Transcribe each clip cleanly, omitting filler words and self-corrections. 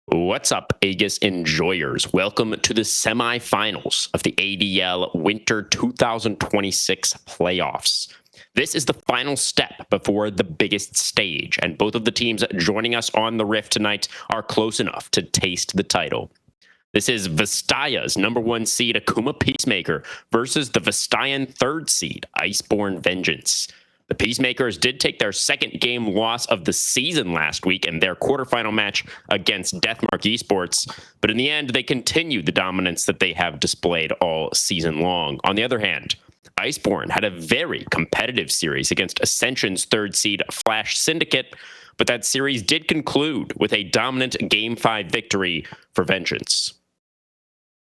What's up, Aegis enjoyers? Welcome to the semifinals of the ADL Winter 2026 playoffs. This is the final step before the biggest stage, and both of the teams joining us on the Rift tonight are close enough to taste the title. This is Vistaya's #1 seed Akuma Peacemaker versus the Vistayan 3rd seed Iceborn Vengeance. The Peacemakers did take their second game loss of the season last week in their quarterfinal match against Deathmark Esports, but in the end, they continued the dominance that they have displayed all season long. On the other hand, Iceborn had a very competitive series against Ascension's 3rd seed Flash Syndicate, but that series did conclude with a dominant Game 5 victory for Vengeance.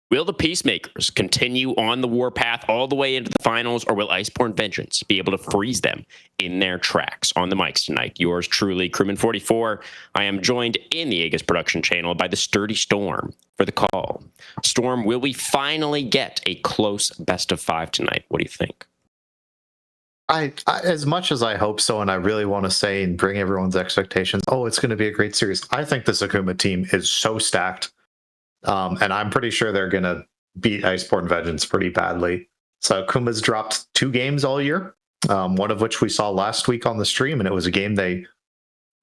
Will the Peacemakers continue on the warpath all the way into the finals, or will Iceborn Vengeance be able to freeze them in their tracks? On the mics tonight, yours truly, Crewman44. I am joined in the Aegis production channel by the sturdy Storm for the call. Storm, will we finally get a close best of 5 tonight? What do you think? I as much as I hope so, and I really want to say and bring everyone's expectations, it's going to be a great series. I think this Akuma team is so stacked. And I'm pretty sure they're going to beat Iceborn Vengeance pretty badly. So Akuma's dropped 2 games all year, one of which we saw last week on the stream, and it was a game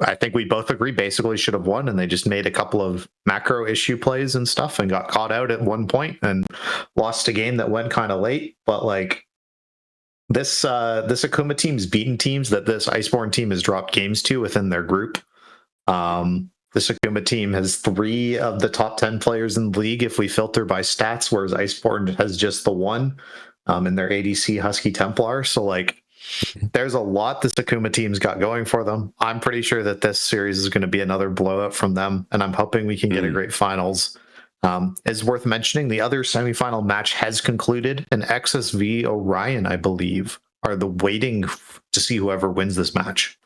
I think we both agree, basically should have won, and they just made a couple of macro issue plays and stuff and got caught out at one point and lost a game that went kind of late. But like this Akuma team's beaten teams that this Iceborn team has dropped games to within their group. This Akuma team has 3 of the top 10 players in the league if we filter by stats, whereas Iceborn has just the 1 in their ADC Husky Templar. So, there's a lot this Akuma team's got going for them. I'm pretty sure that this series is going to be another blowout from them, and I'm hoping we can get a great finals. It's worth mentioning the other semifinal match has concluded, and XSV Orion, I believe, are waiting to see whoever wins this match.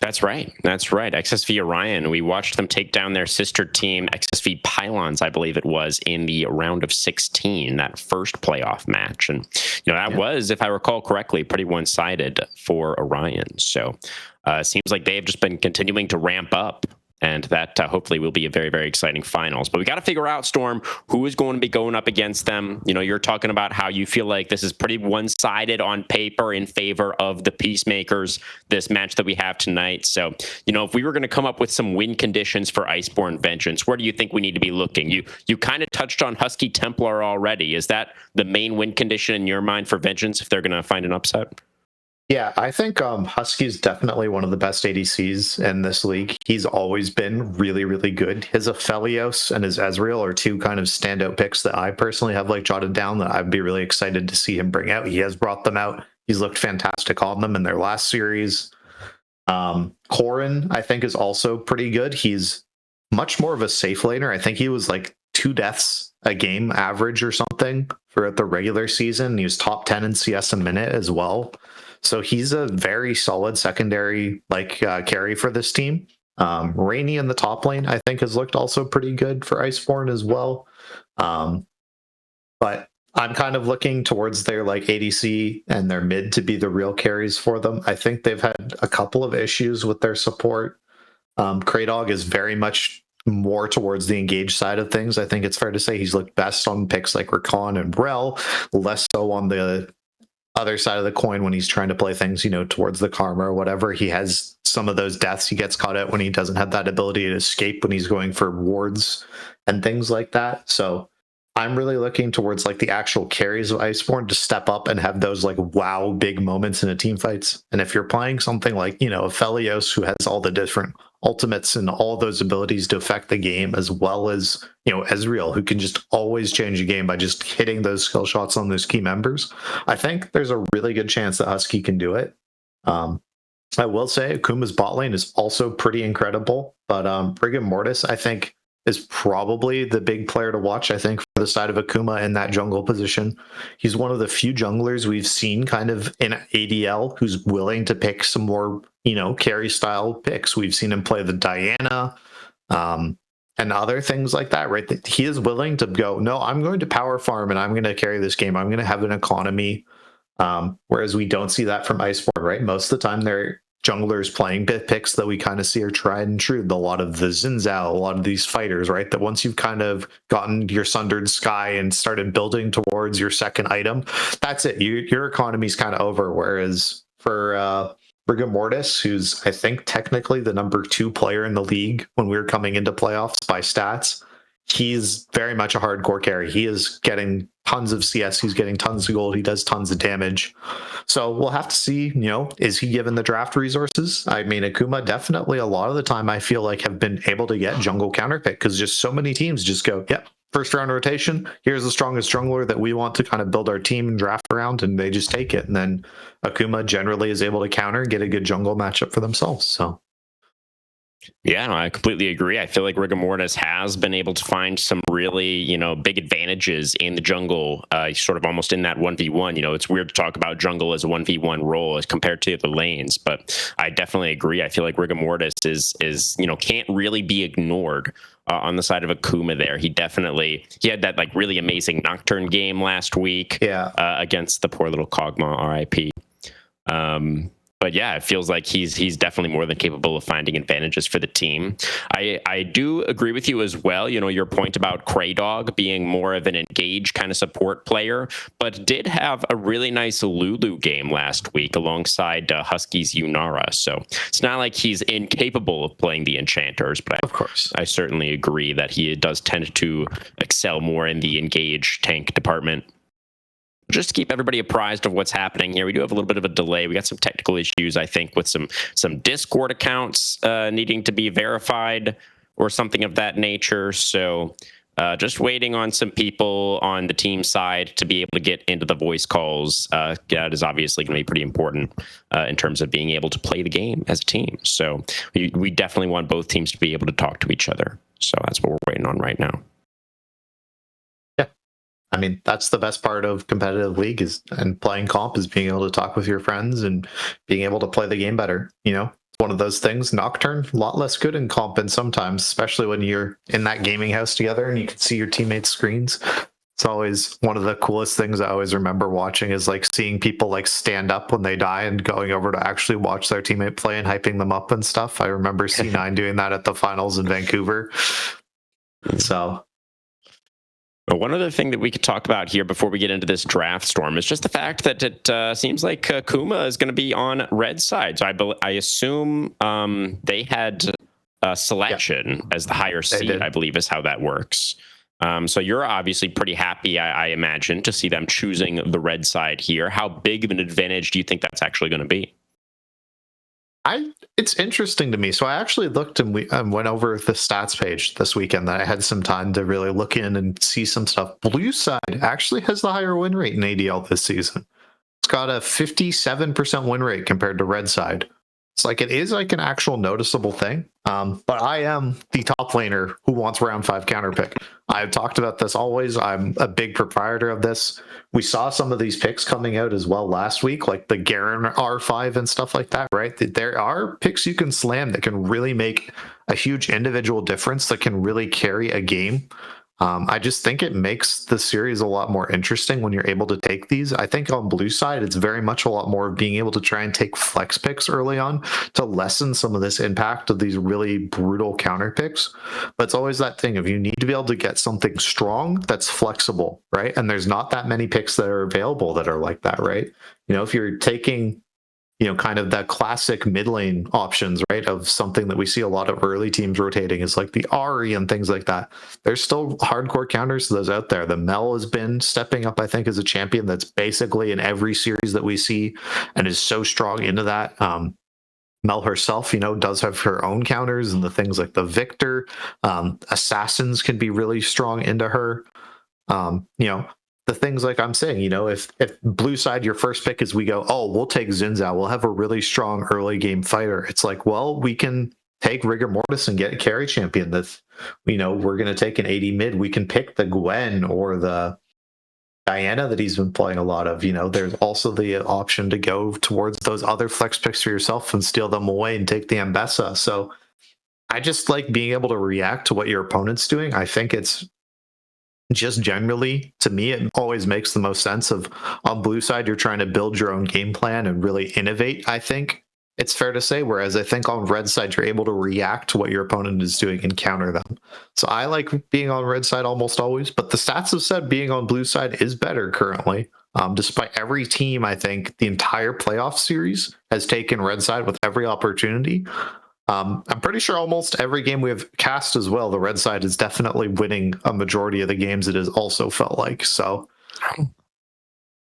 That's right. XSV Orion. We watched them take down their sister team, XSV Pylons, I believe it was, in the round of 16, that first playoff match. And, that was, if I recall correctly, pretty one-sided for Orion. So it seems like they've just been continuing to ramp up. And that hopefully will be a very, very exciting finals. But we got to figure out, Storm, who is going to be going up against them. You're talking about how you feel like this is pretty one-sided on paper in favor of the Peacemakers, this match that we have tonight. So, if we were going to come up with some win conditions for Iceborn Vengeance, where do you think we need to be looking? You kind of touched on Husky Templar already. Is that the main win condition in your mind for Vengeance if they're going to find an upset? Yeah, I think Husky's definitely one of the best ADCs in this league. He's always been really, really good. His Aphelios and his Ezreal are 2 kind of standout picks that I personally have jotted down that I'd be really excited to see him bring out. He has brought them out. He's looked fantastic on them in their last series. Corrin, I think, is also pretty good. He's much more of a safe laner. I think he was 2 deaths a game average or something for the regular season. He was top 10 in CS a minute as well. So he's a very solid secondary carry for this team. Rainy in the top lane, I think, has looked also pretty good for Iceborn as well. But I'm kind of looking towards their ADC and their mid to be the real carries for them. I think they've had a couple of issues with their support. Kraydog is very much more towards the engaged side of things. I think it's fair to say he's looked best on picks like Rakan and Rel, less so on the other side of the coin when he's trying to play things, towards the karma or whatever. He has some of those deaths he gets caught out when he doesn't have that ability to escape when he's going for wards and things like that. So I'm really looking towards the actual carries of Iceborn to step up and have those wow big moments in a team fights. And if you're playing something like, Aphelios, who has all the different ultimates and all those abilities to affect the game, as well as, Ezreal, who can just always change a game by just hitting those skill shots on those key members, I think there's a really good chance that Husky can do it. I will say Akuma's bot lane is also pretty incredible, but Brigand Mortis, I think, is probably the big player to watch, I think, for the side of Akuma in that jungle position. He's one of the few junglers we've seen kind of in ADL who's willing to pick some more, carry style picks. We've seen him play the Diana and other things like that, right? That he is willing to go, no, I'm going to power farm and I'm going to carry this game. I'm going to have an economy. Whereas we don't see that from Iceborn, right? Most of the time they're junglers playing picks that we kind of see are tried and true. A lot of the Zinzao, a lot of these fighters, right? That once you've kind of gotten your Sundered Sky and started building towards your second item, that's it. Your economy's kind of over. Whereas for Rigor Mortis, who's I think technically the number 2 player in the league when we were coming into playoffs by stats, he's very much a hardcore carry. He is getting tons of CS. He's getting tons of gold. He does tons of damage. So we'll have to see, is he given the draft resources? I mean, Akuma definitely a lot of the time I feel like have been able to get jungle counterpick because just so many teams just go, yep, first round rotation. Here's the strongest jungler that we want to kind of build our team and draft around, and they just take it. And then Akuma generally is able to counter and get a good jungle matchup for themselves. So yeah, no, I completely agree. I feel like Rigor Mortis has been able to find some really, big advantages in the jungle, sort of almost in that 1v1. It's weird to talk about jungle as a 1v1 role as compared to the lanes, but I definitely agree. I feel like Rigor Mortis is can't really be ignored on the side of Akuma there. He had that like really amazing Nocturne game last week against the poor little Kog'Maw, RIP. But yeah, it feels like he's definitely more than capable of finding advantages for the team. I do agree with you as well. Your point about Kraydog being more of an engaged kind of support player, but did have a really nice Lulu game last week alongside Husky's Yunara. So it's not like he's incapable of playing the enchanters, but of course, I certainly agree that he does tend to excel more in the engaged tank department. Just to keep everybody apprised of what's happening here, we do have a little bit of a delay. We got some technical issues, I think, with some Discord accounts needing to be verified or something of that nature. So just waiting on some people on the team side to be able to get into the voice calls. That is obviously going to be pretty important in terms of being able to play the game as a team. So we definitely want both teams to be able to talk to each other. So that's what we're waiting on right now. I mean, that's the best part of competitive league and playing comp is being able to talk with your friends and being able to play the game better. It's one of those things. Nocturne, a lot less good in comp and sometimes, especially when you're in that gaming house together and you can see your teammates' screens. It's always one of the coolest things I always remember watching is like seeing people like stand up when they die and going over to actually watch their teammate play and hyping them up and stuff. I remember C9 doing that at the finals in Vancouver. So one other thing that we could talk about here before we get into this draft storm is just the fact that it seems like Akuma is going to be on red side. So I assume they had selection as the higher seed, I believe is how that works. So you're obviously pretty happy, I imagine, to see them choosing the red side here. How big of an advantage do you think that's actually going to be? It's interesting to me. So I actually looked and we went over the stats page this weekend that I had some time to really look in and see some stuff. Blue side actually has the higher win rate in ADL this season. It's got a 57% win rate compared to red side. It's like it is like an actual noticeable thing. But I am the top laner who wants round 5 counter pick. I've talked about this always. I'm a big proprietor of this. We saw some of these picks coming out as well last week, like the Garen R5 and stuff like that, right? There are picks you can slam that can really make a huge individual difference that can really carry a game. I just think it makes the series a lot more interesting when you're able to take these. I think on blue side, it's very much a lot more of being able to try and take flex picks early on to lessen some of this impact of these really brutal counter picks. But it's always that thing of you need to be able to get something strong that's flexible, right? And there's not that many picks that are available that are like that, right? If you're taking kind of that classic mid lane options, right? Of something that we see a lot of early teams rotating is like the Ari and things like that. There's still hardcore counters to those out there. The Mel has been stepping up, I think, as a champion that's basically in every series that we see and is so strong into that. Mel herself, does have her own counters and the things like the Victor. Assassins can be really strong into her. The things like I'm saying, if blue side, your first pick is we go, oh, we'll take Zinzao. We'll have a really strong early game fighter. It's like, well, we can take Rigor Mortis and get a carry champion that, we're going to take an 80 mid. We can pick the Gwen or the Diana that he's been playing a lot of. There's also the option to go towards those other flex picks for yourself and steal them away and take the Ambessa. So I just like being able to react to what your opponent's doing. I think it's just generally, to me, it always makes the most sense of on blue side, you're trying to build your own game plan and really innovate, I think. It's fair to say, whereas I think on red side, you're able to react to what your opponent is doing and counter them. So I like being on red side almost always, but the stats have said being on blue side is better currently. Despite every team, I think the entire playoff series has taken red side with every opportunity. I'm pretty sure almost every game we have cast as well, the red side is definitely winning a majority of the games it has also felt like. So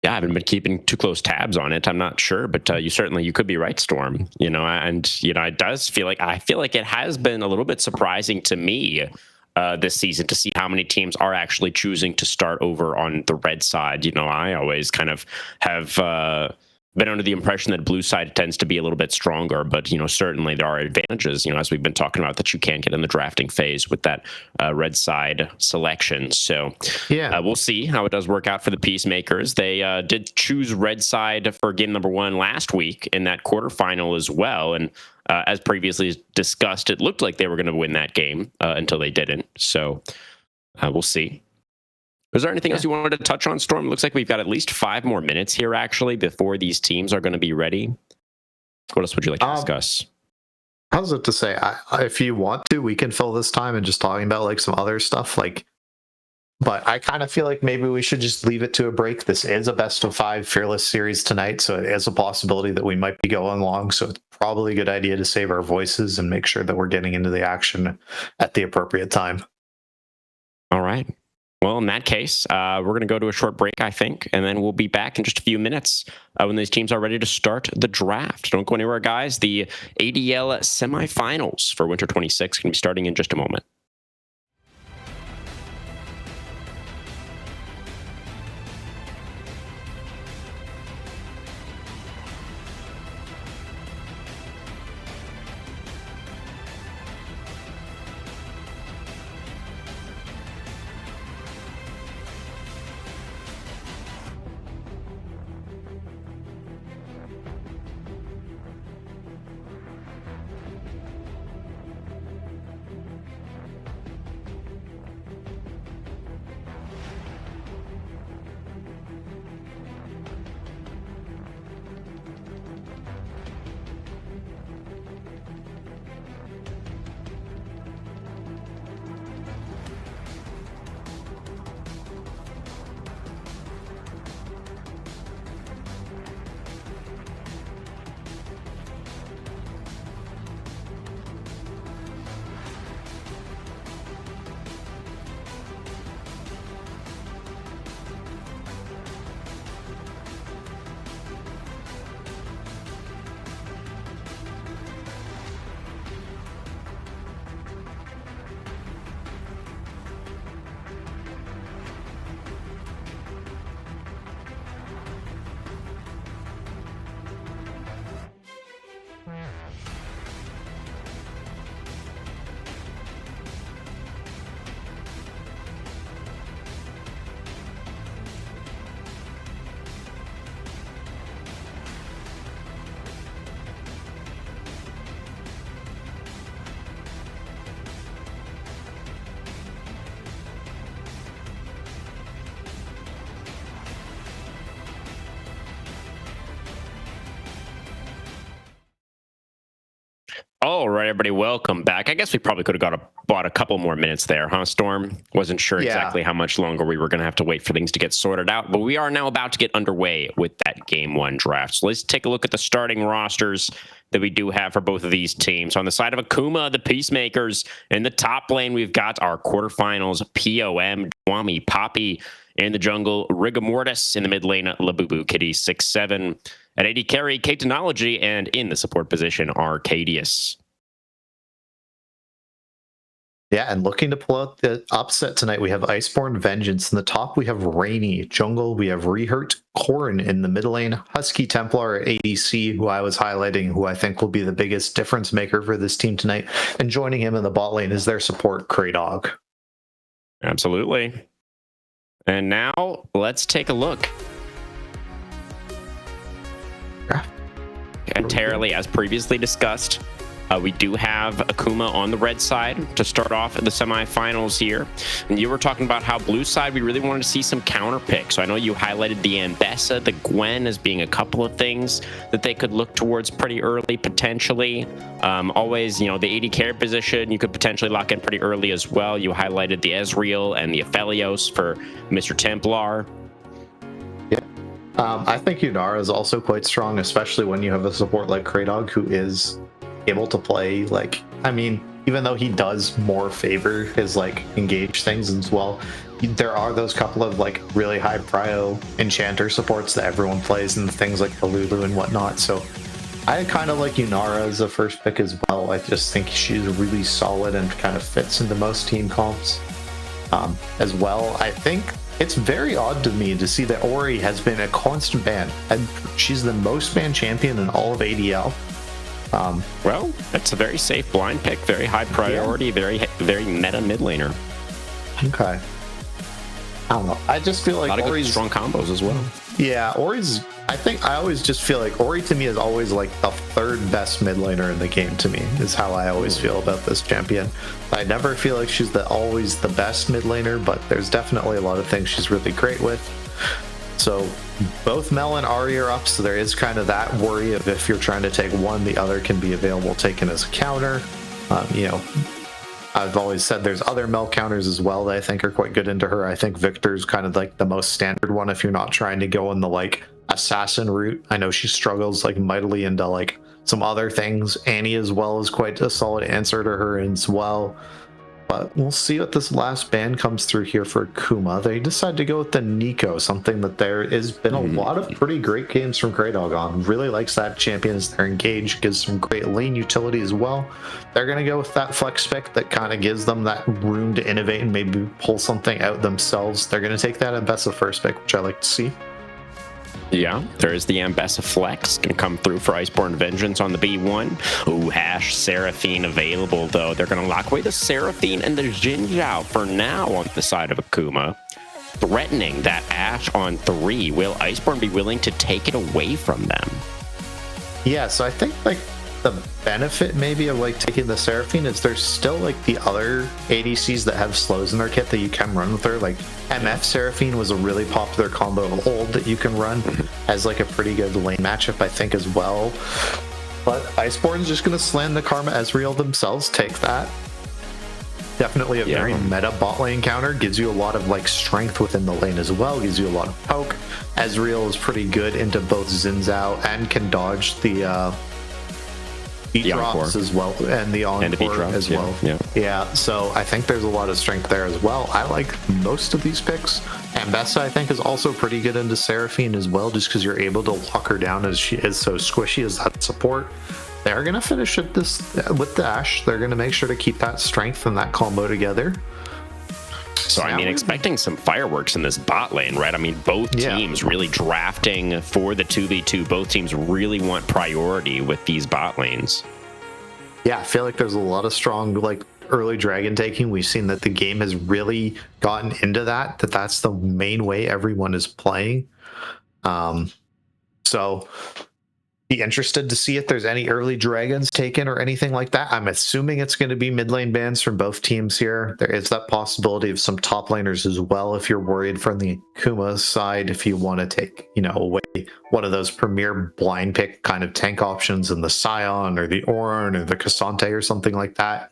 yeah, I haven't been keeping too close tabs on it. I'm not sure, but you could be right, Storm. And it does feel like it has been a little bit surprising to me this season to see how many teams are actually choosing to start over on the red side. I always kind of have been under the impression that blue side tends to be a little bit stronger, but certainly there are advantages, as we've been talking about, that you can get in the drafting phase with that red side selection. So yeah, we'll see how it does work out for the Peacemakers. They did choose red side for game number 1 last week in that quarterfinal as well, and as previously discussed, it looked like they were going to win that game until they didn't. So we'll see. Was there anything else you wanted to touch on, Storm? Looks like we've got at least 5 more minutes here, actually, before these teams are going to be ready. What else would you like to discuss? I was about to say, if you want to, we can fill this time and just talking about like some other stuff. But I kind of feel like maybe we should just leave it to a break. This is a best of 5 fearless series tonight, so it is a possibility that we might be going long. So it's probably a good idea to save our voices and make sure that we're getting into the action at the appropriate time. All right. Well, in that case, we're going to go to a short break, I think, and then we'll be back in just a few minutes when these teams are ready to start the draft. Don't go anywhere, guys. The ADL semifinals for Winter 26 can be starting in just a moment. All right, everybody, welcome back. I guess we probably could have bought a couple more minutes there, huh, Storm? Wasn't sure exactly how much longer we were going to have to wait for things to get sorted out, but we are now about to get underway with that Game 1 draft. So let's take a look at the starting rosters that we do have for both of these teams. On the side of Akuma, the Peacemakers, in the top lane, we've got our quarterfinals, POM, Dwami, Poppy. In the jungle, Rigamortis. In the mid lane, Labubu Kitty 6-7. At AD carry, Katenology. And in the support position, Arcadius. Yeah, and looking to pull out the upset tonight, we have Iceborn, Vengeance. In the top, we have Rainy. Jungle, we have Rehurt, Corrin. In the mid lane, Husky Templar, ADC, who I was highlighting, who I think will be the biggest difference maker for this team tonight. And joining him in the bot lane is their support, Kraydog. Absolutely. And now, let's take a look. Entirely, as previously discussed, We do have Akuma on the red side to start off the semifinals here. And you were talking about how blue side, we really wanted to see some counter picks. So I know you highlighted the Ambessa, the Gwen as being a couple of things that they could look towards pretty early, potentially. Always, the AD carry position, you could potentially lock in pretty early as well. You highlighted the Ezreal and the Aphelios for Mr. Templar. Yeah. I think Yunara is also quite strong, especially when you have a support like Kraydog who is able to play, even though he does more favor his engage things as well, there are those couple of really high prio enchanter supports that everyone plays, and things like Halulu and whatnot. So I kind of like Yunara as a first pick as well. I just think she's really solid and kind of fits into most team comps as well. I think it's very odd to me to see that Ori has been a constant ban, and she's the most banned champion in all of ADL. Well, that's a very safe blind pick, very high priority, very meta mid laner. Okay. I don't know. I just feel like a lot of Ori's good strong combos as well. Yeah, I always just feel like Ori to me is always the third best mid laner in the game to me, is how I always feel about this champion. I never feel like she's always the best mid laner, but there's definitely a lot of things she's really great with. So both Mel and Ahri are up, so there is kind of that worry of if you're trying to take one, the other can be available taken as a counter. I've always said there's other Mel counters as well that I think are quite good into her. I think Victor's kind of the most standard one if you're not trying to go in the assassin route. I know she struggles mightily into some other things. Annie as well is quite a solid answer to her as well. But we'll see what this last ban comes through here for Akuma. They decide to go with the Nico, something that there has been a lot of pretty great games from Kraydog on. Really likes that champion as they're engaged, gives some great lane utility as well. They're going to go with that flex pick that kind of gives them that room to innovate and maybe pull something out themselves. They're going to take that Ambessa first pick, which I like to see. Yeah, there is the Ambessa Flex. Can come through for Iceborn Vengeance on the B1. Ooh, Hash Seraphine available, though. They're going to lock away the Seraphine and the Xin Zhao for now on the side of Akuma. Threatening that Ashe on 3. Will Iceborn be willing to take it away from them? Yeah, so I think the benefit maybe of taking the Seraphine is there's still the other ADCs that have slows in their kit that you can run with her. MF Seraphine was a really popular combo of old that you can run as a pretty good lane matchup, I think, as well. But Iceborn's just going to slam the Karma Ezreal themselves, take that. Definitely a very meta bot lane counter, gives you a lot of strength within the lane as well, gives you a lot of poke. Ezreal is pretty good into both Xin Zhao and can dodge the beat drops as well, and the encore as well. Yeah, so I think there's a lot of strength there as well. I like most of these picks. Ambessa, I think, is also pretty good into Seraphine as well, just because you're able to lock her down as she is so squishy as that support. They're going to finish it with the Ashe. They're going to make sure to keep that strength and that combo together. So, expecting some fireworks in this bot lane, right? Both teams really drafting for the 2v2. Both teams really want priority with these bot lanes. Yeah, I feel like there's a lot of strong, early dragon taking. We've seen that the game has really gotten into that's the main way everyone is playing. So be interested to see if there's any early dragons taken or anything like that. I'm assuming it's going to be mid lane bans from both teams here. There is that possibility of some top laners as well if you're worried from the Akuma side, if you want to take, away one of those premier blind pick kind of tank options in the Scion or the Ornn or the Cassante or something like that.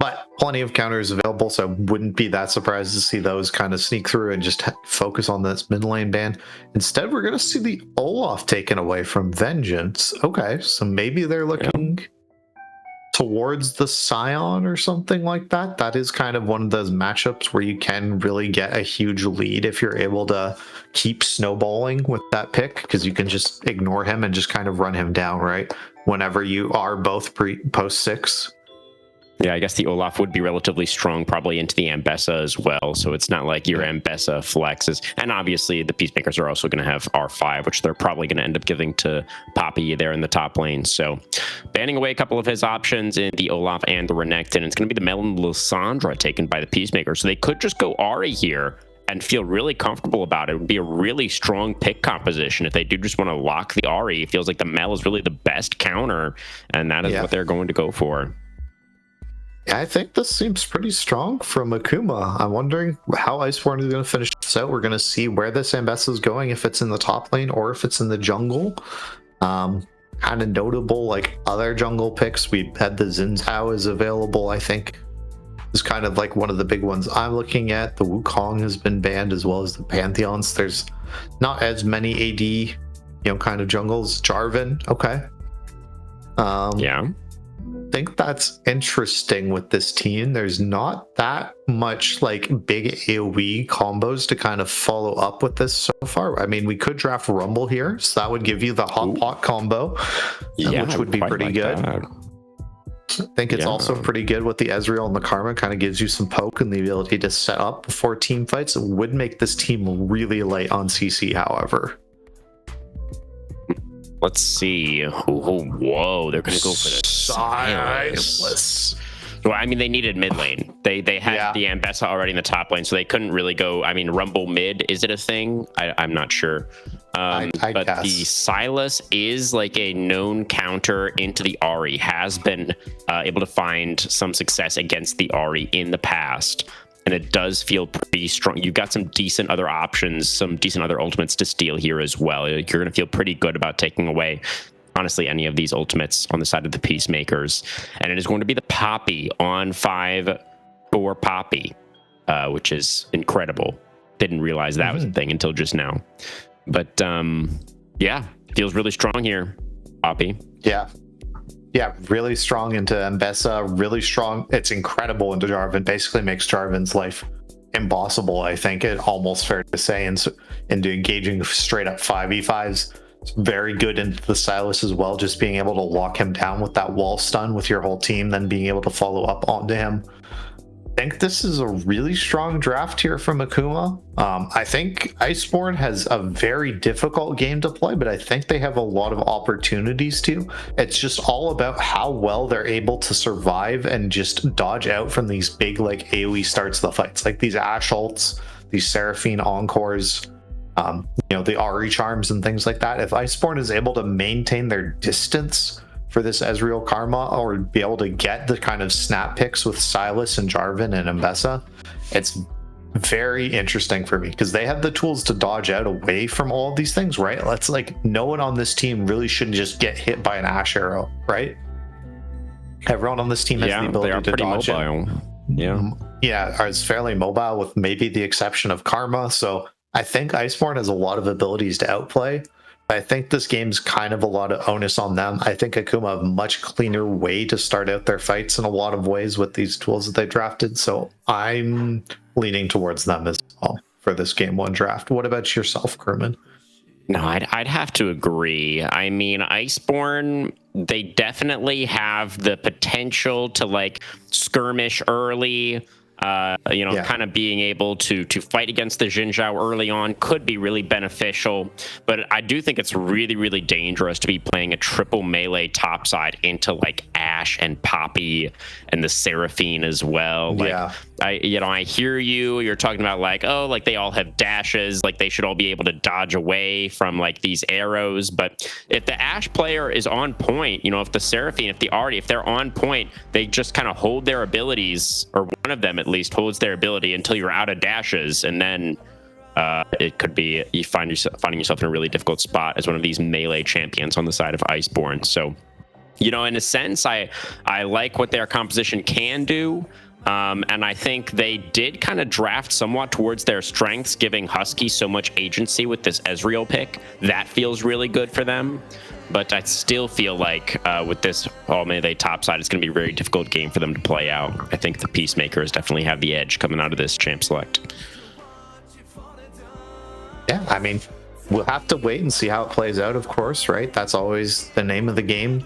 But plenty of counters available, so wouldn't be that surprised to see those kind of sneak through and just focus on this mid lane ban. Instead, we're going to see the Olaf taken away from Vengeance. Okay, so maybe they're looking towards the Scion or something like that. That is kind of one of those matchups where you can really get a huge lead if you're able to keep snowballing with that pick, because you can just ignore him and just kind of run him down, right? Whenever you are both post 6. Yeah, I guess the Olaf would be relatively strong, probably into the Ambessa as well. So it's not like your Ambessa flexes. And obviously, the Peacemakers are also going to have R5, which they're probably going to end up giving to Poppy there in the top lane. So banning away a couple of his options in the Olaf and the Renekton. It's going to be the Melisandre taken by the Peacemaker. So they could just go Ahri here and feel really comfortable about it. It would be a really strong pick composition if they do just want to lock the Ahri. It feels like the Mel is really the best counter, and that is what they're going to go for. I think this seems pretty strong from Akuma. I'm wondering how Iceborn is going to finish this out. We're going to see where this Ambessa is going, if it's in the top lane or if it's in the jungle. Kind of notable, like other jungle picks. We had the Xin is available, I think. Is kind of like one of the big ones I'm looking at. The Wukong has been banned, as well as the Pantheons. There's not as many AD, kind of jungles. Jarvan, okay. Yeah. I think that's interesting with this team. There's not that much like big AoE combos to kind of follow up with this so far. I mean, we could draft Rumble here, so that would give you the hot pot combo, which would be pretty good. That. I think it's also pretty good with the Ezreal and the Karma. Kind of gives you some poke and the ability to set up before team fights. It would make this team really light on CC, however. Let's see. Oh, whoa, they're going to go for the Silas. Well, I mean, they needed mid lane. They had the Ambessa already in the top lane, so they couldn't really go. I mean, Rumble mid, is it a thing? I'm not sure. But guess. The Silas is like a known counter into the Ahri, has been able to find some success against the Ahri in the past. And it does feel pretty strong. You've got some decent other options, some decent other ultimates to steal here as well. You're going to feel pretty good about taking away, honestly, any of these ultimates on the side of the Peacemakers. And it is going to be the Poppy on 5 for Poppy, which is incredible. Didn't realize that was a thing until just now. But feels really strong here, Poppy. Yeah, really strong into Ambessa, really strong. It's incredible into Jarvan. Basically makes Jarvan's life impossible, I think. It almost fair to say, into engaging straight up 5v5s. It's very good into the Silas as well, just being able to lock him down with that wall stun with your whole team, then being able to follow up onto him. I think this is a really strong draft here from Akuma. I think Iceborn has a very difficult game to play, but I think they have a lot of opportunities to. It's just all about how well they're able to survive and just dodge out from these big like AoE starts the fights, like these Ashe ults, these Seraphine encores, the Ahri charms and things like that. If Iceborn is able to maintain their distance for this Ezreal Karma, or be able to get the kind of snap picks with Silas and Jarvan and Ambessa, it's very interesting for me because they have the tools to dodge out away from all of these things, right? Let's like, no one on this team really shouldn't just get hit by an Ashe arrow, right? Everyone on this team has the ability to dodge it. Yeah, is fairly mobile with maybe the exception of Karma. So I think Iceborn has a lot of abilities to outplay. I think this game's kind of a lot of onus on them. I think Akuma have a much cleaner way to start out their fights in a lot of ways with these tools that they drafted. So I'm leaning towards them as well for this game 1 draft. What about yourself, Kerman? No, I'd have to agree. I mean, Iceborn, they definitely have the potential to like skirmish early. Kind of being able to fight against the Xin Zhao early on could be really beneficial, but I do think it's really, really dangerous to be playing a triple melee topside into like Ashe and Poppy and the Seraphine as well. Like, I hear you're talking about like, oh, like they all have dashes, like they should all be able to dodge away from like these arrows. But if the Ashe player is on point, if the Seraphine, if the Ahri, if they're on point, they just kind of hold their abilities, or one of them at least holds their ability until you're out of dashes, and then it could be you finding yourself in a really difficult spot as one of these melee champions on the side of Iceborn. So, in a sense, I like what their composition can do. And I think they did kind of draft somewhat towards their strengths, giving Husky so much agency with this Ezreal pick. That feels really good for them. But I still feel like with this all-melee topside, it's going to be a very difficult game for them to play out. I think the Peacemakers definitely have the edge coming out of this champ select. Yeah, I mean, We'll have to wait and see how it plays out, of course, right? That's always the name of the game.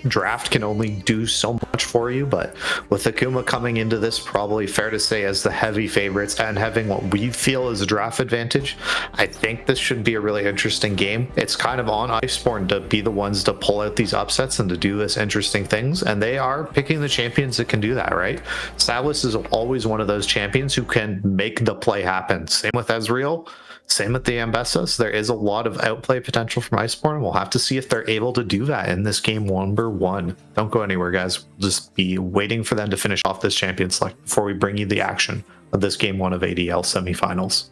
Draft can only do so much for you, but with Akuma coming into this, probably fair to say as the heavy favorites and having what we feel is a draft advantage, I think this should be a really interesting game. It's kind of on Iceborn to be the ones to pull out these upsets and to do this interesting things, and they are picking the champions that can do that, right? Salas is always one of those champions who can make the play happen. Same with Ezreal. Same with the Ambessas. There is a lot of outplay potential from Iceborn. We'll have to see if they're able to do that in this game number 1. Don't go anywhere, guys. We'll just be waiting for them to finish off this champion select before we bring you the action of this game 1 of ADL semifinals.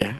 Yeah.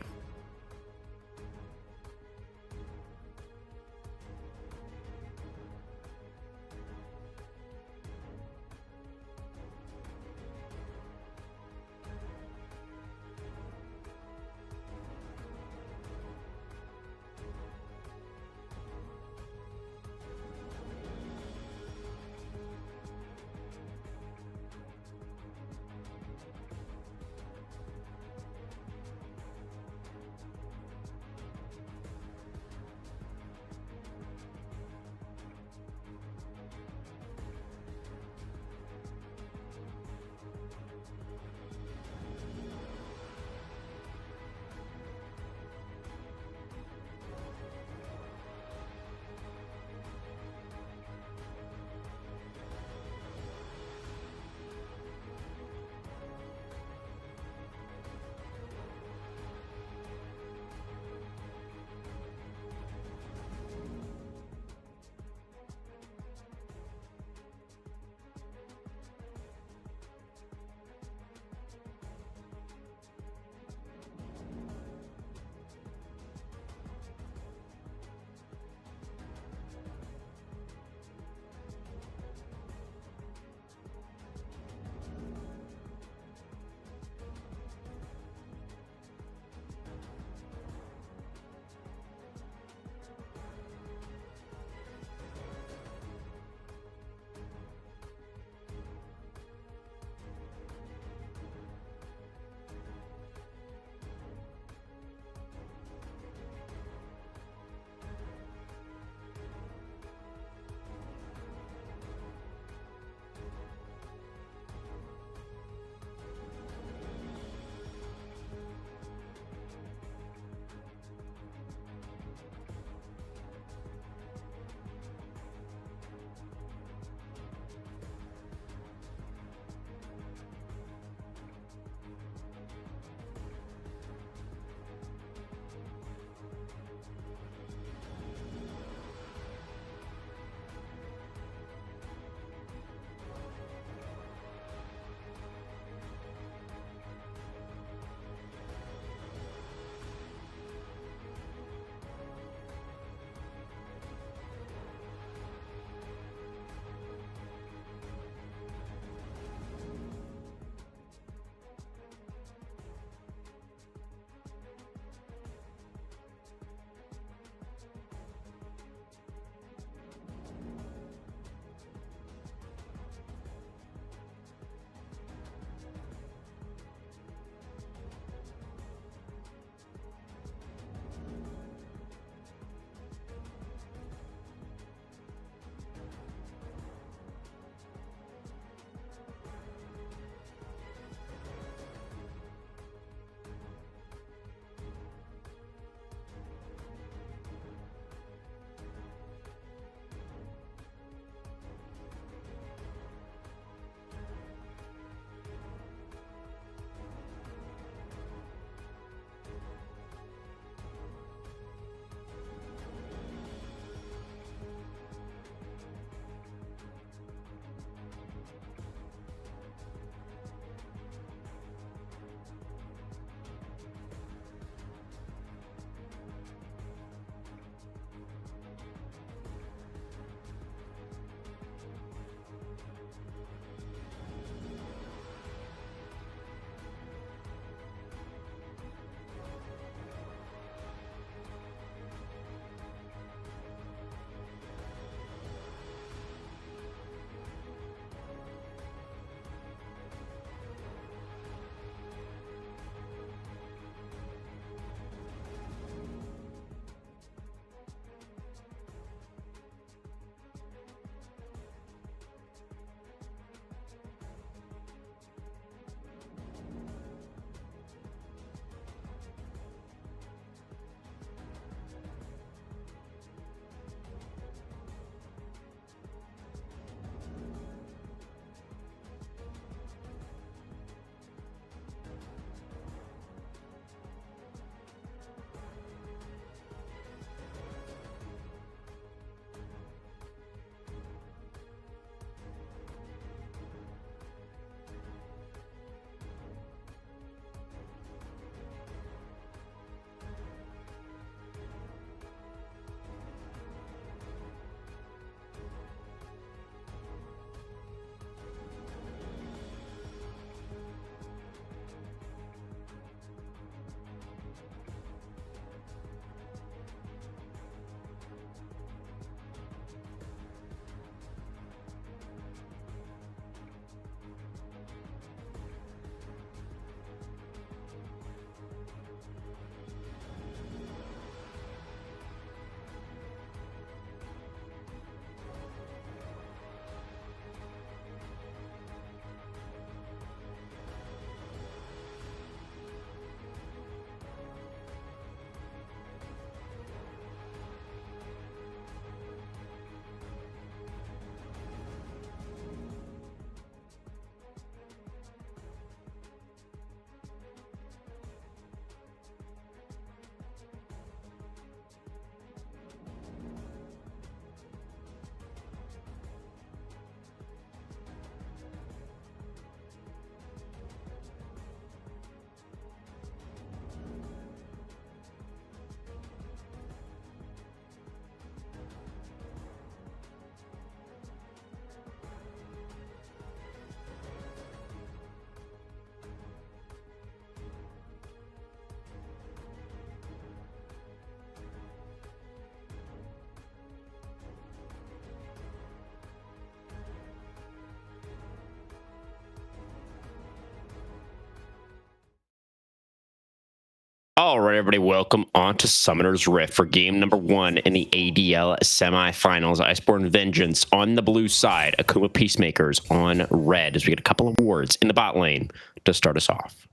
All right, everybody, welcome on to Summoner's Rift for game number 1 in the ADL semifinals. Iceborn Vengeance on the blue side, Akuma Peacemakers on red, as we get a couple of wards in the bot lane to start us off.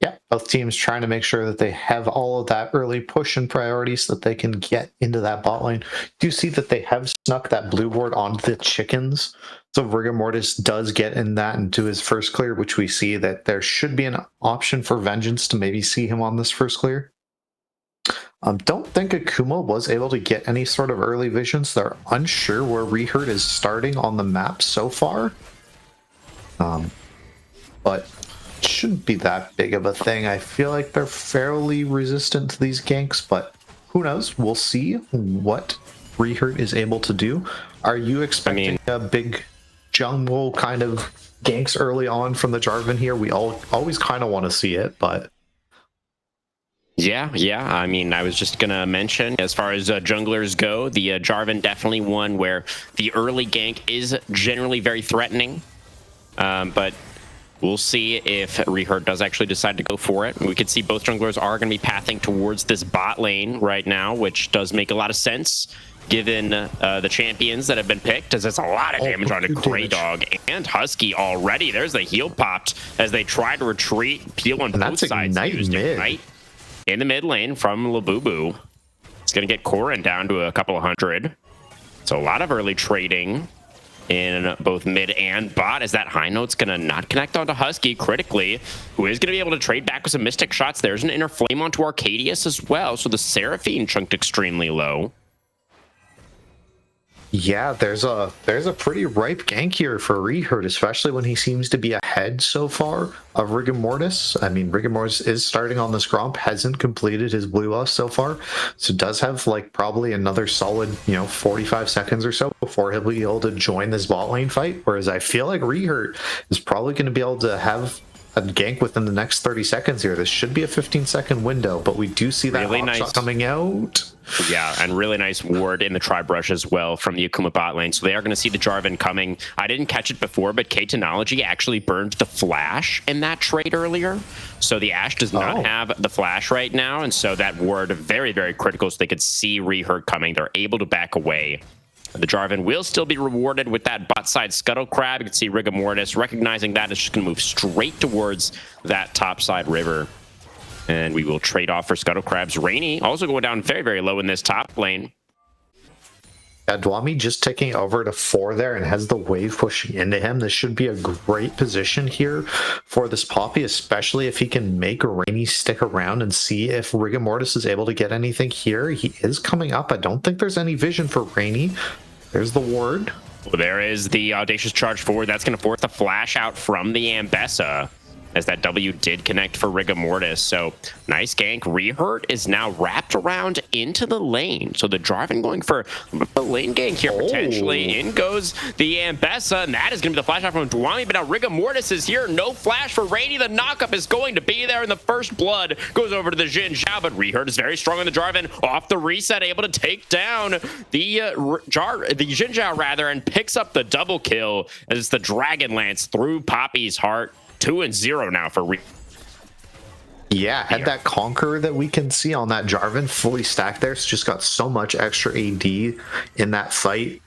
Yeah, both teams trying to make sure that they have all of that early push and priority so that they can get into that bot lane. Do you see that they have snuck that blue ward onto the chickens? So Rigor Mortis does get in that into his first clear, which we see that there should be an option for Vengeance to maybe see him on this first clear. Don't think Akuma was able to get any sort of early visions. They're unsure where Reherd is starting on the map so far. But shouldn't be that big of a thing. I feel like they're fairly resistant to these ganks, but who knows? We'll see what Reherd is able to do. Are you expecting a big jungle kind of ganks early on from the Jarvan here? We always kind of want to see it, but... Yeah. I mean, I was just going to mention, as far as junglers go, the Jarvan definitely one where the early gank is generally very threatening, but we'll see if Reherd does actually decide to go for it. We could see both junglers are going to be pathing towards this bot lane right now, which does make a lot of sense given the champions that have been picked, as there's a lot of damage on a Grey Dog and Husky already. There's the heal popped as they try to retreat. Peel on both sides used Ignite in the mid lane from Labubu. It's going to get Corrin down to a couple of hundred. So a lot of early trading in both mid and bot, as that high note's going to not connect onto Husky critically, who is going to be able to trade back with some Mystic shots. There's an Inner Flame onto Arcadius as well, so the Seraphine chunked extremely low. Yeah, there's a pretty ripe gank here for Reherd, especially when he seems to be ahead so far of Rigor Mortis. I mean, Rigor Mortis is starting on this Gromp, hasn't completed his blue buff so far, so does have like probably another solid 45 seconds or so before he'll be able to join this bot lane fight. Whereas I feel like Reherd is probably going to be able to have a gank within the next 30 seconds here. This should be a 15-second window, but we do see that really nice shot coming out. Yeah, and really nice ward in the tri-brush as well from the Akuma bot lane. So they are going to see the Jarvan coming. I didn't catch it before, but K-Technology actually burned the flash in that trade earlier. So the Ashe does not have the flash right now, and so that ward very, very critical so they could see Reherd coming. They're able to back away. The Jarvan will still be rewarded with that bot side Scuttle Crab. You can see Rigor Mortis recognizing that is just going to move straight towards that top side river. And we will trade off for Scuttle Crabs. Rainy also going down very, very low in this top lane. Yeah, Dwami just taking over to 4 there and has the wave pushing into him. This should be a great position here for this Poppy, especially if he can make Rainy stick around and see if Rigor Mortis is able to get anything here. He is coming up. I don't think there's any vision for Rainy. There's the ward. Well, there is the audacious charge forward. That's going to force the flash out from the Ambessa, as that W did connect for Rigor Mortis. So nice gank. Reherd is now wrapped around into the lane. So the Jarvan going for the lane gank here potentially. In goes the Ambessa, and that is going to be the flash out from Dwami. But now Rigor Mortis is here. No flash for Rainy. The knockup is going to be there, and the first blood goes over to the Xin Zhao. But Reherd is very strong on the Jarvan. Off the reset, able to take down the Xin Zhao rather, and picks up the double kill as the Dragon Lance through Poppy's heart. 2-0 now for Yeah, had that Conqueror that we can see on that Jarvan fully stacked there. It's just got so much extra AD in that fight.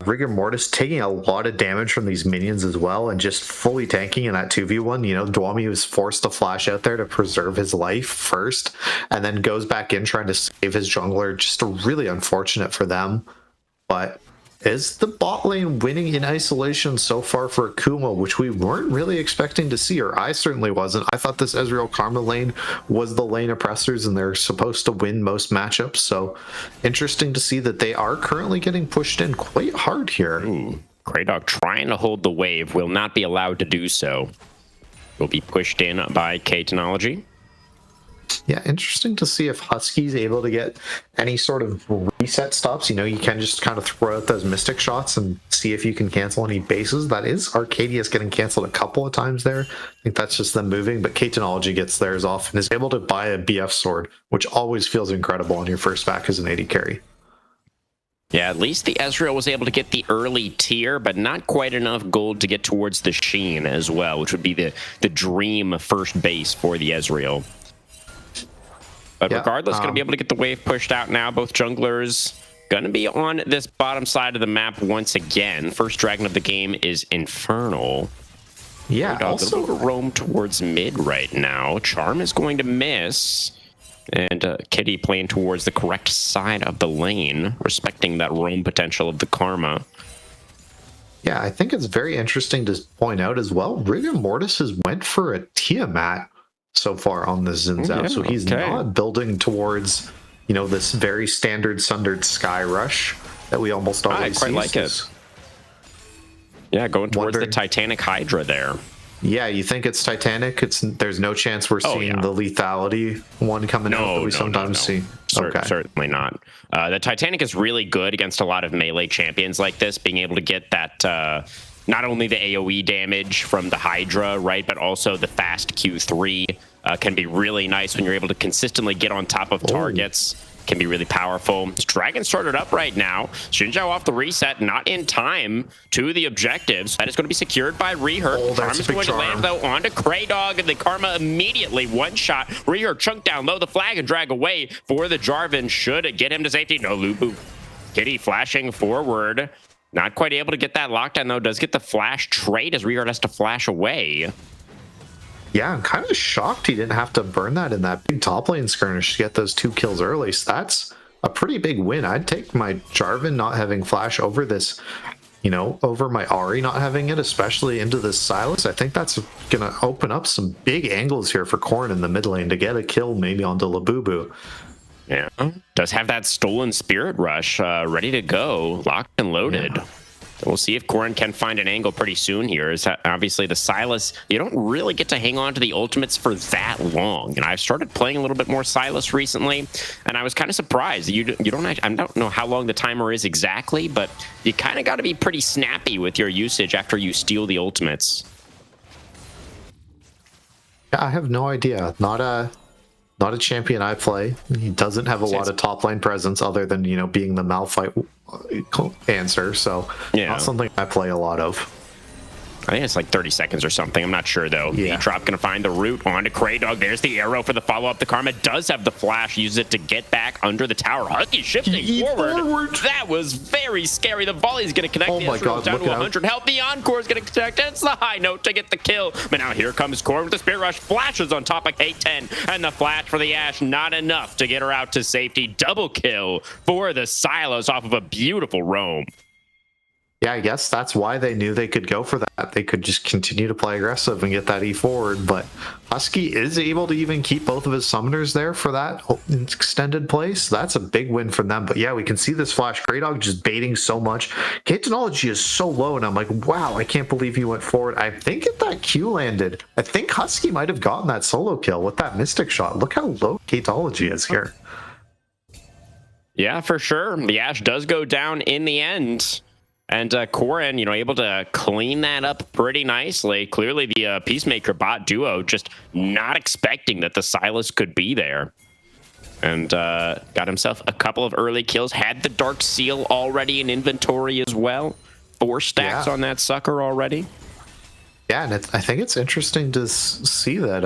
Rigor Mortis taking a lot of damage from these minions as well, and just fully tanking in that 2v1. Dwami was forced to flash out there to preserve his life first, and then goes back in trying to save his jungler. Just really unfortunate for them. But is the bot lane winning in isolation so far for Akuma, which we weren't really expecting to see, or I certainly wasn't. I thought this Ezreal Karma lane was the lane oppressors, and they're supposed to win most matchups. So interesting to see that they are currently getting pushed in quite hard here. Grey Dog trying to hold the wave, will not be allowed to do so. Will be pushed in by K-Technology. Yeah, interesting to see if Husky's able to get any sort of reset stops. You can just kind of throw out those Mystic shots and see if you can cancel any bases. That is Arcadius getting canceled a couple of times there. I think that's just them moving, but K-Technology gets theirs off and is able to buy a BF sword, which always feels incredible on your first back as an AD carry. Yeah, at least the Ezreal was able to get the early tier, but not quite enough gold to get towards the Sheen as well, which would be the dream first base for the Ezreal. But regardless, going to be able to get the wave pushed out now. Both junglers going to be on this bottom side of the map once again. First dragon of the game is Infernal. Yeah, also roam towards mid right now. Charm is going to miss. And Kitty playing towards the correct side of the lane, respecting that roam potential of the Karma. Yeah, I think it's very interesting to point out as well. Rigor Mortis has went for a Tiamat so far on the Xin Zhao, so he's not building towards, you know, this very standard sundered Sky Rush that we almost always see. I quite like it. Yeah, going towards the Titanic Hydra there. Yeah, you think it's Titanic? There's no chance we're seeing the lethality one coming out that we sometimes see. Certainly not. The Titanic is really good against a lot of melee champions like this, being able to get that not only the AoE damage from the Hydra, right, but also the fast Q3 can be really nice when you're able to consistently get on top of targets. Can be really powerful. Dragon started up right now. Xin Zhao off the reset, not in time to the objectives. That is going to be secured by Rehurt. Charm is going to land, though, onto Kraydog, and the Karma immediately one shot. Rehurt chunk down low, the flag and drag away for the Jarvan. Should get him to safety. No, Lubu. Kitty flashing forward. Not quite able to get that lockdown, though. Does get the flash trade as Rehurt has to flash away. Yeah, I'm kind of shocked he didn't have to burn that in that big top lane skirmish to get those 2 kills early. So that's a pretty big win. I'd take my Jarvan not having flash over this, you know, over my Ahri not having it, especially into this Sylas. I think that's going to open up some big angles here for Corrin in the mid lane to get a kill maybe onto Labubu. Yeah, does have that stolen Spirit Rush ready to go, locked and loaded. Yeah. So we'll see if Corrin can find an angle pretty soon here. Is obviously the Sylas, you don't really get to hang on to the ultimates for that long. And I've started playing a little bit more Sylas recently, and I was kind of surprised. I don't know how long the timer is exactly, but you kind of got to be pretty snappy with your usage after you steal the ultimates. Yeah, I have no idea. Not a champion I play. He doesn't have a lot of top lane presence other than, you know, being the Malphite answer. So not something I play a lot of. I think it's like 30 seconds or something. I'm not sure, though. Yeah. Drop going to find the route onto Kraydog. There's the arrow for the follow-up. The Karma does have the flash. Uses it to get back under the tower. Husky shifting forward. That was very scary. The volley is going to connect. The God, down to 100 health. The encore is going to connect. It's the high note to get the kill. But now here comes Corrin with the Spirit Rush. Flashes on top of K10. And the flash for the Ashe. Not enough to get her out to safety. Double kill for the Sylas off of a beautiful roam. Yeah, I guess that's why they knew they could go for that. They could just continue to play aggressive and get that E forward, but Husky is able to even keep both of his summoners there for that extended play, so that's a big win for them. But yeah, we can see this flash. Kraydog just baiting so much. K-Technology is so low, and I'm like, wow, I can't believe he went forward. I think if that Q landed, I think Husky might have gotten that solo kill with that Mystic Shot. Look how low K-Technology is here. Yeah, for sure. The Ashe does go down in the end. And Corrin, you know, able to clean that up pretty nicely. Clearly, the Peacemaker bot duo just not expecting that the Sylas could be there. And got himself a couple of early kills. Had the Dark Seal already in inventory as well. 4 stacks on that sucker already. Yeah, and I think it's interesting to see that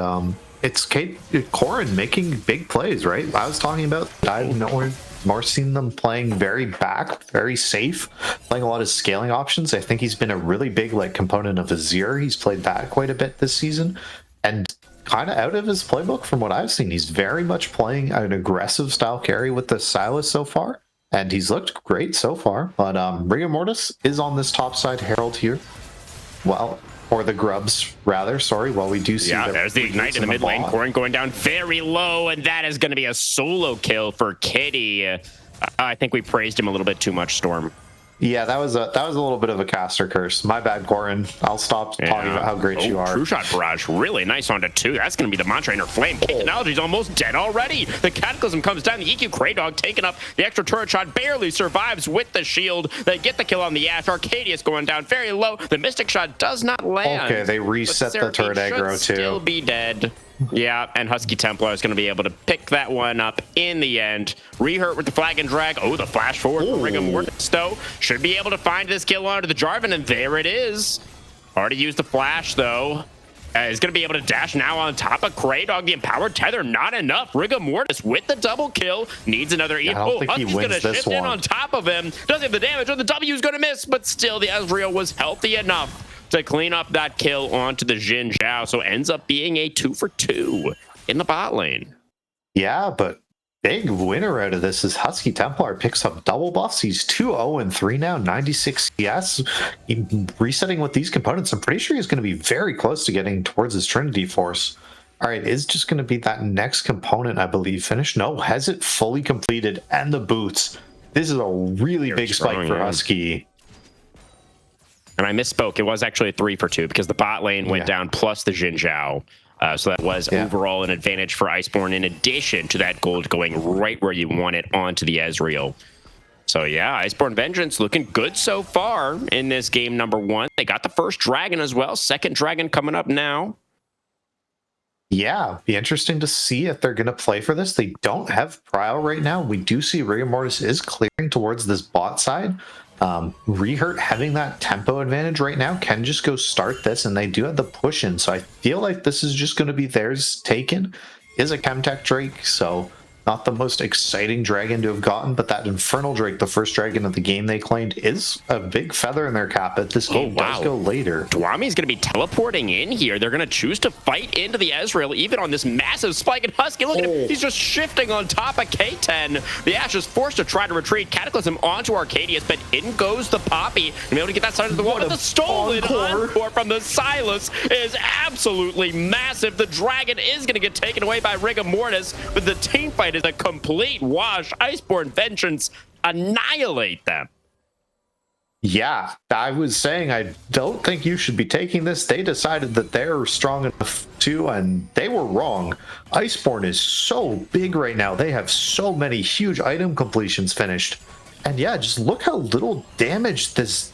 it's Corrin making big plays, right? I was talking about I've more seen them playing very back, very safe, playing a lot of scaling options. I think he's been a really big component of Azir. He's played that quite a bit this season, and kind of out of his playbook from what I've seen. He's very much playing an aggressive style carry with the Sylas so far, and he's looked great so far. But Rigor Mortis is on this top side Herald here. Well, or the Grubs, rather. Sorry. Well, we do see. Yeah, there's the Ignite in the mid lane. Corrin going down very low, and that is going to be a solo kill for Kitty. I think we praised him a little bit too much, Storm. Yeah, that was a little bit of a caster curse. My bad, Corrin. I'll stop talking about how great you are. True Shot Barrage, really nice onto 2. That's going to be the Mantra Inner Flame. Technology's almost dead already. The Cataclysm comes down. The EQ Kraydog taking up the extra turret shot. Barely survives with the shield. They get the kill on the Ashe. Arcadius going down very low. The Mystic Shot does not land. Okay, they reset the turret aggro too. Still be dead. Yeah, and Husky Templar is going to be able to pick that one up in the end. Rehurt with the flag and drag. Oh, the flash forward for Rigor Mortis, though. Should be able to find this kill onto the Jarvan, and there it is. Already used the flash, though. Is going to be able to dash now on top of Kraydog. The empowered tether, not enough. Rigor Mortis with the double kill. Needs another E. Yeah, I don't think he Husky's wins going to this shift in one. on top of him. Doesn't have the damage, or the W is going to miss, but still the Ezreal was healthy enough to clean up that kill onto the Xin Zhao. So ends up being a 2 for 2 in the bot lane. Yeah, but big winner out of this is Husky Templar picks up double buffs. He's 2-0-3 now, 96 CS. Resetting with these components, I'm pretty sure he's going to be very close to getting towards his Trinity Force. All right, is just going to be that next component, I believe, finished? No, has it fully completed, and the boots. This is a really big spike for Husky. And I misspoke. It was actually a 3 for 2 because the bot lane went down plus the Xin Zhao. So that was overall an advantage for Iceborn, in addition to that gold going right where you want it onto the Ezreal. So yeah, Iceborn Vengeance looking good so far in this game number 1. They got the first dragon as well. Second dragon coming up now. Yeah, be interesting to see if they're going to play for this. They don't have Prio right now. We do see Rigor Mortis is clearing towards this bot side. Rehurt having that tempo advantage right now can just go start this, and they do have the push in. So I feel like this is just going to be theirs taken. Is a Chemtech Drake, so not the most exciting dragon to have gotten, but that Infernal Drake, the first dragon of the game they claimed, is a big feather in their cap. But this game does go later. Dwami's going to be teleporting in here. They're going to choose to fight into the Ezreal, even on this massive spike. And Husky, look at him. He's just shifting on top of K10. The Ashe is forced to try to retreat. Cataclysm onto Arcadius, but in goes the Poppy. And be able to get that side of the wall. But the stolen encore from the Silas is absolutely massive. The dragon is going to get taken away by Rigor Mortis, but the team fight is a complete wash. Iceborn Vengeance annihilate them. Yeah, I was saying I don't think you should be taking this. They decided that they're strong enough to, and they were wrong. Iceborn is so big right now. They have so many huge item completions finished. And yeah, just look how little damage this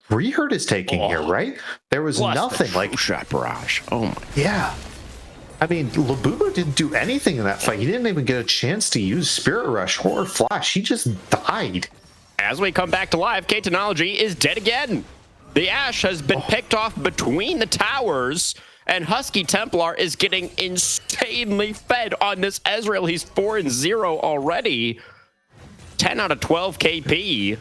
Rehurt is taking here, right? There was nothing like shot barrage. Oh my. Yeah. I mean, Labubu didn't do anything in that fight. He didn't even get a chance to use Spirit Rush or Flash. He just died. As we come back to live, K-Technology is dead again. The Ashe has been picked off between the towers, and Husky Templar is getting insanely fed on this Ezreal. He's 4-0 already. 10 out of 12 KP.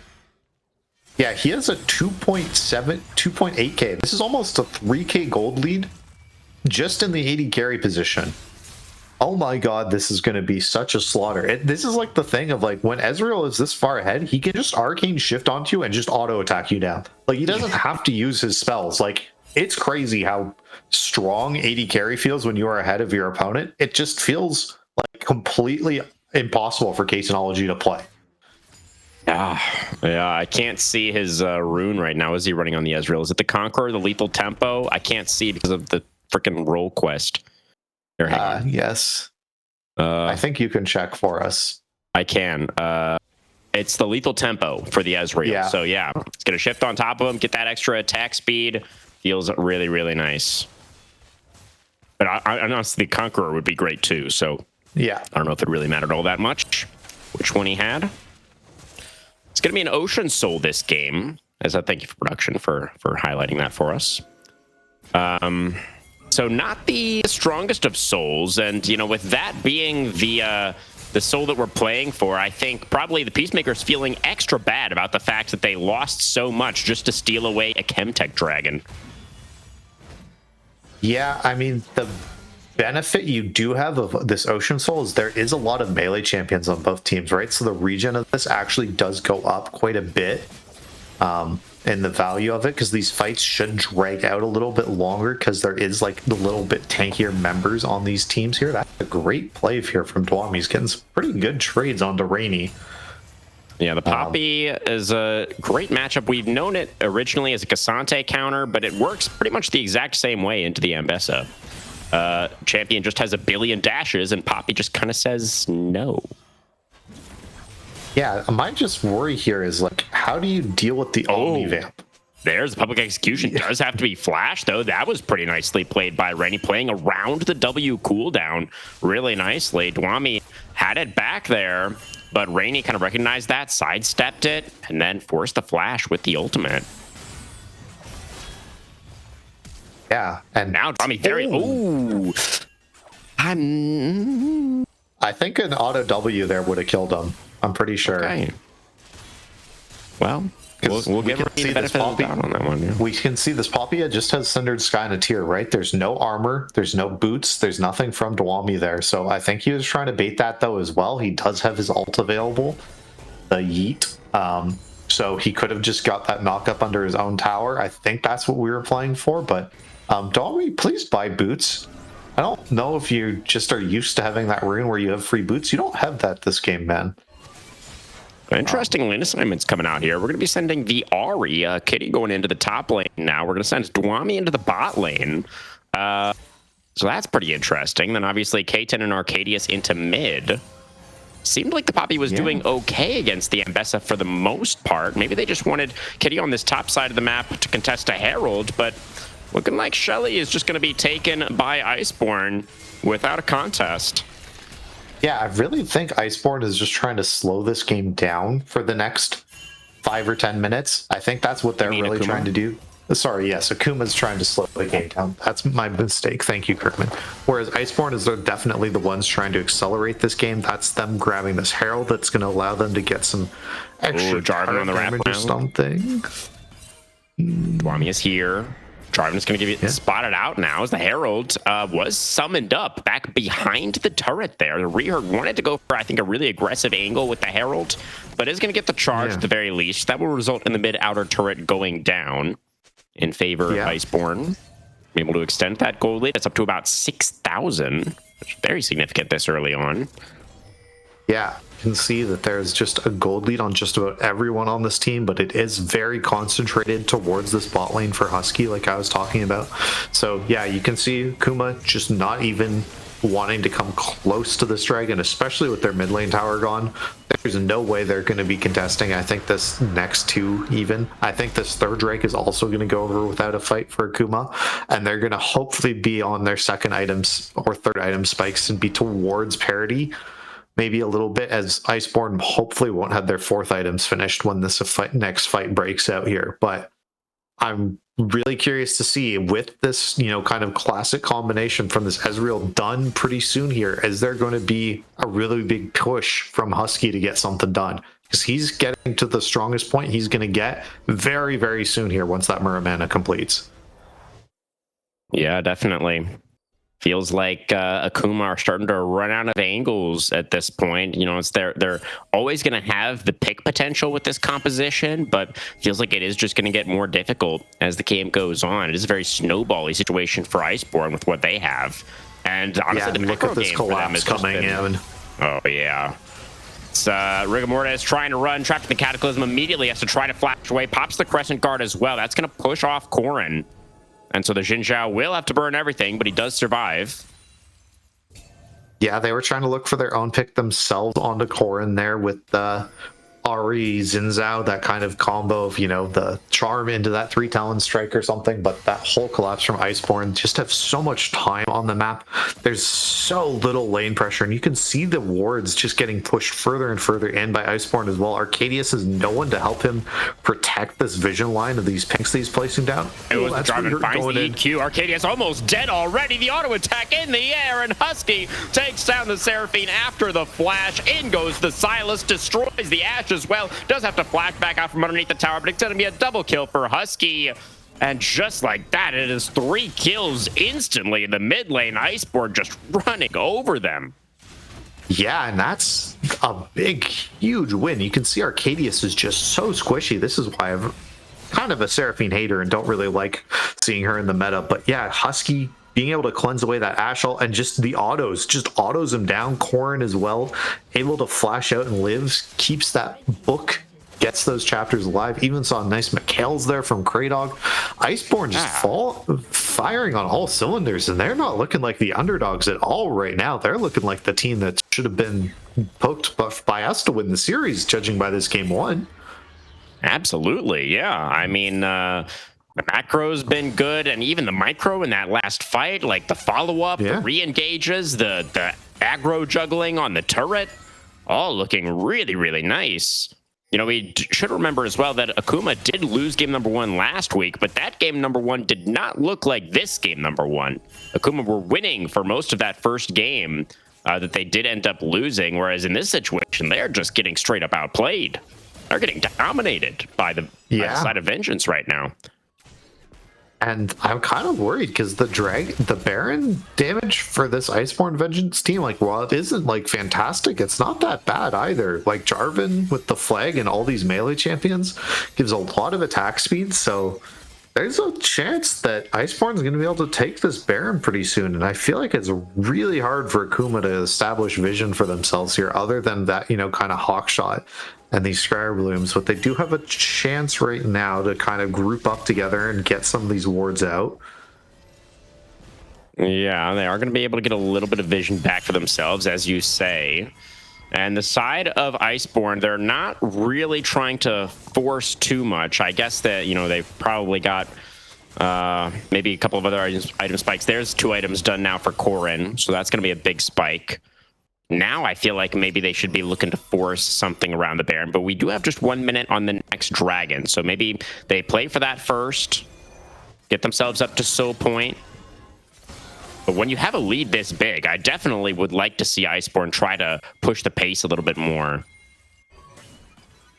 Yeah, he has a 2.8K. This is almost a 3K gold lead just in the AD carry position. Oh my god, this is going to be such a slaughter. This is like the thing of like when Ezreal is this far ahead, he can just arcane shift onto you and just auto attack you down. Like he doesn't have to use his spells. Like it's crazy how strong AD carry feels when you are ahead of your opponent. It just feels like completely impossible for K-Technology to play. Yeah, I can't see his rune right now. Is he running on the Ezreal? Is it the Conqueror, the Lethal Tempo? I can't see because of the freaking roll quest. Yes. I think you can check for us. I can. It's the Lethal Tempo for the Ezreal. Yeah. So yeah, it's going to shift on top of him, get that extra attack speed. Feels really, really nice. But I honestly, the Conqueror would be great too. So yeah, I don't know if it really mattered all that much which one he had. It's going to be an Ocean Soul this game. As I thank you for production for highlighting that for us. So not the strongest of souls, and you know, with that being the soul that we're playing for, I think probably the Peacemaker's feeling extra bad about the fact that they lost so much just to steal away a Chemtech dragon. Yeah, I mean, the benefit you do have of this Ocean Soul is there is a lot of melee champions on both teams, right? So the regen of this actually does go up quite a bit. And the value of it, because these fights should drag out a little bit longer because there is like the little bit tankier members on these teams here. That's a great play here from Dwami. He's getting some pretty good trades onto Rainy. Yeah, the Poppy is a great matchup. We've known it originally as a Cassante counter, but it works pretty much the exact same way into the Ambessa. Champion just has a billion dashes, and Poppy just kind of says no. Yeah, my just worry here is like, how do you deal with the Omnivamp? There's the public execution. Does have to be flash though. That was pretty nicely played by Rennie, playing around the W cooldown really nicely. Dwami had it back there, but Rainy kind of recognized that, sidestepped it, and then forced the flash with the ultimate. Yeah, and now Dwami very. Ooh. I think an auto W there would have killed him. I'm pretty sure. Okay. Well, we'll give her the benefit of the doubt on that one. Yeah. We can see this Poppy just has Cindered Sky and a tier, right? There's no armor, there's no boots, there's nothing from Dwami there. So I think he was trying to bait that though as well. He does have his ult available, the Yeet. So he could have just got that knock up under his own tower. I think that's what we were playing for. But Dwami, please buy boots. I don't know if you just are used to having that rune where you have free boots. You don't have that this game, man. Interesting lane assignments coming out here. We're going to be sending the Ahri, Kitty going into the top lane now. We're going to send Dwami into the bot lane. So that's pretty interesting. Then obviously K10 and Arcadius into mid. Seemed like the Poppy was doing okay against the Ambessa for the most part. Maybe they just wanted Kitty on this top side of the map to contest a Herald, but looking like Shelly is just going to be taken by Iceborn without a contest. Yeah, I really think Iceborn is just trying to slow this game down for the next 5 or 10 minutes. I think that's what they're really trying to do. Sorry, yes, Akuma's trying to slow the game down. That's my mistake. Thank you, Kirkman. Whereas Iceborn is definitely the ones trying to accelerate this game. That's them grabbing this Herald that's going to allow them to get some extra Jarvan on the ramp or something. Dwami is here. Jarvan is going to give you spotted out now as the Herald was summoned up back behind the turret there. The Reherd wanted to go for, I think, a really aggressive angle with the Herald, but is going to get the charge at the very least. That will result in the mid-outer turret going down in favor of Iceborn. Able to extend that gold lead. It's up to about 6,000, which is very significant this early on. Yeah, you can see that there's just a gold lead on just about everyone on this team, but it is very concentrated towards this bot lane for Husky, like I was talking about. So yeah, you can see Akuma just not even wanting to come close to this dragon, especially with their mid lane tower gone. There's no way they're going to be contesting. I think this next two even. I think this third Drake is also going to go over without a fight for Akuma, and they're going to hopefully be on their second items or third item spikes and be towards parity. Maybe a little bit, as Iceborn hopefully won't have their fourth items finished when this next fight breaks out here. But I'm really curious to see, with this, kind of classic combination from this Ezreal done pretty soon here, is there going to be a really big push from Husky to get something done? Because he's getting to the strongest point he's going to get very, very soon here once that Muramana completes. Yeah, definitely. Feels like Akuma are starting to run out of angles at this point. It's they're always going to have the pick potential with this composition, but feels like it is just going to get more difficult as the game goes on. It is a very snowbally situation for Iceborn with what they have, and honestly, the look macro at this game for them is coming in. Oh yeah. It's Rigamorta trying to run, trapped in the Cataclysm, immediately has to try to flash away, pops the Crescent Guard as well. That's going to push off Corrin. And so the Xin Zhao will have to burn everything, but he does survive. Yeah, they were trying to look for their own pick themselves onto Corrin there with the Ahri, Xin Zhao, that kind of combo of, the charm into that 3 Talon strike or something. But that whole collapse from Iceborn just have so much time on the map. There's so little lane pressure, and you can see the wards just getting pushed further and further in by Iceborn as well. Arcadius has no one to help him protect this vision line of these pinks that he's placing down. It was Jarvan finds the EQ. Arcadius almost dead already. The auto attack in the air, and Husky takes down the Seraphine after the flash. In goes the Silas, destroys the Ashes as well. Does have to flash back out from underneath the tower, but it's going to be a double kill for Husky. And just like that, it is 3 kills instantly in the mid lane. Iceborn just running over them. Yeah, and that's a big, huge win. You can see Arcadius is just so squishy. This is why I'm kind of a Seraphine hater and don't really like seeing her in the meta. But yeah, Husky being able to cleanse away that Ashel and just the autos, just autos him down. Corrin as well, able to flash out and lives, keeps that book, gets those chapters alive. Even saw nice McHale's there from Kraydog. Iceborn just firing on all cylinders, and they're not looking like the underdogs at all right now. They're looking like the team that should have been poked by us to win the series, judging by this game 1. Absolutely, yeah. I mean, the macro's been good, and even the micro in that last fight, like the follow-up, the re-engages, the aggro juggling on the turret, all looking really, really nice. You know, we should remember as well that Akuma did lose game number 1 last week, but that game number 1 did not look like this game number 1. Akuma were winning for most of that first game that they did end up losing, whereas in this situation, they're just getting straight up outplayed. They're getting dominated by the side of Vengeance right now. And I'm kind of worried because the Baron damage for this Iceborn Vengeance team, like, while it isn't like fantastic, it's not that bad either. Like, Jarvan with the flag and all these melee champions gives a lot of attack speed, so there's a chance that Iceborn's going to be able to take this Baron pretty soon. And I feel like it's really hard for Akuma to establish vision for themselves here, other than that, you know, kind of hawk shot and these Scryer Blooms, but they do have a chance right now to kind of group up together and get some of these wards out. Yeah, they are going to be able to get a little bit of vision back for themselves, as you say. And the side of Iceborn, they're not really trying to force too much. I guess that, you know, they've probably got maybe a couple of other item spikes. There's 2 items done now for Corrin, so that's going to be a big spike. Now I feel like maybe they should be looking to force something around the Baron, but we do have just 1 minute on the next dragon, so maybe they play for that first, get themselves up to soul point. But when you have a lead this big, I definitely would like to see Iceborn try to push the pace a little bit more.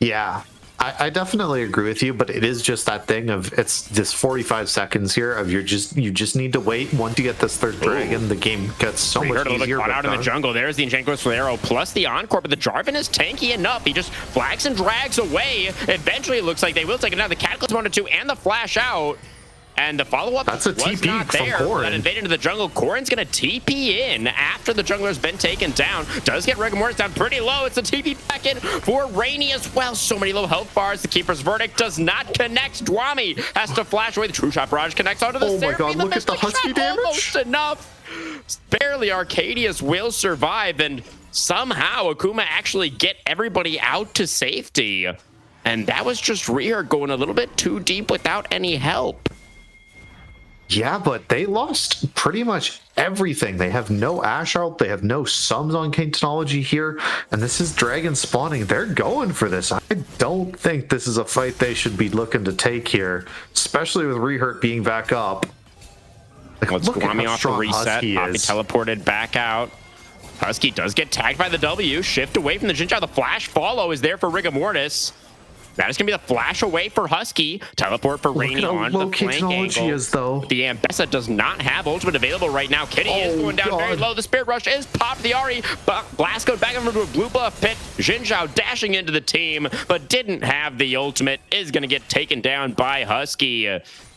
Yeah, I definitely agree with you, but it is just that thing of, it's this 45 seconds here of you just need to wait. Once you get this third dragon, the game gets so much easier. Out in the jungle. There's the Enchantress Arrow plus the Encore, but the Jarvan is tanky enough. He just flags and drags away. Eventually, it looks like they will take it down. The Cataclysm 1-2 and the flash out. And the follow-up was not there. That invade into the jungle. Corrin's going to TP in after the jungler's been taken down. Does get Rigor Mortis down pretty low. It's a TP back in for Rainy as well. So many low health bars. The Keeper's Verdict does not connect. Dwami has to flash away. The True Shot Barrage connects onto the Seraphine. Oh my god, look at the Husky damage. Almost enough. Barely Arcadius will survive, and somehow Akuma actually get everybody out to safety. And that was just Rear going a little bit too deep without any help. Yeah, but they lost pretty much everything. They have no Ash Art, they have no Sums on King Technology here, and this is Dragon spawning. They're going for this. I don't think this is a fight they should be looking to take here, especially with Rehurt being back up. Like, let's Guami off the reset. Poppy teleported back out. Husky does get tagged by the W. Shift away from the Jinja. The flash follow is there for Rigor Mortis. That is going to be the flash away for Husky. Teleport for Rainy on the flank angle. Though. The Ambessa does not have ultimate available right now. Kitty is going down very low. The Spirit Rush is popped. The Ari Blast goes back over to a blue buff pit. Xin Zhao dashing into the team, but didn't have the ultimate. Is going to get taken down by Husky.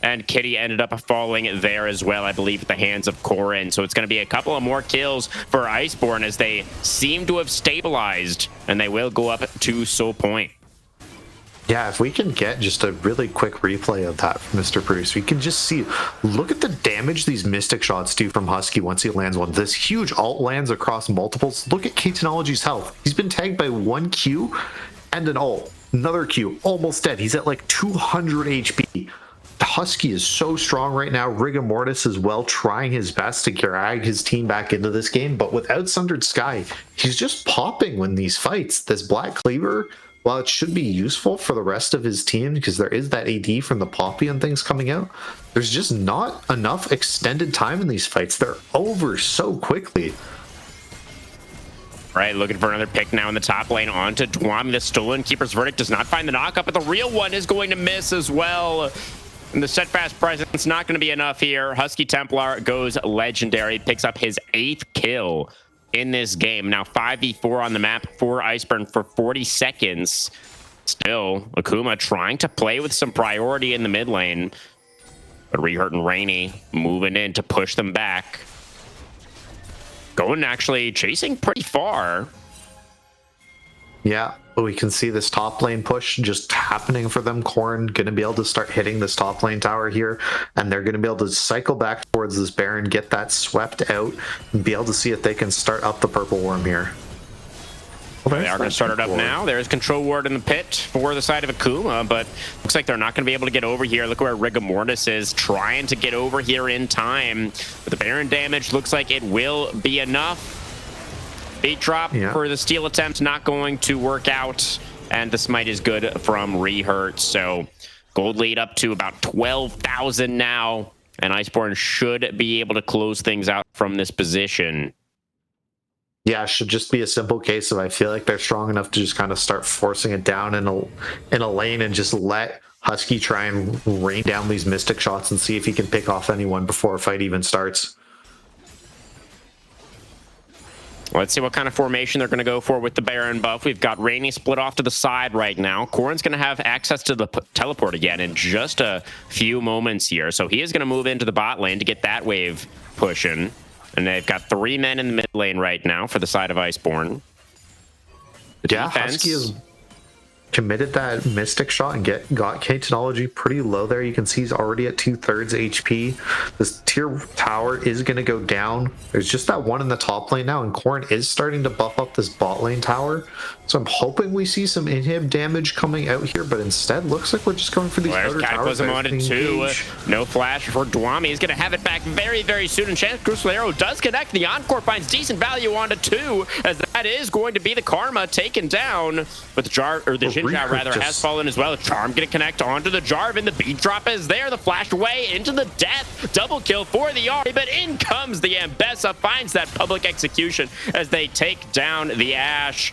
And Kitty ended up falling there as well, I believe, at the hands of Corrin. So it's going to be a couple of more kills for Iceborn as they seem to have stabilized. And they will go up to Soul Point. Yeah, if we can get just a really quick replay of that, Mr. Bruce, we can just see, look at the damage these Mystic Shots do from Husky once he lands one. This huge alt lands across multiples. Look at K Technology's health. He's been tagged by 1 Q and an ult. Another Q, almost dead. He's at like 200 HP. Husky is so strong right now. Rigor Mortis as well, trying his best to drag his team back into this game. But without Sundered Sky, he's just popping when these fights. This Black Cleaver, while it should be useful for the rest of his team because there is that AD from the Poppy and things coming out, there's just not enough extended time in these fights. They're over so quickly. Right, looking for another pick now in the top lane onto Dwami. The Stolen Keeper's Verdict does not find the knockup, but the real one is going to miss as well. And the steadfast presence not going to be enough here. Husky Templar goes legendary, picks up his 8th kill in this game. Now 5v4 on the map for Iceborn for 40 seconds. Still, Akuma trying to play with some priority in the mid lane. But Rehurt and Rainy moving in to push them back. Going actually chasing pretty far. Yeah, we can see this top lane push just happening for them. Corrin going to be able to start hitting this top lane tower here, and they're going to be able to cycle back towards this Baron, get that swept out, and be able to see if they can start up the purple worm here. Well, they are going to start it up now. There's Control Ward in the pit for the side of Akuma, but looks like they're not going to be able to get over here. Look where Rigor Mortis is trying to get over here in time. But the Baron damage looks like it will be enough. Beat drop for the steal attempt not going to work out and the smite is good from Rehurt. So gold lead up to about 12,000 now, and Iceborn should be able to close things out from this position. Yeah, it should just be a simple case of I feel like they're strong enough to just kind of start forcing it down in a lane and just let Husky try and rain down these mystic shots and see if he can pick off anyone before a fight even starts. Let's see what kind of formation they're going to go for with the Baron buff. We've got Rainy split off to the side right now. Corrin's going to have access to the teleport again in just a few moments here. So he is going to move into the bot lane to get that wave pushing. And they've got 3 men in the mid lane right now for the side of Iceborn. Yeah, Husky has committed that mystic shot and got K technology pretty low there. You can see he's already at 2/3 HP. This tier tower is going to go down. There's just that one in the top lane now, and Corrin is starting to buff up this bot lane tower. So I'm hoping we see some inhib damage coming out here, but instead looks like we're just going for these outer towers. On it too. No flash for Dwami. He's going to have it back very, very soon. And Chance Crucial does connect. The Encore finds decent value onto 2, as that is going to be the Karma taken down. But the Jinja rather has fallen as well. Charm going to connect onto the Jarvan. The beat drop is there. The flash away into the death. Double kill for the Ahri, but in comes the Ambessa. Finds that public execution as they take down the Ashe.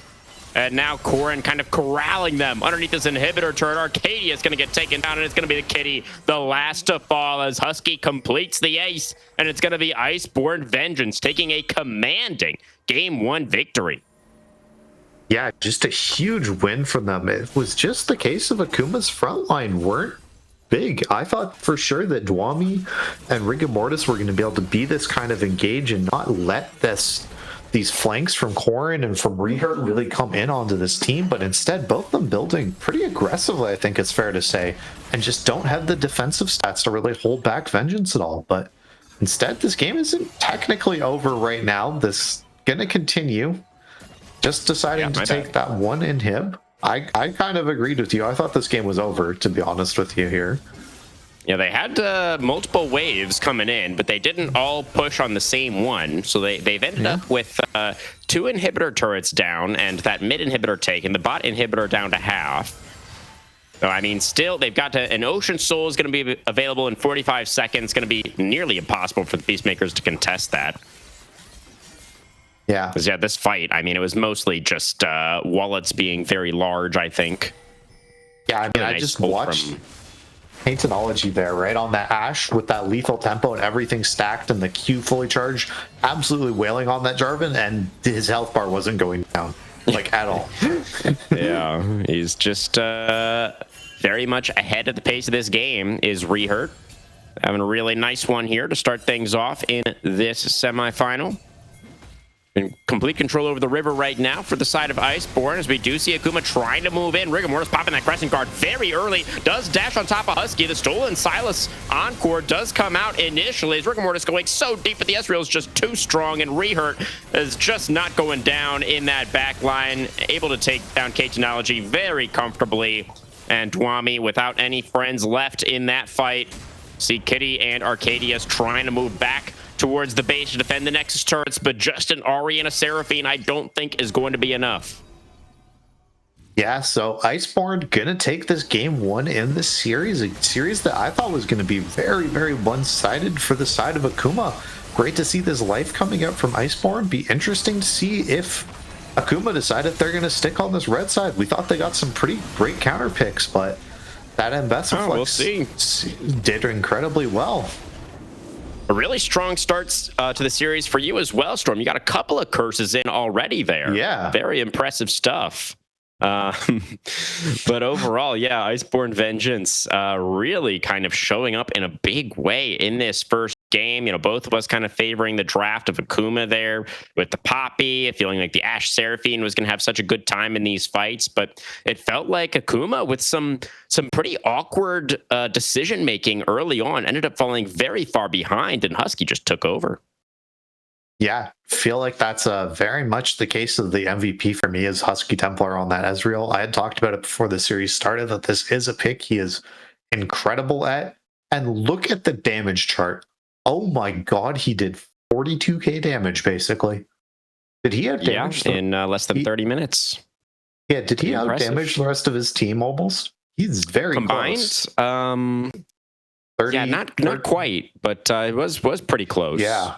And now Corrin kind of corralling them underneath this inhibitor turret. Arcadia is going to get taken down, and it's going to be the Kitty, the last to fall, as Husky completes the ace. And it's going to be Iceborn Vengeance taking a commanding Game 1 victory. Yeah, just a huge win from them. It was just the case of Akuma's frontline weren't big. I thought for sure that Dwami and Rigamortis were going to be able to be this kind of engage and not let these flanks from Corrin and from Rehurt really come in onto this team, but instead both of them building pretty aggressively, I think it's fair to say, and just don't have the defensive stats to really hold back Vengeance at all. But instead, this game isn't technically over right now. This gonna continue. Just deciding to take that one inhib. I kind of agreed with you. I thought this game was over, to be honest with you here. Yeah, they had multiple waves coming in, but they didn't all push on the same one. So they've ended up with 2 inhibitor turrets down and that mid inhibitor taken, the bot inhibitor down to half. So, I mean, still, they've got an Ocean Soul is going to be available in 45 seconds. Going to be nearly impossible for the Peacemakers to contest that. Yeah. Because, yeah, this fight, I mean, it was mostly just wallets being very large, I think. Yeah, I mean, I just watched Paintonology there, right on that Ashe with that lethal tempo and everything stacked and the Q fully charged, absolutely wailing on that Jarvan, and his health bar wasn't going down, like, at all. Yeah, he's just very much ahead of the pace of this game is Rehurt. Having a really nice one here to start things off in this semifinal. In complete control over the river right now for the side of Iceborn, as we do see Akuma trying to move in. Rigamortis popping that Crescent Guard very early. Does dash on top of Husky. The Stolen Silas Encore does come out initially, as Rigamortis going so deep, but the Ezreal is just too strong, and Rehurt is just not going down in that back line. Able to take down K-Technology very comfortably. And Dwami, without any friends left in that fight, see Kitty and Arcadius trying to move back towards the base to defend the Nexus turrets, but just an Ahri and a Seraphine I don't think is going to be enough. Yeah, so Iceborn gonna take this Game 1 in the series, a series that I thought was gonna be very, very one-sided for the side of Akuma. Great to see this life coming out from Iceborn. Be interesting to see if Akuma decided they're gonna stick on this red side. We thought they got some pretty great counter picks, but that Ambessa Flex did incredibly well. A really strong starts to the series for you as well, Storm. You got a couple of curses in already there. Yeah. Very impressive stuff. But overall, yeah, Iceborn Vengeance really kind of showing up in a big way in this first game. You know, both of us kind of favoring the draft of Akuma there with the Poppy, feeling like the Ashe Seraphine was going to have such a good time in these fights. But it felt like Akuma, with some pretty awkward decision making early on, ended up falling very far behind, and Husky just took over. Yeah, feel like that's very much the case of the MVP for me is Husky Templar on that Ezreal. I had talked about it before the series started that this is a pick he is incredible at. And look at the damage chart. Oh my god, he did 42k damage basically. Did he have damage? Yeah, in less than 30 minutes. Yeah, did he Impressive. outdamage the rest of his team almost? He's very Combined, close. 30, yeah, not quite, but it was pretty close. Yeah.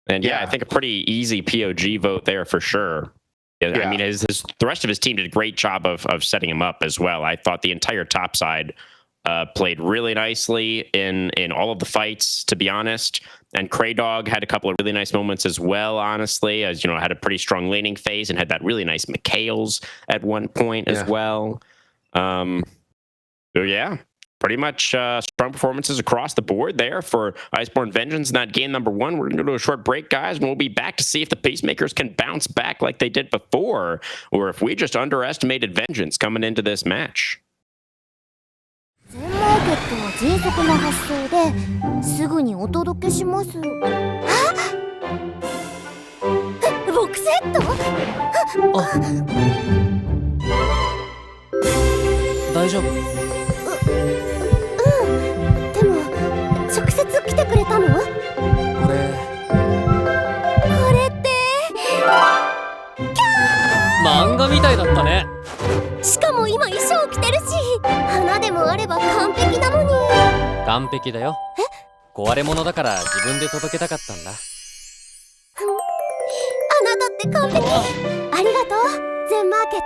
And yeah, I think a pretty easy POG vote there for sure. Yeah. I mean, the rest of his team did a great job of setting him up as well. I thought the entire top side played really nicely in all of the fights, to be honest. And Kraydog had a couple of really nice moments as well, honestly, as had a pretty strong laning phase and had that really nice Mikhails at one point as well. So yeah, pretty much strong performances across the board there for Iceborn Vengeance in that game number 1. We're going to go to a short break, guys, and we'll be back to see if the Peacemakers can bounce back like they did before, or if we just underestimated Vengeance coming into this match. 全マーケットは迅速な発送ですぐにお届けします。あ、ボクセット？大丈夫？でも直接来てくれたの？これって漫画みたいだったね。しかも今衣装着てるし、花でもあれば完璧なのに。完璧だよ。壊れ物だから自分で届けたかったんだ。あなたって完璧。ありがとう、全マーケット。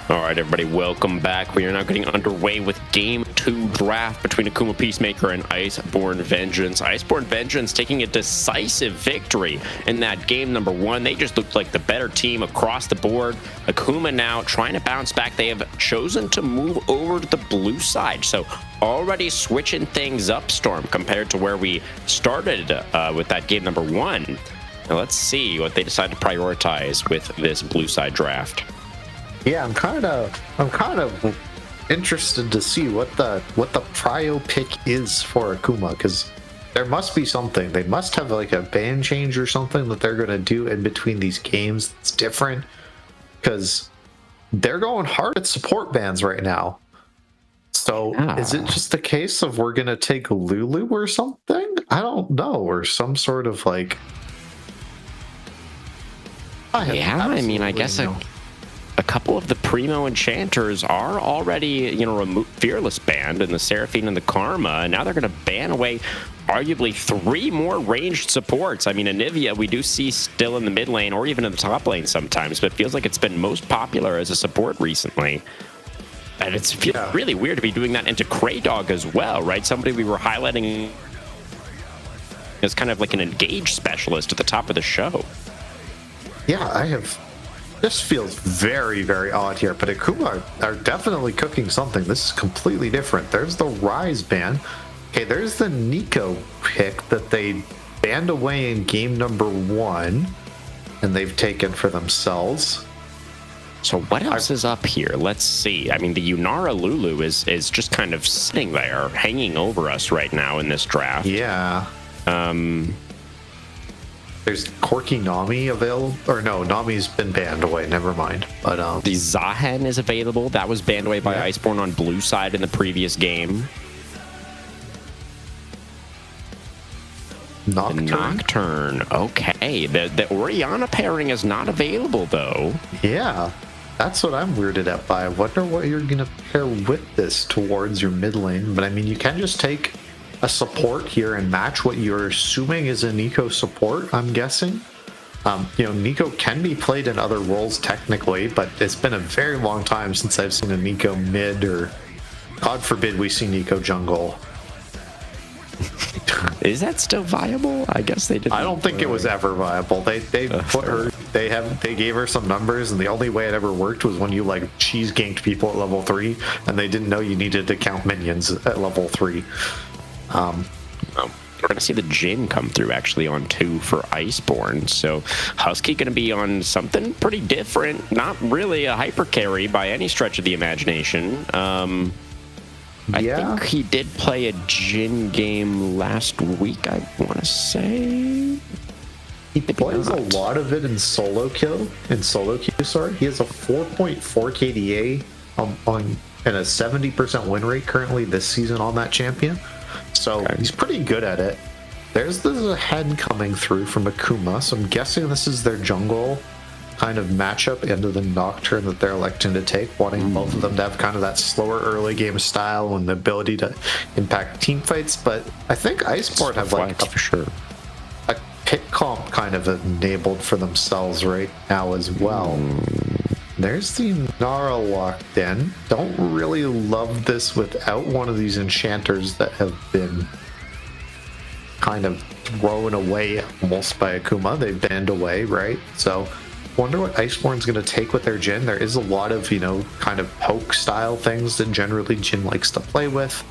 All right, everybody, welcome back. We are now getting underway with Game 2 draft between Akuma Peacemaker and Iceborn Vengeance. Iceborn Vengeance taking a decisive victory in that game number 1. They just looked like the better team across the board. Akuma now trying to bounce back. They have chosen to move over to the blue side. So already switching things up, Storm, compared to where we started with that game number 1. Now let's see what they decide to prioritize with this blue side draft. Yeah, I'm kind of interested to see what the prio pick is for Akuma, because there must be something. They must have like a ban change or something that they're gonna do in between these games that's different, because they're going hard at support bans right now. So is it just the case of we're gonna take Lulu or something? I don't know, or some sort of like. I guess a couple of the Primo Enchanters are already, Fearless banned, and the Seraphine and the Karma, and now they're going to ban away arguably 3 more ranged supports. I mean, Anivia, we do see still in the mid lane or even in the top lane sometimes, but it feels like it's been most popular as a support recently. And it feels really weird to be doing that into Kraydog as well, right? Somebody we were highlighting as kind of like an engage specialist at the top of the show. Yeah, this feels very, very odd here, but Akuma are definitely cooking something. This is completely different. There's the Rise ban. Okay, there's the Nico pick that they banned away in game number 1, and they've taken for themselves. So what else is up here? Let's see. I mean, the Yunara Lulu is just kind of sitting there, hanging over us right now in this draft. Yeah. There's Corki Nami available, or no, Nami's been banned away. Never mind. But the Zahen is available. That was banned away by Iceborn on blue side in the previous game. Nocturne. Okay. The Oriana pairing is not available though. Yeah, that's what I'm weirded out by. I wonder what you're gonna pair with this towards your mid lane. But I mean, you can just take a support here and match what you're assuming is a Nico support, I'm guessing. Nico can be played in other roles technically, but it's been a very long time since I've seen a Nico mid, or God forbid we see Nico jungle. Is that still viable? I guess they didn't. I don't think it was ever viable. They put her. They gave her some numbers, and the only way it ever worked was when you like cheese ganked people at level 3, and they didn't know you needed to count minions at level 3. We're going to see the Jhin come through actually on 2 for Iceborn. So Husky going to be on something pretty different. Not really a hyper carry by any stretch of the imagination. I think he did play a Jhin game last week, I want to say. He plays a lot of it in solo queue. He has a 4.4 KDA and a 70% win rate currently this season on that champion. So he's pretty good at it. There's the head coming through from Akuma, so I'm guessing this is their jungle kind of matchup into the Nocturne that they're electing to take, wanting both of them to have kind of that slower early game style and the ability to impact team fights. But I think Iceborn have like a pick comp kind of enabled for themselves right now as well. There's the Nara locked in. Don't really love this without one of these enchanters that have been kind of thrown away almost by Akuma. They've banned away, right? So wonder what Iceborn's going to take with their Jhin. There is a lot of, kind of poke style things that generally Jhin likes to play with.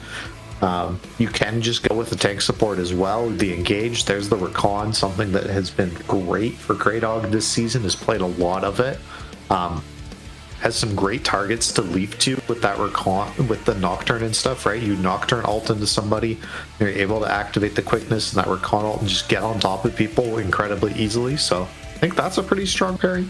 You can just go with the tank support as well. The engage, there's the Recon, something that has been great for Kraydog this season, has played a lot of it. Has some great targets to leap to with that Recon, with the Nocturne and stuff, right? You Nocturne ult into somebody, you're able to activate the quickness and that Recon ult and just get on top of people incredibly easily. So I think that's a pretty strong pairing.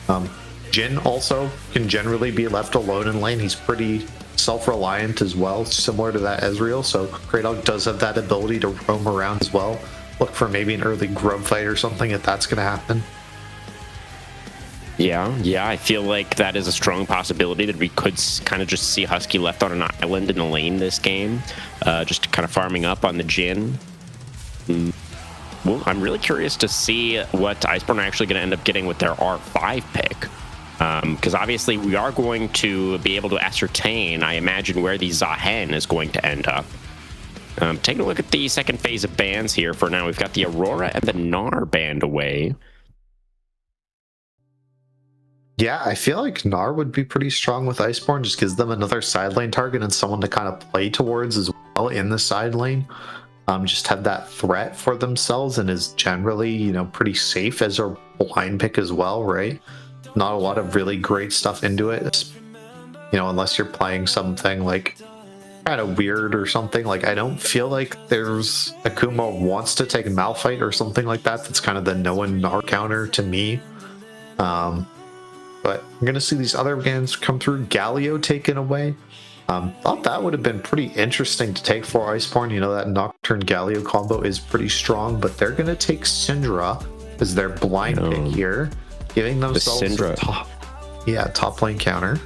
Jhin also can generally be left alone in lane. He's pretty self-reliant as well, similar to that Ezreal. So Kraydog does have that ability to roam around as well. Look for maybe an early grub fight or something if that's going to happen. Yeah, I feel like that is a strong possibility that we could kind of just see Husky left on an island in a lane this game, just kind of farming up on the Jhin. Well, I'm really curious to see what Iceborn are actually going to end up getting with their R5 pick. Because obviously we are going to be able to ascertain, I imagine, where the Zahen is going to end up. Taking a look at the second phase of bans here for now. We've got the Aurora and the Gnar banned away. Yeah, I feel like Gnar would be pretty strong with Iceborn. Just gives them another side lane target and someone to kind of play towards as well in the side lane. Just have that threat for themselves and is generally, you know, pretty safe as a blind pick as well, right? Not a lot of really great stuff into it, you know, unless you're playing something like kind of weird or something. Like, I don't feel like there's Akuma wants to take Malphite or something like that. That's kind of the no one Gnar counter to me. But I'm gonna see these other bans come through. Galio taken away. Thought that would have been pretty interesting to take for Iceborn. You know, that Nocturne Galio combo is pretty strong, but they're gonna take Syndra as their blind pick here, giving themselves Syndra top lane counter.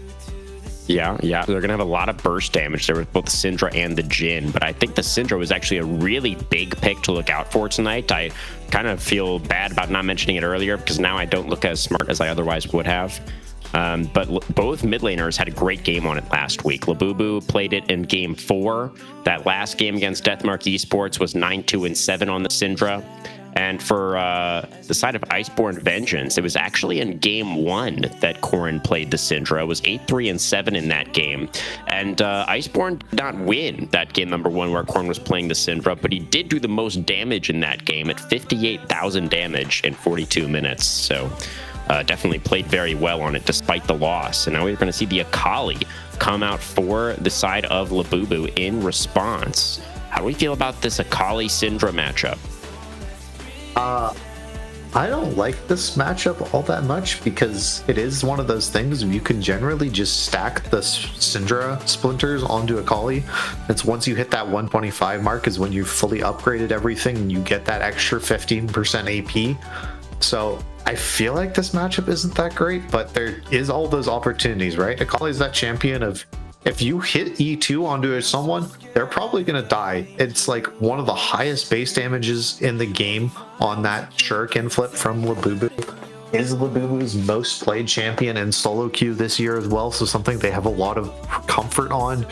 Yeah, they're gonna have a lot of burst damage there with both the Syndra and the Jhin, but I think the Syndra was actually a really big pick to look out for tonight. I kind of feel bad about not mentioning it earlier because now I don't look as smart as I otherwise would have. But both mid laners had a great game on it last week. Labubu played it in game 4. That last game against Deathmark Esports was 9-2-7 on the Syndra. And for the side of Iceborn Vengeance, it was actually in game 1 that Corrin played the Syndra. It was 8-3-7 in that game. And Iceborn did not win that game number 1 where Corrin was playing the Syndra, but he did do the most damage in that game at 58,000 damage in 42 minutes. So definitely played very well on it despite the loss. And now we're going to see the Akali come out for the side of Labubu in response. How do we feel about this Akali Syndra matchup? I don't like this matchup all that much because it is one of those things you can generally just stack the Syndra splinters onto Akali. It's once you hit that 125 mark is when you've fully upgraded everything and you get that extra 15% AP. So I feel like this matchup isn't that great, but there is all those opportunities, right? Akali's that champion of if you hit E2 onto someone, they're probably going to die. It's like one of the highest base damages in the game on that Shuriken flip from Labubu. Is Labubu's most played champion in solo queue this year as well, so something they have a lot of comfort on.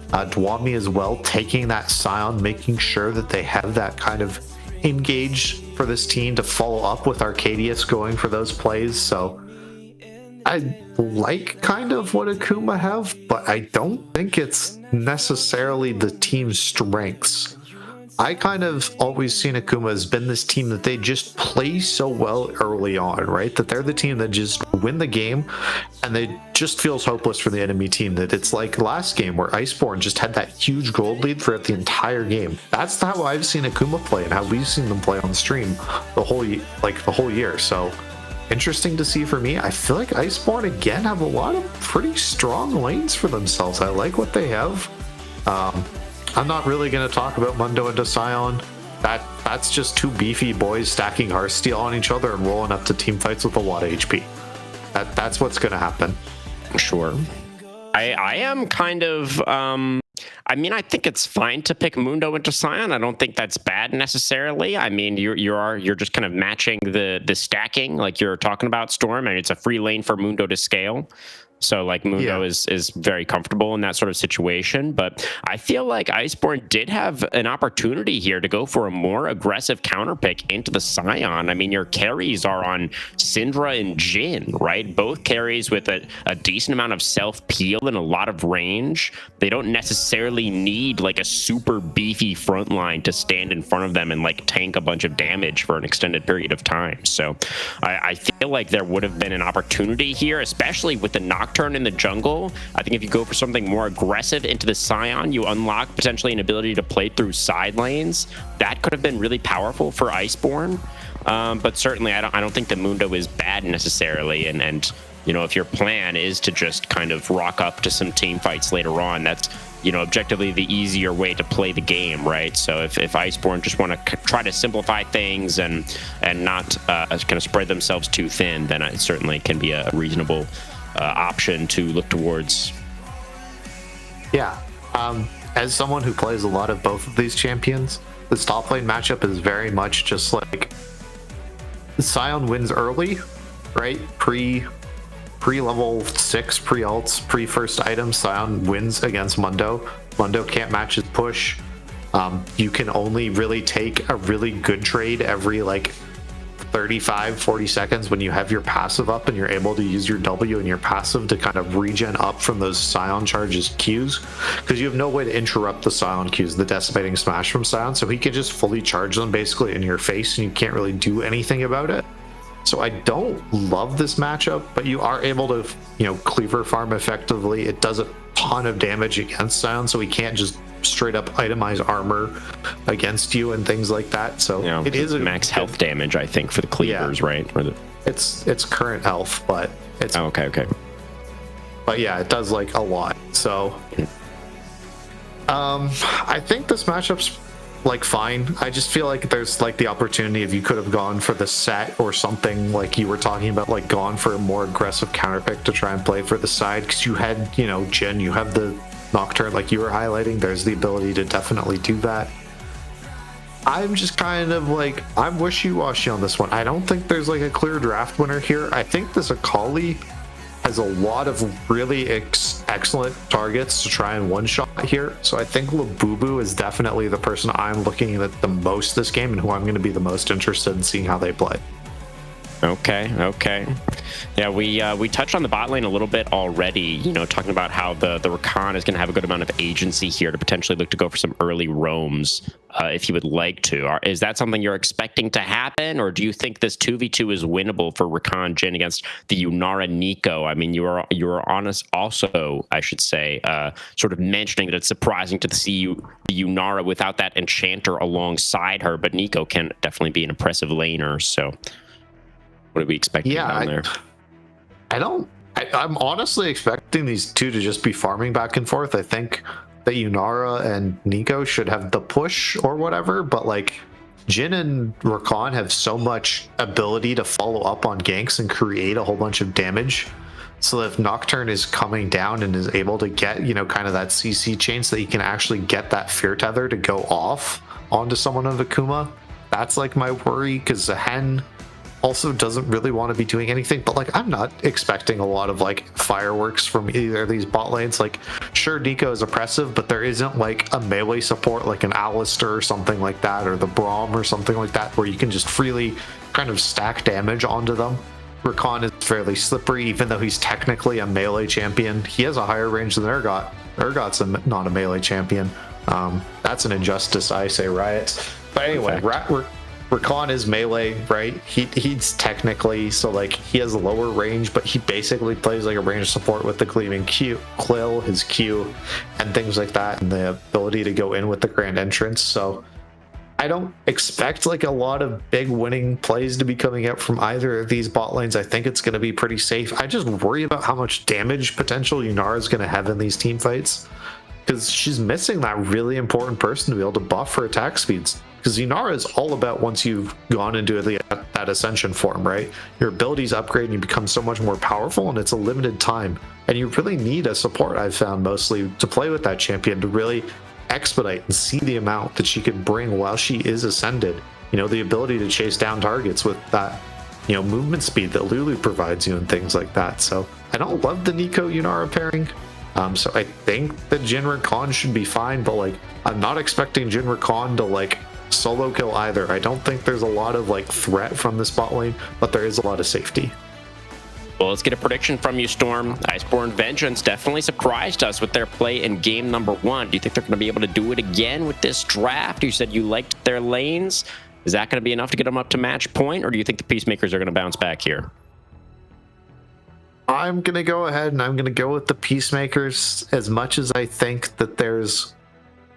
Dwami as well, taking that Scion, making sure that they have that kind of engage for this team to follow up with Arcadius going for those plays. So I like kind of what Akuma have, but I don't think it's necessarily the team's strengths. I kind of always seen Akuma as been this team that they just play so well early on, right? That they're the team that just win the game and they just feels hopeless for the enemy team. That it's like last game where Iceborn just had that huge gold lead throughout the entire game. That's how I've seen Akuma play and how we've seen them play on stream the whole year. So interesting to see for me. I feel like Iceborn again have a lot of pretty strong lanes for themselves. I like what they have. I'm not really going to talk about Mundo and Scion. That's just two beefy boys stacking Hearthsteel on each other and rolling up to team fights with a lot of HP. That's what's going to happen. Sure. I am kind of I mean, I think it's fine to pick Mundo into Scion. I don't think that's bad necessarily. I mean, you're just kind of matching the stacking like you're talking about, Storm, and it's a free lane for Mundo to scale. So like Mundo is very comfortable in that sort of situation. But I feel like Iceborn did have an opportunity here to go for a more aggressive counter pick into the Scion. I mean, your carries are on Syndra and Jhin, right? Both carries with a decent amount of self-peel and a lot of range. They don't necessarily need like a super beefy front line to stand in front of them and like tank a bunch of damage for an extended period of time. So I feel like there would have been an opportunity here, especially with the Nocturne in the jungle. I think if you go for something more aggressive into the Scion, you unlock potentially an ability to play through side lanes. That could have been really powerful for Iceborn. But certainly I don't think the Mundo is bad necessarily. And you know, if your plan is to just kind of rock up to some team fights later on, that's, you know, objectively the easier way to play the game, right? So if Iceborn just want to try to simplify things and not kind of spread themselves too thin, then it certainly can be a reasonable option to look towards. Yeah. As someone who plays a lot of both of these champions, this top lane matchup is very much just like Scion wins early, right? Pre pre-level 6, pre-ults, pre-first item, Scion wins against Mundo. Mundo can't match his push. You can only really take a really good trade every like 35-40 seconds when you have your passive up and you're able to use your W and your passive to kind of regen up from those Scion charges Qs, because you have no way to interrupt the Scion Qs, the decimating smash from Scion, so he can just fully charge them basically in your face and you can't really do anything about it. So I don't love this matchup, but you are able to, you know, cleaver farm effectively. It does a ton of damage against Scion, so he can't just straight up itemize armor against you and things like that. So Yeah, it is a max health damage, I think, for the cleavers, right? Or the... It's current health, but it's okay. But yeah, it does like a lot. So I think this matchup's like fine. I just feel like there's like the opportunity if you could have gone for the set or something like you were talking about, like gone for a more aggressive counter pick to try and play for the side, because you had, you know, Jin, you have the Nocturne like you were highlighting. There's the ability to definitely do that. I'm just kind of like, I'm wishy-washy on this one. I don't think there's like a clear draft winner here. I think this Akali has a lot of really excellent targets to try and one-shot here. So I think Labubu is definitely the person I'm looking at the most this game and who I'm going to be the most interested in seeing how they play. Okay. Yeah, we touched on the bot lane a little bit already, you know, talking about how the Rakan is going to have a good amount of agency here to potentially look to go for some early roams if he would like to. Is that something you're expecting to happen, or do you think this 2v2 is winnable for Rakan Jin against the Yunara Nico? I mean, you are honest also, I should say, sort of mentioning that it's surprising to see the Yunara without that enchanter alongside her, but Nico can definitely be an impressive laner, so... What are we expecting down there? I'm honestly expecting these two to just be farming back and forth. I think that Yunara and Nico should have the push or whatever, but like Jin and Rakan have so much ability to follow up on ganks and create a whole bunch of damage. So if Nocturne is coming down and is able to get, you know, kind of that CC chain so that you can actually get that fear tether to go off onto someone of Akuma, that's like my worry, because the Hen also doesn't really want to be doing anything. But like, I'm not expecting a lot of like fireworks from either of these bot lanes. Like, sure, Nico is oppressive, but there isn't like a melee support like an Alistair or something like that, or the Braum or something like that, where you can just freely kind of stack damage onto them. Rakan is fairly slippery, even though he's technically a melee champion. He has a higher range than Urgot. Urgot's not a melee champion. That's an injustice, I say, Riot. But anyway, Rakan is melee, right? He's technically, so like he has a lower range, but he basically plays like a range support with the cleaving Q, Quill, his Q, and things like that, and the ability to go in with the grand entrance. So I don't expect like a lot of big winning plays to be coming out from either of these bot lanes. I think it's going to be pretty safe. I just worry about how much damage potential Yunara is going to have in these team fights, because she's missing that really important person to be able to buff her attack speeds. Because Yunara is all about, once you've gone into that ascension form, right? Your abilities upgrade and you become so much more powerful, and it's a limited time. And you really need a support, I've found, mostly to play with that champion to really expedite and see the amount that she can bring while she is ascended. You know, the ability to chase down targets with that, you know, movement speed that Lulu provides you and things like that. So I don't love the Nico Yunara pairing. So I think that Jin Rakan should be fine, but like, I'm not expecting Jin Rakan to like solo kill either. I don't think there's a lot of like threat from this bot lane, but there is a lot of safety. Well, let's get a prediction from you, Storm. Iceborn Vengeance definitely surprised us with their play in game number 1. Do you think they're going to be able to do it again with this draft? You said you liked their lanes. Is that going to be enough to get them up to match point, or do you think the Peacemakers are going to bounce back here? I'm going to go ahead and I'm going to go with the Peacemakers, as much as I think that there's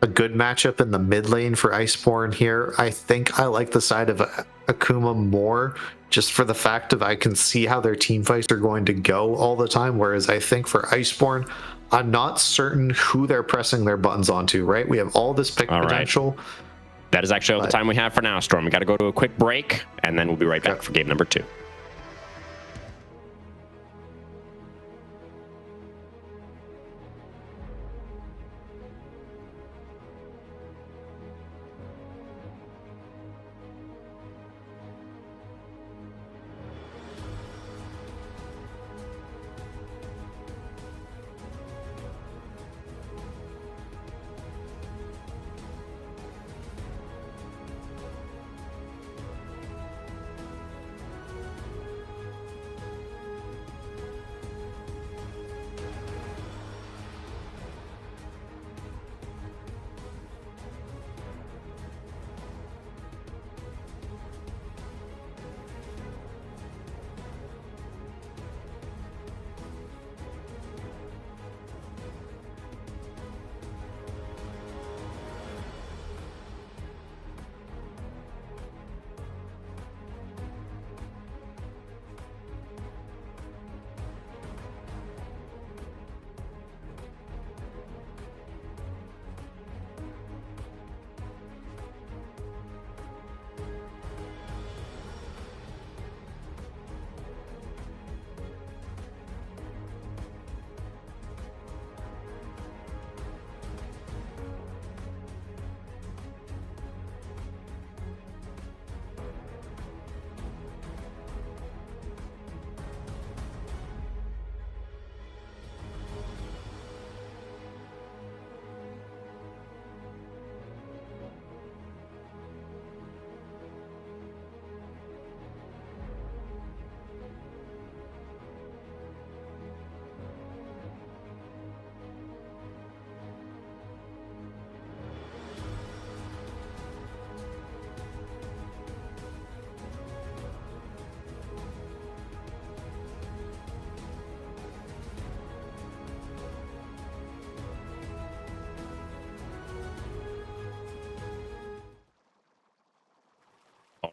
a good matchup in the mid lane for Iceborn here. I think I like the side of Akuma more, just for the fact of I can see how their team fights are going to go all the time, whereas I think for Iceborn, I'm not certain who they're pressing their buttons onto, right? We have all this pick potential. Right. That is actually all the time we have for now, Storm. We got to go to a quick break, and then we'll be right back for game number 2.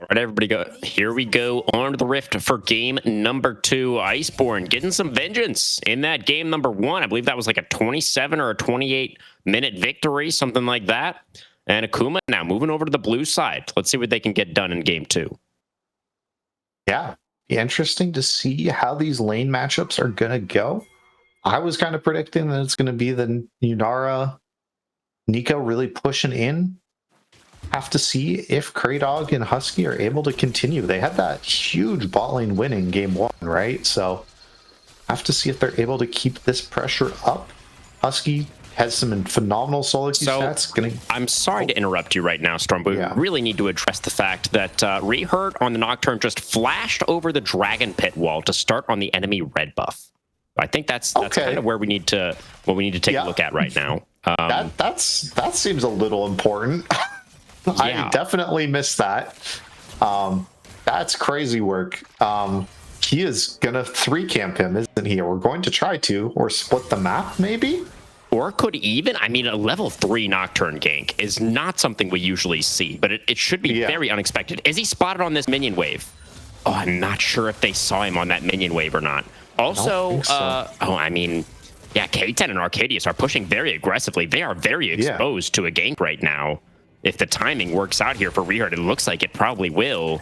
Right, everybody go. Here we go on to the Rift for game number 2. Iceborn getting some vengeance in that game number 1. I believe that was like a 27 or a 28-minute victory, something like that. And Akuma now moving over to the blue side. Let's see what they can get done in game 2. Yeah, interesting to see how these lane matchups are going to go. I was kind of predicting that it's going to be the Yunara Nico really pushing in. Have to see if Kraydog and Husky are able to continue. They had that huge bot lane win in game 1, right? So have to see if they're able to keep this pressure up. Husky has some phenomenal solo queue stats. I'm sorry to interrupt you right now, Storm, but we really need to address the fact that Rehurt on the Nocturne just flashed over the Dragon Pit wall to start on the enemy red buff. I think that's kind of where we need to take a look at right now. That seems a little important. I definitely missed that. That's crazy work. He is gonna 3 camp him, isn't he? We're going to try to, or split the map, maybe? Or could even, I mean, a level 3 Nocturne gank is not something we usually see, but it should be very unexpected. Is he spotted on this minion wave? Oh, I'm not sure if they saw him on that minion wave or not. Also, I mean, yeah, K10 and Arcadius are pushing very aggressively. They are very exposed to a gank right now. If the timing works out here for Rehurt, it looks like it probably will.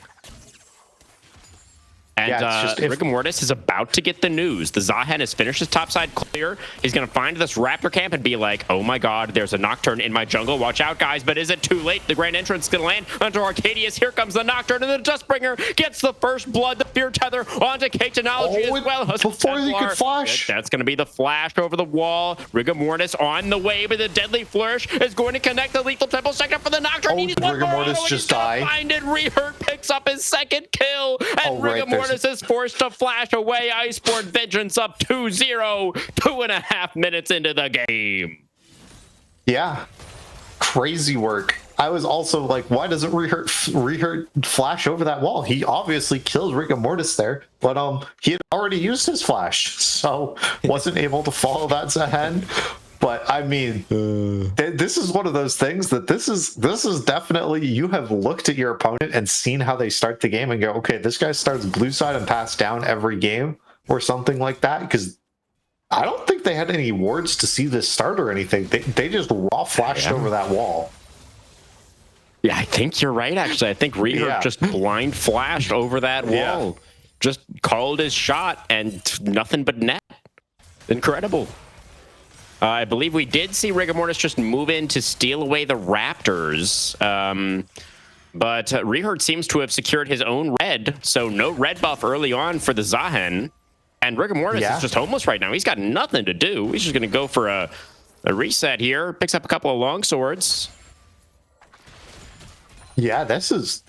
And Rigor Mortis is about to get the news. The Zahen has finished his topside clear. He's going to find this Raptor camp and be like, oh my god, there's a Nocturne in my jungle. Watch out, guys. But is it too late? The Grand Entrance is going to land onto Arcadius. Here comes the Nocturne, and the Dustbringer gets the first blood. The Fear Tether onto K-Technology as well. Before he could flash. That's going to be the flash over the wall. Rigor Mortis on the way, but the Deadly Flourish is going to connect the Lethal Temple second for the Nocturne. Rigor Mortis just died. Find it. Rehurt picks up his second kill, and Rigor Mortis is forced to flash away. Iceborn Vengeance up 2-0, 2.5 minutes into the game. Yeah, crazy work. I was also like, why doesn't Rehurt flash over that wall? He obviously killed Rigor Mortis there, but he had already used his flash, so wasn't able to follow that Zahen. But I mean, this is one of those things that this is definitely, you have looked at your opponent and seen how they start the game and go, okay, this guy starts blue side and pass down every game or something like that. Because I don't think they had any wards to see this start or anything. They just raw flashed over that wall. Yeah, I think you're right, actually. I think Rehurt just blind flashed over that wall. Just called his shot and nothing but net. Incredible. I believe we did see Rigor Mortis just move in to steal away the Raptors. But Rehurt seems to have secured his own red, so no red buff early on for the Zahen. And Rigor Mortis is just homeless right now. He's got nothing to do. He's just going to go for a reset here. Picks up a couple of long swords. Yeah, this is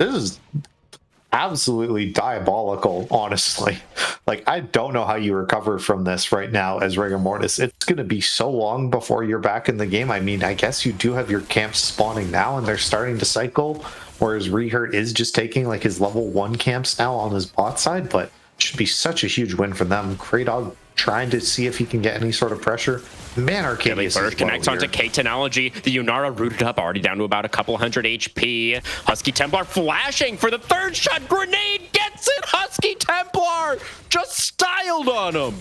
absolutely diabolical, honestly. Like, I don't know how you recover from this right now as Rigor Mortis. It's going to be so long before you're back in the game. I mean, I guess you do have your camps spawning now and they're starting to cycle, whereas Rehurt is just taking like his level 1 camps now on his bot side, but it should be such a huge win for them. Kraydog trying to see if he can get any sort of pressure. Man, Arcadius first connects onto K-Technology. The Yunara rooted up, already down to about a couple hundred HP. Husky Templar flashing for the third shot. Grenade gets it. Husky Templar just styled on him.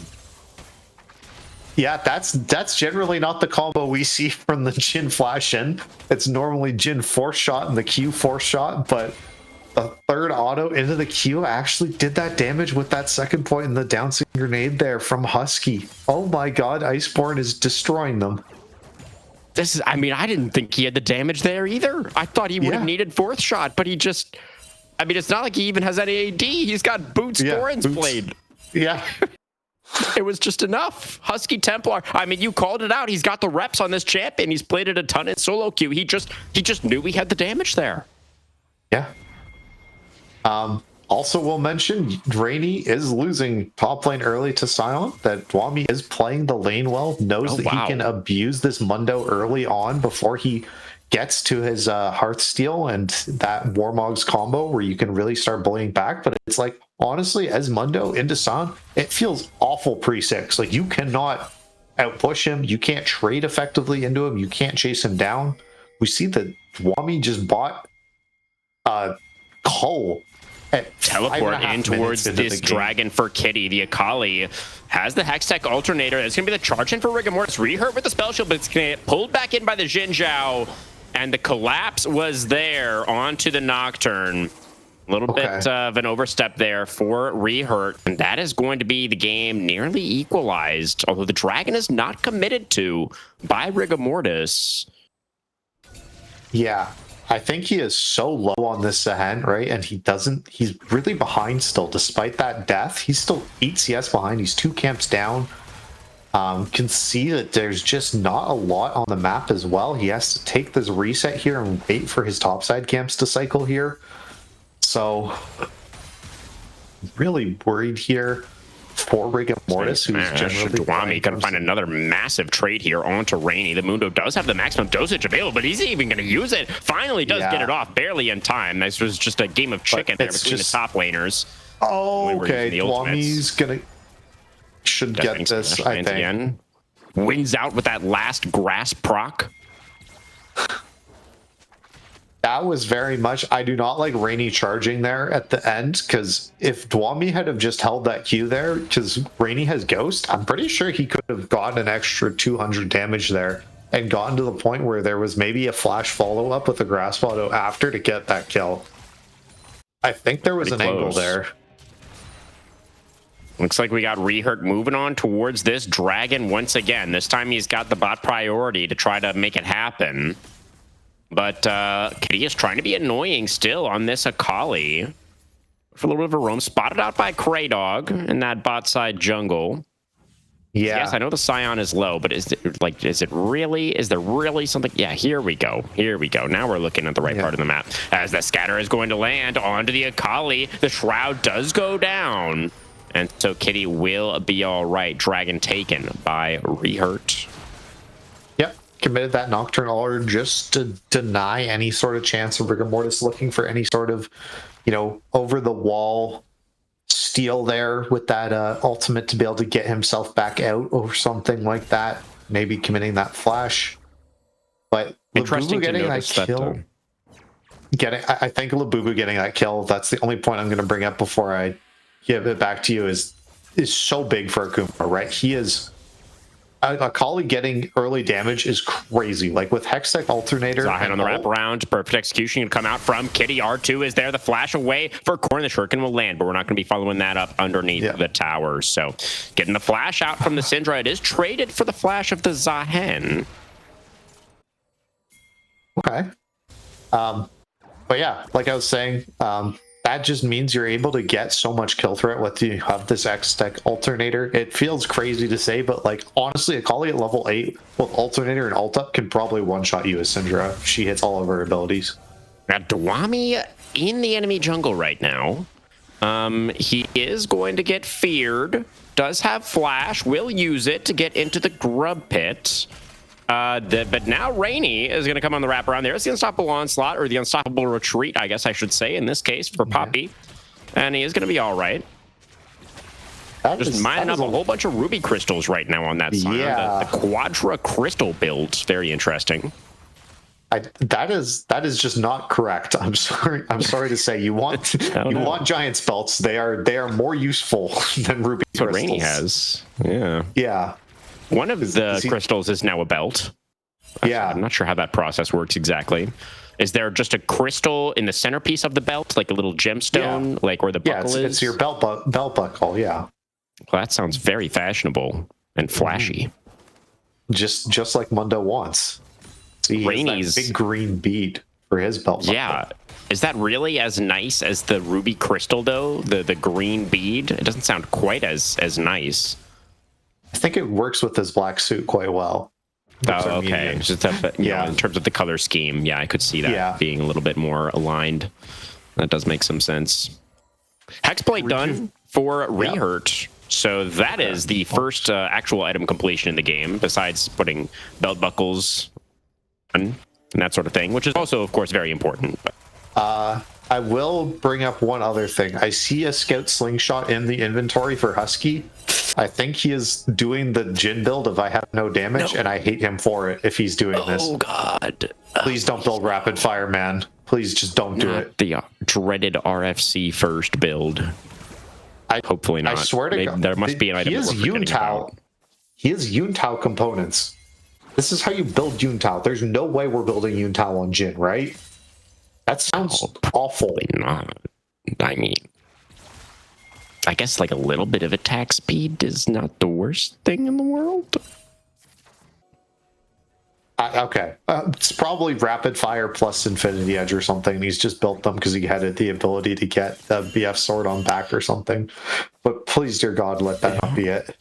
Yeah, that's generally not the combo we see from the Jhin flash in. It's normally Jhin 4th shot and the Q 4th shot, but the third auto into the Q actually did that damage with that second point in the downswing grenade there from Husky. Oh my god, Iceborn is destroying them. This is, I mean, I didn't think he had the damage there either. I thought he would have needed 4th shot, but he just, I mean, it's not like he even has any AD. He's got Boots Thorin's blade. Yeah. It was just enough. Husky Templar, I mean, you called it out. He's got the reps on this champion. He's played it a ton in solo queue. He just knew he had the damage there. Yeah. Also, we'll mention Rainy is losing top lane early to Silent. That Dwami is playing the lane well, knows that he can abuse this Mundo early on before he gets to his Hearthsteel and that Warmog's combo where you can really start bullying back. But it's like, honestly, as Mundo into Silent, it feels awful pre-6. Like, you cannot outpush him. You can't trade effectively into him. You can't chase him down. We see that Dwami just bought Cole at Teleport 5.5 in towards minutes into this the game. dragon for Kitty. The Akali has the Hextech alternator. It's going to be the charge in for Rigor Mortis. Rehurt with the spell shield, but it's going to get pulled back in by the Xin Zhao. And the collapse was there onto the Nocturne. A little bit of an overstep there for Rehurt. And that is going to be the game nearly equalized. Although the dragon is not committed to by Rigor Mortis. Yeah. I think he is so low on this Zahen, right? And he's really behind still, despite that death. He's still 8 CS behind. He's 2 camps down. Can see that there's just not a lot on the map as well. He has to take this reset here and wait for his topside camps to cycle here. So, really worried here for Rigor Mortis, who's generally Dwami gonna find another massive trade here onto Rainy. The Mundo does have the maximum dosage available, but he's even gonna use it. Finally does get it off, barely in time. This was just a game of chicken there between the top laners. Oh, okay. Dwami's gonna should get this, I think. Again. Wins out with that last grass proc. That was very much, I do not like Rainy charging there at the end, because if Dwami had have just held that Q there, because Rainy has Ghost, I'm pretty sure he could have gotten an extra 200 damage there and gotten to the point where there was maybe a flash follow-up with a Grasp Auto after to get that kill. I think there was an angle there. Looks like we got Rehurt moving on towards this dragon once again. This time he's got the bot priority to try to make it happen. But Kitty is trying to be annoying still on this Akali. For a little bit of a roam. Spotted out by Kraydog in that bot side jungle. Yeah. Yes, I know the Scion is low, but is there really something? Yeah, here we go. Here we go. Now we're looking at the right part of the map. As the scatter is going to land onto the Akali, the Shroud does go down. And so Kitty will be all right. Dragon taken by Rehurt. Yep. Committed that Nocturnal Order just to deny any sort of chance of Rigor Mortis looking for any sort of, over the wall steal there with that ultimate to be able to get himself back out or something like that. Maybe committing that flash. But interesting Labubu getting that kill. I think Labubu getting that kill, that's the only point I'm going to bring up before I give it back to you, is so big for Akuma, right? He is Akali getting early damage is crazy. Like with Hextech Alternator. Zahen on the wraparound. Perfect execution can come out from Kitty. R2 is there. The flash away for Corn. The Shuriken will land, but we're not going to be following that up underneath the towers. So getting the flash out from the Syndra. It is traded for the flash of the Zahen. Okay. But yeah, like I was saying, that just means you're able to get so much kill threat with you have this X-Tech Alternator. It feels crazy to say, but like honestly, Akali at level 8 with Alternator and Ult Up can probably one-shot you as Syndra. She hits all of her abilities. Now, Dwami in the enemy jungle right now. He is going to get feared. Does have flash. Will use it to get into the grub pit. But now Rainy is going to come on the wraparound. There's the Unstoppable Onslaught, or the Unstoppable Retreat, I guess I should say, in this case, for Poppy. And he is going to be all right. Just mining up a whole bunch of ruby crystals right now on that side. Yeah. The Quadra Crystal build. Very interesting. That is just not correct. I'm sorry to say. You want want Giant's belts. They are more useful than ruby crystals. That's what Rainy has. Yeah. Yeah. One of the crystals is now a belt. Yeah. I'm not sure how that process works exactly. Is there just a crystal in the centerpiece of the belt, like a little gemstone, like where the buckle is? It's your belt buckle, yeah. Well, that sounds very fashionable and flashy. Just like Mundo wants. See, Rainy's big green bead for his belt buckle. Yeah. Is that really as nice as the ruby crystal, though? The green bead? It doesn't sound quite as nice. I think it works with his black suit quite well. Oh, okay. Just in terms of the color scheme, I could see that being a little bit more aligned. That does make some sense. Hexblade done for Rehurt. So that is the first actual item completion in the game, besides putting belt buckles and that sort of thing, which is also, of course, very important. I will bring up one other thing. I see a Scout Slingshot in the inventory for Husky. I think he is doing the Jhin build of I have no damage, and I hate him for it if he's doing this. Oh, God. Please don't build Rapid Fire, man. Please just don't do it. The dreaded RFC first build. Hopefully not. I swear to God, there must be an item. He has Yuntao. He has Yuntao components. This is how you build Yuntao. There's no way we're building Yuntao on Jin, right? That sounds awful. Not. I mean, I guess like a little bit of attack speed is not the worst thing in the world. Okay. It's probably Rapid Fire plus Infinity Edge or something. He's just built them because he had the ability to get the BF sword on back or something. But please, dear God, let that not be it.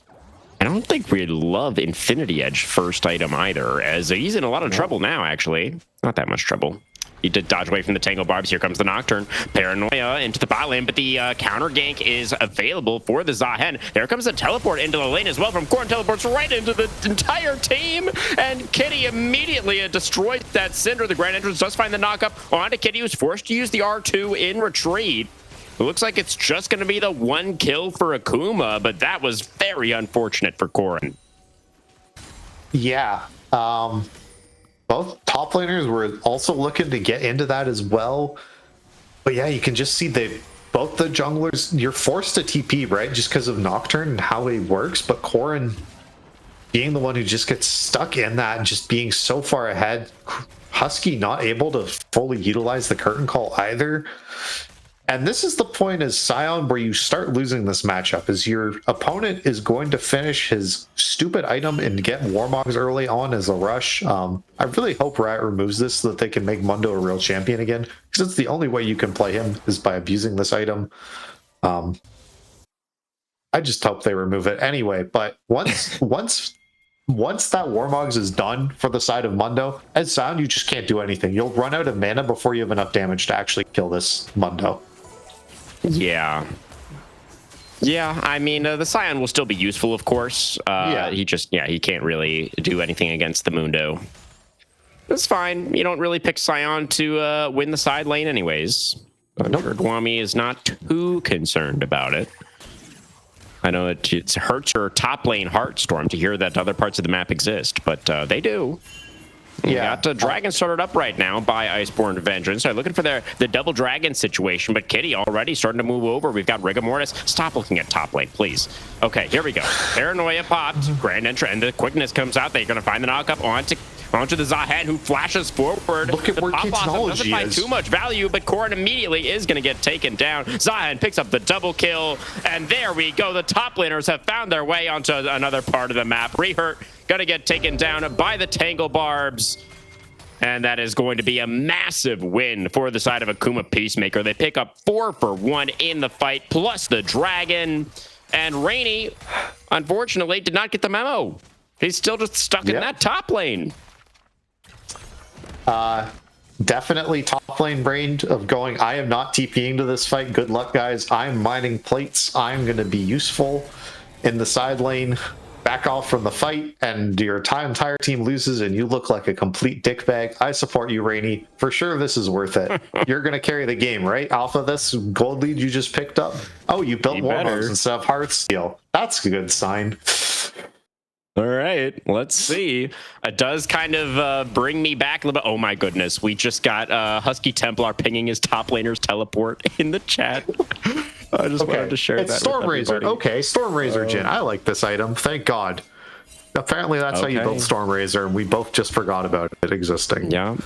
I don't think we'd love Infinity Edge first item either, as he's in a lot of trouble now, actually. Not that much trouble. He did dodge away from the Tangle Barbs. Here comes the Nocturne. Paranoia into the bot lane, but the counter gank is available for the Zahen. There comes the teleport into the lane as well from Corrin. Teleports right into the entire team, and Kitty immediately destroys that Cinder. The Grand Entrance does find the knock-up onto Kitty, who's forced to use the R2 in retreat. It looks like it's just going to be the one kill for Akuma, but that was very unfortunate for Corrin. Yeah. Both top laners were also looking to get into that as well. But yeah, you can just see both the junglers, you're forced to TP, right? Just because of Nocturne and how he works. But Corrin being the one who just gets stuck in that and just being so far ahead. Husky not able to fully utilize the curtain call either. And this is the point as Sion where you start losing this matchup, is your opponent is going to finish his stupid item and get Warmogs early on as a rush. I really hope Riot removes this so that they can make Mundo a real champion again, because it's the only way you can play him is by abusing this item. I just hope they remove it anyway. But once that Warmogs is done for the side of Mundo, as Sion, you just can't do anything. You'll run out of mana before you have enough damage to actually kill this Mundo. Yeah. Yeah, I mean, the Scion will still be useful, of course. He can't really do anything against the Mundo. It's fine. You don't really pick Scion to win the side lane anyways. Guami is not too concerned about it. I know it hurts your top lane Heartstorm to hear that other parts of the map exist, but they do. We got Dragon started up right now by Iceborn Vengeance. They're looking for the double dragon situation, but Kitty already starting to move over. We've got Rigor Mortis. Stop looking at top lane, please. Okay, here we go. Paranoia popped. Grand Entrance, and the quickness comes out. They're going to find the knockup onto the Zahen, who flashes forward. Look at where Kitology doesn't find too much value, but Corrin immediately is going to get taken down. Zahen picks up the double kill, and there we go. The top laners have found their way onto another part of the map. Rehurt going to get taken down by the Tangle Barbs. And that is going to be a massive win for the side of Akuma Peacemaker. They pick up 4 for 1 in the fight, plus the dragon. And Rainy, unfortunately, did not get the memo. He's still just stuck in that top lane. Definitely top lane brained of going, I am not TPing to this fight. Good luck, guys. I'm mining plates. I'm going to be useful in the side lane. Back off from the fight, and your entire team loses, and you look like a complete dickbag. I support you, Rainy. For sure, this is worth it. You're going to carry the game, right? Off of this gold lead you just picked up. Oh, you built Warmogs instead of Heartsteel. That's a good sign. All right, let's see. It does kind of bring me back a little bit. Oh my goodness, we just got Husky Templar pinging his top laner's teleport in the chat. I just wanted to share that. It's Stormrazor. Okay, Stormrazor Jin. I like this item. Thank God. Apparently that's how you build Stormrazor, and we both just forgot about it existing. Yeah.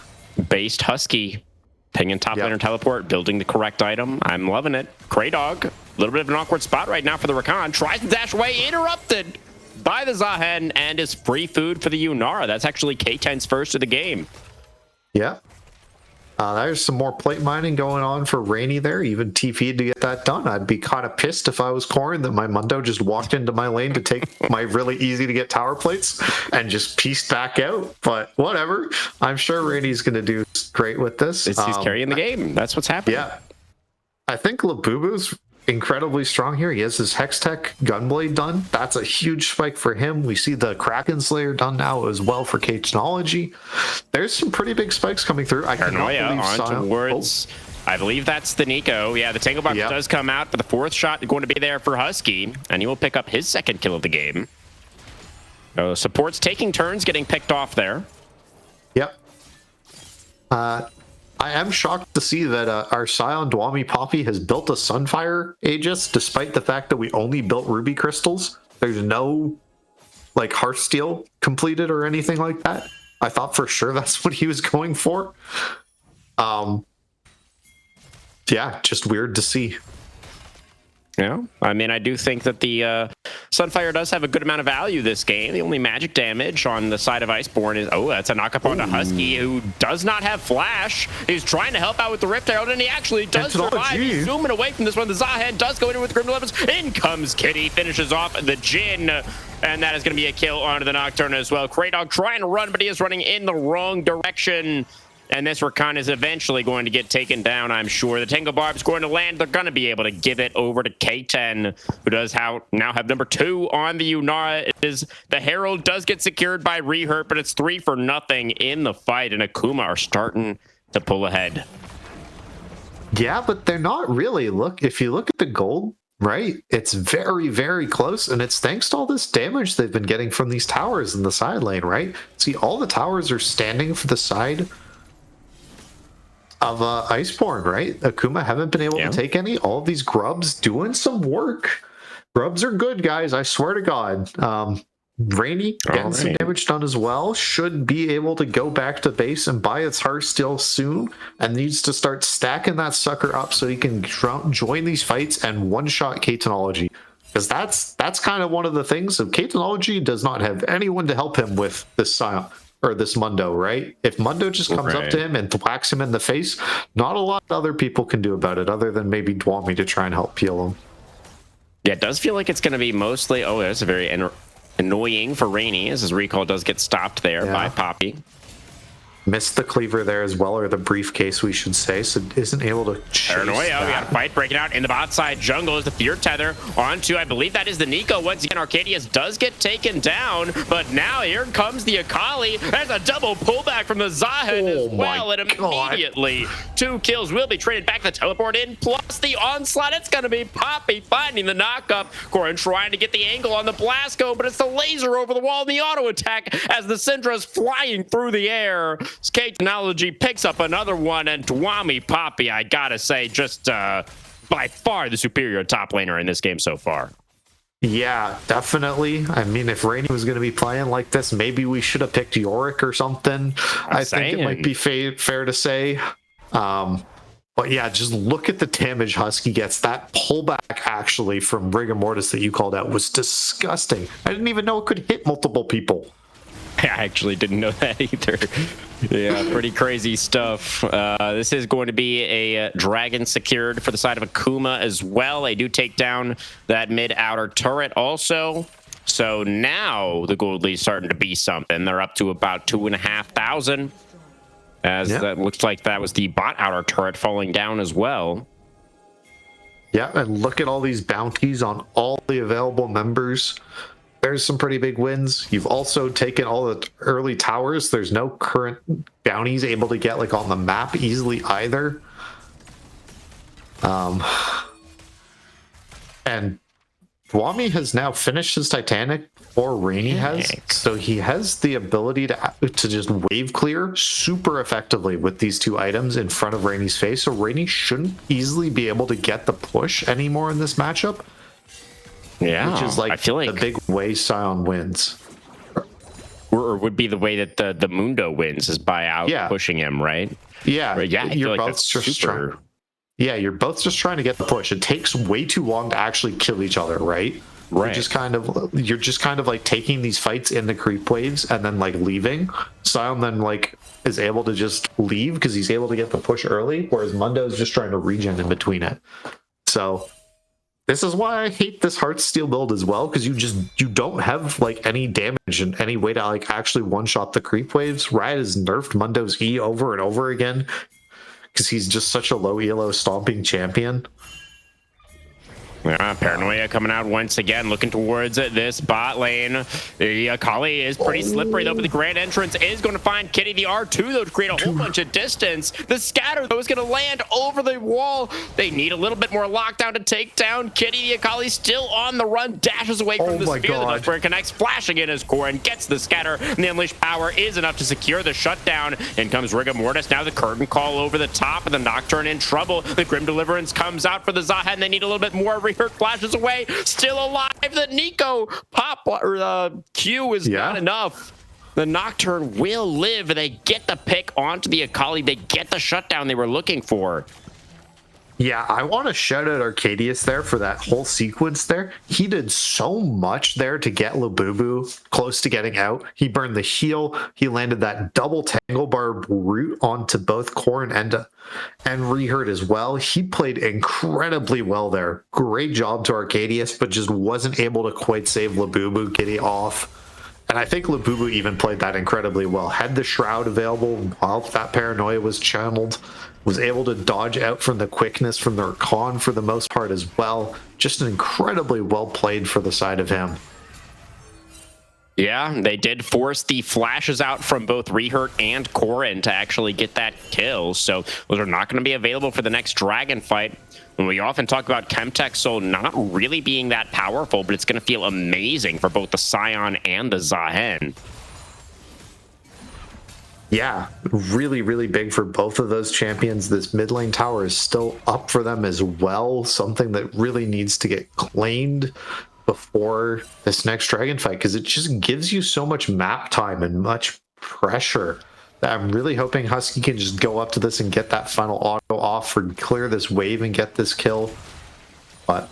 Based Husky. Pinging top laner teleport, building the correct item. I'm loving it. Kraydog. A little bit of an awkward spot right now for the Rakan. Tries to dash away, interrupted by the Zahen, and is free food for the Yunara. That's actually K10's first of the game. Yeah. There's some more plate mining going on for Rainy there. Even TP'd to get that done. I'd be kind of pissed if I was Corrin that my Mundo just walked into my lane to take my really easy to get tower plates and just pieced back out. But whatever. I'm sure Rainy's going to do great with this. He's carrying the game. That's what's happening. Yeah. I think Labubu's incredibly strong here. He has his Hextech Gunblade done. That's a huge spike for him. We see the Kraken Slayer done now as well for K-Technology. There's some pretty big spikes coming through. I cannot believe on towards, I believe that's the Nico. Yeah, the Tangle Box does come out, but the fourth shot going to be there for Husky, and he will pick up his second kill of the game. Support's taking turns getting picked off there. Yep. I am shocked to see that our Scion Dwami Poppy has built a Sunfire Aegis, despite the fact that we only built Ruby Crystals. There's no like Hearthsteel completed or anything like that. I thought for sure that's what he was going for. Yeah, just weird to see. Yeah, I mean, I do think that the Sunfire does have a good amount of value this game. The only magic damage on the side of Iceborn is, oh, that's a knock-up onto Husky, who does not have Flash. He's trying to help out with the Rift Herald, and he actually does survive. He's zooming away from this one. The Zahed does go in with the Grim Deliverance. In comes Kitty, finishes off the Jin, and that is going to be a kill onto the Nocturne as well. Kraydog trying to run, but he is running in the wrong direction. And this Rakan is eventually going to get taken down, I'm sure. The Tango Barb is going to land. They're going to be able to give it over to K10, who does now have number 2 on the Unara. The Herald does get secured by Rehurt, but it's 3-0 in the fight, and Akuma are starting to pull ahead. Yeah, but they're not really. Look, if you look at the gold, right, it's very, very close, and it's thanks to all this damage they've been getting from these towers in the side lane, right? See, all the towers are standing for the side of Iceborn, right? Akuma haven't been able to take any. All of these grubs doing some work. Grubs are good, guys. I swear to God. Rainy getting some damage done as well. Should be able to go back to base and buy its Hearthsteel soon, and needs to start stacking that sucker up so he can join these fights and one-shot Katanology. Because that's kind of one of the things. If Katanology does not have anyone to help him with this Scion, or this Mundo, right? If Mundo just comes up to him and whacks him in the face, not a lot other people can do about it other than maybe Dwami to try and help peel him. Yeah, it does feel like it's going to be mostly... Oh, that's a very annoying for Rainy, as his recall does get stopped there by Poppy. Missed the cleaver there as well, or the briefcase, we should say, so isn't able to chase Paranoia, we that. got a fight breaking out in the bot side jungle as the Fear Tether onto, I believe that is the Nico. Once again, Arcadius does get taken down, but now here comes the Akali. There's a double pullback from the Zahed as well, and immediately 2 kills will be traded back. The teleport in, plus the onslaught. It's going to be Poppy finding the knockup. Corin trying to get the angle on the Blasco, but it's the laser over the wall and the auto attack as the Syndra's flying through the air. Katanology picks up another one, and Dwami Poppy, I gotta say, just by far the superior top laner in this game so far. Yeah, definitely. I mean, if Rainy was going to be playing like this, maybe we should have picked Yorick or something. I think it might be fair to say. But yeah, just look at the damage Husky gets. That pullback actually from Rigor Mortis that you called out was disgusting. I didn't even know it could hit multiple people. I actually didn't know that either. Yeah, pretty crazy stuff. This is going to be a dragon secured for the side of Akuma as well. They do take down that mid-outer turret also. So now the gold lead's starting to be something. They're up to about 2,500. As that looks like that was the bot outer turret falling down as well. Yeah, and look at all these bounties on all the available members. There's some pretty big wins. You've also taken all the early towers. There's no current bounties able to get like on the map easily either. And Dwami has now finished his Titanic, or Rainy has, so he has the ability to just wave clear super effectively with these 2 items in front of Rainy's face. So Rainy shouldn't easily be able to get the push anymore in this matchup. Yeah, which is like, I feel like the big way Scion wins. Or would be the way that the Mundo wins is by out pushing him, right? Yeah, yeah. You're both just trying. Yeah, you're both just trying to get the push. It takes way too long to actually kill each other, right? Right. You're just kind of like taking these fights in the creep waves and then like leaving. Scion then like is able to just leave because he's able to get the push early, whereas Mundo is just trying to regen in between it. So this is why I hate this Hearthsteel build as well, because you don't have like any damage and any way to like actually one-shot the creep waves. Riot has nerfed Mundo's E over and over again because he's just such a low elo stomping champion. Paranoia coming out once again, looking towards this bot lane. The Akali is pretty slippery, though, but the grand entrance is going to find Kitty. The R2, though, to create a whole bunch of distance. The scatter, though, is going to land over the wall. They need a little bit more lockdown to take down Kitty. The Akali still on the run, dashes away from the spear. The Dustburn connects, flashing in his core, and gets the scatter. And the Unleashed Power is enough to secure the shutdown. In comes Rigor Mortis. Now the curtain call over the top, and the Nocturne in trouble. The Grim Deliverance comes out for the Zahen. They need a little bit more. Hurt flashes away, still alive. The Nico pop or the Q is not enough. The Nocturne will live. They get the pick onto the Akali. They get the shutdown they were looking for. Yeah, I want to shout out Arcadius there for that whole sequence there. He did so much there to get Labubu close to getting out. He burned the heal. He landed that double Tangle Barb root onto both Core and Enda, and Rehurt as well. He played incredibly well there. Great job to Arcadius, but just wasn't able to quite save Labubu getting off. And I think Labubu even played that incredibly well. Had the Shroud available while that Paranoia was channeled. Was able to dodge out from the quickness from the Rakan for the most part as well. Just incredibly well played for the side of him. Yeah, they did force the flashes out from both Rehurt and Corrin to actually get that kill. So those are not going to be available for the next Dragon fight. And we often talk about Chemtech Soul not really being that powerful, but it's going to feel amazing for both the Scion and the Zahen. Yeah, really, really big for both of those champions. This mid lane tower is still up for them as well. Something that really needs to get claimed before this next Dragon fight, because it just gives you so much map time and much pressure that I'm really hoping Husky can just go up to this and get that final auto off or clear this wave and get this kill. But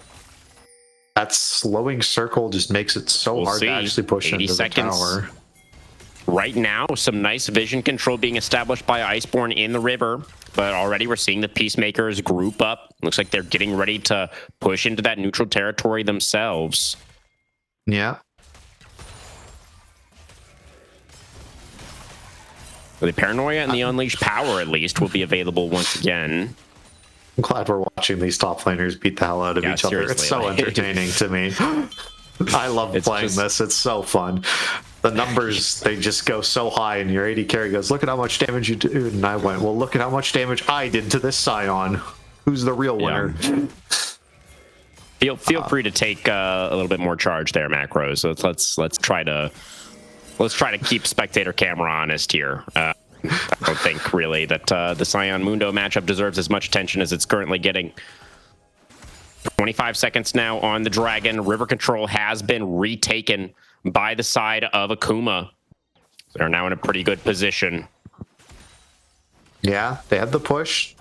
that slowing circle just makes it so hard to actually push into the tower. Right now, some nice vision control being established by Iceborn in the river, but already we're seeing the Peacemakers group up. Looks like they're getting ready to push into that neutral territory themselves. Yeah. The Paranoia and the Unleashed Power, at least, will be available once again. I'm glad we're watching these top laners beat the hell out of each other. It's so entertaining to me. I love playing this. It's so fun. The numbers, they just go so high, and your AD carry goes, look at how much damage you do. And I went, well, look at how much damage I did to this Scion. Who's the real winner? Feel free to take a little bit more charge there, Macros. Let's try to keep spectator camera honest here. I don't think really that the Scion Mundo matchup deserves as much attention as it's currently getting. 25 seconds now on the Dragon. River control has been retaken by the side of Akuma. They're now in a pretty good position. Yeah, they had the push.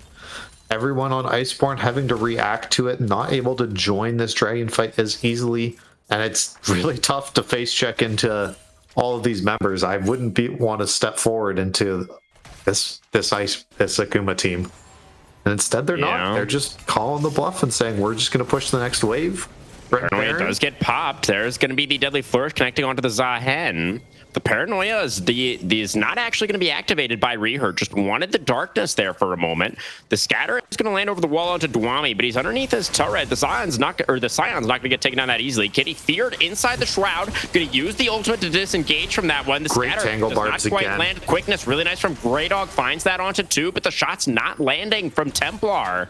Everyone on Iceborn having to react to it, not able to join this Dragon fight as easily. And it's really tough to face check into all of these members. I wouldn't want to step forward into this Akuma team. And instead they're not. They're just calling the bluff and saying, we're just going to push the next wave. Paranoia does get popped. There's going to be the Deadly Flourish connecting onto the Zahen. The Paranoia is not actually going to be activated by Rehurt. Just wanted the darkness there for a moment. The Scatter is going to land over the wall onto Dwami, but he's underneath his turret. The Scion's not going to get taken down that easily. Kitty feared inside the Shroud. Going to use the ultimate to disengage from that one. The Great Scatter tangle does not quite land. Quickness really nice from Grey Dog. Finds that onto 2, but the shot's not landing from Templar.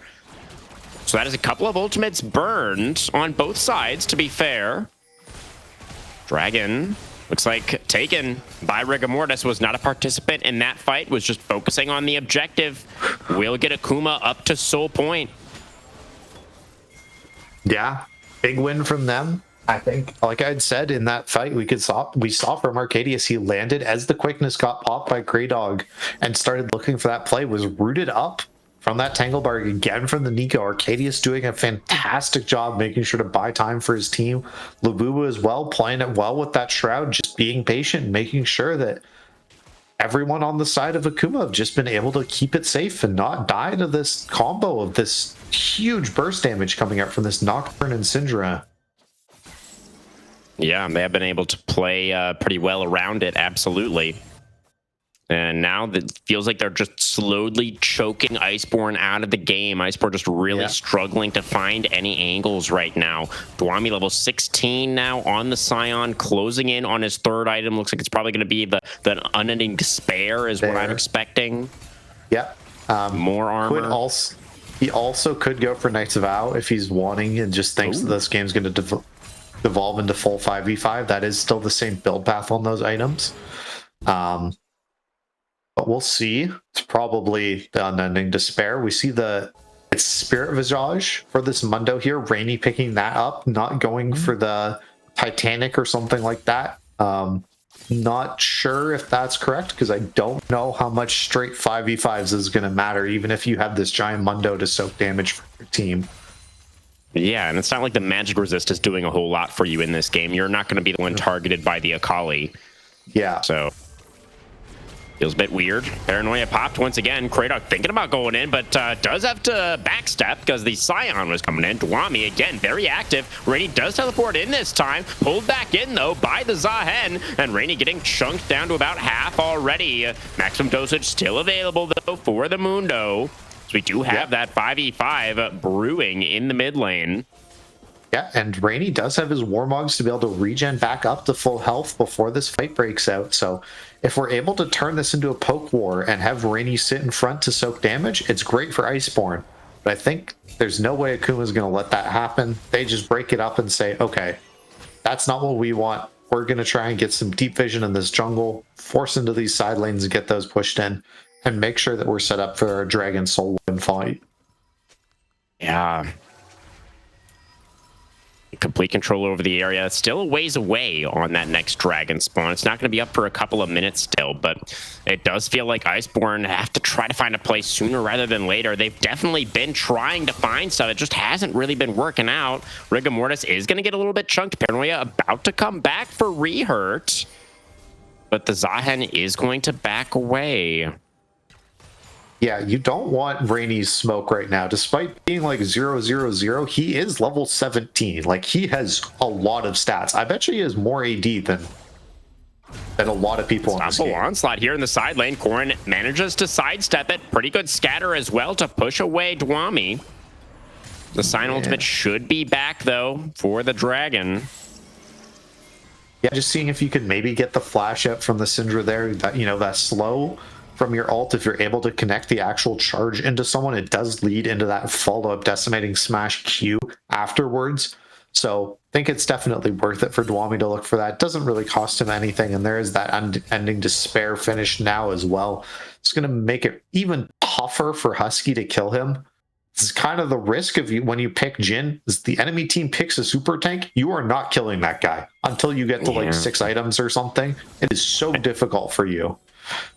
So that is a couple of ultimates burned on both sides, to be fair. Dragon looks like taken by Rigor Mortis. Was not a participant in that fight, was just focusing on the objective. Will get Akuma up to Soul Point. Yeah, big win from them. I think, like I'd said in that fight, we saw from Arcadius, he landed as the quickness got popped by Grey Dog and started looking for that play, was rooted up from that Tangle Bar again from the Nico. Arcadius doing a fantastic job making sure to buy time for his team. Labubu as well, playing it well with that Shroud, just being patient, making sure that everyone on the side of Akuma have just been able to keep it safe and not die to this combo of this huge burst damage coming out from this Nocturne and Syndra. Yeah, they have been able to play pretty well around it, absolutely. And now it feels like they're just slowly choking Iceborn out of the game. Iceborn just really struggling to find any angles right now. Dwami level 16 now on the Scion, closing in on his third item. Looks like it's probably going to be the unending despair is what I'm expecting. Yep. More armor. He also could go for Knight's Vow if he's wanting and just thinks that this game's going to devolve into full 5v5. That is still the same build path on those items. But we'll see. It's probably the unending despair. We see it's Spirit Visage for this Mundo here. Rainy picking that up, not going for the Titanic or something like that. Not sure if that's correct because I don't know how much straight 5v5s is going to matter, even if you have this giant Mundo to soak damage for your team. Yeah, and it's not like the magic resist is doing a whole lot for you in this game. You're not going to be the one targeted by the Akali. Yeah. So feels a bit weird. Paranoia popped once again. Kratos thinking about going in, but does have to backstep because the Scion was coming in. Dwami, again, very active. Rainy does teleport in this time. Pulled back in, though, by the Zahen. And Rainy getting chunked down to about half already. Maximum dosage still available, though, for the Mundo. So we do have that 5v5 brewing in the mid lane. Yeah, and Rainy does have his Warmogs to be able to regen back up to full health before this fight breaks out. So if we're able to turn this into a poke war and have Rainy sit in front to soak damage, it's great for Iceborn. But I think there's no way Akuma is going to let that happen. They just break it up and say, okay, that's not what we want. We're going to try and get some deep vision in this jungle, force into these side lanes and get those pushed in, and make sure that we're set up for a Dragon Soul win fight. Yeah. Complete control over the area. Still a ways away on that next dragon spawn. It's not going to be up for a couple of minutes still, but it does feel like Iceborn have to try to find a place sooner rather than later. They've definitely been trying to find stuff. It just hasn't really been working out. Rigor Mortis is going to get a little bit chunked. Paranoia about to come back for rehurt, but the Zahen is going to back away. Yeah, you don't want Rainy's smoke right now. Despite being like 0-0-0, he is level 17. Like, he has a lot of stats. I bet you he has more AD than a lot of people in this game. Onslaught here in the side lane. Corrin manages to sidestep it. Pretty good scatter as well to push away Dwami. The Sign ultimate should be back, though, for the Dragon. Yeah, just seeing if you could maybe get the flash out from the Syndra there. That, you know, that slow from your ult, if you're able to connect the actual charge into someone, it does lead into that follow-up decimating smash Q afterwards. So I think it's definitely worth it for Dwami to look for that. It doesn't really cost him anything, and there is that ending despair finish now as well. It's going to make it even tougher for Husky to kill him. This is kind of the risk of you when you pick Jhin. Is the enemy team picks a super tank, you are not killing that guy until you get to like 6 items or something. It is so difficult for you.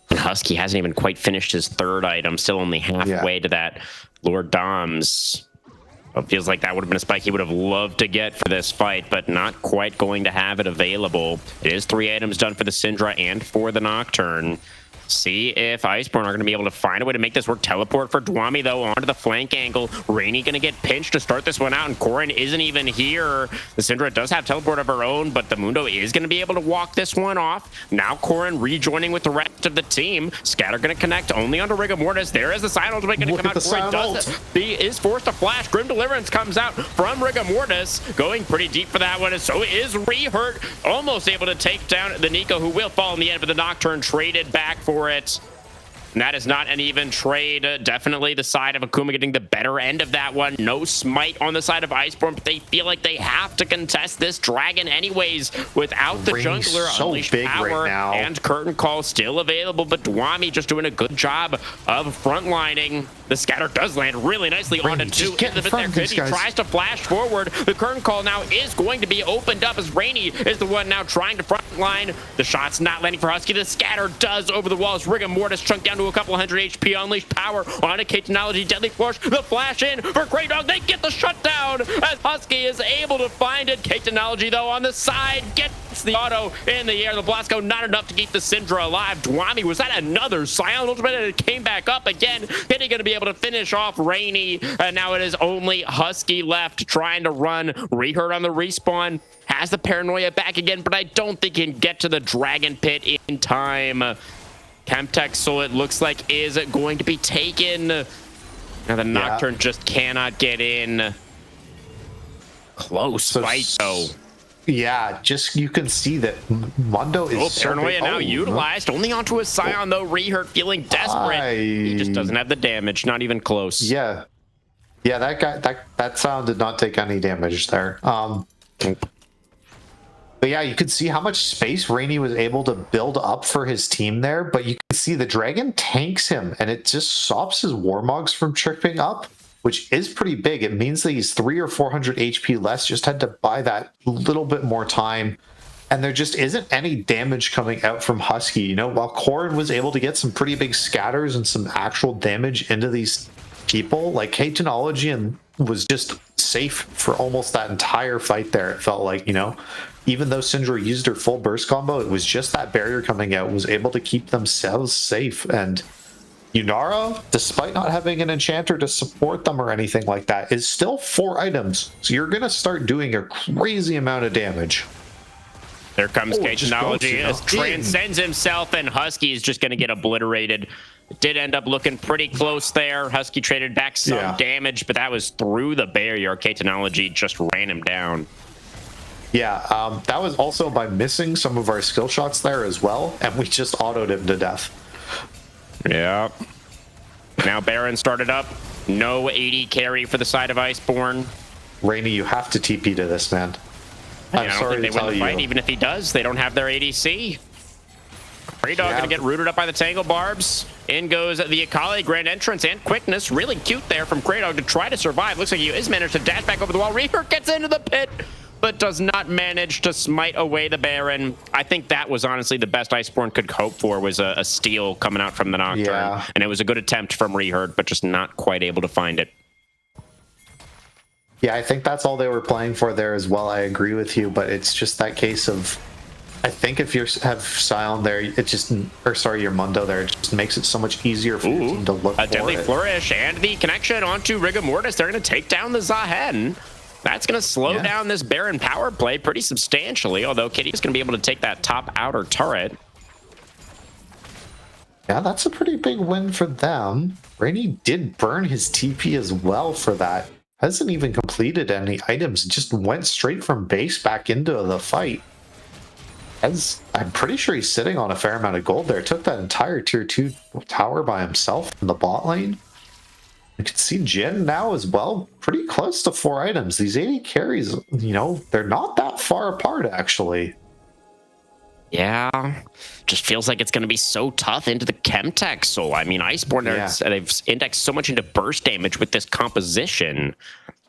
And Husky hasn't even quite finished his third item, still only halfway to that Lord Dom's. It feels like that would have been a spike he would have loved to get for this fight, but not quite going to have it available. It is 3 items done for the Syndra and for the Nocturne. See if Iceborn are going to be able to find a way to make this work. Teleport for Dwami, though, onto the flank angle. Rainy going to get pinched to start this one out, and Corrin isn't even here. The Syndra does have teleport of her own, but the Mundo is going to be able to walk this one off. Now Corrin rejoining with the rest of the team. Scatter going to connect only onto Rigor Mortis. There is the Sign ultimate going to come out. Corrin does it. He is forced to flash. Grim Deliverance comes out from Rigor Mortis, going pretty deep for that one, and so is Rehurt. Almost able to take down the Nico, who will fall in the end, but the Nocturne traded back for it. And that is not an even trade. Definitely the side of Akuma getting the better end of that one. No smite on the side of Iceborn, but they feel like they have to contest this dragon anyways without the jungler. So Unleashed big power right now. and curtain call still available, but Dwami just doing a good job of frontlining. The scatter does land really nicely onto 2 in the bit there. He tries to flash forward. The curtain call now is going to be opened up as Rainy is the one now trying to frontline. The shot's not landing for Husky. The scatter does over the walls. Rigor Mortis chunked down to a couple hundred HP. Unleashed power on a K-Technology. Deadly Flush. The flash in for Grey Dog. They get the shutdown as Husky is able to find it. K-Technology, though, on the side gets the auto in the air. The Blasco not enough to keep the Syndra alive. Dwami, was that another silent ultimate? And it came back up again. Hitting going to be able to finish off Rainy. And now it is only Husky left trying to run. Rehurt on the respawn. Has the Paranoia back again, but I don't think he can get to the Dragon Pit in time. Chemtech Soul, it looks like, is going to be taken. Now the Nocturne just cannot get in. Close fight, though. Yeah, just you can see that Mundo is Paranoia now utilized. Only onto a Scion, though. Rehurt feeling desperate. He just doesn't have the damage. Not even close. Yeah. Yeah, that guy, that Scion did not take any damage there. But yeah, you could see how much space Rainey was able to build up for his team there, but you can see the Dragon tanks him, and it just stops his Warmogs from tripping up, which is pretty big. It means that he's 300 or 400 HP less, just had to buy that little bit more time, and there just isn't any damage coming out from Husky. You know, while Corrin was able to get some pretty big scatters and some actual damage into these people, like K-Technology and was just safe for almost that entire fight there. It felt like, you know, even though Syndra used her full burst combo, it was just that barrier coming out was able to keep themselves safe. And Yunara, despite not having an enchanter to support them or anything like that, is still 4 items. So you're going to start doing a crazy amount of damage. There comes K-Technology. Transcends himself, and Husky is just going to get obliterated. It did end up looking pretty close there. Husky traded back some damage, but that was through the barrier. K-Technology just ran him down. Yeah, that was also by missing some of our skill shots there as well, and we just autoed him to death. Yeah. Now Baron started up. No 80 carry for the side of Iceborn. Rainey, you have to TP to this, man. I'm sorry to tell you. Even if he does, they don't have their ADC. Greydog gonna get rooted up by the Tangle Barbs. In goes the Akali, grand entrance and quickness. Really cute there from Greydog to try to survive. Looks like he is managed to dash back over the wall. Reaper gets into the pit, but does not manage to smite away the Baron. I think that was honestly the best Iceborn could hope for, was a steal coming out from the Nocturne. Yeah. And it was a good attempt from Rehurt, but just not quite able to find it. Yeah, I think that's all they were playing for there as well. I agree with you, but it's just that case of, I think if you have Scion there, it just, or sorry, your Mundo there, it just makes it so much easier for your team to look for it. A deadly flourish and the connection onto Rigor Mortis. They're going to take down the Zahen. That's going to slow down this Baron power play pretty substantially, although Kitty is going to be able to take that top outer turret. Yeah, that's a pretty big win for them. Rainey did burn his TP as well for that. Hasn't even completed any items, just went straight from base back into the fight. As I'm pretty sure he's sitting on a fair amount of gold there. Took that entire tier 2 tower by himself in the bot lane. You can see Jin now as well, pretty close to 4 items. These 80 carries, you know, they're not that far apart actually. Yeah, just feels like it's going to be so tough into the Chemtech Soul. I mean, Iceborn, they've indexed so much into burst damage with this composition,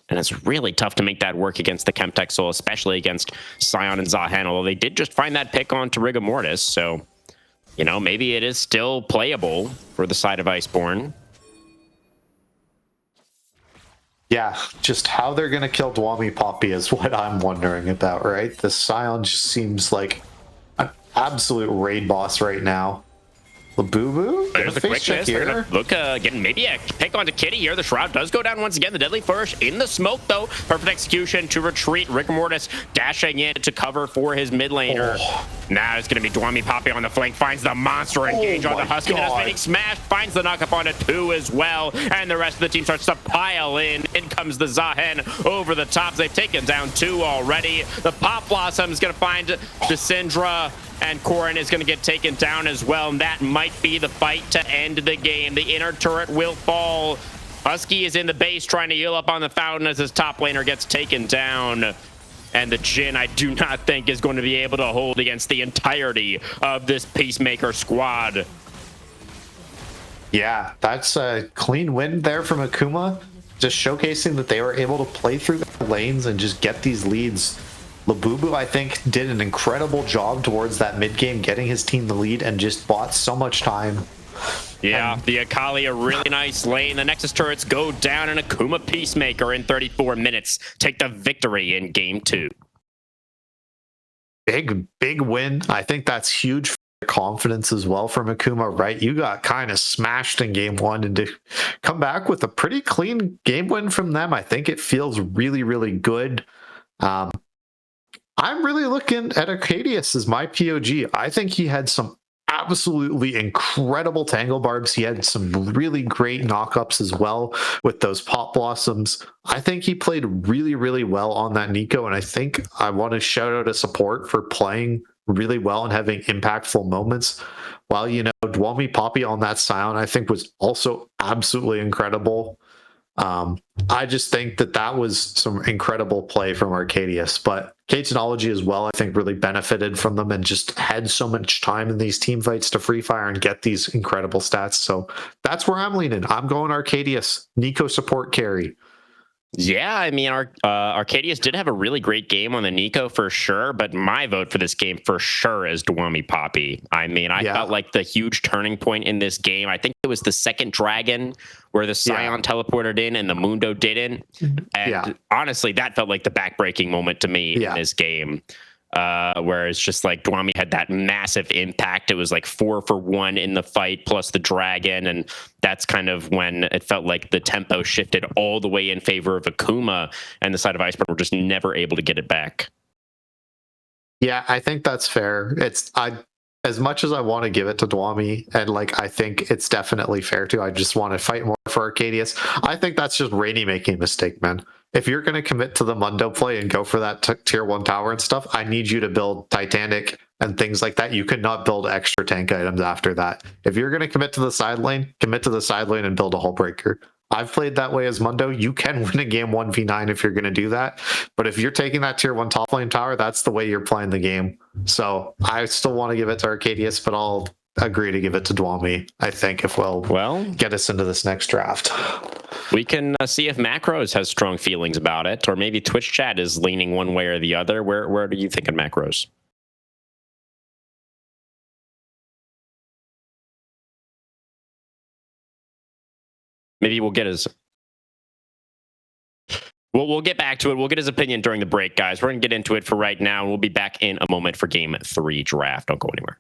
and it's really tough to make that work against the Chemtech Soul, especially against Scion and Zahen, although they did just find that pick onto Rigor Mortis, so, you know, maybe it is still playable for the side of Iceborn. Yeah, just how they're going to kill Dwami Poppy is what I'm wondering about, right? The Scion just seems like an absolute raid boss right now. Labubu? There's the quickness. They're gonna look, getting maybe a pick onto Kitty here. The Shroud does go down once again. The Deadly Flourish in the smoke, though. Perfect execution to retreat. Rigor Mortis dashing in to cover for his mid laner. Now it's going to be Dwami Poppy on the flank. Finds the monster engage on the Husky. Getting smashed. Finds the knock up onto 2 as well. And the rest of the team starts to pile in. In comes the Zahen over the tops. They've taken down 2 already. The Pop Blossom is going to find the Syndra. And Corrin is going to get taken down as well, and that might be the fight to end the game. The inner turret will fall. Husky is in the base trying to heal up on the Fountain as his top laner gets taken down. And the Jhin, I do not think, is going to be able to hold against the entirety of this Peacemaker squad. Yeah, that's a clean win there from Akuma. Just showcasing that they were able to play through the lanes and just get these leads. Labubu, I think, did an incredible job towards that mid game, getting his team the lead and just bought so much time. Yeah, the Akali, a really nice lane. The Nexus turrets go down, and Akuma Peacemaker in 34 minutes take the victory in game 2. Big win. I think that's huge for confidence as well from Akuma, right? You got kind of smashed in game 1, and to come back with a pretty clean game win from them, I think it feels really, really good. I'm really looking at Arcadius as my POG. I think he had some absolutely incredible tangle barbs. He had some really great knockups as well with those pop blossoms. I think he played really, really well on that Nico, and I think I want to shout out a support for playing really well and having impactful moments. While, Dwami Poppy on that Scion, I think was also absolutely incredible. I just think that was some incredible play from Arcadius, but K-Technology as well, I think really benefited from them and just had so much time in these team fights to free fire and get these incredible stats. So that's where I'm leaning. I'm going Arcadius, Nico support carry. Yeah, I mean, Arcadius did have a really great game on the Nico for sure, but my vote for this game for sure is Dwami Poppy. I mean, I felt like the huge turning point in this game, I think it was the second dragon where the Scion teleported in and the Mundo didn't. And honestly, that felt like the backbreaking moment to me in this game. Where it's just like Dwami had that massive impact. It was like 4 for 1 in the fight plus the dragon, and that's kind of when it felt like the tempo shifted all the way in favor of Akuma, and the side of Iceborn were just never able to get it back. Yeah, I think that's fair. As much as I want to give it to Dwami, and I think it's definitely fair to, I just want to fight more for Arcadius. I think that's just Rainy making a mistake, man. If you're going to commit to the Mundo play and go for that tier 1 tower and stuff, I need you to build Titanic and things like that. You cannot build extra tank items after that. If you're going to commit to the side lane, commit to the side lane and build a hull breaker. I've played that way as Mundo. You can win a game 1v9 if you're going to do that. But if you're taking that tier 1 top lane tower, that's the way you're playing the game. So I still want to give it to Arcadius, but I'll agree to give it to Dwami, I think, if we'll get us into this next draft. We can see if Macros has strong feelings about it, or maybe Twitch chat is leaning one way or the other. Where do you think of Macros? Maybe we'll get his... We'll get back to it. We'll get his opinion during the break, guys. We're going to get into it for right now, and we'll be back in a moment for Game 3 draft. Don't go anywhere.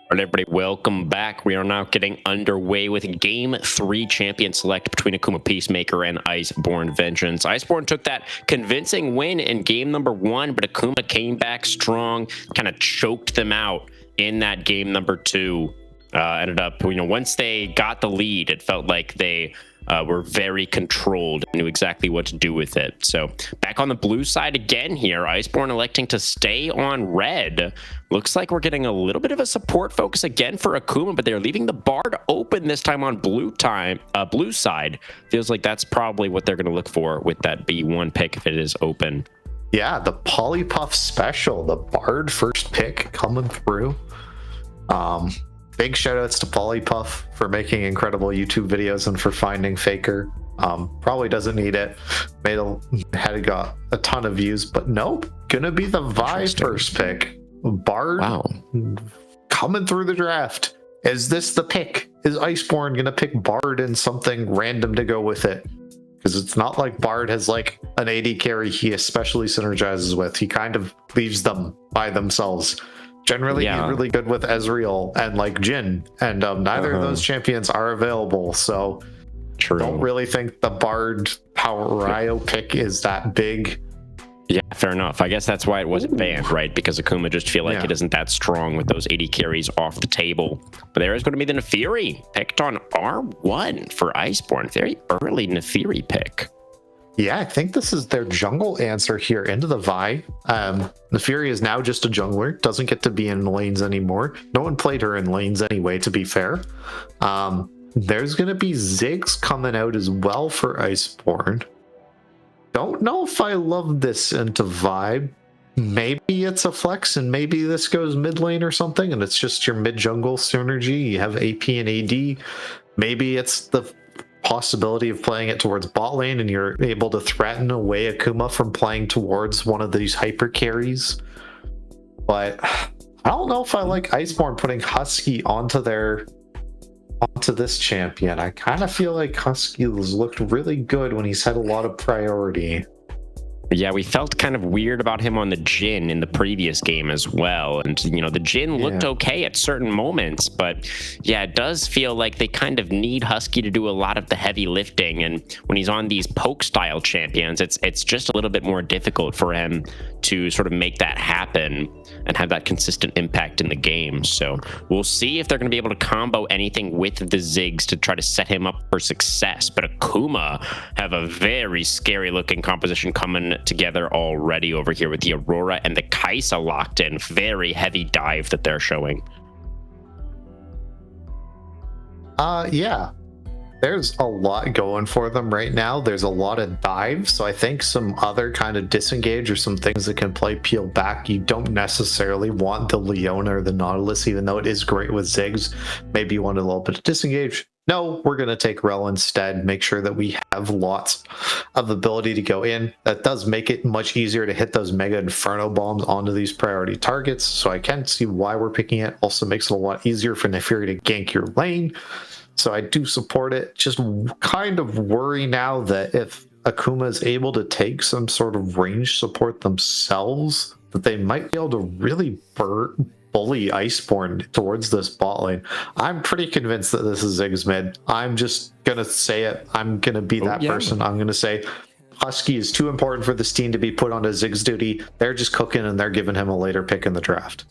All right, everybody, welcome back. We are now getting underway with Game 3 champion select between Akuma Peacemaker and Iceborn Vengeance. Iceborn took that convincing win in game number 1, but Akuma came back strong, kind of choked them out in that game number 2. Ended up, once they got the lead, it felt like they were very controlled, knew exactly what to do with it. So back on the blue side again here, Iceborn electing to stay on red. Looks like we're getting a little bit of a support focus again for Akuma, but they're leaving the Bard open this time on blue side. Feels like that's probably what they're going to look for with that B1 pick if it is open. Yeah, the Polypuff special, the Bard first pick coming through. Big shout outs to Polypuff for making incredible YouTube videos and for finding Faker. Probably doesn't need it. Had got a ton of views, but nope. Gonna be the Vi first pick. Bard coming through the draft. Is this the pick? Is Iceborn gonna pick Bard and something random to go with it? Because it's not like Bard has like an AD carry he especially synergizes with. He kind of leaves them by themselves. Generally, he's really good with Ezreal and like Jhin, and neither of those champions are available. So, don't really think the Bard Power Ryo pick is that big. Yeah, fair enough. I guess that's why it wasn't banned, right? Because Akuma just feel like it isn't that strong with those 80 carries off the table. But there is going to be the Nefiri picked on R1 for Iceborn. Very early Nefiri pick. Yeah, I think this is their jungle answer here into the Vi. Nefiri is now just a jungler, doesn't get to be in lanes anymore. No one played her in lanes anyway, to be fair. There's going to be Ziggs coming out as well for Iceborn. Don't know if I love this into Vi. Maybe it's a flex and maybe this goes mid lane or something and it's just your mid jungle synergy. You have AP and AD. Maybe it's the possibility of playing it towards bot lane and you're able to threaten away Akuma from playing towards one of these hyper carries. But I don't know if I like Iceborn putting Husky onto this champion. I kind of feel like Husky has looked really good when he's had a lot of priority. Yeah, we felt kind of weird about him on the Jhin in the previous game as well. And, the Jhin looked okay at certain moments. But, yeah, it does feel like they kind of need Husky to do a lot of the heavy lifting. And when he's on these poke-style champions, it's just a little bit more difficult for him to sort of make that happen and have that consistent impact in the game. So we'll see if they're going to be able to combo anything with the Ziggs to try to set him up for success. But Akuma have a very scary-looking composition coming together already over here with the Aurora and the Kaisa locked in. Very heavy dive that they're showing. Yeah. There's a lot going for them right now. There's a lot of dives, so I think some other kind of disengage or some things that can play peel back. You don't necessarily want the Leona or the Nautilus, even though it is great with Ziggs. Maybe you want a little bit of disengage. No, we're going to take Rel instead, make sure that we have lots of ability to go in. That does make it much easier to hit those Mega Inferno bombs onto these priority targets, so I can see why we're picking it. Also makes it a lot easier for Nefiri to gank your lane. So I do support it. Just kind of worry now that if Akuma is able to take some sort of range support themselves, that they might be able to really bully Iceborn towards this bot lane. I'm pretty convinced that this is Ziggs mid. I'm just going to say it. I'm going to be that person. I'm going to say Husky is too important for this team to be put onto Ziggs duty. They're just cooking and they're giving him a later pick in the draft.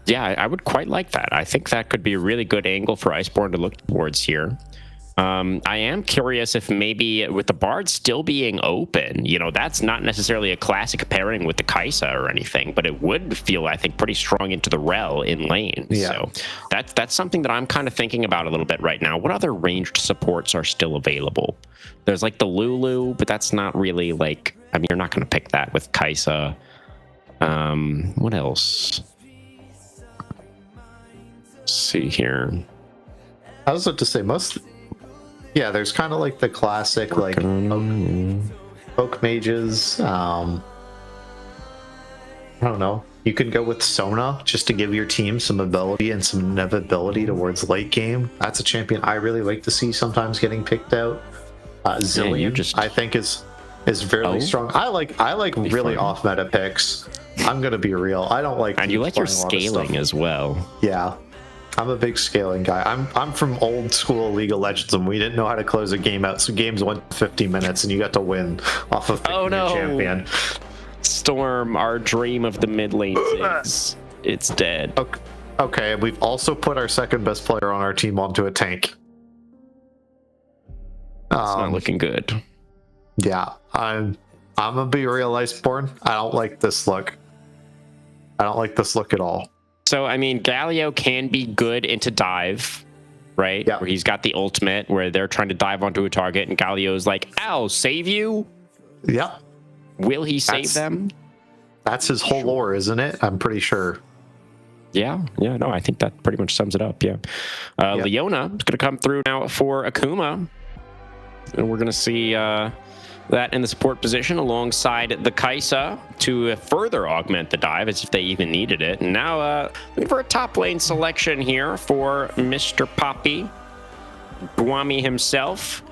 Yeah, I would quite like that. I think that could be a really good angle for Iceborn to look towards here. I am curious if maybe with the Bard still being open, that's not necessarily a classic pairing with the Kaisa or anything, but it would feel, I think, pretty strong into the Rel in lane. Yeah. So that's something that I'm kind of thinking about a little bit right now. What other ranged supports are still available? There's like the Lulu, but that's not really you're not going to pick that with Kaisa. What else? Let's see here. I was about to say yeah, there's kind of like the classic poke mages. I don't know. You could go with Sona just to give your team some ability and some inevitability towards late game. That's a champion I really like to see sometimes getting picked out. Zillion, I think, is is fairly Oh. strong. I like really fun. off meta picks. I'm gonna be real. I don't like. And you like your playing a lot of scaling stuff. as well. Yeah, I'm a big scaling guy. I'm from old school League of Legends, and we didn't know how to close a game out, so games went 50 minutes, and you got to win off of picking Oh, no. your champion. Storm, our dream of the mid lane Ziggs. It's dead. Okay, and we've also put our second best player on our team onto a tank. It's not looking good. Yeah, I'm gonna be real, Iceborn. I don't like this look. I don't like this look at all. So, I mean, Galio can be good into dive, right? Yeah. Where he's got the ultimate where they're trying to dive onto a target and Galio's like, I'll save you. Yeah, Will he save them? that's his whole lore, isn't it? I'm pretty sure. Yeah, no, I think that pretty much sums it up. Yeah. Leona is going to come through now for Akuma. And we're going to see that in the support position alongside the Kaisa to further augment the dive as if they even needed it. And now looking for a top lane selection here for Mr. Poppy, Guami himself,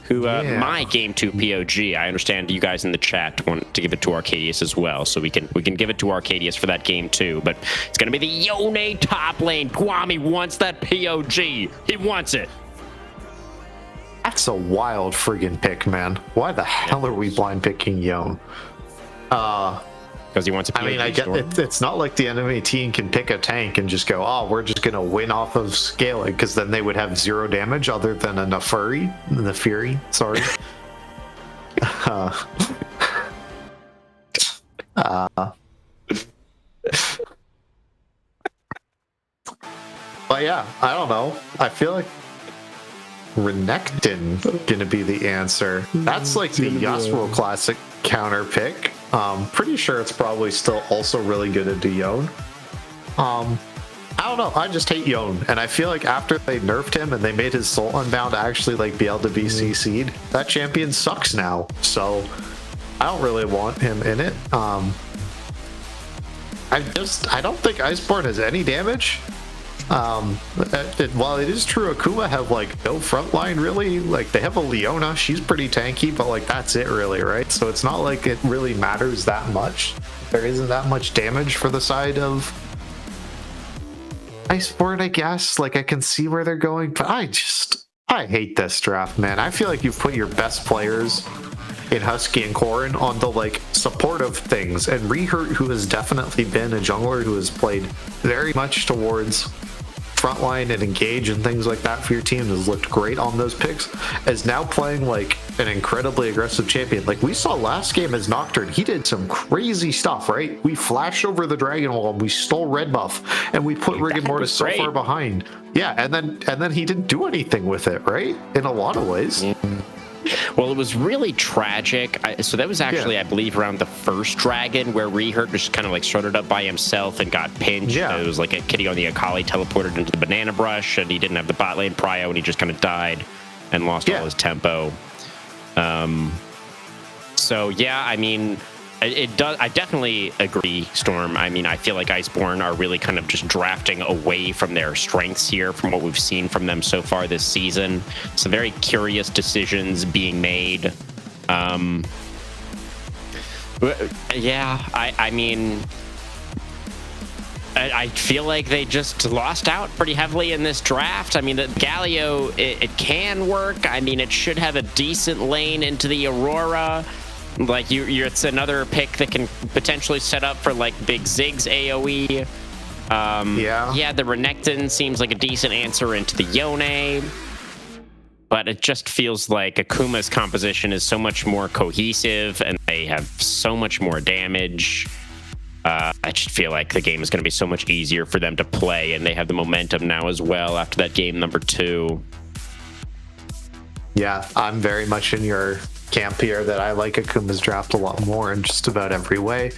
who my game 2 POG. I understand you guys in the chat want to give it to Arcadius as well, so we can give it to Arcadius for that game too. But it's going to be the Yone top lane. Guami wants that POG. He wants it. That's a wild friggin' pick, man. Why the hell are we blind picking Yone? Because he wants a POG. I mean, I get Storm. it's not like the enemy team can pick a tank and just go, oh, we're just gonna win off of scaling, because then they would have 0 damage other than a Neferi. Sorry. But yeah, I don't know. I feel like Renekton gonna be the answer. That's like the Yasuo classic counter pick. Pretty sure it's probably still also really good at Yone. I don't know. I just hate Yone, and I feel like after they nerfed him and they made his soul unbound to actually like be able to be CC'd, that champion sucks now. So I don't really want him in it. I don't think Iceborn has any damage. While it is true Akuma have like no frontline really, like they have a Leona, she's pretty tanky, but like that's it really, right? So it's not like it really matters that much. There isn't that much damage for the side of Iceborn, I guess. Like I can see where they're going, but I hate this draft, man. I feel like you've put your best players in Husky and Corrin on the like supportive things, and Rehurt, who has definitely been a jungler who has played very much towards frontline and engage and things like that for your team, has looked great on those picks, is now playing like an incredibly aggressive champion. Like we saw last game as Nocturne, he did some crazy stuff, right? We flashed over the Dragon Wall and we stole red buff and we put Rigor Mortis so far behind. Yeah, and then he didn't do anything with it, right? In a lot of ways. Well, it was really tragic. So that was actually, I believe, around the first dragon where Rehurt just kind of like started up by himself and got pinched. Yeah. It was like a kitty on the Akali teleported into the banana brush, and he didn't have the bot lane prio, and he just kind of died and lost all his tempo. So yeah, I mean, it does. I definitely agree, Storm. I mean, I feel like Iceborn are really kind of just drafting away from their strengths here from what we've seen from them so far this season. Some very curious decisions being made. Yeah, I mean, I feel like they just lost out pretty heavily in this draft. I mean, the Galio, it can work. I mean, it should have a decent lane into the Aurora. Like it's another pick that can potentially set up for like big Ziggs AoE. Yeah, the Renekton seems like a decent answer into the Yone, but it just feels like Akuma's composition is so much more cohesive and they have so much more damage. I just feel like the game is going to be so much easier for them to play, and they have the momentum now as well after that game number 2. Yeah, I'm very much in your camp here that I like Akuma's draft a lot more in just about every way.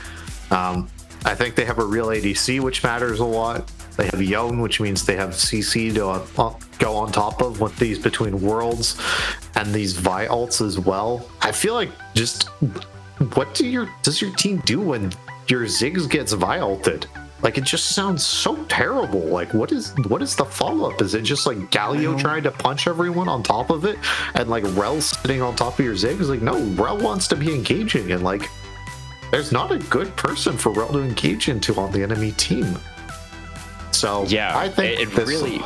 I think they have a real ADC, which matters a lot. They have Yone, which means they have CC to go on top of with these between worlds and these Vi ults as well. I feel like just what does your team do when your Ziggs gets Vi ulted? Like, it just sounds so terrible. Like, what is the follow-up? Is it just like Galio trying to punch everyone on top of it, and like Rel sitting on top of your Ziggs? Like, no, Rel wants to be engaging, and like, there's not a good person for Rel to engage into on the enemy team. So Yeah, I think it this, really.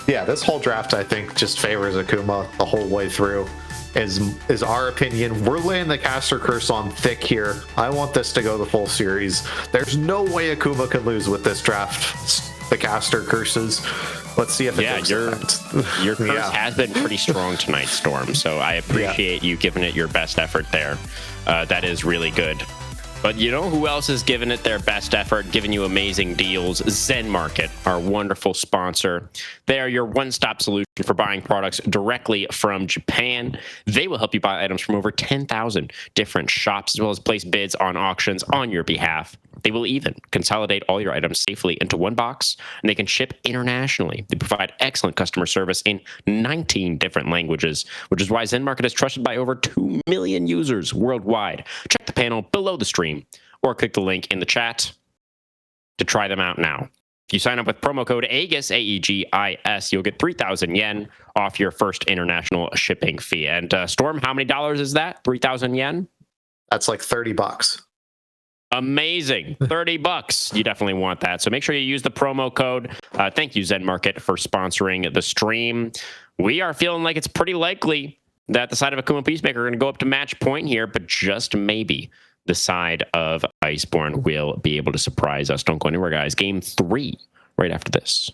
yeah, this whole draft I think just favors Akuma the whole way through. Is our opinion. We're laying the caster curse on thick here. I want this to go the full series. There's no way Akuma can lose with this draft. The caster curses. Let's see if it takes effect. Your curse has been pretty strong tonight, Storm. So I appreciate you giving it your best effort there. That is really good. But you know who else is giving it their best effort, giving you amazing deals? Zen Market, our wonderful sponsor. They are your one-stop solution for buying products directly from Japan. They will help you buy items from over 10,000 different shops, as well as place bids on auctions on your behalf. They will even consolidate all your items safely into one box, and they can ship internationally. They provide excellent customer service in 19 different languages, which is why Zen Market is trusted by over 2 million users worldwide. Check the panel below the stream or click the link in the chat to try them out now. If you sign up with promo code Aegis, AEGIS, you'll get 3,000 yen off your first international shipping fee. And Storm, how many dollars is that? 3,000 yen? That's like $30. Amazing. $30. You definitely want that. So make sure you use the promo code. Thank you, Zen Market, for sponsoring the stream. We are feeling like it's pretty likely that the side of Akuma Peacemaker are going to go up to match point here, but just maybe the side of Iceborn will be able to surprise us. Don't go anywhere, guys. Game 3 right after this.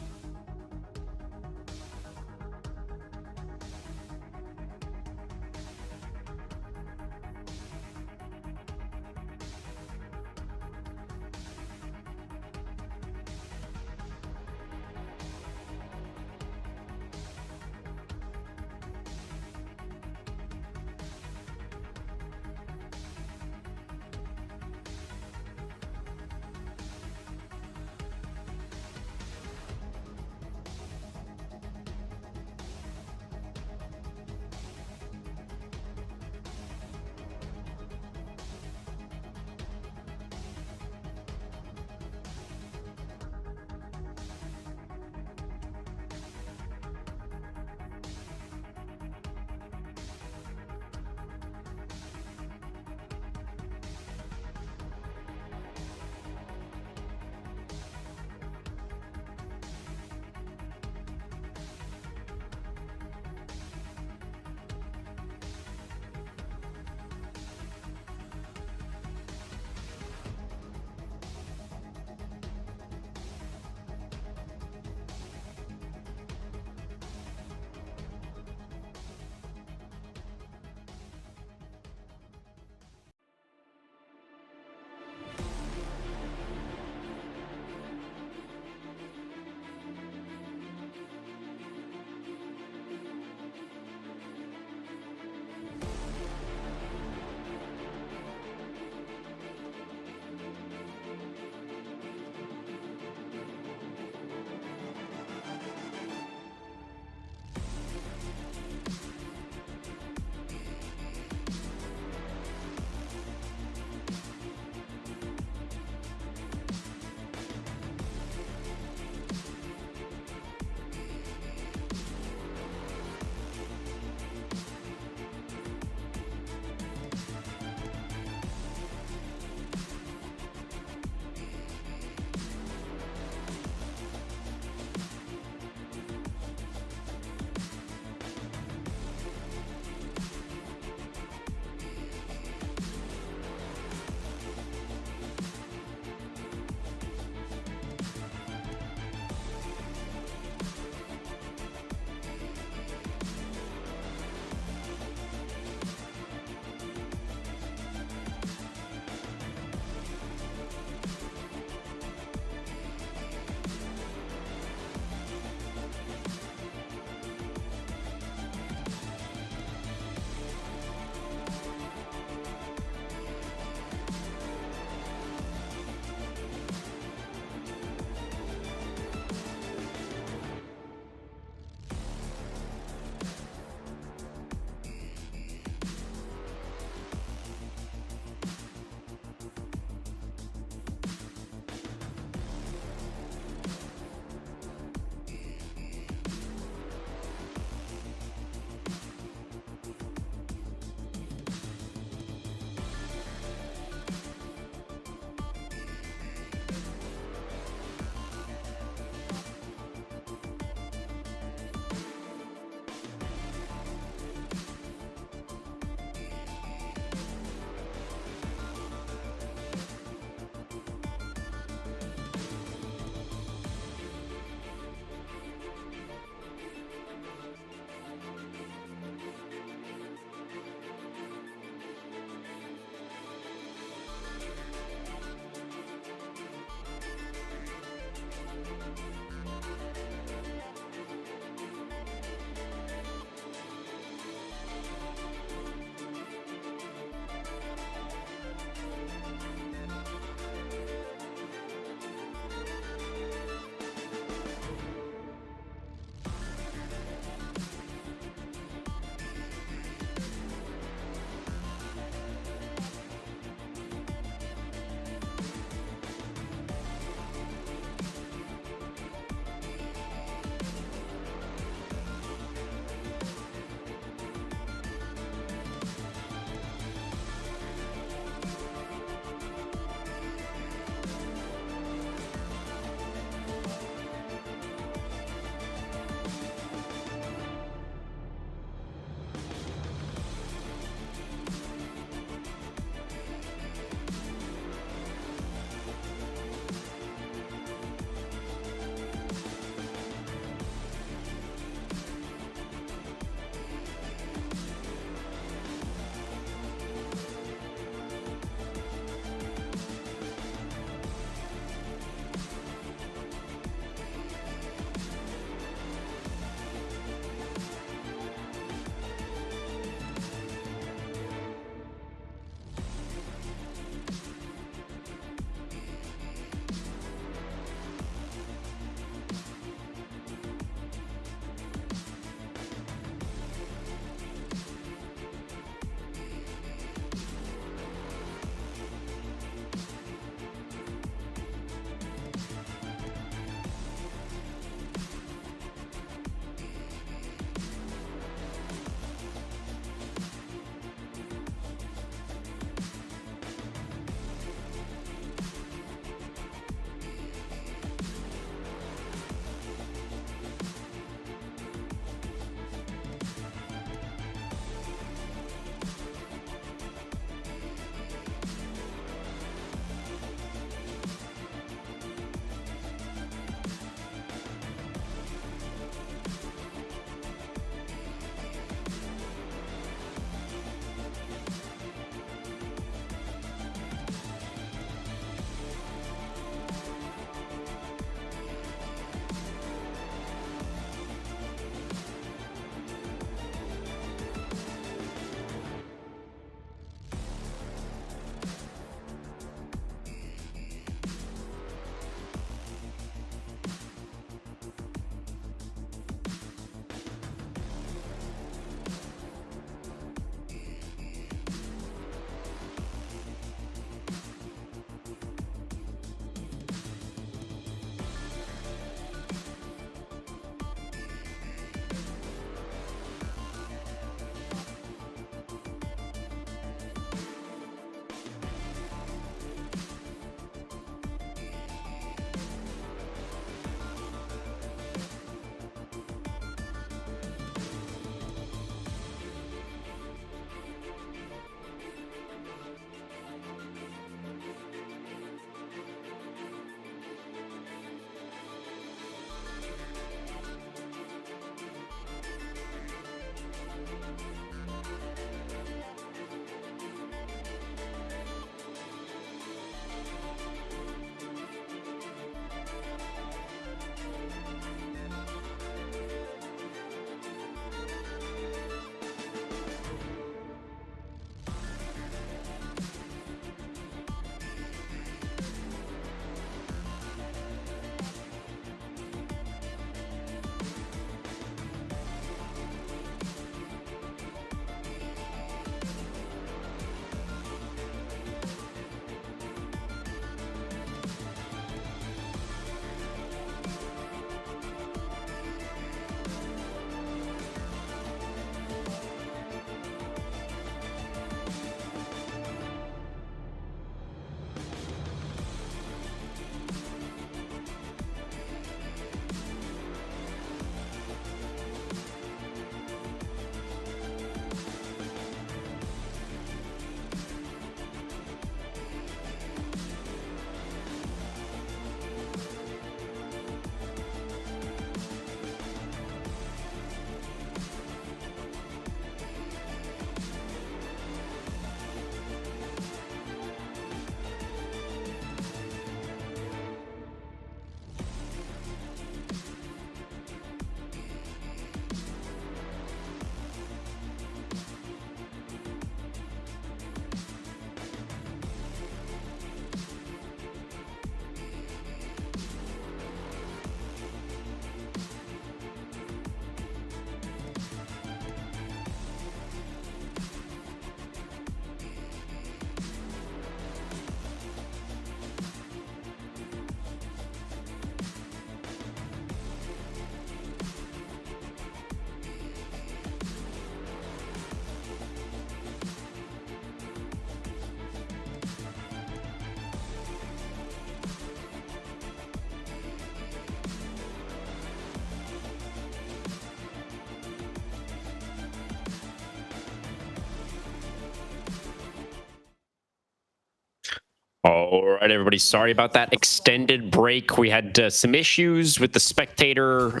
All right, everybody. Sorry about that extended break. We had some issues with the spectator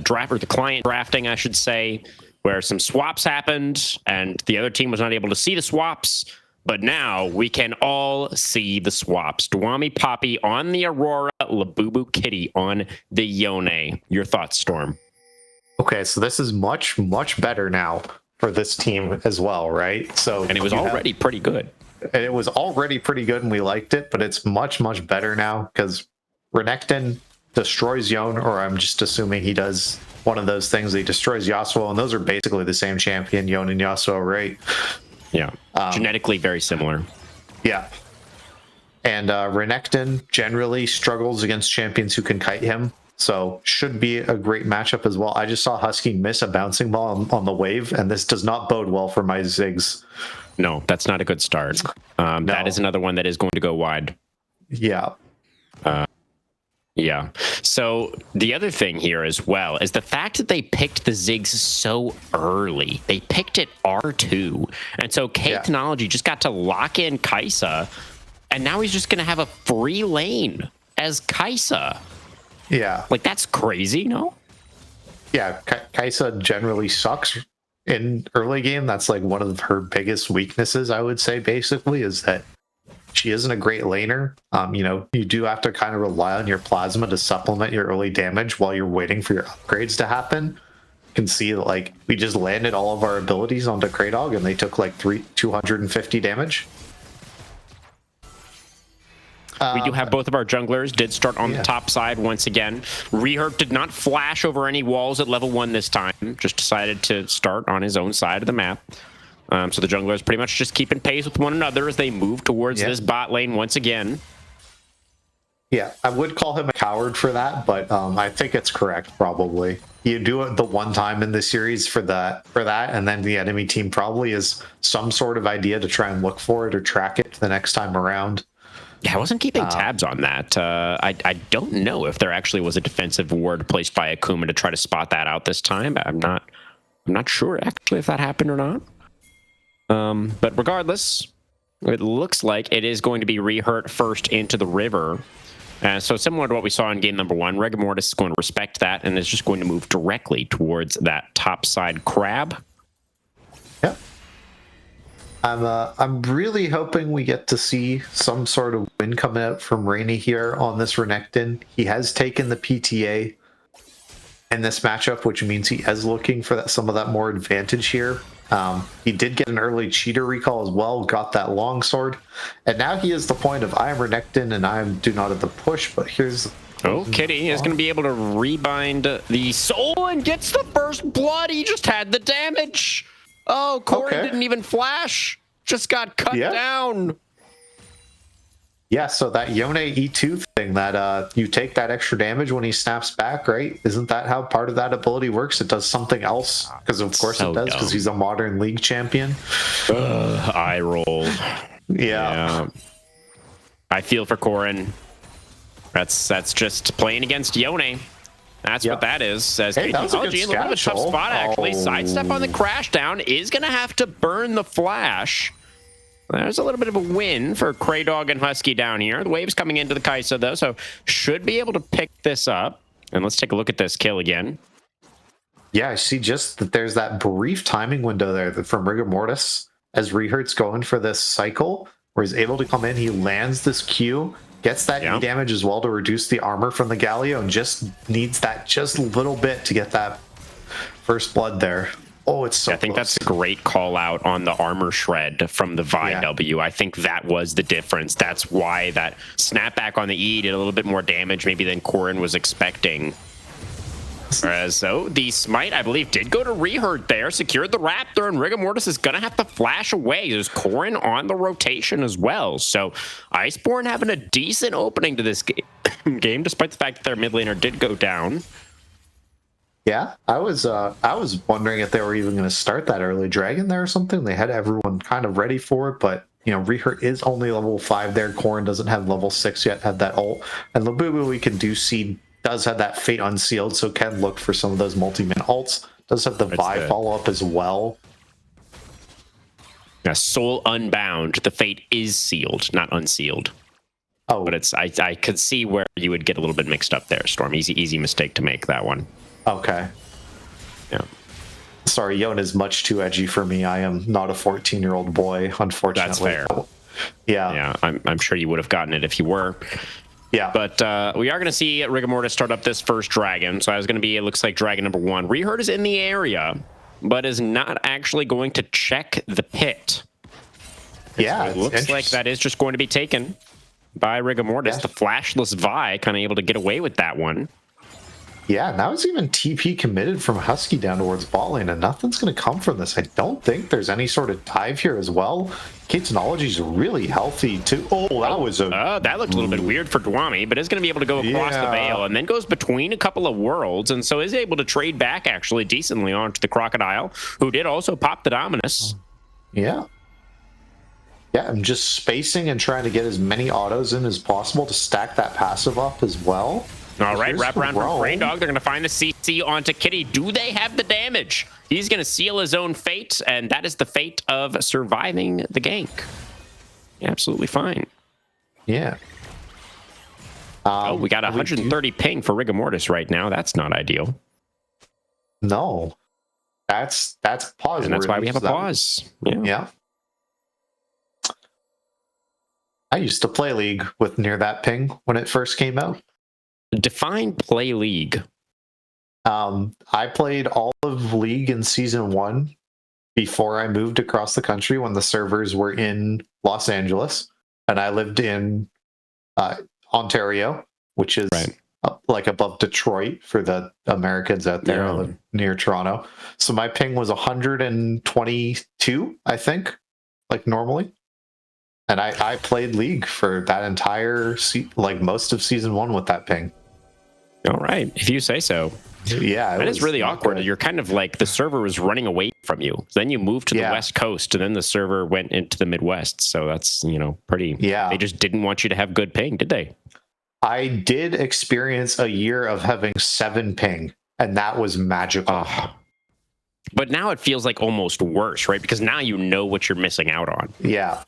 draft, or the client drafting, I should say, where some swaps happened and the other team was not able to see the swaps. But now we can all see the swaps. Dwami Poppy on the Aurora, Labubu Kitty on the Yone. Your thoughts, Storm? Okay, so this is much, much better now for this team as well, right? So, And it was already pretty good. And it was already pretty good and we liked it, but it's much, much better now because Renekton destroys Yone, or I'm just assuming he does one of those things. He destroys Yasuo, and those are basically the same champion, Yone and Yasuo, right? Yeah, genetically very similar. Yeah. And Renekton generally struggles against champions who can kite him, so should be a great matchup as well. I just saw Husky miss a bouncing ball on the wave, and this does not bode well for my Ziggs. No, that's not a good start. No. That is another one that is going to go wide. Yeah. Yeah. So the other thing here as well is the fact that they picked the Ziggs so early. They picked it R2. And so K-Technology just got to lock in Kaisa, and now he's just going to have a free lane as Kaisa. Yeah. Like, that's crazy, no? Yeah, Kaisa generally sucks in early game. That's like one of her biggest weaknesses, I would say, basically, is that she isn't a great laner. You do have to kind of rely on your plasma to supplement your early damage while you're waiting for your upgrades to happen. You can see that, like, we just landed all of our abilities onto Kraydog and they took like 250 damage. We do have both of our junglers did start on the top side once again. Reherb did not flash over any walls at level 1 this time. Just decided to start on his own side of the map. So the junglers pretty much just keeping pace with one another as they move towards this bot lane once again. Yeah, I would call him a coward for that, but I think it's correct, probably. You do it the one time in the series for that, and then the enemy team probably has some sort of idea to try and look for it or track it the next time around. Yeah, I wasn't keeping tabs on that. I don't know if there actually was a defensive ward placed by Akuma to try to spot that out this time. I'm not sure actually if that happened or not. But regardless, it looks like it is going to be Rehurt first into the river. So similar to what we saw in game number 1, Rigor Mortis is going to respect that and is just going to move directly towards that top side crab. Yep. I'm really hoping we get to see some sort of win coming out from Rainey here on this Renekton. He has taken the PTA in this matchup, which means he is looking for some of that more advantage here. He did get an early cheater recall as well, got that longsword, and now he is the point of I am Renekton and I do not at the push, but here's... Oh, Kitty is going to be able to rebind the soul and gets the first blood. He just had the damage. Oh, Corey didn't even flash. Just got cut down. Yeah, so that Yone E2 thing, that you take that extra damage when he snaps back, right? Isn't that how part of that ability works? It does something else, because of course it does, because he's a modern league champion. Eye roll. Yeah. I feel for Corin. That's just playing against Yone. That's what that is. As hey, that was a little bit of a tough spot, actually. Sidestep on the crash down is going to have to burn the flash. There's a little bit of a win for Kraydog and Husky down here. The wave's coming into the Kaisa, though, so should be able to pick this up. And let's take a look at this kill again. Yeah, I see just that there's that brief timing window there from Rigor Mortis as Rehurt's going for this cycle, where he's able to come in, he lands this Q, gets that E damage as well to reduce the armor from the Galio, and just needs that just a little bit to get that first blood there. Oh, it's so I think close. that's a great call out on the armor shred from the Vi W. I think that was the difference. That's why that snapback on the E did a little bit more damage maybe than Corin was expecting. Whereas, so the smite, I believe, did go to Rehurt there, secured the Raptor, and Rigor Mortis is going to have to flash away. There's Corin on the rotation as well. So Iceborn having a decent opening to this game, despite the fact that their mid laner did go down. Yeah, I was wondering if they were even going to start that early dragon there or something. They had everyone kind of ready for it, but Rehurt is only level 5 there. Corin doesn't have level 6 yet, had that ult. And Labubu, we can do see, does have that Fate Unsealed, so can look for some of those multi-man ults. Does have the Vi follow-up as well. Yeah, Soul Unbound. The Fate is sealed, not unsealed. Oh, But I could see where you would get a little bit mixed up there, Storm. Easy mistake to make that one. okay. Yeah. Sorry, Yon is much too edgy for me. I am not a 14-year-old boy, unfortunately. That's fair. Yeah, I'm sure you would have gotten it if you were. Yeah. But we are going to see Rigamortis start up this first dragon. So I was going to be, it looks like dragon number 1. Reherd is in the area, but is not actually going to check the pit. Yeah, It looks like that is just going to be taken by Rigamortis. Yeah. The flashless Vi kind of able to get away with that one. Yeah, now it's even TP committed from Husky down towards bot lane, and nothing's going to come from this. I don't think there's any sort of dive here as well. Katenology's really healthy too. Oh, that was a... that looked a little bit weird for Dwami, but is going to be able to go across the veil and then goes between a couple of worlds, and so is able to trade back actually decently onto the Crocodile, who did also pop the Dominus. Yeah. Yeah, I'm just spacing and trying to get as many autos in as possible to stack that passive up as well. All right, Here's wrap around the from roam. Brain Dog. They're going to find the CC onto Kitty. Do they have the damage? He's going to seal his own fate, and that is the fate of surviving the gank. Absolutely fine. Yeah. Oh, we got 130 ping for Rigamortis right now. That's not ideal. No. That's pause. And that's why we have a pause. Yeah. Yeah. I used to play League with near that ping when it first came out. Define play League. I played all of League in season 1 before I moved across the country when the servers were in Los Angeles, and I lived in Ontario, which is like above Detroit for the Americans out there. Yeah. I live near Toronto, so my ping was 122, I think, like normally. And I played League for that entire like most of season 1 with that ping. All right, if you say so. Yeah, That is really awkward. You're kind of like the server was running away from you. Then you moved to the West Coast, and then the server went into the Midwest. So that's, pretty. Yeah. They just didn't want you to have good ping, did they? I did experience a year of having 7 ping, and that was magical. But now it feels like almost worse, right? Because now you know what you're missing out on. Yeah.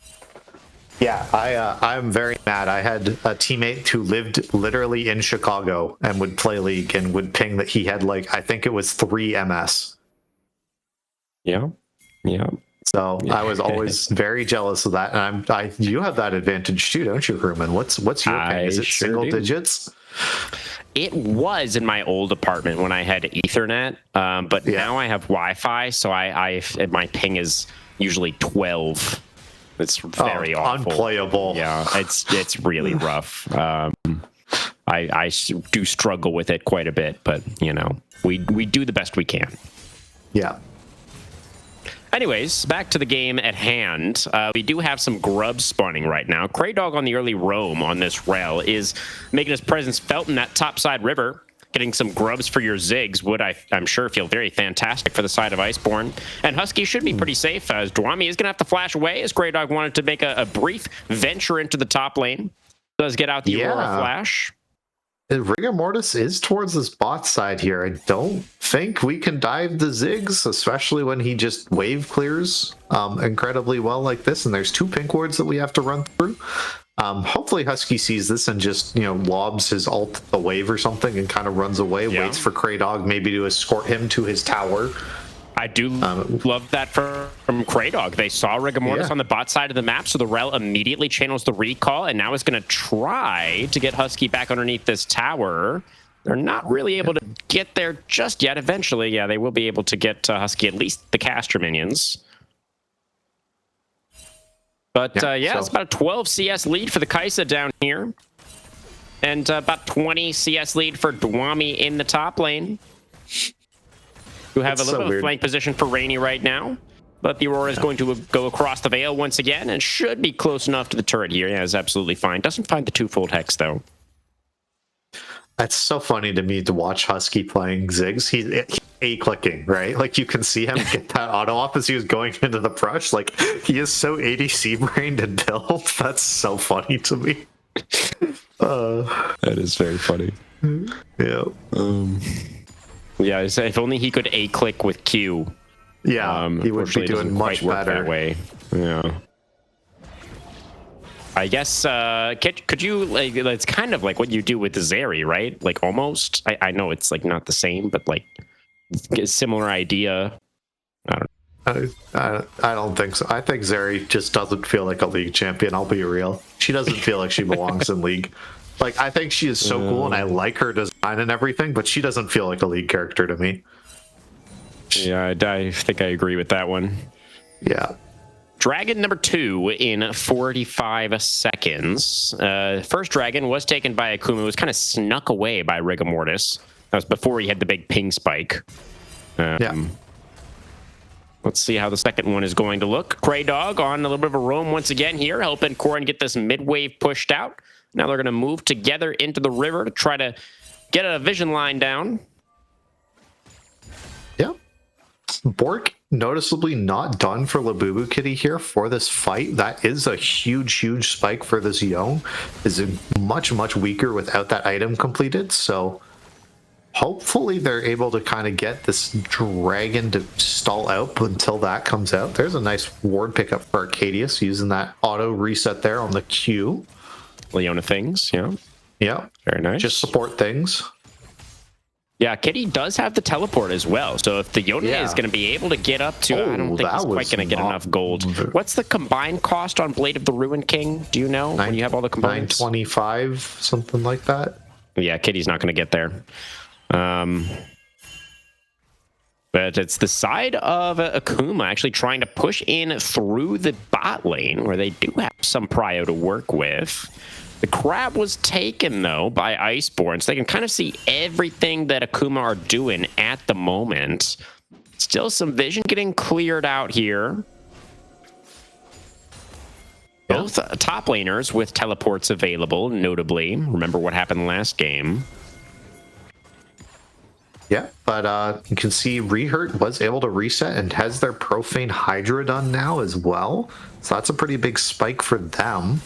Yeah, I'm very mad. I had a teammate who lived literally in Chicago and would play League and would ping that he had I think it was 3 MS. Yeah. So I was always very jealous of that. And you have that advantage too, don't you, Herman? What's your ping? Is it sure single do. digits? It was in my old apartment when I had Ethernet, but now I have Wi-Fi, so my ping is usually 12. It's very awful. Unplayable. Yeah, it's really rough. I do struggle with it quite a bit, but we do the best we can. Yeah. Anyways, back to the game at hand. We do have some grubs spawning right now. Kraydog on the early roam on this rail is making his presence felt in that topside river. Getting some grubs for your Ziggs would, I'm sure, feel very fantastic for the side of Iceborn. And Husky should be pretty safe, as Dwami is going to have to flash away, as Kraydog wanted to make a brief venture into the top lane. Does get out the Aurora flash. Rigamortis is towards this bot side here. I don't think we can dive the Ziggs, especially when he just wave clears incredibly well like this. And there's 2 pink wards that we have to run through. Hopefully Husky sees this and just, lobs his ult the wave or something and kind of runs away, waits for Kraydog maybe to escort him to his tower. I do love that from Kraydog. They saw Rigamortis on the bot side of the map, so the Rel immediately channels the recall, and now is going to try to get Husky back underneath this tower. They're not really able to get there just yet. Eventually, they will be able to get Husky at least the caster minions. But it's about a 12 CS lead for the Kaisa down here. And about 20 CS lead for Dwami in the top lane. Who have a little bit of flank position for Rainy right now. But the Aurora is going to go across the veil once again and should be close enough to the turret here. Yeah, it's absolutely fine. Doesn't find the 2-fold hex, though. That's so funny to me to watch Husky playing Ziggs. He's A-clicking, right? Like, you can see him get that auto off as he was going into the brush. Like, he is so ADC-brained and built. That's so funny to me. That is very funny. Yeah. Yeah, if only he could A-click with Q. Yeah, he would be doing much better. That way. Yeah. I guess could you like it's kind of like what you do with the Zeri, right? Like almost. I know it's like not the same, but like a similar idea. I don't know. I don't think so. I think Zeri just doesn't feel like a league champion. I'll be real. She doesn't feel like she belongs in league. Like I think she is so cool, and I like her design and everything, but she doesn't feel like a league character to me. Yeah, I think I agree with that one. Yeah. Dragon number 2 in 45 seconds. First dragon was taken by Akuma. It was kind of snuck away by Rigor Mortis. That was before he had the big ping spike. Yeah. Let's see how the second one is going to look. Grey Dog on a little bit of a roam once again here, helping Corrin get this mid-wave pushed out. Now they're going to move together into the river to try to get a vision line down. Yeah. Bork noticeably not done for Labubu Kitty here for this fight. That is a huge spike for this Yone. Is much weaker without that item completed. So hopefully they're able to kind of get this dragon to stall out until that comes out. There's a nice ward pickup for Arcadius using that auto reset there on the Q. Leona things, yeah. Yeah. Very nice. Just support things. Yeah, Kitty does have the teleport as well. So if the Yone is going to be able to get up to, I don't think he's quite going to get enough gold. What's the combined cost on Blade of the Ruined King? Do you know when you have all the components? 925, something like that. Yeah, Kitty's not going to get there. But it's the side of Akuma actually trying to push in through the bot lane where they do have some prio to work with. The crab was taken, though, by Iceborn, so they can kind of see everything that Akuma are doing at the moment. Still some vision getting cleared out here. Both top laners with teleports available, notably. Remember what happened last game. Yeah, but you can see Rehurt was able to reset and has their Profane Hydra done now as well. So that's a pretty big spike for them.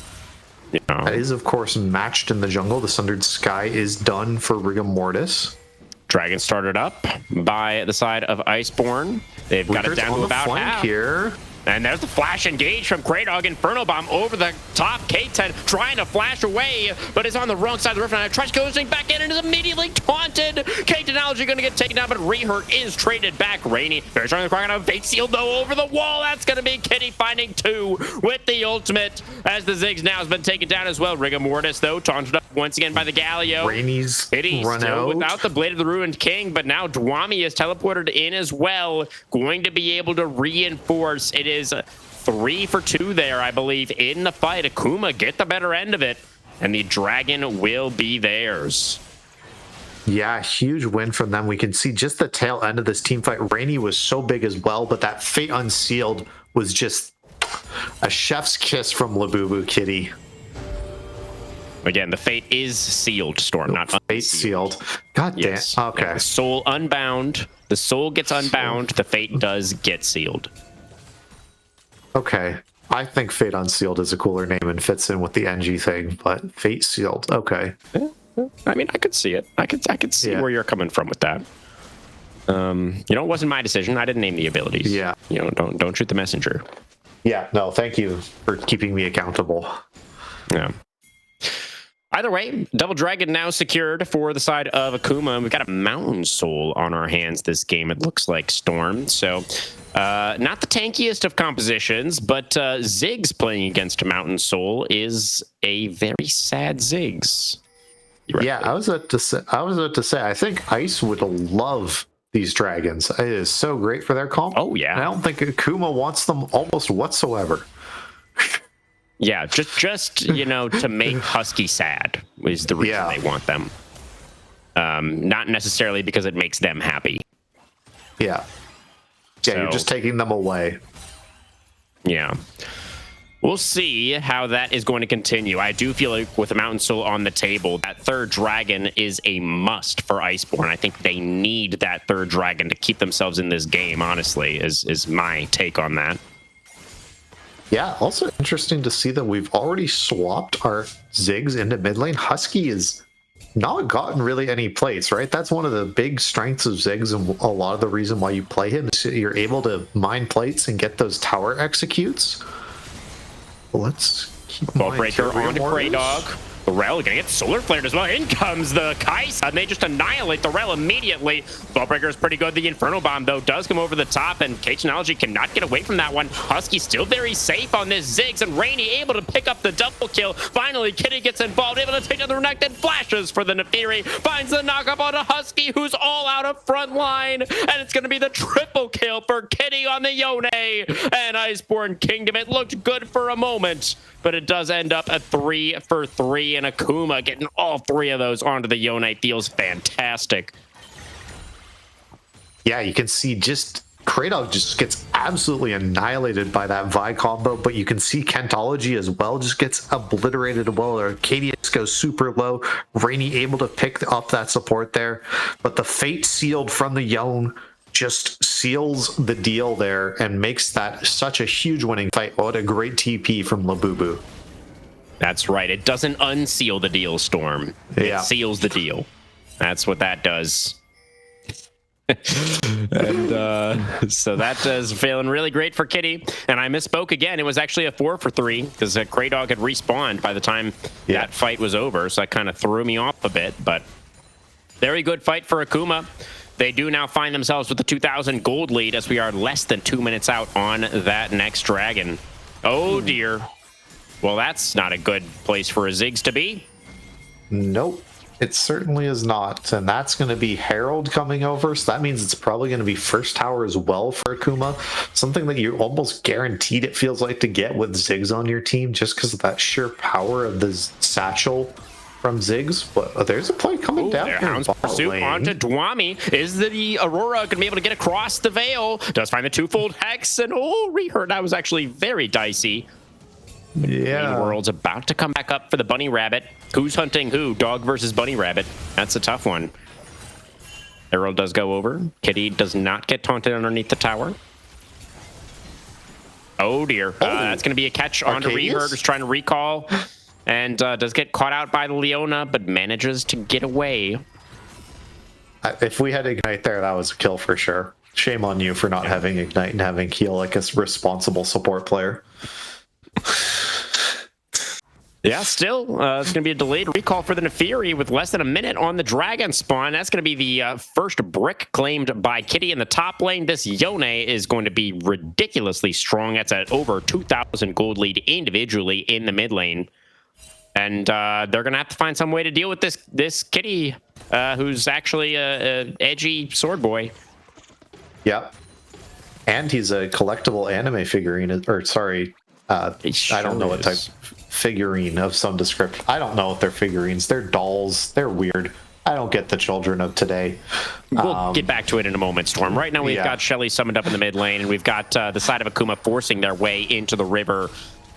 Yeah. That is, of course, matched in the jungle. The Sundered Sky is done for Rigor Mortis. Dragon started up by the side of Iceborn. They've got it down to about half. Here. And there's the flash engage from Grey Dog. Inferno Bomb over the top. K10 trying to flash away, but is on the wrong side of the river. And tries to go back in and is immediately taunted. K10 going to get taken down, but Rehurt is traded back. Rainy, very strong. The crocodile. Fate Sealed, though, over the wall. That's going to be Kitty finding 2 with the ultimate, as the Ziggs now has been taken down as well. Rigor Mortis, though, taunted up once again by the Galio. Rainy's Kitty run still out without the Blade of the Ruined King, but now Dwami is teleported in as well. Going to be able to reinforce. It is 3 for 2 there, I believe, in the fight. Akuma get the better end of it, and the dragon will be theirs. Yeah, huge win from them. We can see just the tail end of this team fight. Rainy was so big as well, but that Fate Unsealed was just a chef's kiss from Labubu Kitty. Again, the Fate is sealed, Storm, not Fate sealed. God damn. Yes. Okay. Yeah, the soul unbound. The soul gets unbound. The Fate does get sealed. Okay. I think Fate Unsealed is a cooler name and fits in with the NG thing, but Fate Sealed. Okay. I mean, I could see it. I could see where you're coming from with that. It wasn't my decision. I didn't name the abilities. Yeah. Don't shoot the messenger. Yeah. No, thank you for keeping me accountable. Yeah. Either way, Double Dragon now secured for the side of Akuma. We've got a Mountain Soul on our hands this game, it looks like, Storm. So, not the tankiest of compositions, but Ziggs playing against Mountain Soul is a very sad Ziggs. Yeah, I was about to say, I think Ice would love these dragons. It is so great for their comp. Oh, yeah. I don't think Akuma wants them almost whatsoever. Yeah, just to make Husky sad is the reason they want them. Not necessarily because it makes them happy. Yeah. Yeah, you're just taking them away. Yeah. We'll see how that is going to continue. I do feel like with the Mountain Soul on the table, that third dragon is a must for Iceborn. I think they need that third dragon to keep themselves in this game, honestly, is my take on that. Yeah, also interesting to see that we've already swapped our Ziggs into mid lane. Husky is not gotten really any plates, right? That's one of the big strengths of Ziggs, and a lot of the reason why you play him is you're able to mine plates and get those tower executes. Let's Ballbreaker onto Kraydog. The Rel gonna get solar flared as well. In comes the Kaisa, and they just annihilate the Rel immediately. Ballbreaker is pretty good. The Inferno Bomb, though, does come over the top, and K-Technology cannot get away from that one. Husky still very safe on this Ziggs, and Rainy able to pick up the double kill. Finally, Kitty gets involved, able to take down the Renekton, then flashes for the Nefiri, finds the knockup on a Husky, who's all out of front line, and it's gonna be the triple kill for Kitty on the Yone. And Iceborn Kingdom, it looked good for a moment, but it does end up a 3 for 3, and Akuma getting all 3 of those onto the Yone feels fantastic. Yeah, you can see just Kraydog just gets absolutely annihilated by that Vi combo, but you can see Kentology as well just gets obliterated as well. Arcadius goes super low. Rainy able to pick up that support there, but the fate sealed from the Yone just seals the deal there and makes that such a huge winning fight. What a great TP from Labubu. That's right. It doesn't unseal the deal, Storm. It seals the deal. That's what that does. And so that is feeling really great for Kitty. And I misspoke again. It was actually a 4 for 3 because Kraydog had respawned by the time that fight was over. So that kind of threw me off a bit. But very good fight for Akuma. They do now find themselves with the 2,000 gold lead as we are less than 2 minutes out on that next dragon. Oh, dear. Well, that's not a good place for a Ziggs to be. Nope, it certainly is not. And that's going to be Herald coming over. So that means it's probably going to be first tower as well for Akuma. Something that you're almost guaranteed, it feels like, to get with Ziggs on your team just because of that sheer power of the satchel from Ziggs. But there's a play coming down here. Hound's pursuit onto Dwami. Is the Aurora going to be able to get across the veil? Does find the twofold hex, and reheard. That was actually very dicey. Yeah. The world's about to come back up for the bunny rabbit. Who's hunting who? Dog versus bunny rabbit. That's a tough one. Herald does go over. Kitty does not get taunted underneath the tower. Oh dear. That's going to be a catch onto Reheard, who's trying to recall. And does get caught out by the Leona, but manages to get away. If we had Ignite there, that was a kill for sure. Shame on you for not having Ignite and having heal like a responsible support player. Yeah, still, it's going to be a delayed recall for the Nefiri with less than a minute on the Dragon spawn. That's going to be the first brick claimed by Kitty in the top lane. This Yone is going to be ridiculously strong. That's at over 2,000 gold lead individually in the mid lane. And they're going to have to find some way to deal with this Kitty, who's actually a edgy sword boy. Yep. And he's a collectible anime figurine, or sorry, I don't know what type figurine of some description. I don't know if they're figurines. They're dolls. They're weird. I don't get the children of today. We'll get back to it in a moment, Storm. Right now we've got Shelly summoned up in the mid lane, and we've got the side of Akuma forcing their way into the river.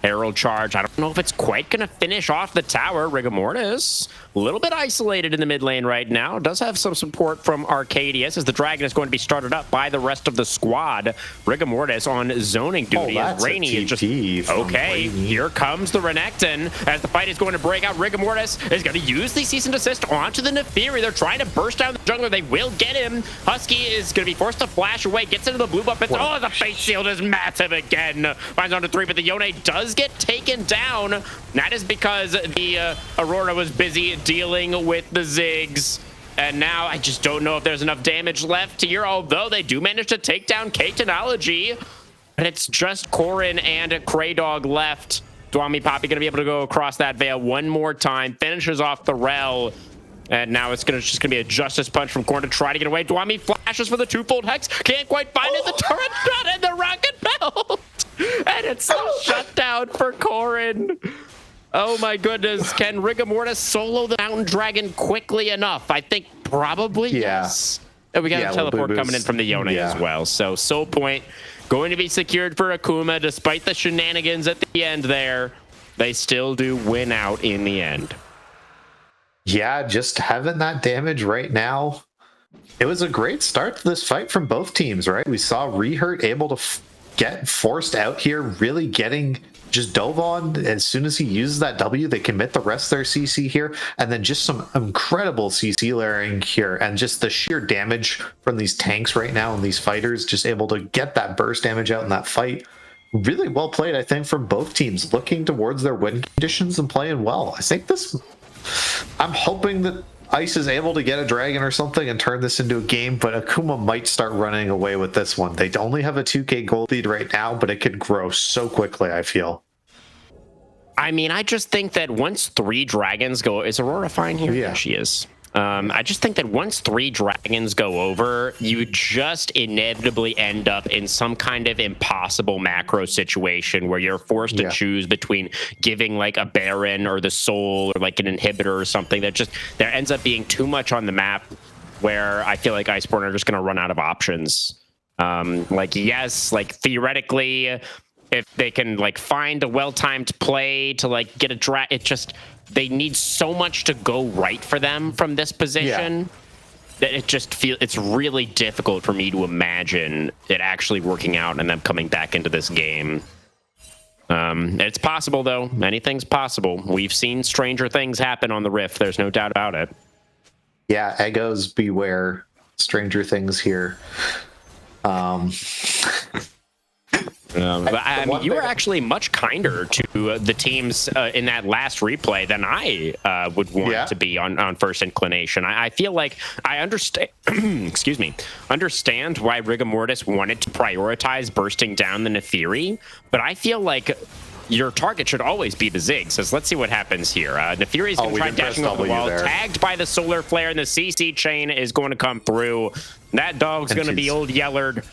Herald charge. I don't know if it's quite going to finish off the tower. Rigamortis, a little bit isolated in the mid lane right now. Does have some support from Arcadius as the dragon is going to be started up by the rest of the squad. Rigamortis on zoning duty as Rainy is just... Okay, here comes the Renekton as the fight is going to break out. Rigamortis is going to use the cease and desist onto the Nefiri. They're trying to burst down the jungler. They will get him. Husky is going to be forced to flash away. Gets into the blue buff. Oh, the fate shield is massive again. Finds onto 3, but the Yone does get taken down. That is because the Aurora was busy dealing with the Ziggs. And now I just don't know if there's enough damage left here, although they do manage to take down K-Technology. And it's just Corrin and Kraydog left. Dwami Poppy going to be able to go across that veil one more time. Finishes off the Rel. And now it's just going to be a Justice Punch from Corrin to try to get away. Dwami flashes for the twofold hex. Can't quite find it. The turret shot and the rocket belt. And it's shut down for Corrin. Oh my goodness. Can Rigamortis solo the Mountain Dragon quickly enough? I think probably yes. And we got a teleport coming in from the Yone as well. So Soul Point going to be secured for Akuma despite the shenanigans at the end there. They still do win out in the end. Yeah, just having that damage right now. It was a great start to this fight from both teams, right? We saw Rehurt able to get forced out here, really getting just dove on. As soon as he uses that W, they commit the rest of their CC here, and then just some incredible CC layering here, and just the sheer damage from these tanks right now and these fighters, just able to get that burst damage out in that fight. really well played, I think, from both teams, looking towards their win conditions and playing well. I think this, I'm hoping that Ice is able to get a dragon or something and turn this into a game, but Akuma might start running away with this one. They only have a 2k gold lead right now, but it could grow so quickly, I feel. I mean, I just think that once 3 dragons go... Is Aurora fine here? Yeah. She is. I just think that once 3 dragons go over, you just inevitably end up in some kind of impossible macro situation where you're forced to choose between giving like a Baron or the Soul or like an inhibitor or something that just... There ends up being too much on the map where I feel like Iceborn are just going to run out of options. Like, yes, like theoretically... If they can like find a well-timed play to like get a drag, it just, they need so much to go right for them from this position that it just feels, it's really difficult for me to imagine it actually working out and them coming back into this game. It's possible though. Anything's possible. We've seen stranger things happen on the Rift. There's no doubt about it. Yeah, Egos beware. Stranger things here. But I mean, you were actually much kinder to the teams in that last replay than I would want to be on first inclination. I feel like I understand, excuse me, understand why Rigamortis wanted to prioritize bursting down the Nefiri, but I feel like your target should always be the Ziggs. So let's see what happens here. Nefiri's going to try dashing over the wall, tagged by the Solar Flare, and the CC chain is going to come through. That dog's going to be old Yellard.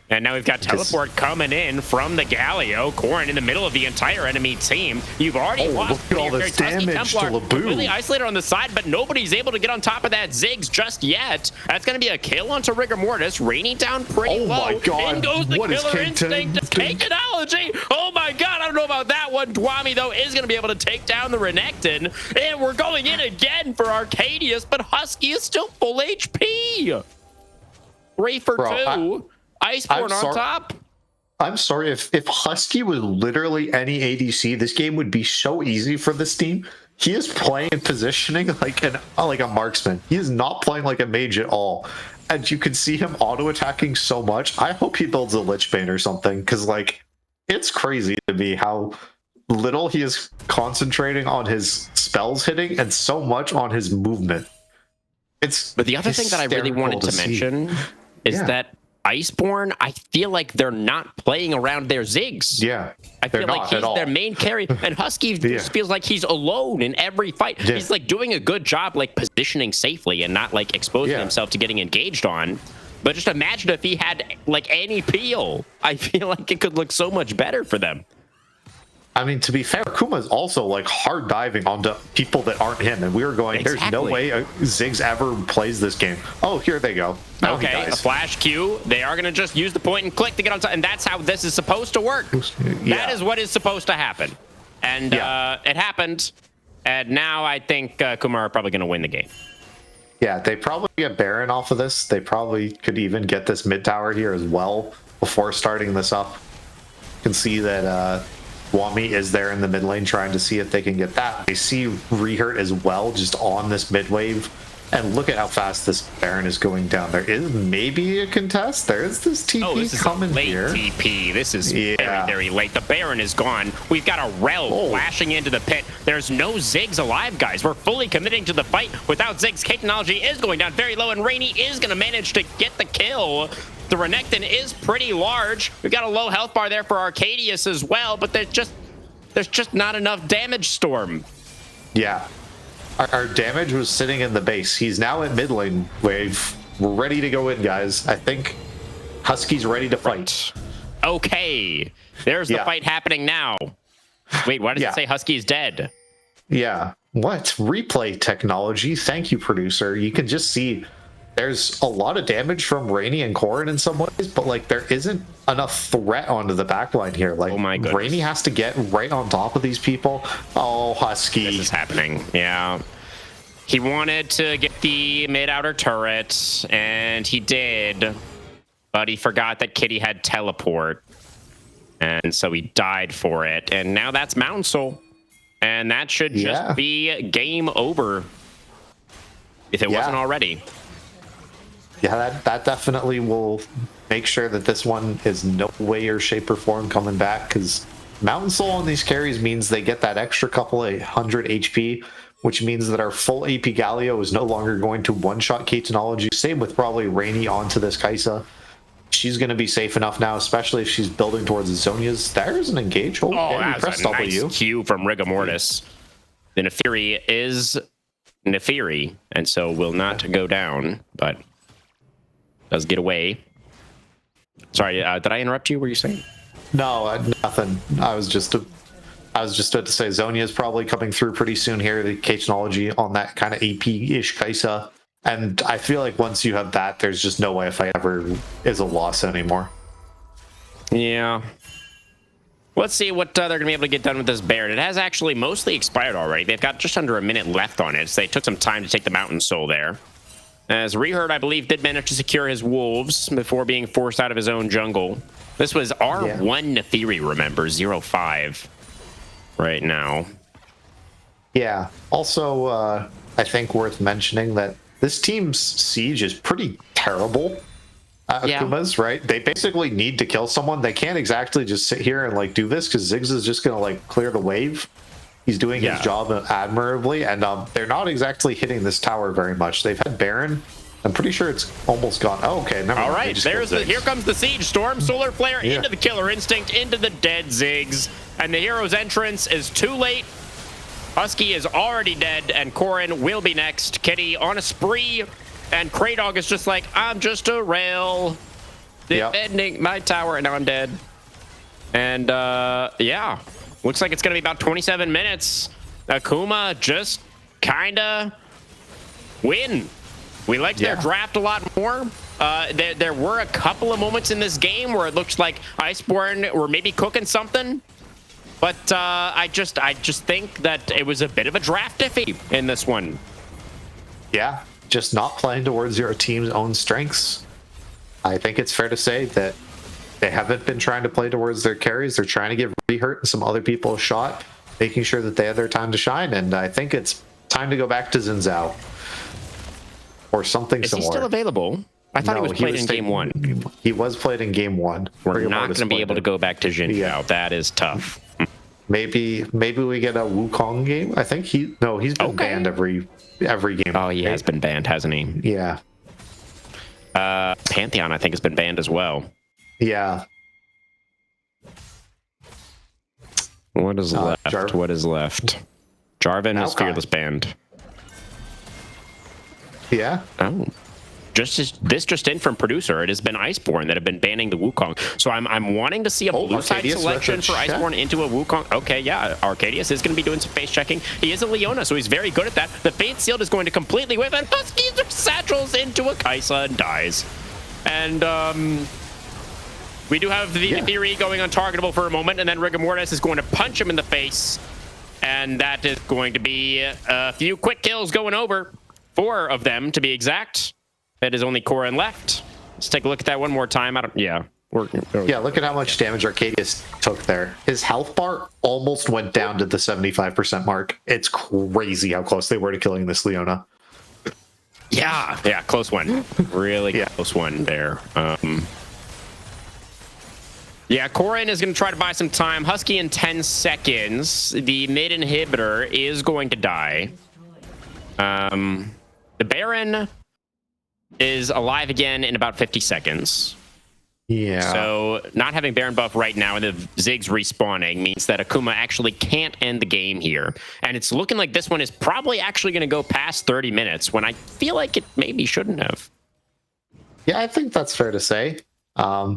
And now we've got teleport coming in from the Galio. Corrin in the middle of the entire enemy team. You've already lost all this damage to Laboon. Really isolated on the side, but nobody's able to get on top of that Ziggs just yet. That's going to be a kill onto Rigamortis, raining down pretty low. My God. In goes the What is killer instinct of Takeology. Oh my God, I don't know about that one. Dwami, though, is going to be able to take down the Renekton. And we're going in again for Arcadius, but Husky is still full HP. 3 for 2. Iceborn on top. I'm sorry, if Husky was literally any ADC, this game would be so easy for this team. He is playing and positioning like a marksman. He is not playing like a mage at all. And you can see him auto-attacking so much. I hope he builds a Lich Bane or something, because like it's crazy to me how little he is concentrating on his spells hitting and so much on his movement. But the other thing that I really wanted to mention is that Iceborn, I feel like they're not playing around their Ziggs. Yeah. I feel like he's their main carry, and Husky just feels like he's alone in every fight. Yeah. He's like doing a good job like positioning safely and not like exposing himself to getting engaged on. But just imagine if he had like any peel. I feel like it could look so much better for them. I mean, to be fair, Akuma is also like hard diving onto people that aren't him, and we were going, there's no way Ziggs ever plays this game. Oh, here they go. Okay, a flash Q. They are going to just use the point and click to get on top, and that's how this is supposed to work. That is what is supposed to happen. And it happened, and now I think Kumar are probably going to win the game. Yeah, they probably get Baron off of this. They probably could even get this mid tower here as well before starting this up. You can see that Wami is there in the mid lane trying to see if they can get that. They see Rehurt as well, just on this mid wave. And look at how fast this Baron is going down. There is maybe a contest. There is this TP coming here. This is late TP. This is very, very late. The Baron is gone. We've got a Rel flashing into the pit. There's no Ziggs alive, guys. We're fully committing to the fight. Without Ziggs, technology is going down very low, and Rainy is going to manage to get the kill. The Renekton is pretty large. We've got a low health bar there for Arcadius as well, but there's just not enough damage, Storm. Yeah. Our damage was sitting in the base. He's now in mid lane wave. We're ready to go in, guys. I think Husky's ready to fight. Okay. There's the fight happening now. Wait, why does it say Husky's dead? Yeah. What? Replay technology. Thank you, producer. You can just see there's a lot of damage from Rainy and Corrin in some ways, but like there isn't enough threat onto the backline here. Like, oh my goodness. Rainy has to get right on top of these people. Oh, Husky. This is happening. Yeah. He wanted to get the mid-outer turret, and he did, but he forgot that Kitty had teleport, and so he died for it. And now that's Mountain Soul, and that should just be game over, if it wasn't already. Yeah, that definitely will make sure that this one is no way or shape or form coming back, because Mountain Soul on these carries means they get that extra couple of 100 HP, which means that our full AP Galio is no longer going to one-shot K-Technology. Same with probably Rainy onto this Kaisa. She's going to be safe enough now, especially if she's building towards Zonia's. There's an engage. Oh, yeah, that's a nice cue from Rigor Mortis. The Nefiri is Nefiri, and so will not go down, but does get away. Sorry, did I interrupt you? Were you saying? No, nothing. I was just about to say Zonia is probably coming through pretty soon here. The K-Technology on that kind of AP-ish Kaisa. And I feel like once you have that, there's just no way if I ever is a loss anymore. Yeah. Let's see what they're going to be able to get done with this Baron. It has actually mostly expired already. They've got just under a minute left on it, so they took some time to take the Mountain Soul there. As Reherd, I believe, did manage to secure his wolves before being forced out of his own jungle. This was R1 Nefiri, remember, 0-5 right now. Yeah. Also, I think worth mentioning that this team's siege is pretty terrible. Akuma's, right? They basically need to kill someone. They can't exactly just sit here and like do this because Ziggs is just gonna like clear the wave. He's doing his job admirably, and they're not exactly hitting this tower very much. They've had Baron. I'm pretty sure it's almost gone. Oh, okay. Never mind. All right, here comes the siege storm. Solar Flare into the Killer Instinct, into the dead Ziggs, and the hero's entrance is too late. Husky is already dead, and Corrin will be next. Kitty on a spree, and Kraydog is just like, I'm just a rail defending my tower, and now I'm dead. And yeah, looks like it's gonna be about 27 minutes. Akuma just kinda win. We liked their draft a lot more. There were a couple of moments in this game where it looks like Iceborn were maybe cooking something. But I just think that it was a bit of a draft iffy in this one. Yeah, just not playing towards your team's own strengths. I think it's fair to say that they haven't been trying to play towards their carries. They're trying to give Rehurt and some other people a shot, making sure that they have their time to shine. And I think it's time to go back to Xin Zhao. Or something similar. Is he still available? I thought he was played in game one. He was played in game one. We're not going to be able to go back to Xin Zhao. That is tough. Maybe we get a Wukong game. I think he's been banned every game. Oh, he has been banned, hasn't he? Yeah. Pantheon, I think, has been banned as well. Yeah. What is left? What is left? Jarvan is Fearless banned. Yeah. Oh. This just in from producer. It has been Iceborn that have been banning the Wukong. So I'm wanting to see a blue side selection for Iceborn into a Wukong. Okay, yeah. Arcadius is going to be doing some face checking. He is a Leona, so he's very good at that. The Fate Sealed is going to completely whiff, and Huskies are satchels into a Kaisa and dies. And we do have the Theory going untargetable for a moment, and then Rigor Mortis is going to punch him in the face. And that is going to be a few quick kills going over. 4 of them, to be exact. That is only Corrin left. Let's take a look at that one more time. Look at how much damage Arcadius took there. His health bar almost went down to the 75% mark. It's crazy how close they were to killing this Leona. Yeah, close one. Really close one there. Yeah, Corrin is going to try to buy some time. Husky in 10 seconds. The mid inhibitor is going to die. The Baron is alive again in about 50 seconds. Yeah. So not having Baron buff right now and the Ziggs respawning means that Akuma actually can't end the game here. And it's looking like this one is probably actually going to go past 30 minutes when I feel like it maybe shouldn't have. Yeah, I think that's fair to say. A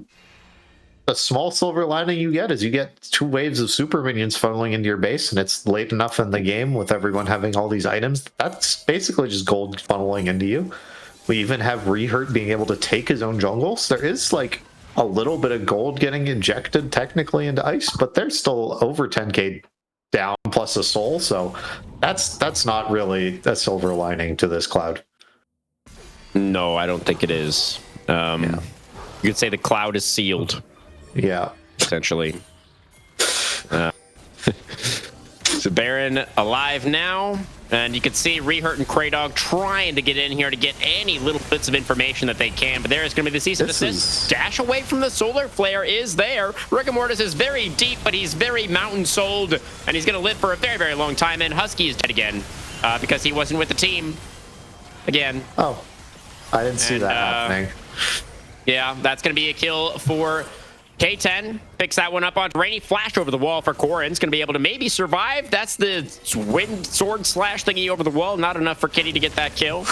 small silver lining you get is you get 2 waves of super minions funneling into your base, and it's late enough in the game with everyone having all these items. That's basically just gold funneling into you. We even have Rehurt being able to take his own jungles. There is like a little bit of gold getting injected technically into Ice, but they're still over 10k down plus a soul, so that's not really a silver lining to this cloud. No, I don't think it is. You could say the cloud is sealed. Yeah, essentially. So Baron alive now, and you can see Rehurt and Kraydog trying to get in here to get any little bits of information that they can, but there is going to be the cease and desist. Dash away from the solar flare is there. Rigor Mortis is very deep, but he's very mountain souled, and he's going to live for a very, very long time, and Husky is dead again because he wasn't with the team again. Oh, I didn't see that happening. Yeah, that's going to be a kill for K10. Picks that one up on Rainy. Flash over the wall for Corrin's going to be able to maybe survive. That's the wind sword slash thingy over the wall. Not enough for Kitty to get that kill.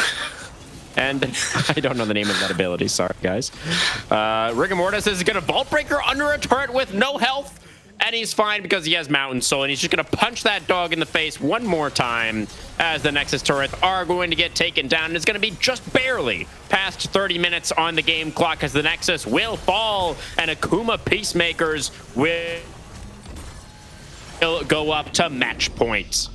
And I don't know the name of that ability. Sorry, guys. Rigor Mortis is going to Vault Breaker under a turret with no health. And he's fine because he has Mountain Soul. And he's just going to punch that dog in the face one more time as the Nexus turrets are going to get taken down. And it's going to be just barely past 30 minutes on the game clock as the Nexus will fall. And Akuma Peacemakers will go up to match point.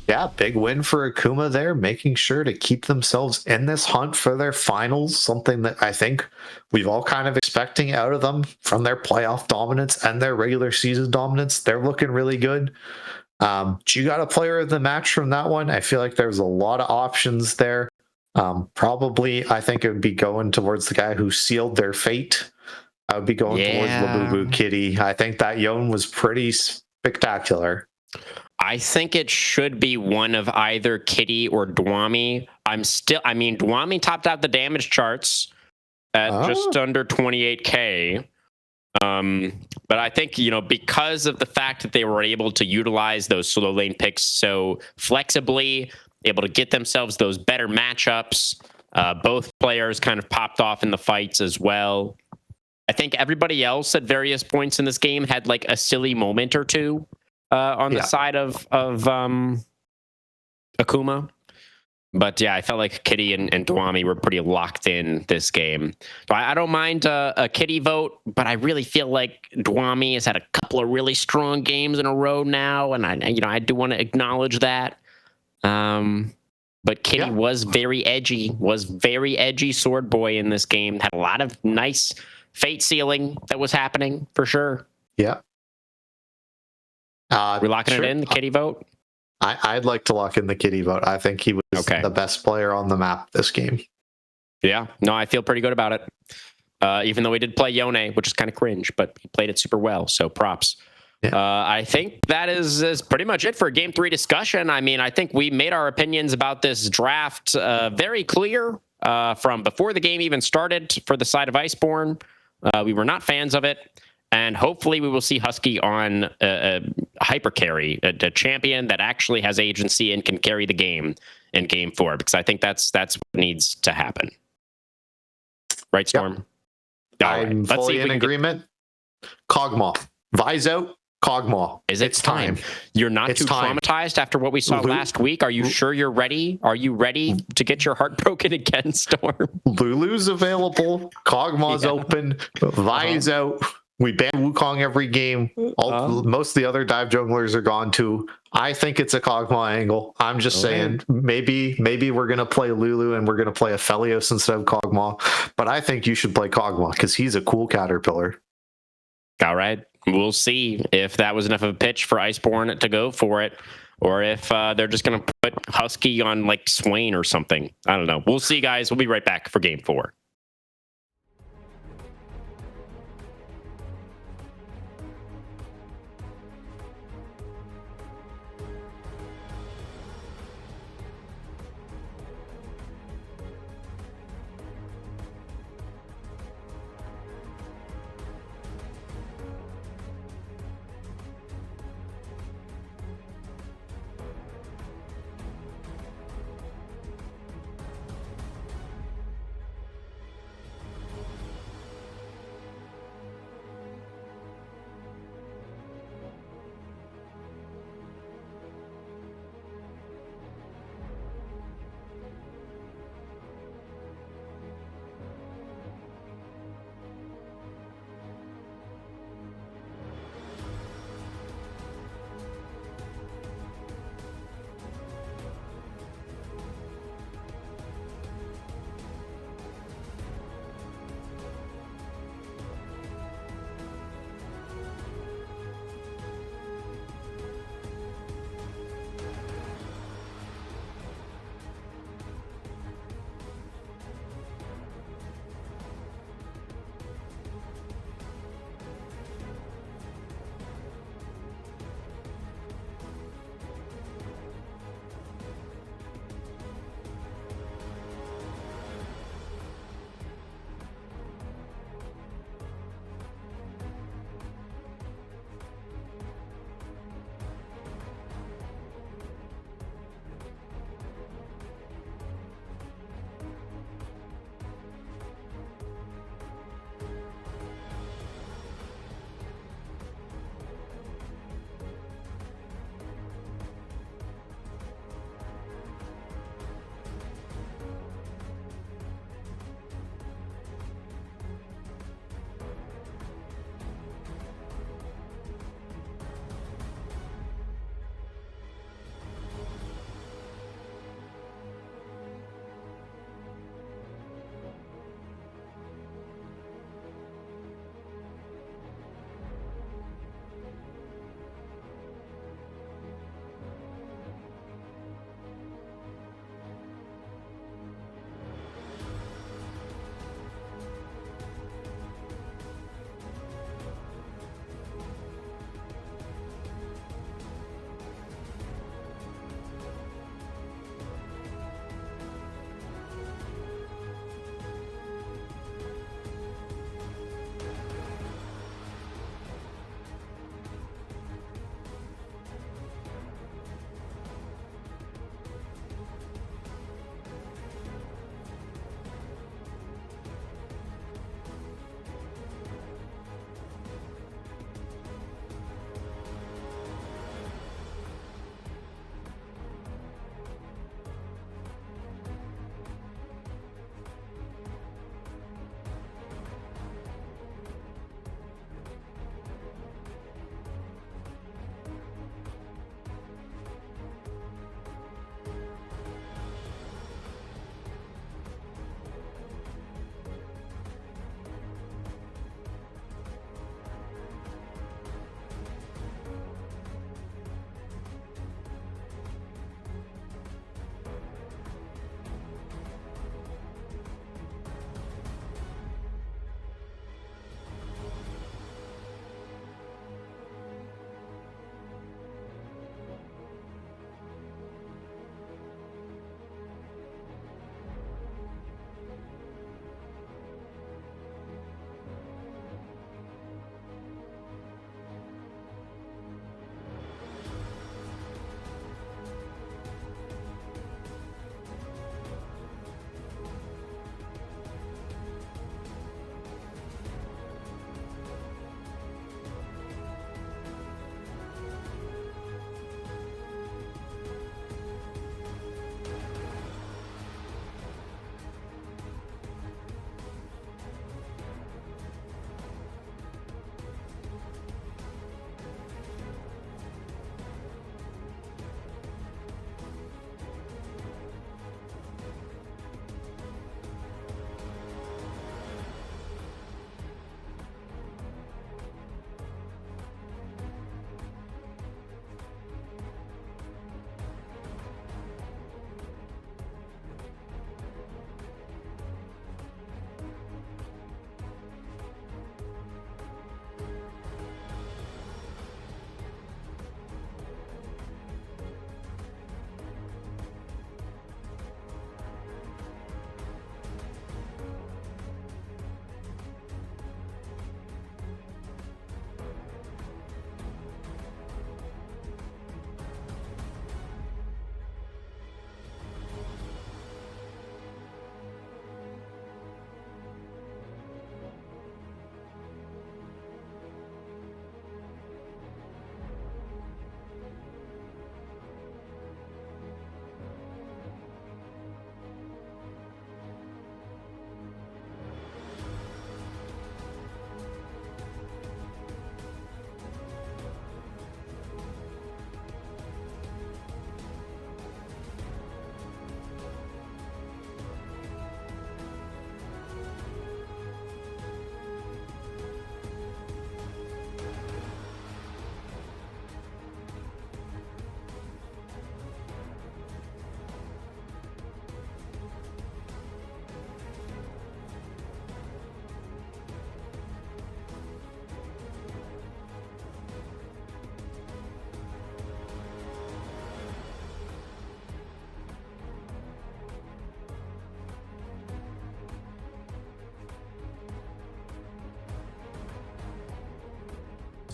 Yeah, big win for Akuma there, making sure to keep themselves in this hunt for their finals, something that I think we've all kind of expecting out of them from their playoff dominance and their regular season dominance. They're looking really good. You got a player of the match from that one. I feel like there's a lot of options there. Probably, I think it would be going towards the guy who sealed their fate. I would be going towards Labubu Kitty. I think that Yone was pretty spectacular. I think it should be one of either Kitty or Dwami. Dwami topped out the damage charts at just under 28k. But I think, because of the fact that they were able to utilize those solo lane picks so flexibly, able to get themselves those better matchups, both players kind of popped off in the fights as well. I think everybody else at various points in this game had like a silly moment or two. On the side of Akuma. But yeah, I felt like Kitty and Dwami were pretty locked in this game. So I don't mind a Kitty vote, but I really feel like Dwami has had a couple of really strong games in a row now, and I do want to acknowledge that. But Kitty was very edgy sword boy in this game. Had a lot of nice fate sealing that was happening for sure. Yeah. We're locking it in, the Kitty vote? I'd like to lock in the Kitty vote. I think he was the best player on the map this game. Yeah, no, I feel pretty good about it. Even though he did play Yone, which is kind of cringe, but he played it super well, so props. Yeah. I think that is pretty much it for Game 3 discussion. I mean, I think we made our opinions about this draft very clear from before the game even started for the side of Iceborn. We were not fans of it. And hopefully we will see Husky on a hyper carry, a champion that actually has agency and can carry the game in Game 4, because I think that's what needs to happen. Right, Storm? Yep. I'm fully in agreement. Kog'Maw. Vise out. Kog'Maw. It's time. You're not too traumatized after what we saw last week? Are you sure you're ready? Are you ready to get your heart broken again, Storm? Lulu's available. Kog'Maw's open. Vise out. We ban Wukong every game. Most of the other dive junglers are gone too. I think it's a Kog'Maw angle. I'm just saying, maybe we're going to play Lulu and we're going to play Aphelios instead of Kog'Maw. But I think you should play Kog'Maw because he's a cool caterpillar. All right. We'll see if that was enough of a pitch for Iceborn to go for it, or if they're just going to put Husky on like Swain or something. I don't know. We'll see, guys. We'll be right back for Game 4.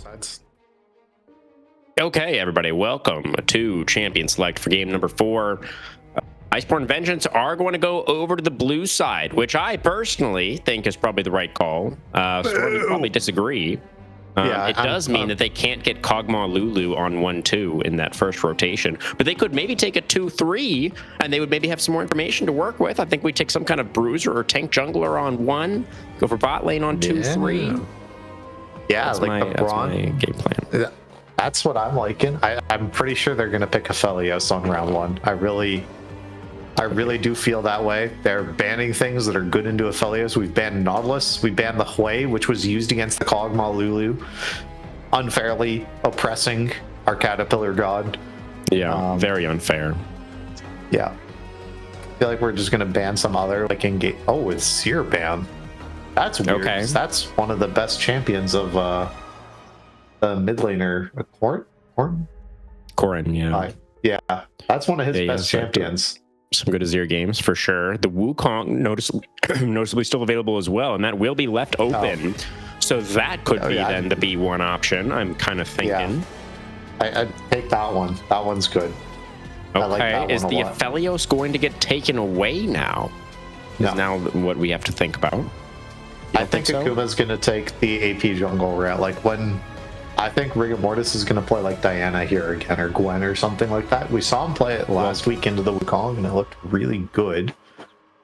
That's Okay, everybody, welcome to Champion Select for game number 4. Iceborn Vengeance are going to go over to the blue side, which I personally think is probably the right call. Storm would probably disagree. Yeah, it does mean that they can't get Kog'Maw Lulu on 1-2 in that first rotation, but they could maybe take a 2-3, and they would maybe have some more information to work with. I think we take some kind of bruiser or tank jungler on 1, go for bot lane on 2-3. Yeah, that's like that's my game plan. That's what I'm liking. I'm pretty sure they're going to pick Aphelios on round 1. I really do feel that way. They're banning things that are good into Aphelios. We've banned Nautilus. We banned the Hui, which was used against the Kog'Maw Lulu, unfairly oppressing our Caterpillar God. Yeah, very unfair. Yeah. I feel like we're just going to ban some other, like, engage. Oh, it's Seer ban. That's weird. Okay. That's one of the best champions of the mid laner. Corrin, yeah. Yeah, that's one of his best yes, champions. Some good Azir games for sure. The Wukong noticeably still available as well, and that will be left open. So that could be then the B1 option, I'm kind of thinking. Yeah. I'd take that one. That one's good. Okay, I like that is one the a lot. Aphelios going to get taken away now? No. Is now what we have to think about? I think Akuma's going to take the AP jungle route. Like when I think Rigor Mortis is going to play like Diana here again, or Gwen or something like that. We saw him play it last week into the Wukong, and it looked really good.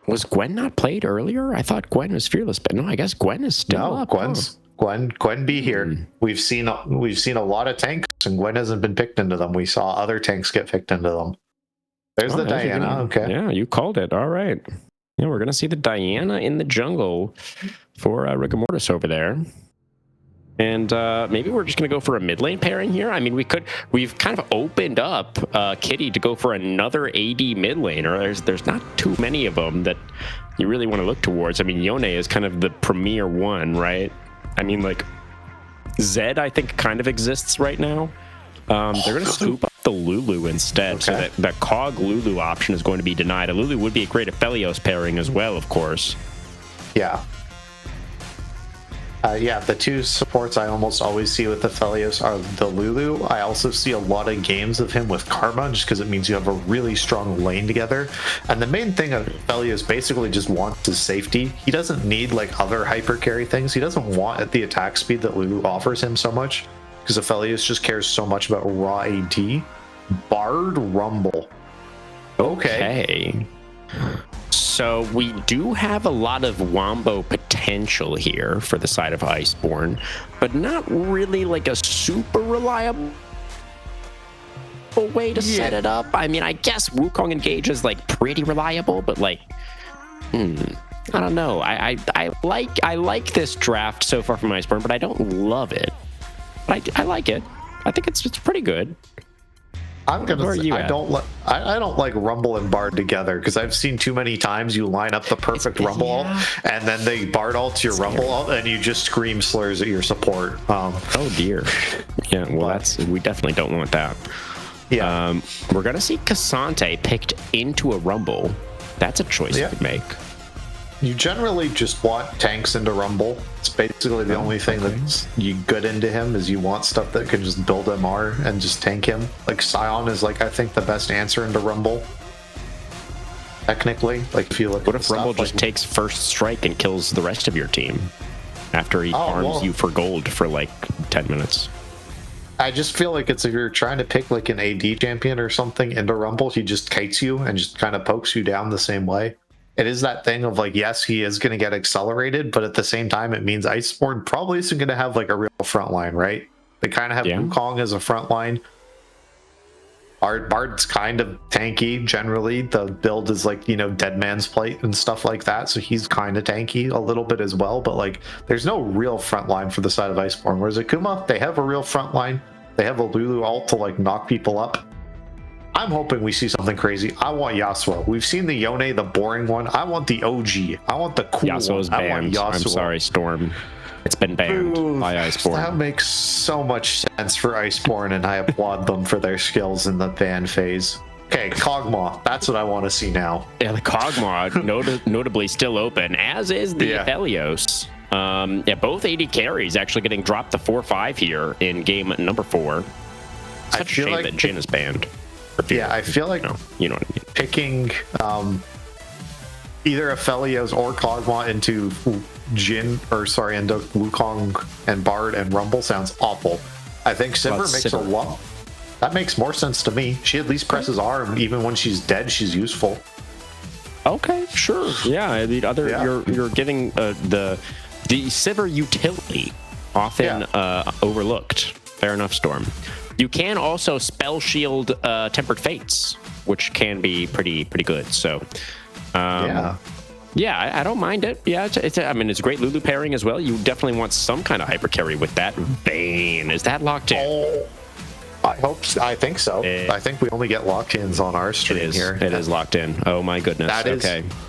Was Gwen not played earlier? I thought Gwen was fearless, but no, I guess Gwen is still up. Gwen be here. We've seen a lot of tanks, and Gwen hasn't been picked into them. We saw other tanks get picked into them. There's the Diana. Okay. Yeah, you called it. All right. Yeah, we're gonna see the Diana in the jungle for Rigor Mortis over there. And maybe we're just going to go for a mid lane pairing here. I mean, we've kind of opened up Kitty to go for another AD mid laner. There's not too many of them that you really want to look towards. I mean, Yone is kind of the premier one, right? I mean, like, Zed, I think, kind of exists right now. They're going to scoop up the Lulu instead, so that the Cog Lulu option is going to be denied. A Lulu would be a great Aphelios pairing as well, of course. Yeah. Yeah, the two supports I almost always see with Aphelios are the Lulu. I also see a lot of games of him with Karma, just because it means you have a really strong lane together. And the main thing of Aphelios basically just wants is safety. He doesn't need like other hyper carry things. He doesn't want the attack speed that Lulu offers him so much, because Aphelios just cares so much about raw AD. Bard Rumble. Okay. So we do have a lot of wombo potential here for the side of Iceborn, but not really like a super reliable way to set it up. I mean, I guess Wukong Engage is like pretty reliable, but like, I don't know. I like this draft so far from Iceborn, but I don't love it. But I like it. I think it's pretty good. I'm gonna say I don't like Rumble and Bard together, because I've seen too many times you line up the perfect Rumble ult, and then they Bard ult your Rumble ult, and you just scream slurs at your support. Oh dear. Yeah, well we definitely don't want that. Yeah. We're gonna see Cassante picked into a Rumble. That's a choice you could make. You generally just want tanks into Rumble. It's basically the only thing that's you good into him, is you want stuff that can just build MR and just tank him. Like Sion is like, I think, the best answer into Rumble. Technically, like if you look what at if Rumble just takes first strike and kills the rest of your team after he farms you for gold for like 10 minutes? I just feel like it's, if you're trying to pick like an AD champion or something into Rumble, he just kites you and just kind of pokes you down the same way. It is that thing of like, yes, he is going to get accelerated, but at the same time, it means Iceborn probably isn't going to have like a real front line, right? They kind of have Wukong as a front line. Bard's kind of tanky generally. The build is like, Dead Man's Plate and stuff like that, so he's kind of tanky a little bit as well, but like, there's no real front line for the side of Iceborn. Whereas Akuma, they have a real front line. They have a Lulu ult to like knock people up. I'm hoping we see something crazy. I want Yasuo. We've seen the Yone, the boring one. I want the OG. I want the cool Yasuo's one. banned. I want Yasuo. I'm sorry, Storm. It's been banned by Iceborn. That makes so much sense for Iceborn, and I applaud them for their skills in the ban phase. Okay, Kog'Maw. That's what I want to see now. Yeah, the Kog'Maw notably still open, as is the Aphelios. Yeah, both AD carries actually getting dropped to 4-5 here in game number 4. Such a shame that Jin is banned. Yeah, I feel like you know what I mean. picking either Aphelios or Kog'Maw into Jin, or sorry, into Wukong and Bard and Rumble sounds awful. I think Sivir makes a lot. That makes more sense to me. She at least presses arm, even when she's dead. She's useful. Okay, sure. Yeah, the other you're getting the Sivir utility often overlooked. Fair enough, Storm. You can also spell shield Tempered Fates, which can be pretty good. So, I don't mind it. Yeah, it's I mean, it's a great Lulu pairing as well. You definitely want some kind of hyper carry with that. Vayne, is that locked in? Oh, I hope. I think so. I think we only get lock-ins on our stream here. It is locked in. Oh my goodness.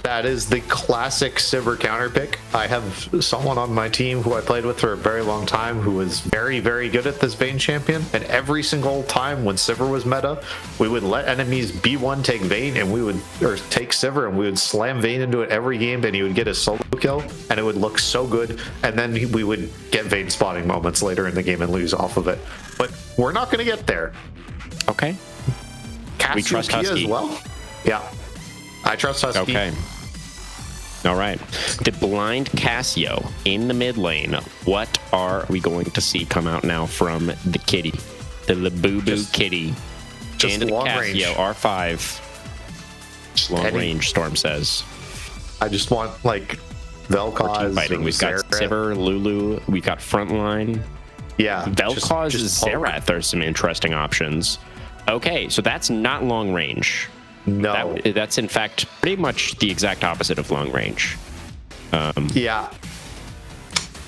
That is the classic Sivir counter pick. I have someone on my team who I played with for a very long time who is very, very good at this Vayne champion. And every single time when Sivir was meta, we would let enemies B1 take Vayne, and take Sivir, and we would slam Vayne into it every game, and he would get a solo kill, and it would look so good. And then we would get Vayne spawning moments later in the game and lose off of it. But we're not going to get there. Okay. We trust Husky as well. Yeah, I trust Husky. Okay. All right. The blind Cassio in the mid lane. What are we going to see come out now from the kitty? The Labubu kitty. Just into long Cassio, range. R5. Long range, Storm says. I just want, like, Vel'Koz. Fighting. We've got Sivir, Lulu. We've got Frontline. Yeah. Vel'Koz, Xerath are some interesting options. Okay, so that's not long range. No. That's in fact pretty much the exact opposite of long range. Yeah.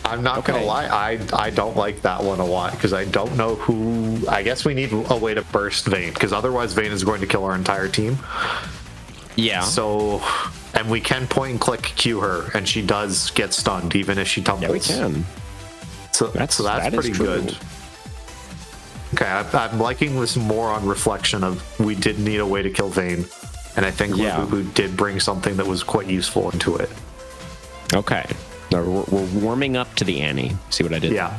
I'm not going to lie. I don't like that one a lot because I don't know who. I guess we need a way to burst Vayne because otherwise Vayne is going to kill our entire team. Yeah. So, and we can point and click Q her, and she does get stunned even if she tumbles. Yeah, we can. So that's pretty good. Okay, I'm liking this more on reflection of we did need a way to kill Vayne, and I think Lulu did bring something that was quite useful into it. Okay, now we're warming up to the Annie. See what I did? Yeah,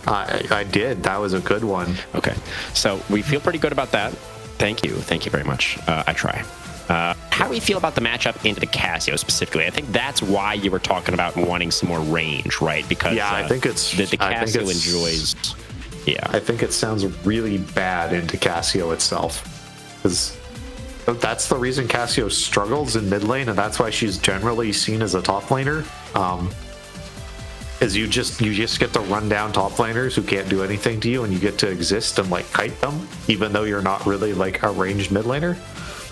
I did. That was a good one. Okay, so we feel pretty good about that. Thank you very much. I try. How do we feel about the matchup into the Cassio specifically? I think that's why you were talking about wanting some more range, right? Because I think it's the Cassio enjoys. Yeah, I think it sounds really bad into Cassio itself, because that's the reason Cassio struggles in mid lane, and that's why she's generally seen as a top laner. Is you just get to run down top laners who can't do anything to you, and you get to exist and like kite them, even though you're not really like a ranged mid laner.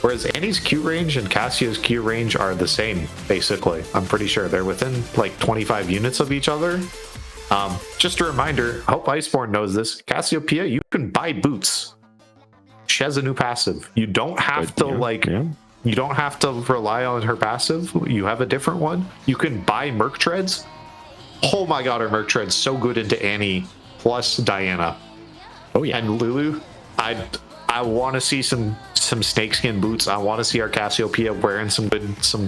Whereas Annie's Q range and Cassio's Q range are the same, basically. I'm pretty sure they're within like 25 units of each other. Just a reminder, I hope Iceborn knows this. Cassiopeia, you can buy boots. She has a new passive. You don't have you don't have to rely on her passive. You have a different one. You can buy Merc Treads. Oh my god, her Merc Treads so good into Annie plus Diana. Oh yeah. And Lulu, I want to see some snakeskin boots. I want to see our Cassiopeia wearing some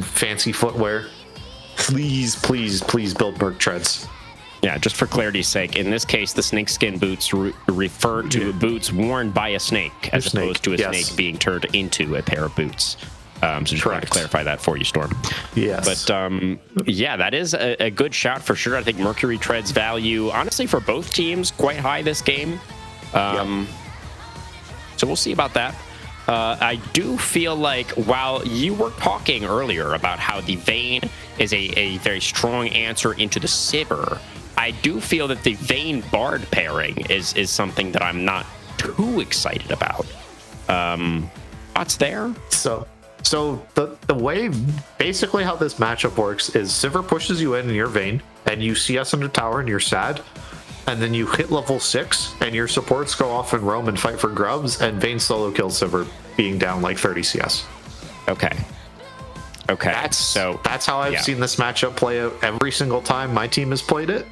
fancy footwear. Please build Merc Treads. Yeah, just for clarity's sake, in this case, the snakeskin boots refer to boots worn by a snake, as opposed to a snake being turned into a pair of boots. So just wanted to clarify that for you, Storm. Yes. But yeah, that is a good shout for sure. I think Mercury Tread's value, honestly, for both teams, quite high this game. So we'll see about that. I do feel like while you were talking earlier about how the Vayne is a very strong answer into the Sivir, I do feel that the Vayne Bard pairing is something that I'm not too excited about. Thoughts there? So the way, basically how this matchup works is Sivir pushes you in your Vayne, and you see us in the tower and you're sad. And then you hit level 6, and your supports go off and roam and fight for grubs, and Vayne solo kills Sivir, being down like 30 CS. Okay. That's how I've seen this matchup play out every single time my team has played it.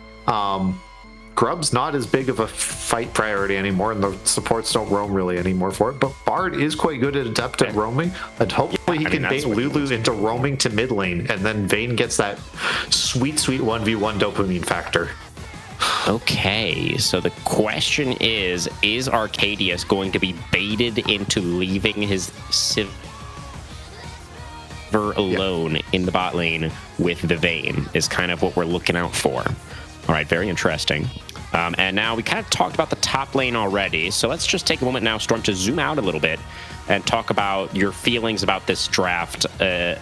Grub's not as big of a fight priority anymore, and the supports don't roam really anymore for it. But Bard is quite good at adept at roaming, and hopefully he can bait Lulu into roaming to mid lane, and then Vayne gets that sweet 1v1 dopamine factor. Okay, so the question is Arcadius going to be baited into leaving his Sivir alone in the bot lane with the Vayne is kind of what we're looking out for. All right, very interesting. And now we kind of talked about the top lane already, so let's just take a moment now, Storm, to zoom out a little bit and talk about your feelings about this draft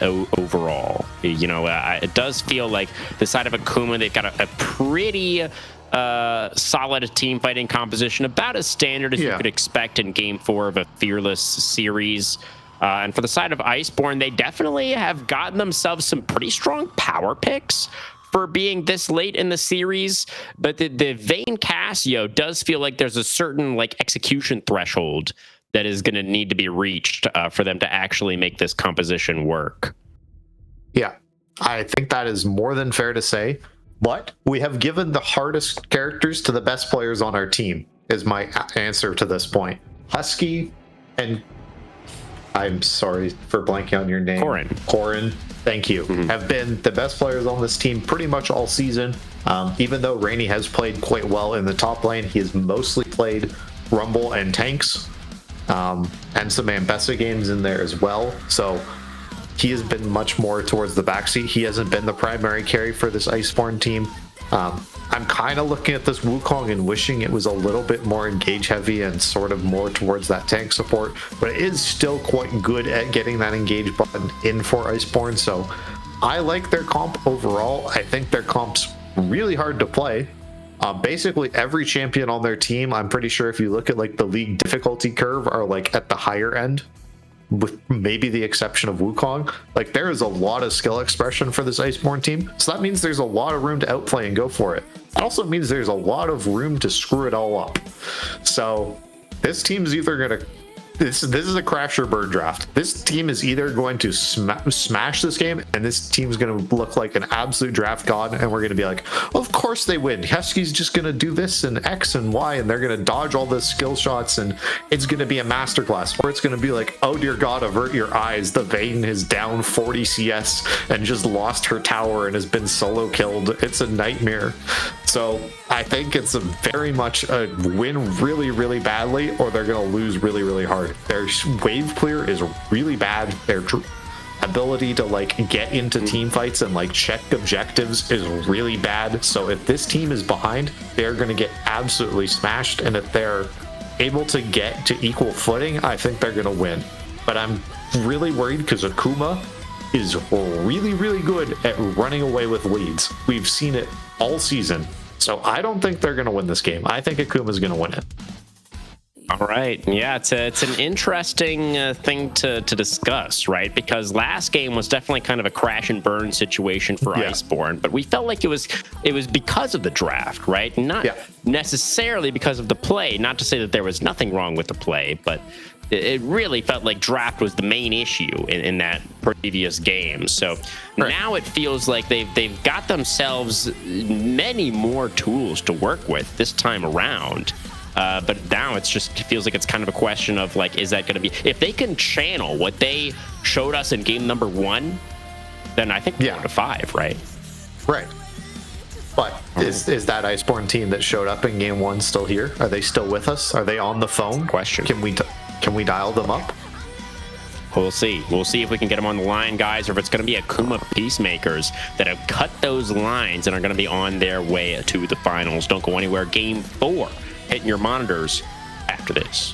overall. You know, it does feel like the side of Akuma, they've got a pretty solid team fighting composition, about as standard as you could expect in Game 4 of a Fearless series. And for the side of Iceborn, they definitely have gotten themselves some pretty strong power picks for being this late in the series, but the Vayne Cassio does feel like there's a certain like execution threshold that is going to need to be reached for them to actually make this composition work. Yeah, I think that is more than fair to say, but we have given the hardest characters to the best players on our team, is my answer to this point. Husky and I'm sorry for blanking on your name. Corrin, thank you. Have been the best players on this team pretty much all season. Even though Rainy has played quite well in the top lane, he has mostly played Rumble and tanks, and some Ambessa games in there as well. So he has been much more towards the backseat. He hasn't been the primary carry for this Iceborn team. I'm kind of looking at this Wukong and wishing it was a little bit more engage heavy and sort of more towards that tank support, but it is still quite good at getting that engage button in for Iceborn. So I like their comp overall. I think their comp's really hard to play. Basically every champion on their team, I'm pretty sure if you look at like the league difficulty curve, are like at the higher end, with maybe the exception of Wukong. Like there is a lot of skill expression for this Iceborn team, so that means there's a lot of room to outplay and go for it. It also means there's a lot of room to screw it all up. So this team's either gonna this is a crash or burn draft. This team is either going to smash this game, and this team's going to look like an absolute draft god, and we're going to be like, of course they win. Husky's just going to do this and X and Y, and they're going to dodge all the skill shots, and it's going to be a masterclass. Or it's going to be like, oh dear god, avert your eyes. The Vayne is down 40 CS and just lost her tower and has been solo killed. It's a nightmare. So I think it's a very much a win really, really badly, or they're going to lose really, really hard. Their wave clear is really bad. Their ability to like get into team fights and like check objectives is really bad. So if this team is behind, they're going to get absolutely smashed. And if they're able to get to equal footing, I think they're going to win. But I'm really worried because Akuma is really, really good at running away with leads. We've seen it all season. So I don't think they're going to win this game. I think Akuma's going to win it. All right. Yeah, it's an interesting thing to discuss, right? Because last game was definitely kind of a crash and burn situation for Iceborn, but we felt like it was because of the draft, right? Not necessarily because of the play. Not to say that there was nothing wrong with the play, but it really felt like draft was the main issue in that previous game. So now it feels like they've got themselves many more tools to work with this time around. But now it feels like it's kind of a question of like, is that going to be, if they can channel what they showed us in game number 1, then I think we're going to 5, right? Right. But is that Iceborn team that showed up in game 1 still here? Are they still with us? Are they on the phone? Question. Can we dial them up? We'll see. We'll see if we can get them on the line, guys, or if it's going to be Akuma Peacemakers that have cut those lines and are going to be on their way to the finals. Don't go anywhere. Game 4. Hitting your monitors after this.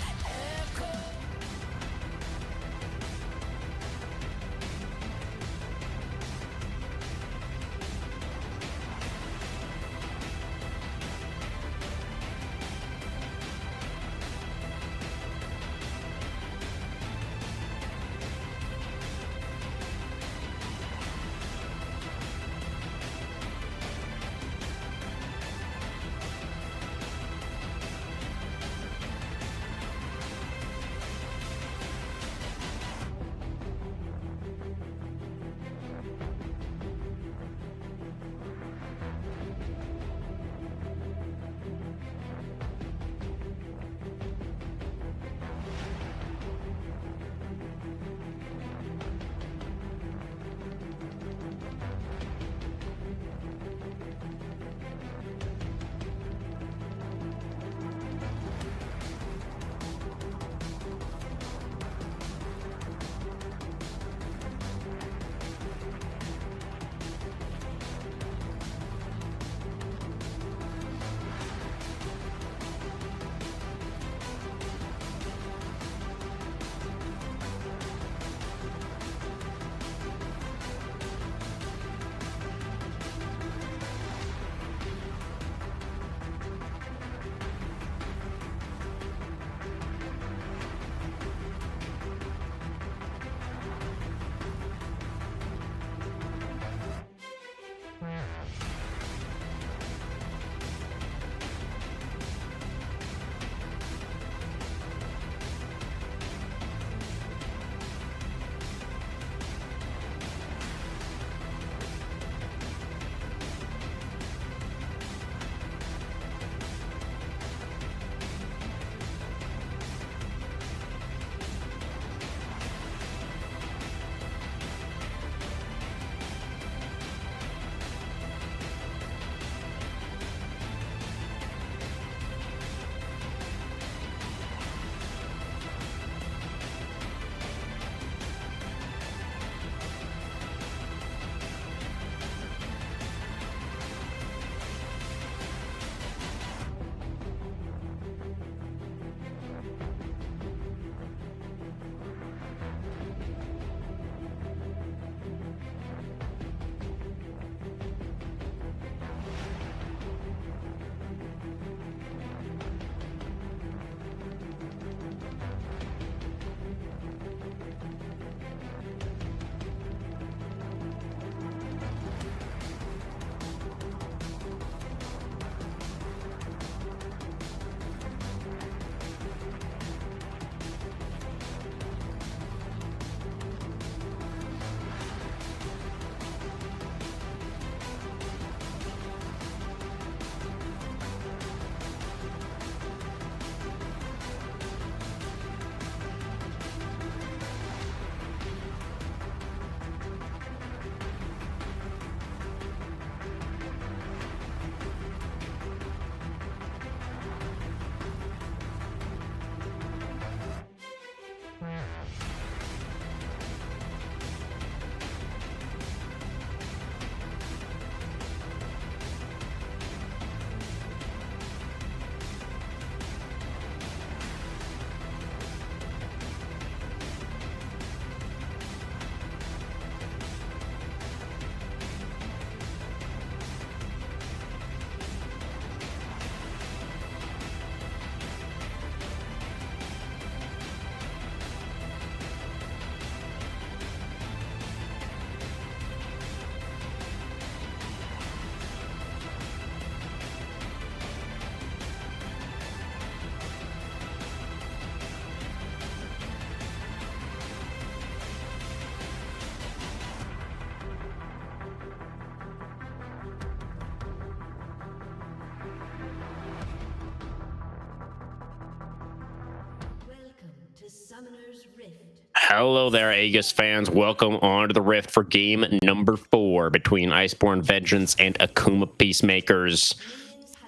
Hello there, Aegis fans. Welcome on to the Rift for game number 4 between Iceborn Vengeance and Akuma Peacemakers.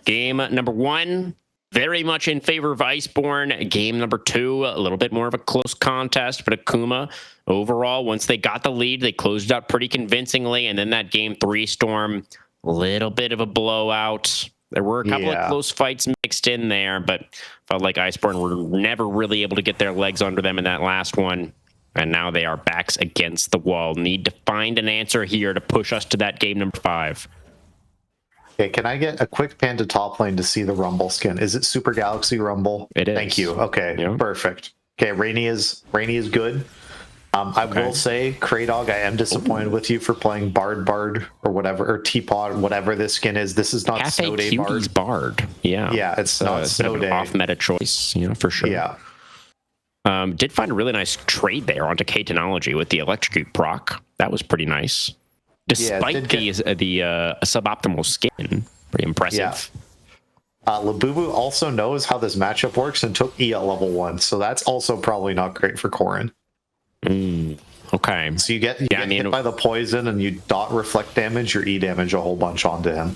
Game number 1, very much in favor of Iceborn. Game number 2, a little bit more of a close contest, but Akuma, overall, once they got the lead, they closed out pretty convincingly. And then that game 3 storm, a little bit of a blowout. There were a couple of close fights mixed in there, but felt like Iceborn were never really able to get their legs under them in that last one. And now they are backs against the wall. Need to find an answer here to push us to that game number 5. Okay, can I get a quick pan to top lane to see the Rumble skin? Is it Super Galaxy Rumble? It is. Thank you. Okay, Yeah. Perfect. Okay, Rainy is good. I will say, Kraydog, I am disappointed with you for playing Bard or whatever, or Teapot, whatever this skin is. This is not Cafe Snow Day Cuties Bard. Yeah. Yeah, it's not Snow Day. Off-meta choice, for sure. Yeah. Did find a really nice trade there onto K-Technology with the Electrocute proc. That was pretty nice. Despite the suboptimal skin. Pretty impressive. Yeah. Labubu also knows how this matchup works and took E at level 1, so that's also probably not great for Corrin. Okay. So you get hit by the poison and you dot reflect damage or E damage a whole bunch onto him.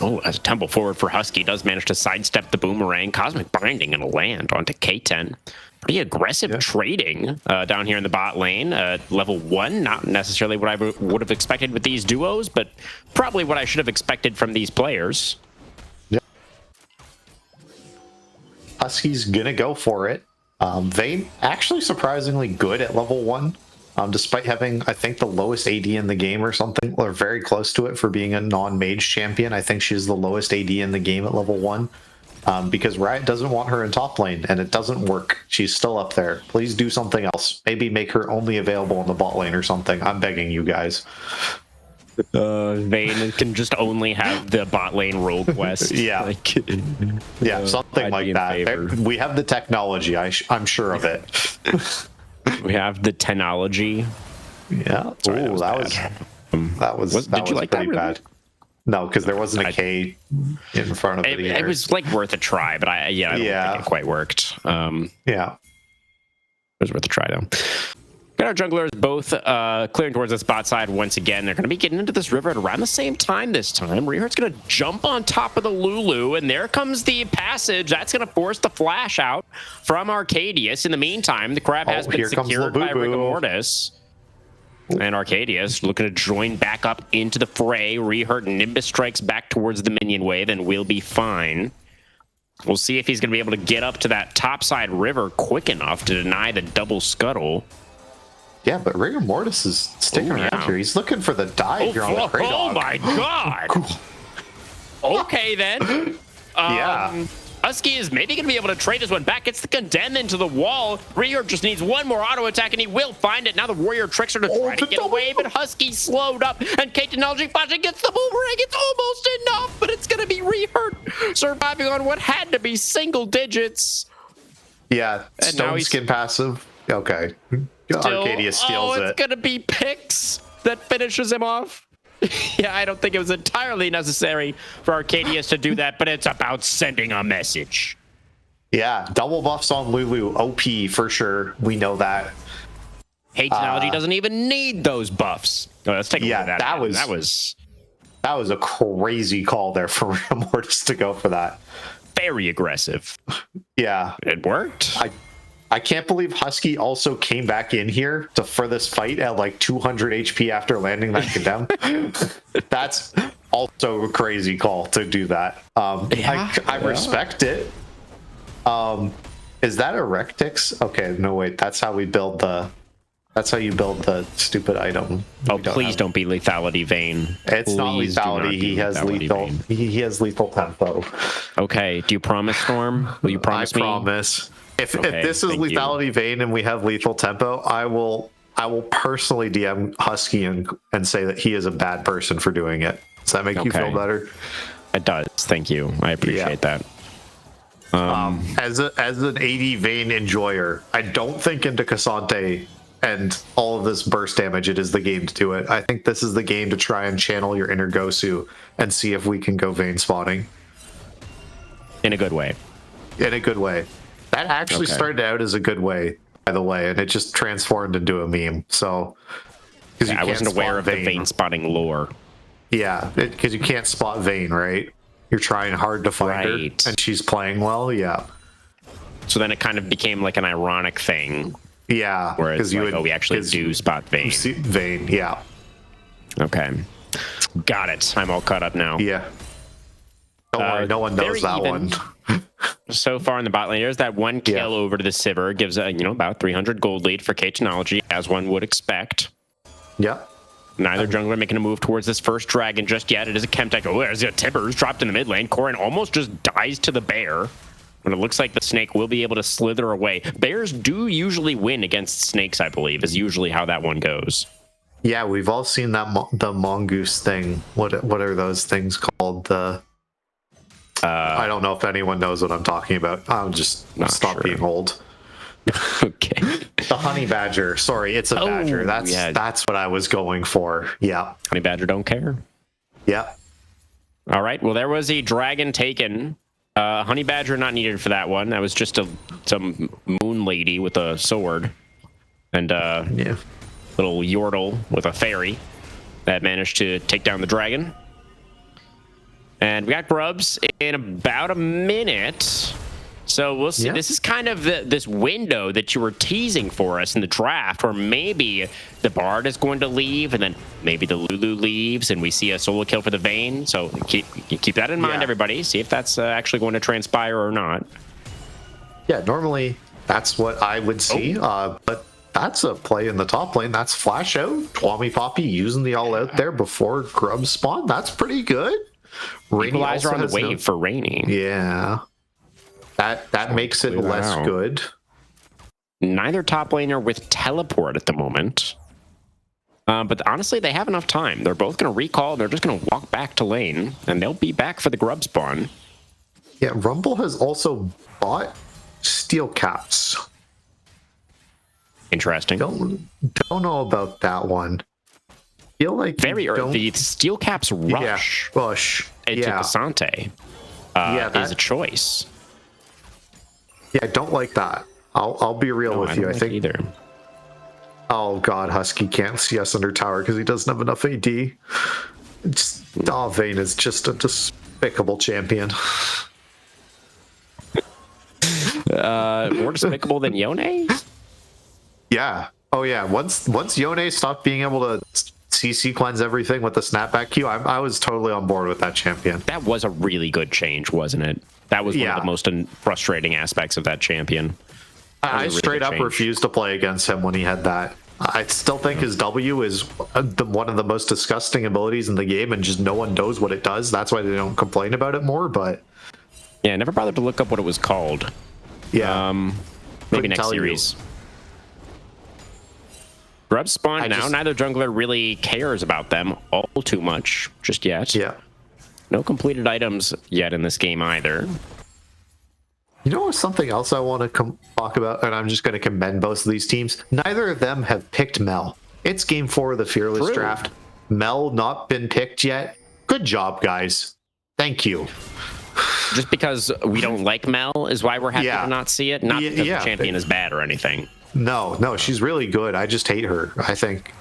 Oh, as a temple forward for Husky, does manage to sidestep the boomerang. Cosmic Binding and a land onto K10. Pretty aggressive trading down here in the bot lane. Level 1, not necessarily what I would have expected with these duos, but probably what I should have expected from these players. Yeah. Husky's gonna go for it. Vayne actually surprisingly good at level 1, despite having, I think, the lowest AD in the game or something, or very close to it for being a non-mage champion. I think she's the lowest AD in the game at level 1, because Riot doesn't want her in top lane, and it doesn't work. She's still up there. Please do something else. Maybe make her only available in the bot lane or something. I'm begging you guys. Vayne can just only have the bot lane role quest. Yeah. Like, Yeah, something I'd be like in that. favor. We have the technology. I'm sure of it. We have the technology. Yeah. Sorry, Ooh, that was did you like that, pretty really? bad. No, because there wasn't a K in front of it. It was like worth a try, but I don't think it quite worked. Yeah. It was worth a try, though. Got our junglers both clearing towards the spot side once again. They're going to be getting into this river at around the same time this time. Reinhardt's going to jump on top of the Lulu, and there comes the passage. That's going to force the flash out from Arcadius. In the meantime, the crab has been secured by Rigor Mortis. And Arcadius looking to join back up into the fray. Reinhardt Nimbus strikes back towards the minion wave, and we'll be fine. We'll see if he's going to be able to get up to that topside river quick enough to deny the double scuttle. Yeah, but Rigor Mortis is sticking around here. He's looking for the dive here on the Grey Dog. Oh my god! Okay, then. Yeah. Husky is maybe going to be able to trade this one back. Gets the Condemn into the wall. Ryor just needs one more auto attack, and he will find it. Now the Warrior tricks her to try to get away, but Husky slowed up, and K-Technology flashing gets the boomerang. It's almost enough, but it's going to be Ryor surviving on what had to be single digits. Yeah, And now Stone he's Skin passive. Okay. Arcadius steals it's going to be Pix that finishes him off. Yeah, I don't think it was entirely necessary for Arcadius to do that, but it's about sending a message. Yeah, double buffs on Lulu. OP for sure. We know that. Technology doesn't even need those buffs. Oh, let's take a look at that. That was a crazy call there for Mortis to go for that. Very aggressive. Yeah. It worked. I can't believe Husky also came back in here for this fight at like 200 HP after landing that condemn. That's also a crazy call to do that. I respect it. Is that a Rectix? Okay, no wait, that's how we build the. That's how you build the stupid item. Oh, please don't be lethality Vayne. It's not lethality. He has lethal. He has lethal tempo. Okay. Do you promise, Storm? Will you promise me? I promise. If this is lethality Vayne and we have lethal tempo, I will personally DM Husky and say that he is a bad person for doing it. Does that make you feel better? It does. Thank you. I appreciate that. As an AD Vayne enjoyer, I don't think into Cassante and all of this burst damage, it is the game to do it. I think this is the game to try and channel your inner Gosu and see if we can go Vayne spawning. In a good way. In a good way. That actually started out as a good way, by the way, and it just transformed into a meme. So, I wasn't aware of the Vayne spotting lore. Yeah, because you can't spot Vayne, right? You're trying hard to find her, and she's playing well. Yeah. So then it kind of became like an ironic thing. Yeah, where it's like, we actually do spot Vayne. Vayne, yeah. Okay, got it. I'm all caught up now. Yeah. Don't worry, no one knows that one. So far in the bot lane, there's that one kill over to the Sivir. Gives about 300 gold lead for K-Technology, as one would expect. Yeah. Neither jungler making a move towards this first dragon just yet. It is a Chemtech. Oh, there's a Tibbers dropped in the mid lane. Corrin almost just dies to the bear. But it looks like the snake will be able to slither away. Bears do usually win against snakes, I believe, is usually how that one goes. Yeah, we've all seen that the mongoose thing. What are those things called? I don't know if anyone knows what I'm talking about. I'll just stop being old. Okay. The honey badger. Sorry, it's a badger. That's what I was going for. Yeah. Honey badger don't care. Yeah. All right. Well, there was a dragon taken. Honey badger not needed for that one. That was just some moon lady with a sword, and little Yordle with a fairy that managed to take down the dragon. And we got grubs in about a minute. So we'll see. Yeah. This is kind of this window that you were teasing for us in the draft, where maybe the Bard is going to leave, and then maybe the Lulu leaves, and we see a solo kill for the Vayne. So keep that in mind, everybody. See if that's actually going to transpire or not. Yeah, normally that's what I would see. But that's a play in the top lane. That's flash out. Twami Poppy using the all out there before grubs spawn. That's pretty good. Equalizer on the wave for Rainy. Yeah. That makes it less good. Neither top laner with teleport at the moment. But honestly, they have enough time. They're both going to recall. They're just going to walk back to lane, and they'll be back for the grub spawn. Yeah, Rumble has also bought steel caps. Interesting. Don't know about that one. Feel like Very early. The steel caps rush. Yeah, rush. Into Casante. Is a choice. Yeah, I don't like that. I'll be real with you. I think either. Oh god, Husky can't see us under tower because he doesn't have enough AD. Vayne is just a despicable champion. More despicable than Yone? Yeah. Oh yeah. Once Yone stopped being able to CC cleanse everything with the snapback Q, I was totally on board with that champion. That was a really good change, wasn't it? That was one of the most frustrating aspects of that champion. I straight up refused to play against him when he had that. I still think his W is one of the most disgusting abilities in the game, and just no one knows what it does. That's why they don't complain about it more. But yeah, I never bothered to look up what it was called. Yeah, maybe next series. Grub spawn now. Neither jungler really cares about them all too much just yet. Yeah. No completed items yet in this game either. You know something else I want to talk about, and I'm just going to commend both of these teams. Neither of them have picked Mel. It's game 4 of the Fearless draft. Mel not been picked yet. Good job, guys. Thank you. Just because we don't like Mel is why we're happy to not see it? Not because the champion is bad or anything. No, she's really good. I just hate her. I think...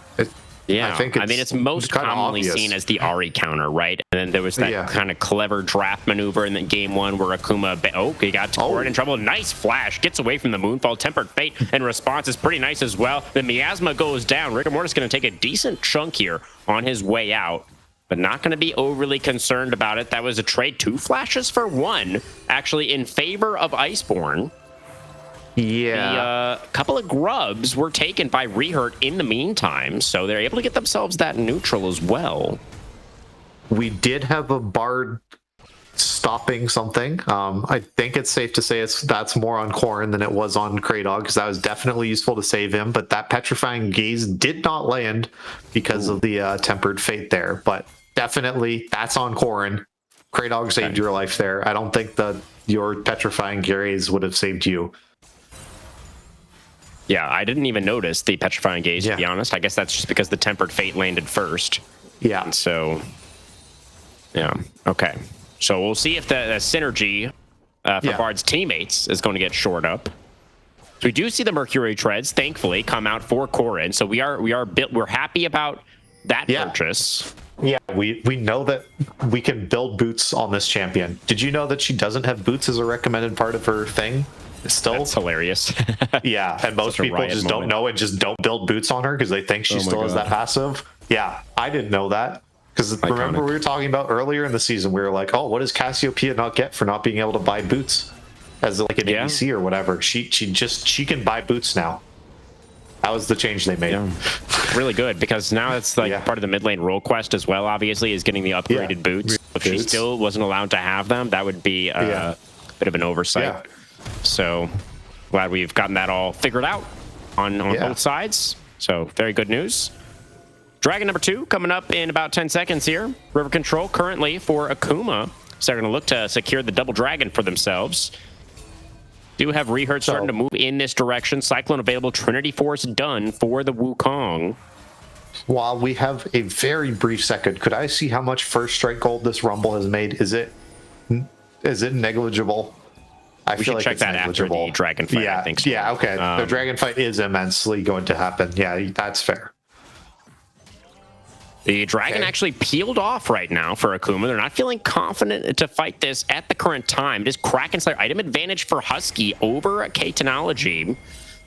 it's most commonly seen as the Ahri counter, right? And then there was that kind of clever draft maneuver in the game 1 where Akuma, he got Corrin in trouble. Nice flash, gets away from the Moonfall. Tempered Fate and response is pretty nice as well. The Miasma goes down. Rigor Mortis going to take a decent chunk here on his way out, but not going to be overly concerned about it. That was a trade, 2 flashes for 1, actually in favor of Iceborn. Yeah. A couple of grubs were taken by Rehurt in the meantime, so they're able to get themselves that neutral as well. We did have a Bard stopping something. I think it's safe to say that's more on Corrin than it was on Kraydog, because that was definitely useful to save him, but that Petrifying Gaze did not land because of the Tempered Fate there, but definitely that's on Corrin. Kraydog saved your life there. I don't think that your Petrifying Gaze would have saved you. Yeah, I didn't even notice the Petrifying Gaze, to be honest. I guess that's just because the Tempered Fate landed first. Yeah. And so, okay. So we'll see if the synergy for Bard's teammates is going to get shored up. So we do see the Mercury Treads, thankfully, come out for Corrin. So we're happy about that purchase. Yeah, we know that we can build boots on this champion. Did you know that she doesn't have boots as a recommended part of her thing? Still, that's hilarious. Yeah, and most people just don't know and just don't build boots on her because they think she still has that passive. Yeah, I didn't know that because remember we were talking about earlier in the season, we were like, oh, what does Cassiopeia not get for not being able to buy boots as like an ABC or whatever? She can buy boots now. That was the change they made. Yeah. Really good, because now it's like part of the mid lane role quest as well, obviously, is getting the upgraded boots. If she still wasn't allowed to have them, that would be a bit of an oversight. Yeah. So glad we've gotten that all figured out on both sides. So very good news. Dragon number 2 coming up in about 10 seconds here. River control currently for Akuma. So they're going to look to secure the double dragon for themselves. Do have Rehurt starting to move in this direction. Cyclone available. Trinity Force done for the Wukong. While we have a very brief second, could I see how much first strike gold this Rumble has made? Is it negligible? We should check that after the dragon fight, I think so. Yeah, okay. The dragon fight is immensely going to happen. Yeah, that's fair. The dragon actually peeled off right now for Akuma. They're not feeling confident to fight this at the current time. It is Kraken Slayer item advantage for Husky over K-Technology.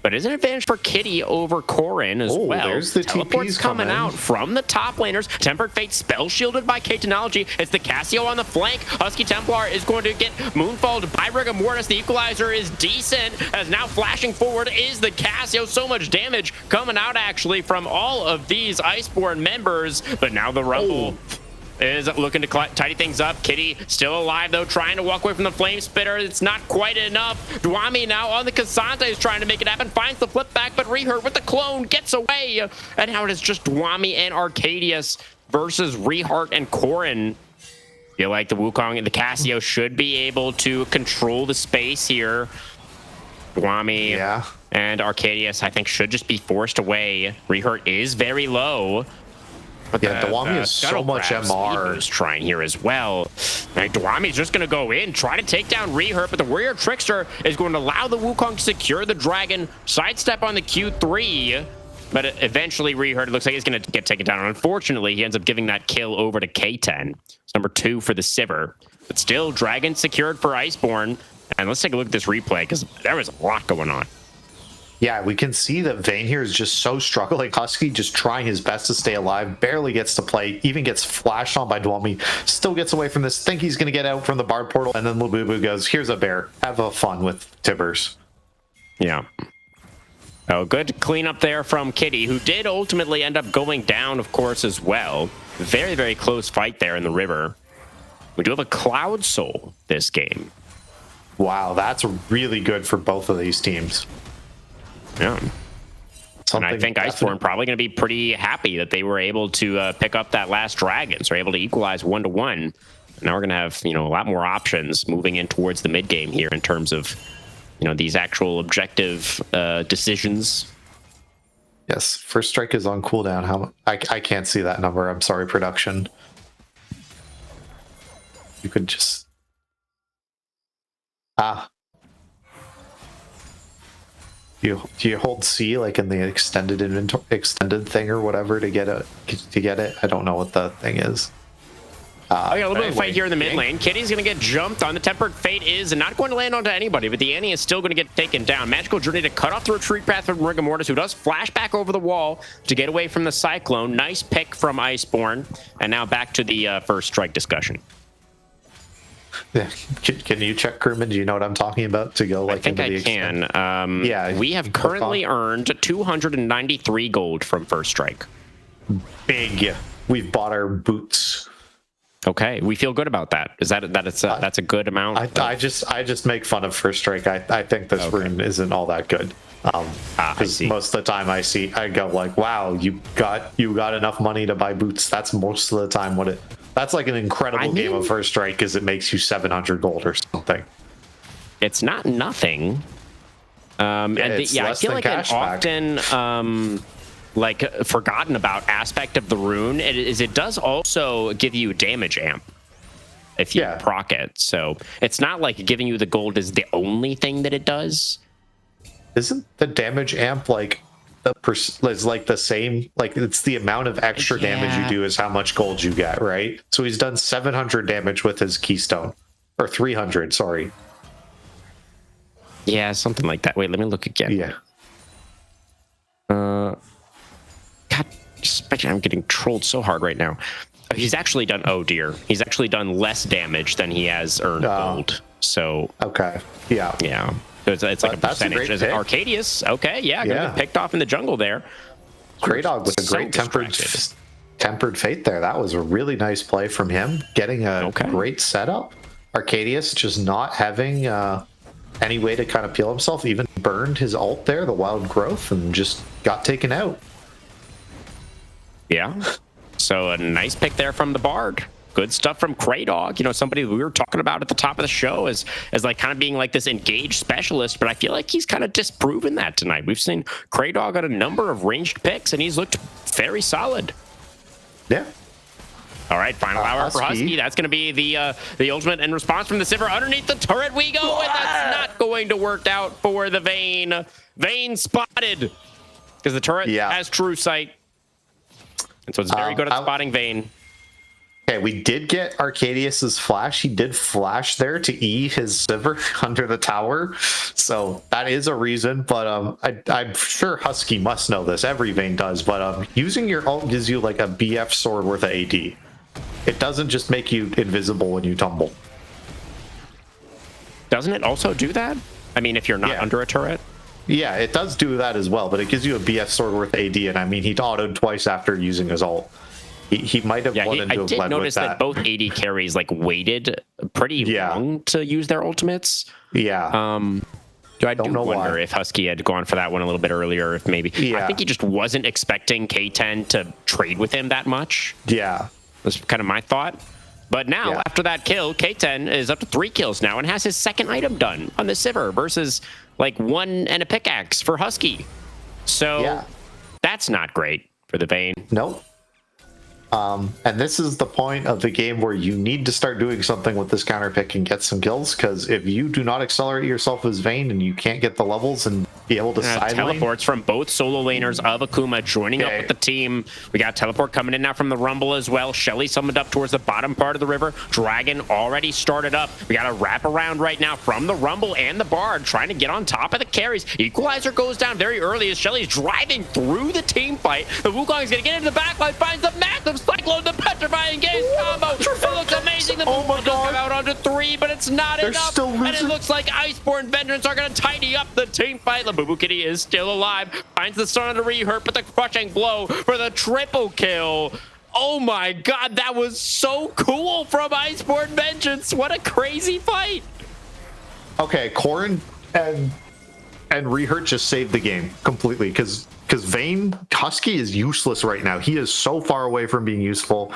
But is an advantage for Kitty over Corrin as well. There's the Teleports TPs coming out from the top laners. Tempered Fate spell shielded by K-Technology. It's the Cassio on the flank. Husky Templar is going to get moonfalled by Rigor Mortis. The equalizer is decent, as now flashing forward is the Cassio. So much damage coming out actually from all of these Iceborn members. But now the Rumble is looking to tidy things up. Kitty still alive, though, trying to walk away from the Flame Spitter. It's not quite enough. Dwami now on the Cassandra is trying to make it happen. Finds the flip back, but Rehurt with the clone gets away. And now it is just Dwami and Arcadius versus Rehart and Corrin. Feel like the Wukong and the Cassio should be able to control the space here. Dwami and Arcadius, I think, should just be forced away. Rehurt is very low. But Dwami is so much MR. Is trying here as well. Dwami's just going to go in, try to take down Rehurt, but the Warrior Trickster is going to allow the Wukong to secure the Dragon, sidestep on the Q3. But eventually, Rehurt looks like he's going to get taken down. Unfortunately, he ends up giving that kill over to K10. It's number 2 for the Sivir. But still, Dragon secured for Iceborn. And let's take a look at this replay, because there was a lot going on. Yeah, we can see that Vayne here is just so struggling. Husky just trying his best to stay alive, barely gets to play, even gets flashed on by Dwami, still gets away from this, think he's going to get out from the Bard portal, and then Labubu goes, here's a bear, have a fun with Tibbers. Yeah. Oh, good cleanup there from Kitty, who did ultimately end up going down, of course, as well. Very, very close fight there in the river. We do have a Cloud Soul this game. Wow, that's really good for both of these teams. Yeah. And I think Iceborn probably going to be pretty happy that they were able to pick up that last dragon. So they're able to equalize 1-1. Now we're going to have, a lot more options moving in towards the mid game here in terms of, these actual objective decisions. Yes, first strike is on cooldown. How I can't see that number. I'm sorry, production. You could just Do you hold C like in the extended inventory, extended thing or whatever to get it? I don't know what the thing is. A little bit of a fight here in the mid lane. Kitty's going to get jumped on. The Tempered Fate is not going to land onto anybody, but the Annie is still going to get taken down. Magical Journey to cut off the retreat path from Rigor Mortis, who does flash back over the wall to get away from the Cyclone. Nice pick from Iceborn. And now back to the first strike discussion. Yeah. Can you check, Kerman? Do you know what I'm talking about? To go like I think I can. Yeah, we have currently earned 293 gold from first strike. Big. We've bought our boots. Okay, we feel good about that. Is that's a good amount? I just make fun of first strike. I think this rune isn't all that good. Because most of the time I go like, wow, you got enough money to buy boots. That's most of the time what it. That's like an incredible game of first strike because it makes you 700 gold or something. It's not nothing. I feel like an often forgotten about aspect of the rune it does also give you damage amp if you proc it. So it's not like giving you the gold is the only thing that it does. Isn't the damage amp like is like the same, like it's the amount of extra damage you do is how much gold you get, right? So he's done 700 damage with his keystone, or 300, sorry. Yeah, something like that. Wait, let me look again. Yeah. God, I'm getting trolled so hard right now. He's actually done, oh dear, he's actually done less damage than he has earned gold. So okay, yeah. So it's like a percentage. As Arcadius, good, picked off in the jungle there. Great dog with a great tempered fate there. That was a really nice play from him, getting a great setup. Arcadius just not having any way to kind of peel himself, even burned his ult there, the wild growth, and just got taken out. Yeah. So a nice pick there from the Bard. Good stuff from Kraydog, somebody we were talking about at the top of the show as like kind of being like this engaged specialist, but I feel like he's kind of disproven that tonight. We've seen Kraydog on a number of ranged picks, and he's looked very solid. Yeah. All right, final hour for Husky. That's going to be the ultimate end response from the Sivir. Underneath the turret we go, and that's not going to work out for the Vayne. Vayne spotted because the turret has true sight, and so it's very good at spotting Vayne. Okay, we did get Arcadius's flash. He did flash there to E his Sivir under the tower. So that is a reason, but I'm sure Husky must know this. Every Vayne does, but using your ult gives you like a BF sword worth of AD. It doesn't just make you invisible when you tumble. Doesn't it also do that? I mean, if you're not under a turret? Yeah, it does do that as well, but it gives you a BF sword worth AD, and I mean, he autoed twice after using his ult. He might have wanted I to have did led notice with that both AD carries like waited pretty long to use their ultimates. Yeah. I do wonder if Husky had gone for that one a little bit earlier, if maybe. I think he just wasn't expecting K10 to trade with him that much. Yeah. That's kind of my thought. But now, after that kill, K10 is up to 3 kills now and has his second item done on the Sivir versus like 1 and a pickaxe for Husky. So that's not great for the Vayne. Nope. And this is the point of the game where you need to start doing something with this counter pick and get some kills, because if you do not accelerate yourself as Vayne and you can't get the levels and be able to side teleports from both solo laners of Akuma joining up with the team. We got teleport coming in now from the Rumble as well. Shelly summoned up towards the bottom part of the river. Dragon already started up. We got a wrap around right now from the Rumble and the Bard trying to get on top of the carries. Equalizer goes down very early as Shelly's driving through the team fight. The Wukong's gonna get into the backline, finds the massive Cyclone, the petrifying gaze combo. It looks amazing. The move will come out onto 3, but it's not enough. And it looks like Iceborn Vengeance are gonna tidy up the team fight. Labubu Kitty is still alive, finds the stun on the rehurt, but the crushing blow for the triple kill. Oh my god, that was so cool from Iceborn Vengeance. What a crazy fight. Okay, Corrin and rehurt just saved the game completely, because Vayne Husky is useless right now. He is so far away from being useful.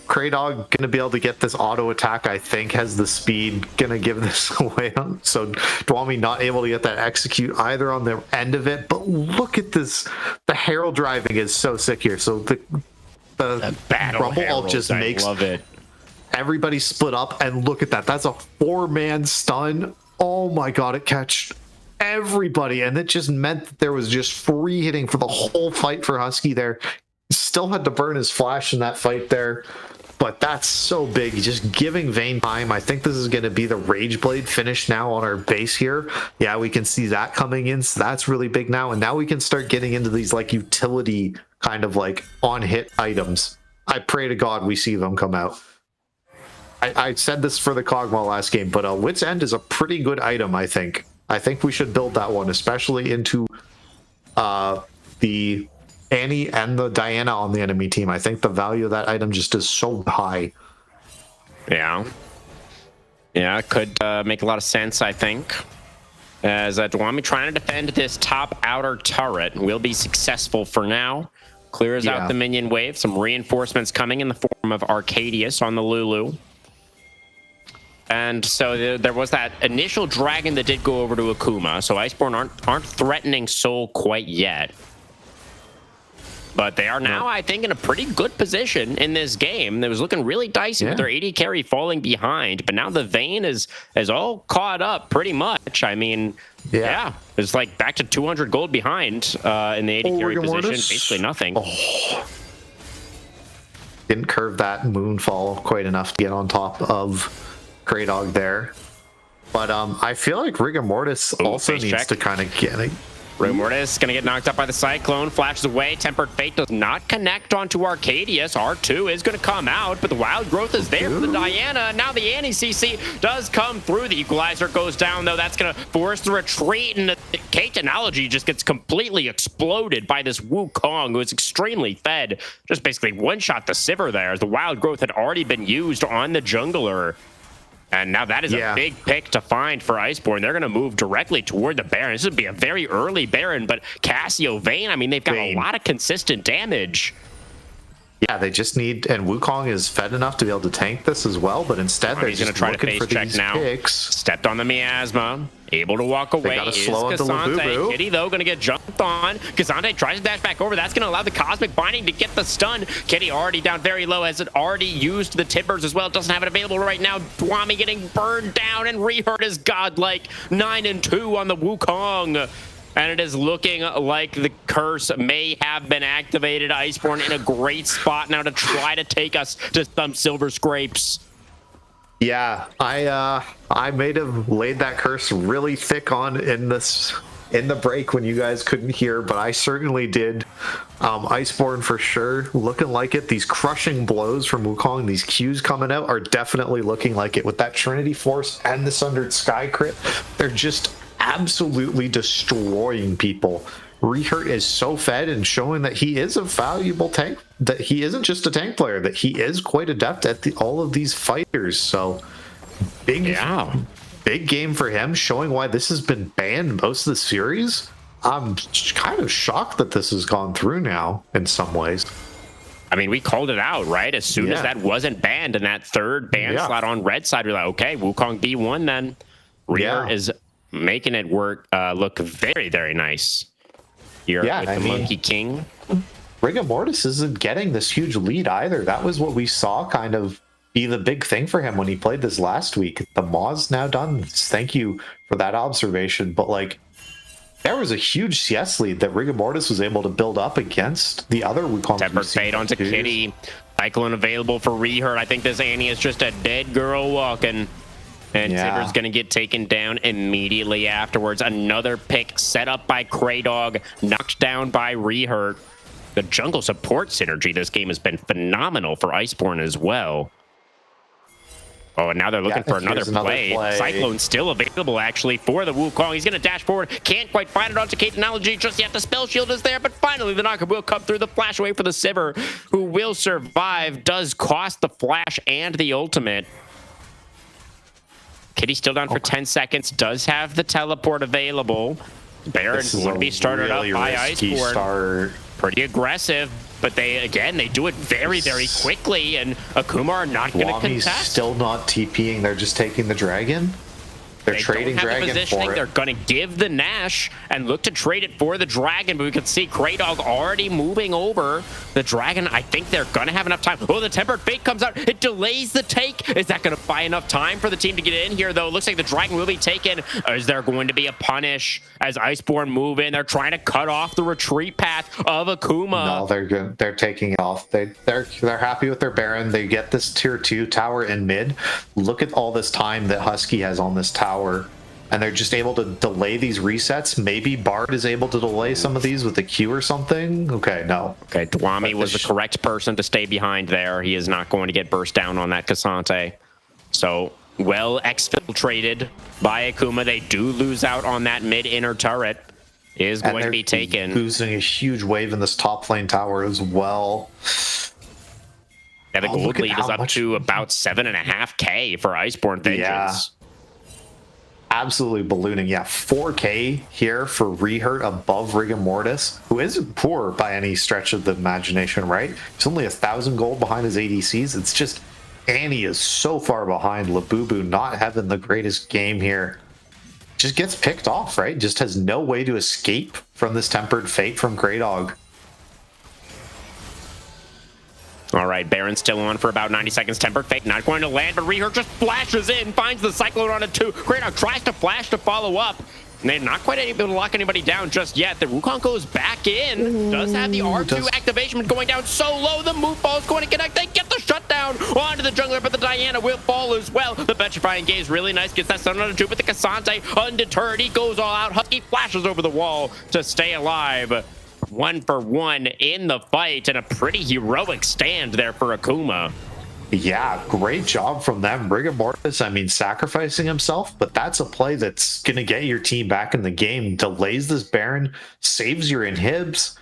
Kraydog gonna be able to get this auto attack, I think, has the speed, gonna give this away. So Dwami not able to get that execute either on the end of it. But look at this. The Herald driving is so sick here. So the Rumble ult just makes everybody split up, and look at that. That's a 4-man stun. Oh my god, it catched everybody, and it just meant that there was just free hitting for the whole fight for Husky there. Still had to burn his flash in that fight there, but that's so big. Just giving Vayne time. I think this is going to be the Rage Blade finish now on our base here. Yeah, we can see that coming in, so that's really big now. And now we can start getting into these like utility kind of like on hit items. I pray to God we see them come out. I said this for the Kog'Maw last game, but Wit's End is a pretty good item, I think. I think we should build that one, especially into the Annie and the Diana on the enemy team. I think the value of that item just is so high. Yeah, it could make a lot of sense, I think. As Dwami trying to defend this top outer turret will be successful for now. Clears out the minion wave. Some reinforcements coming in the form of Arcadius on the Lulu. And so there was that initial dragon that did go over to Akuma. So Iceborn aren't threatening Soul quite yet. But they are now, I think, in a pretty good position in this game. It was looking really dicey with their AD carry falling behind. But now the Vayne is all caught up pretty much. I mean, it's like back to 200 gold behind in the AD carry position. Basically nothing. Didn't curve that Moonfall quite enough to get on top of Kraydog there. But I feel like Rigor Mortis also needs to kind of get it. Rigor Mortis is going to get knocked up by the Cyclone, flashes away. Tempered Fate does not connect onto Arcadius. R2 is going to come out, but the Wild Growth is there for the Diana. Now the anti-CC does come through. The Equalizer goes down, though. That's going to force the retreat, and the K-Technology just gets completely exploded by this Wukong, who is extremely fed. Just basically one-shot the Sivir there, as the Wild Growth had already been used on the jungler. And now that is a big pick to find for Iceborn. They're going to move directly toward the Baron. This would be a very early Baron, but Cassio, Vayne, I mean, they've got a lot of consistent damage. Yeah, they just need, and Wukong is fed enough to be able to tank this as well, but instead they're just try to looking for check these now. Picks. Stepped on the miasma, able to walk away. They gotta is slow up the Labubu. Kitty, though, going to get jumped on. Kazante tries to dash back over. That's going to allow the Cosmic Binding to get the stun. Kitty already down very low, as it already used the Timbers as well. It doesn't have it available right now. Dwami getting burned down, and Rehurt is godlike. 9-2 on the Wukong. And it is looking like the curse may have been activated. Iceborn in a great spot now to try to take us to some silver scrapes. Yeah, I may have laid that curse really thick on in the break when you guys couldn't hear, but I certainly did. Iceborn for sure, looking like it. These crushing blows from Wukong, these Qs coming out are definitely looking like it. With that Trinity Force and the Sundered Sky crit, they're just absolutely destroying people. Rehurt is so fed and showing that he is a valuable tank, that he isn't just a tank player, that he is quite adept at all of these fighters. So big game for him, showing why this has been banned most of the series. I'm kind of shocked that this has gone through now in some ways. I mean, we called it out, right? As soon as that wasn't banned in that third ban slot on red side, we're like, okay, Wukong B1 then. Rehurt is making it look very, very nice here with the Monkey King. Rigor Mortis isn't getting this huge lead either. That was what we saw kind of be the big thing for him when he played this last week. The Maw's now done. Thank you for that observation. But like, there was a huge CS lead that Rigor Mortis was able to build up against the other Wukong. Tempered Fate onto Kitty. Cyclone available for Rehurt. I think this Annie is just a dead girl walking. And Zibber's going to get taken down immediately afterwards. Another pick set up by Kraydog, knocked down by Rehurt. The jungle support synergy this game has been phenomenal for Iceborn as well. Oh, and now they're looking for another play. Cyclone still available, actually, for the Wukong. He's going to dash forward. Can't quite find it onto Technology just yet. The spell shield is there, but finally the knocker will come through. The flash away for the Sivir, who will survive. Does cost the flash and the ultimate. Kitty still down for 10 seconds. Does have the teleport available. Baron would be started up by Iceborn. Pretty aggressive, but they do it very, very quickly, and Akuma are not going to contest. Still not TPing. They're just taking the dragon. They're trading dragon for it. They're going to give the Nash and look to trade it for the dragon, but we can see Kraydog already moving over the dragon. I think they're going to have enough time. Oh, the Tempered Fate comes out. It delays the take. Is that going to buy enough time for the team to get in here, though? It looks like the dragon will be taken. Is there going to be a punish as Iceborn move in? They're trying to cut off the retreat path of Akuma. No, they're good. They're taking it off. They're happy with their Baron. They get this tier 2 tower in mid. Look at all this time that Husky has on this tower. And they're just able to delay these resets. Maybe Bard is able to delay some of these with the Q or something. Okay, no. Okay, Dwami was the correct person to stay behind there. He is not going to get burst down on that Cassante. So, well exfiltrated by Akuma. They do lose out on that mid-inner turret. Is going to be taken. Losing a huge wave in this top lane tower as well. Yeah, the gold lead is up to about 7.5K for Iceborn Vengeance. Yeah. Absolutely ballooning. Yeah, 4K here for Rehurt above Rigor Mortis, who isn't poor by any stretch of the imagination, right? He's only 1,000 gold behind his ADCs. It's just Annie is so far behind. Labubu not having the greatest game here. Just gets picked off, right? Just has no way to escape from this Tempered Fate from Kraydog. All right, Baron's still on for about 90 seconds. Tempered Fate not going to land, but Rehurt just flashes in, finds the Cyclone on it too. Kraydog tries to flash to follow up. And they're not quite able to lock anybody down just yet. The Wukong goes back in. Does have the R2 activation going down so low. The move ball is going to connect. They get the shutdown onto the jungler, but the Diana will fall as well. The Petrifying Gaze really nice. Gets that stun on a two, but the Cassante undeterred. He goes all out. Husky flashes over the wall to stay alive. 1 for 1 in the fight, and a pretty heroic stand there for Akuma. Yeah, great job from them. Rigor Mortis, I mean, sacrificing himself, but that's a play that's going to get your team back in the game. Delays this Baron, saves your inhibs.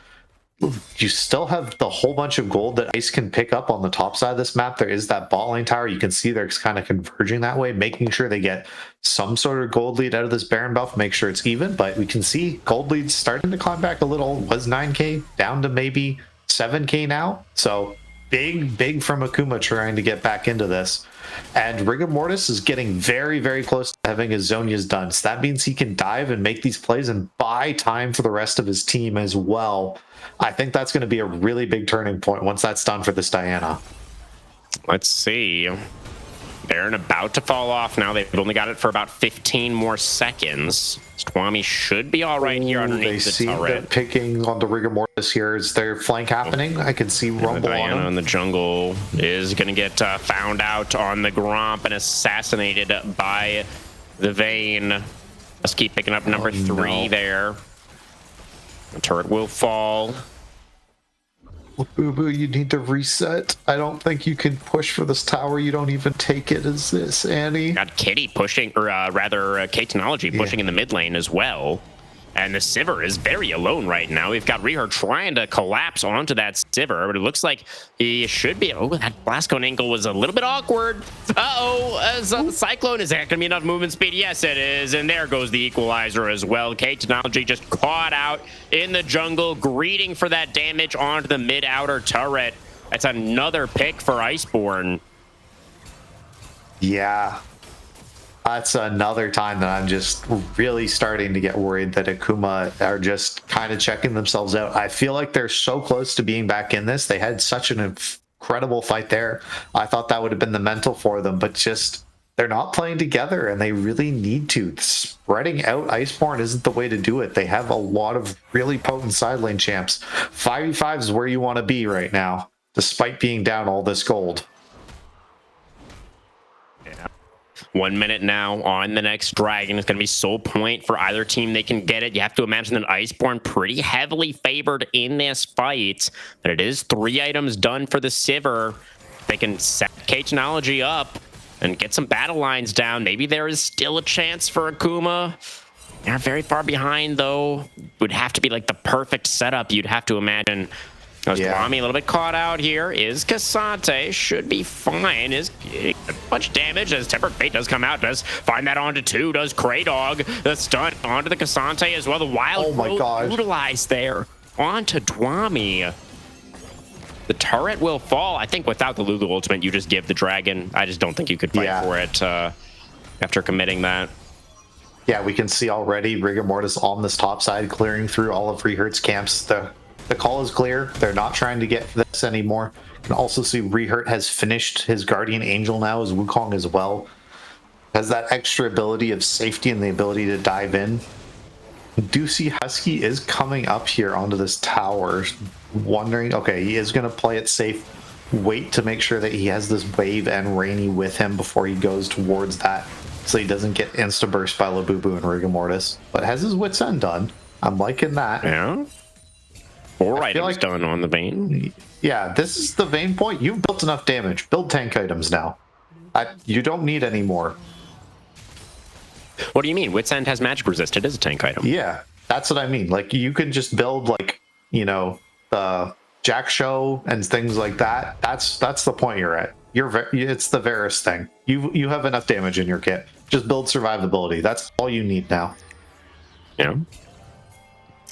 You still have the whole bunch of gold that Ice can pick up on the top side of this map. There is that bot lane tower. You can see they're kind of converging that way, making sure they get some sort of gold lead out of this Baron buff, make sure it's even. But we can see gold leads starting to climb back a little. Was 9K down to maybe 7K now. So big from Akuma trying to get back into this. And Rigor Mortis is getting very, very close to having his Zonias done. So that means he can dive and make these plays and buy time for the rest of his team as well. I think that's going to be a really big turning point once that's done for this Diana. Let's see. Baron about to fall off now. They've only got it for about 15 more seconds. Stwami should be all right here underneath the turret. They see picking on the Rigor Mortis here. Is there flank happening? I can see Rumble the Diana on him. In the jungle is going to get found out on the Gromp and assassinated by the Vayne. Let's keep picking up number 3 there. The turret will fall. Boo Boo, you need to reset. I don't think you can push for this tower. You don't even take it as this, Annie. Got Kitty pushing, or rather, K-Technology pushing in the mid lane as well. And the Sivir is very alone right now. We've got Reher trying to collapse onto that Sivir, but it looks like he should be. Oh, that blast cone angle was a little bit awkward. The Cyclone, is that going to be enough movement speed? Yes, it is. And there goes the equalizer as well. K-Technology just caught out in the jungle, greeting for that damage onto the mid-outer turret. That's another pick for Iceborn. Yeah. That's another time that I'm just really starting to get worried that Akuma are just kind of checking themselves out. I feel like they're so close to being back in this. They had such an incredible fight there. I thought that would have been the mental for them, but just they're not playing together and they really need to. Spreading out Iceborn isn't the way to do it. They have a lot of really potent side lane champs. 5v5 is where you want to be right now, despite being down all this gold. 1 minute now on the next dragon. It's going to be soul point for either team. They can get it. You have to imagine that Iceborn pretty heavily favored in this fight, but it is 3 items done for the Sivir. They can set K-Technology up and get some battle lines down. Maybe there is still a chance for Akuma. They're very far behind, though. Would have to be like the perfect setup, you'd have to imagine. Dwami a little bit caught out here. Is Cassante should be fine. Is much damage as Tempered Fate does come out. Does find that onto 2. Does Kraydog. The stun onto the Cassante as well. The wild growth utilized there onto Dwami. The turret will fall. I think without the Lulu ultimate, you just give the dragon. I just don't think you could fight for it after committing that. Yeah, we can see already Rigor Mortis on this top side, clearing through all of Rehert's camps. The call is clear. They're not trying to get this anymore. You can also see Rehert has finished his Guardian Angel now as Wukong as well. Has that extra ability of safety and the ability to dive in. Do see Husky is coming up here onto this tower, wondering, okay, he is going to play it safe. Wait to make sure that he has this wave and Rainy with him before he goes towards that, so he doesn't get insta-burst by Labubu and Rigor Mortis. But has his wits end done. I'm liking that. Yeah. 4 items done on the Vayne. Yeah, this is the Vayne point. You've built enough damage. Build tank items now. You don't need any more. What do you mean? Wits End has magic resist. It is a tank item. Yeah, that's what I mean. Like, you can just build, like, you know, the Jack Show and things like that. That's the point you're at. It's the Varus thing. You have enough damage in your kit. Just build survivability. That's all you need now. Yeah.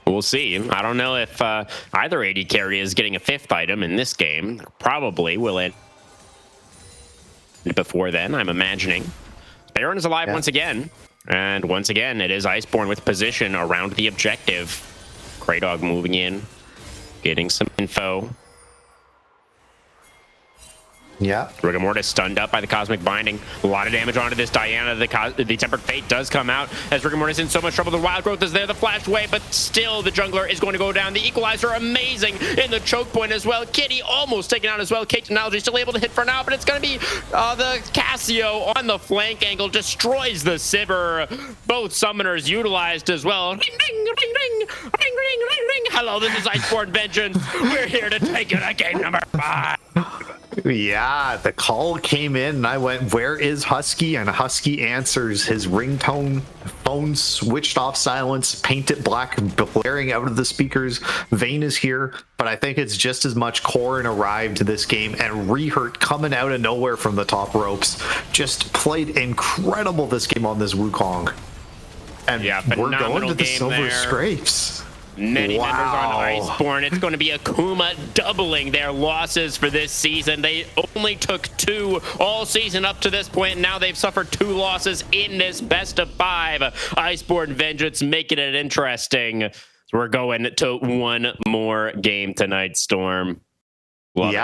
We'll see. I don't know if either AD carry is getting a 5th item in this game. Probably will it before then, I'm imagining. Baron is alive once again. And once again, it is Iceborn with position around the objective. Kraydog moving in, getting some info. Yeah. Rigor Mortis stunned up by the Cosmic Binding. A lot of damage onto this Diana. The Tempered Fate does come out as Rigor Mortis in so much trouble. The Wild Growth is there, the Flash Wave, but still the Jungler is going to go down. The Equalizer amazing in the choke point as well. Kitty almost taken out as well. K-Technology still able to hit for now, but it's going to be the Cassio on the flank angle. Destroys the Sivir. Both summoners utilized as well. Ring, ring, ring, ring, ring, ring, ring, ring. Hello, this is Iceborn Vengeance. We're here to take it at game number 5. Yeah, the call came in and I went, where is Husky? And Husky answers. His ringtone phone switched off silence, painted black, blaring out of the speakers. Vayne is here, but I think it's just as much Corrin arrived to this game, and Rehert coming out of nowhere from the top ropes. Just played incredible this game on this Wukong. And we're going to the Silver Scrapes. Many members on Iceborn. It's going to be Akuma doubling their losses for this season. They only took 2 all season up to this point, and now they've suffered 2 losses in this best of 5. Iceborn Vengeance making it interesting. So we're going to 1 more game tonight, Storm. Love it.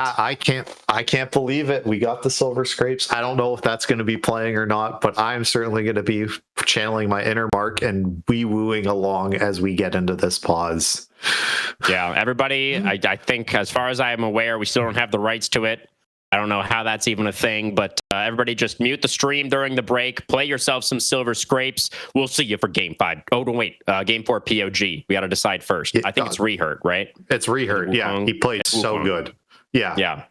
I can't believe it. We got the Silver Scrapes. I don't know if that's going to be playing or not, but I'm certainly going to be channeling my inner Mark and wee-wooing along as we get into this pause. Yeah, everybody, I think as far as I'm aware, we still don't have the rights to it. I don't know how that's even a thing, but everybody just mute the stream during the break. Play yourself some Silver Scrapes. We'll see you for game 5. Oh, no, wait. Game 4 POG. We got to decide first. I think it's Rehert, right? It's Rehert, yeah. He played so good. Yeah.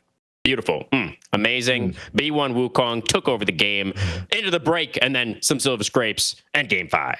Beautiful. Amazing. B1 Wukong took over the game into the break, and then some Silver Scrapes and game 5.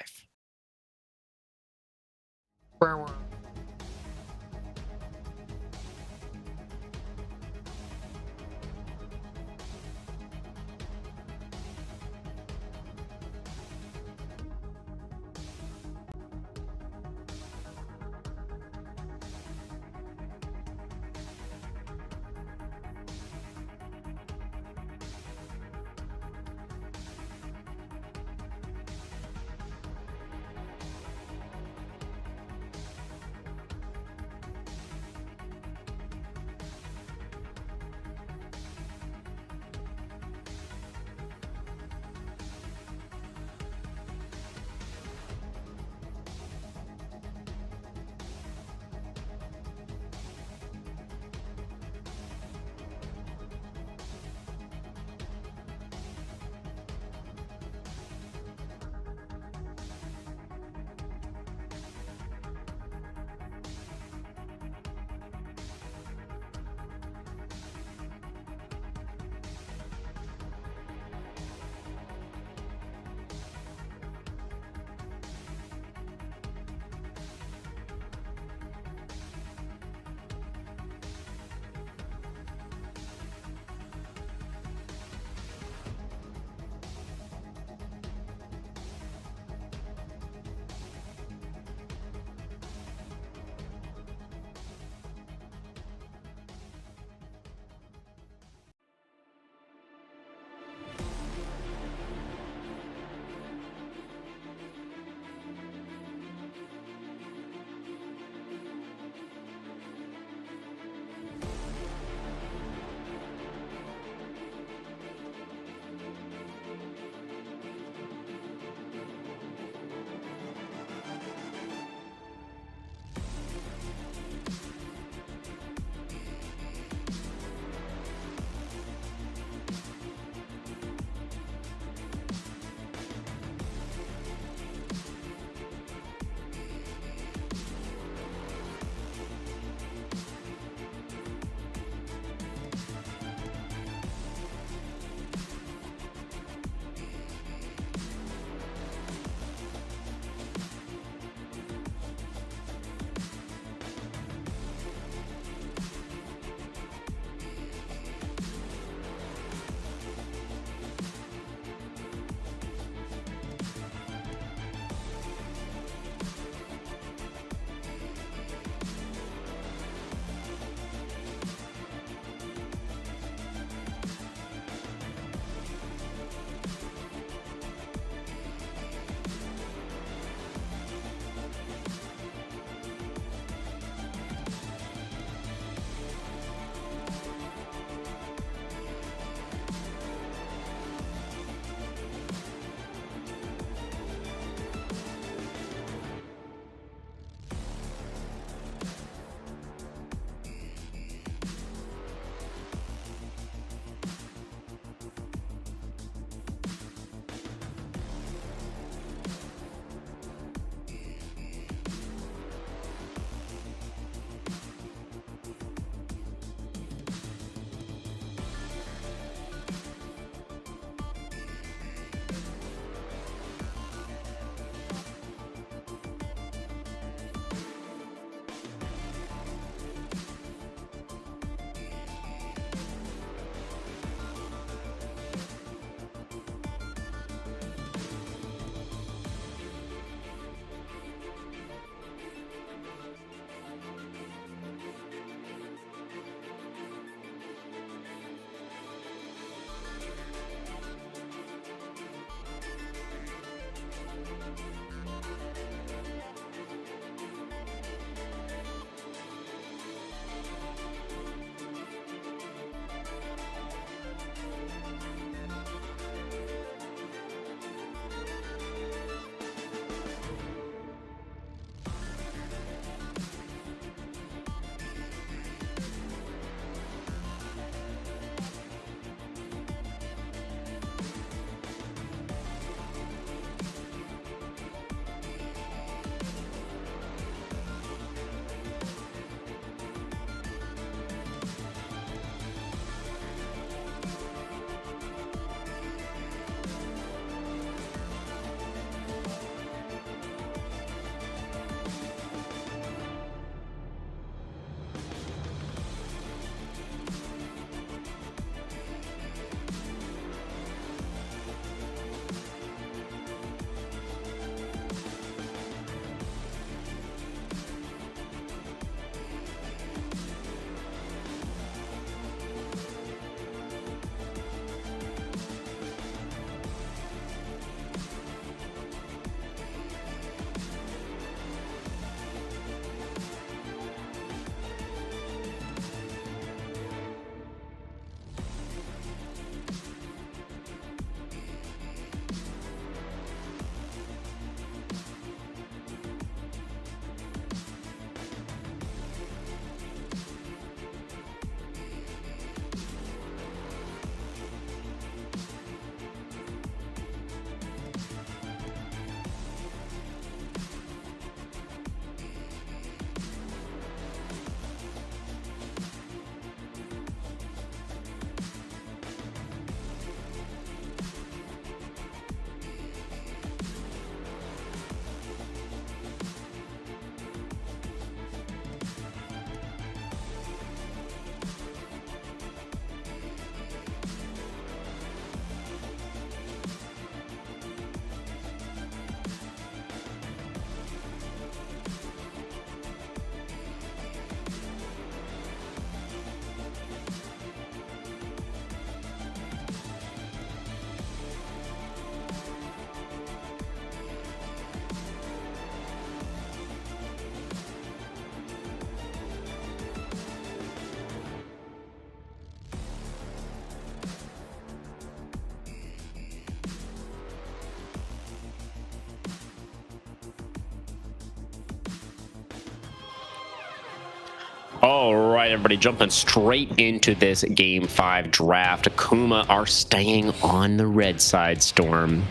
All right, everybody, jumping straight into this Game 5 draft. Akuma are staying on the red side, Storm.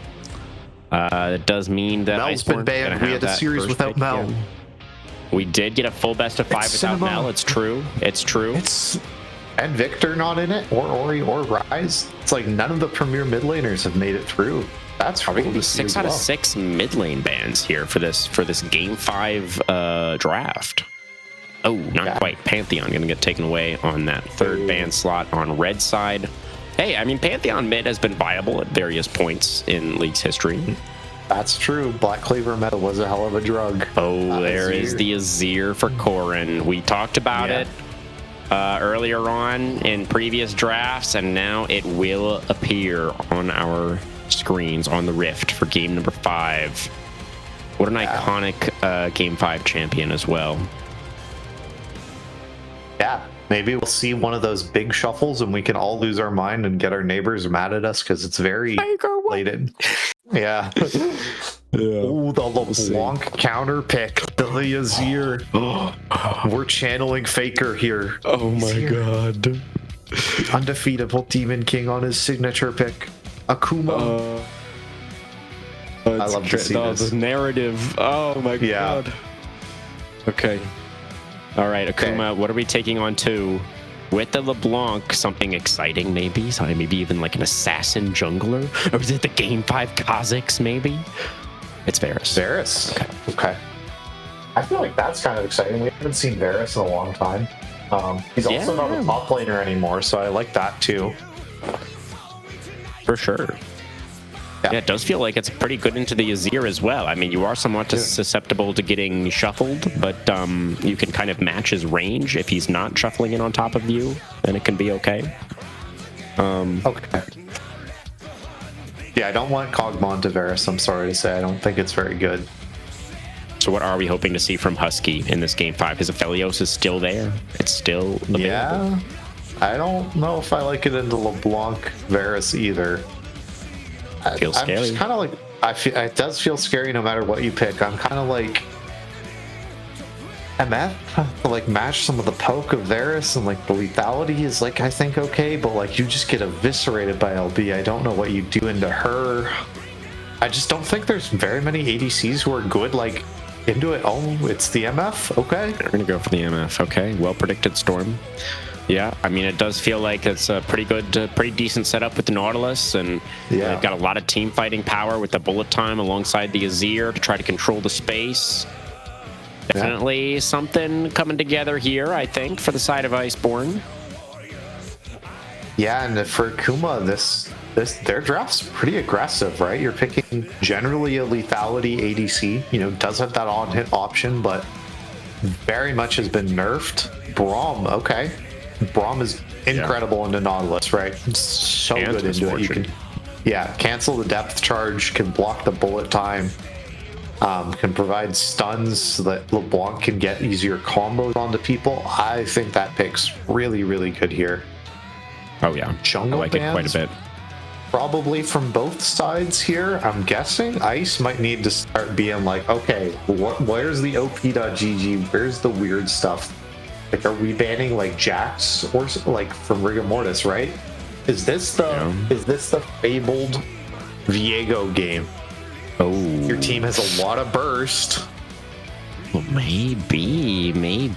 It does mean that Mel's Iceborn been banned. We had a series without Mel. Yeah. We did get a full best of 5 It's without cinema. Mel. It's true. It's true. And Victor not in it, or Ori, or Rise. It's like none of the premier mid laners have made it through. That's Are we gonna really be 6 as out of well. 6 mid lane bans here for this Game 5 draft? Oh, not quite. Pantheon gonna get taken away on that third ban slot on red side. Hey, I mean, Pantheon mid has been viable at various points in League's history. That's true. Black Cleaver meta was a hell of a drug. Oh, there is the Azir for Corrin. We talked about it earlier on in previous drafts, and now it will appear on our screens on the Rift for game number 5. What an iconic Game 5 champion as well. Yeah, maybe we'll see one of those big shuffles and we can all lose our mind and get our neighbors mad at us because it's very late in. Yeah. Oh, the LeBlanc counter pick. The Azir. We're channeling Faker here. Oh my god. The undefeatable Demon King on his signature pick. Akuma. I love to see this. The narrative. Oh my god. Okay. All right, Akuma, what are we taking on to? With the LeBlanc, something exciting maybe? So maybe even like an assassin jungler? Or is it the Game 5 Kazakhs maybe? It's Varus. Varus. Okay. I feel like that's kind of exciting. We haven't seen Varus in a long time. He's also not a top laner anymore, so I like that too. For sure. Yeah, it does feel like it's pretty good into the Azir as well. I mean, you are somewhat susceptible to getting shuffled, but you can kind of match his range. If he's not shuffling in on top of you, then it can be okay. Okay. Yeah, I don't want Kog'Maw to Varus, I'm sorry to say. I don't think it's very good. So what are we hoping to see from Husky in this Game 5? His Aphelios is still there. It's still available. Yeah. I don't know if I like it into LeBlanc Varus either. Feels scary. I'm just kind of like, it does feel scary no matter what you pick. I'm kind of like, MF, like match some of the poke of Varus and like the lethality is like, I think okay, but like you just get eviscerated by LB. I don't know what you do into her. I just don't think there's very many ADCs who are good like into it. Oh, it's the MF? Okay. They're going to go for the MF. Okay, well predicted, Storm. Yeah, I mean, it does feel like it's a pretty good, pretty decent setup with the Nautilus, and they've got a lot of team fighting power with the bullet time alongside the Azir to try to control the space. Definitely something coming together here, I think, for the side of Iceborn. Yeah, and for Akuma, their draft's pretty aggressive, right? You're picking generally a lethality ADC, you know, does have that on-hit option, but very much has been nerfed. Braum, okay. Braum is incredible into Nautilus, right? So and good into it. You can, cancel the depth charge, can block the bullet time, can provide stuns so that LeBlanc can get easier combos onto people. I think that pick's really, really good here. Oh yeah, Jungle I like it quite a bit. Probably from both sides here. I'm guessing Ice might need to start being like, okay, where's the OP.GG? Where's the weird stuff? Like, are we banning like Jax or like from Rigor Mortis, right? Is this the fabled Viego game? Oh, Your team has a lot of burst. Well, maybe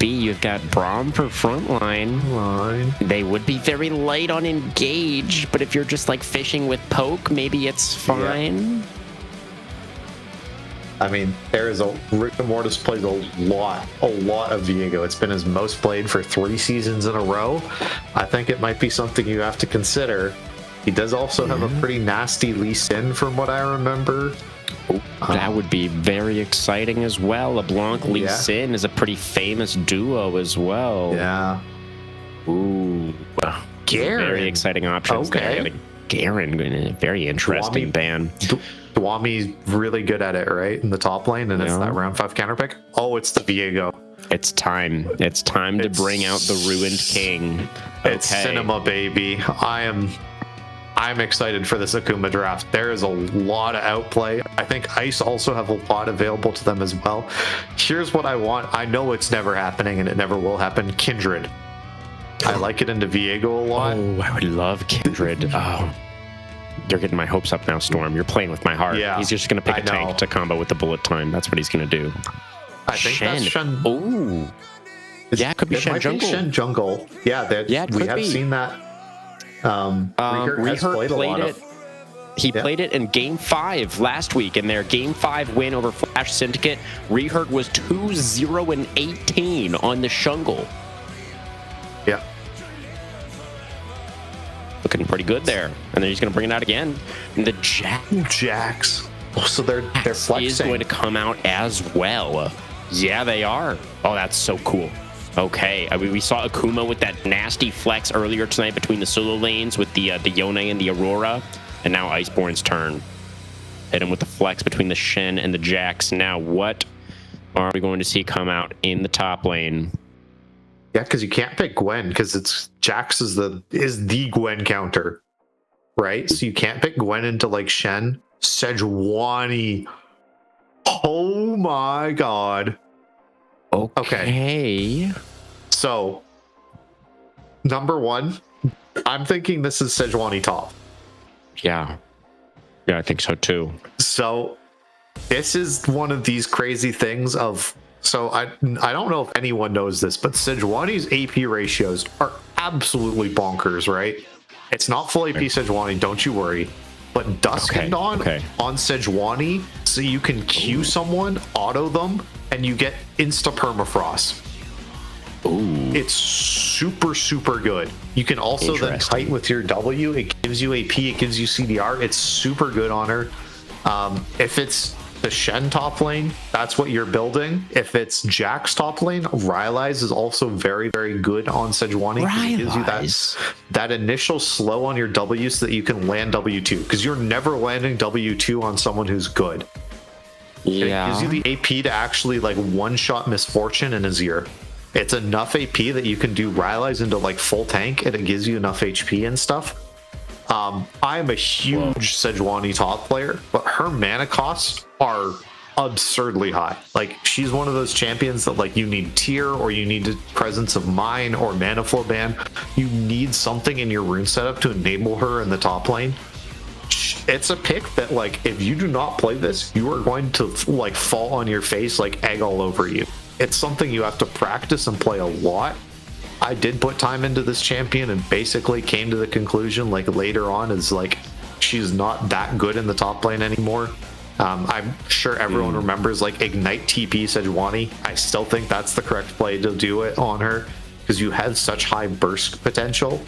you've got Braum for frontline. They would be very light on engage, but if you're just like fishing with poke, maybe it's fine. Yeah. I mean, Rigor Mortis plays a lot of Viego. It's been his most played for 3 seasons in a row. I think it might be something you have to consider. He does also have a pretty nasty Lee Sin from what I remember. That would be very exciting as well. LeBlanc Lee Sin is a pretty famous duo as well. Yeah. Ooh. Garen. Very exciting options there. Garen, very interesting ban. Dwami's really good at it, right? In the top lane, and it's that round 5 counter pick. Oh, it's the Viego. It's time. It's time to bring out the Ruined King. It's cinema, baby. I am I'm excited for this Akuma draft. There is a lot of outplay. I think Ice also have a lot available to them as well. Here's what I want. I know it's never happening and it never will happen. Kindred. I like it into Viego a lot. Oh, I would love Kindred. Oh, you're getting my hopes up now, Storm. You're playing with my heart. Yeah, he's just going to pick a tank to combo with the bullet time. That's what he's going to do. I think that's Shen. Oh, yeah, it could be Shen Jungle. Shen Jungle. Yeah, we have seen that. Rehert played it. He played it in Game 5 last week in their Game 5 win over Flash Syndicate. Rehert was 2-0-18 on the Shungle. Yeah. Looking pretty good there. And then he's going to bring it out again. And the Jax. Oh, so they're flexing. Is going to come out as well. Yeah, they are. Oh, that's so cool. Okay, I mean, we saw Akuma with that nasty flex earlier tonight between the solo lanes with the Yone and the Aurora, and now Iceborn's turn. Hit him with the flex between the Shen and the Jax. Now, what are we going to see come out in the top lane? Yeah, because you can't pick Gwen because it's Jax is the Gwen counter, right? So you can't pick Gwen into like Shen. Sejuani. Oh my god. Okay. So, number one, I'm thinking this is Sejuani top. Yeah. Yeah, I think so too. So, this is one of these crazy things of... So, I don't know if anyone knows this, but Sejuani's AP ratios are absolutely bonkers, right? It's not full AP Sejuani, don't you worry. But Dusk and Dawn on Sejuani, so you can Q someone, auto them, and you get insta permafrost. Ooh. It's super, super good. You can also then kite with your W. It gives you AP, it gives you CDR. It's super good on her. If it's the Shen top lane, that's what you're building. If it's Jack's top lane, Rylai's is also very, very good on Sejuani. It gives you that initial slow on your W so that you can land W2, because you're never landing W2 on someone who's good. Yeah. It gives you the AP to actually like one-shot Misfortune and Azir. It's enough AP that you can do Rylai's into like full tank, and it gives you enough HP and stuff. I'm a huge Sejuani top player, but her mana costs are absurdly high. Like, she's one of those champions that like you need tier, or you need Presence of Mind or Mana Flow ban. You need something in your rune setup to enable her in the top lane. It's a pick that like if you do not play this, you are going to like fall on your face like egg all over you. It's something you have to practice and play a lot. I did put time into this champion and basically came to the conclusion like later on is like she's not that good in the top lane anymore. I'm sure everyone remembers like Ignite TP Sejuani. I still think that's the correct play to do it on her because you had such high burst potential.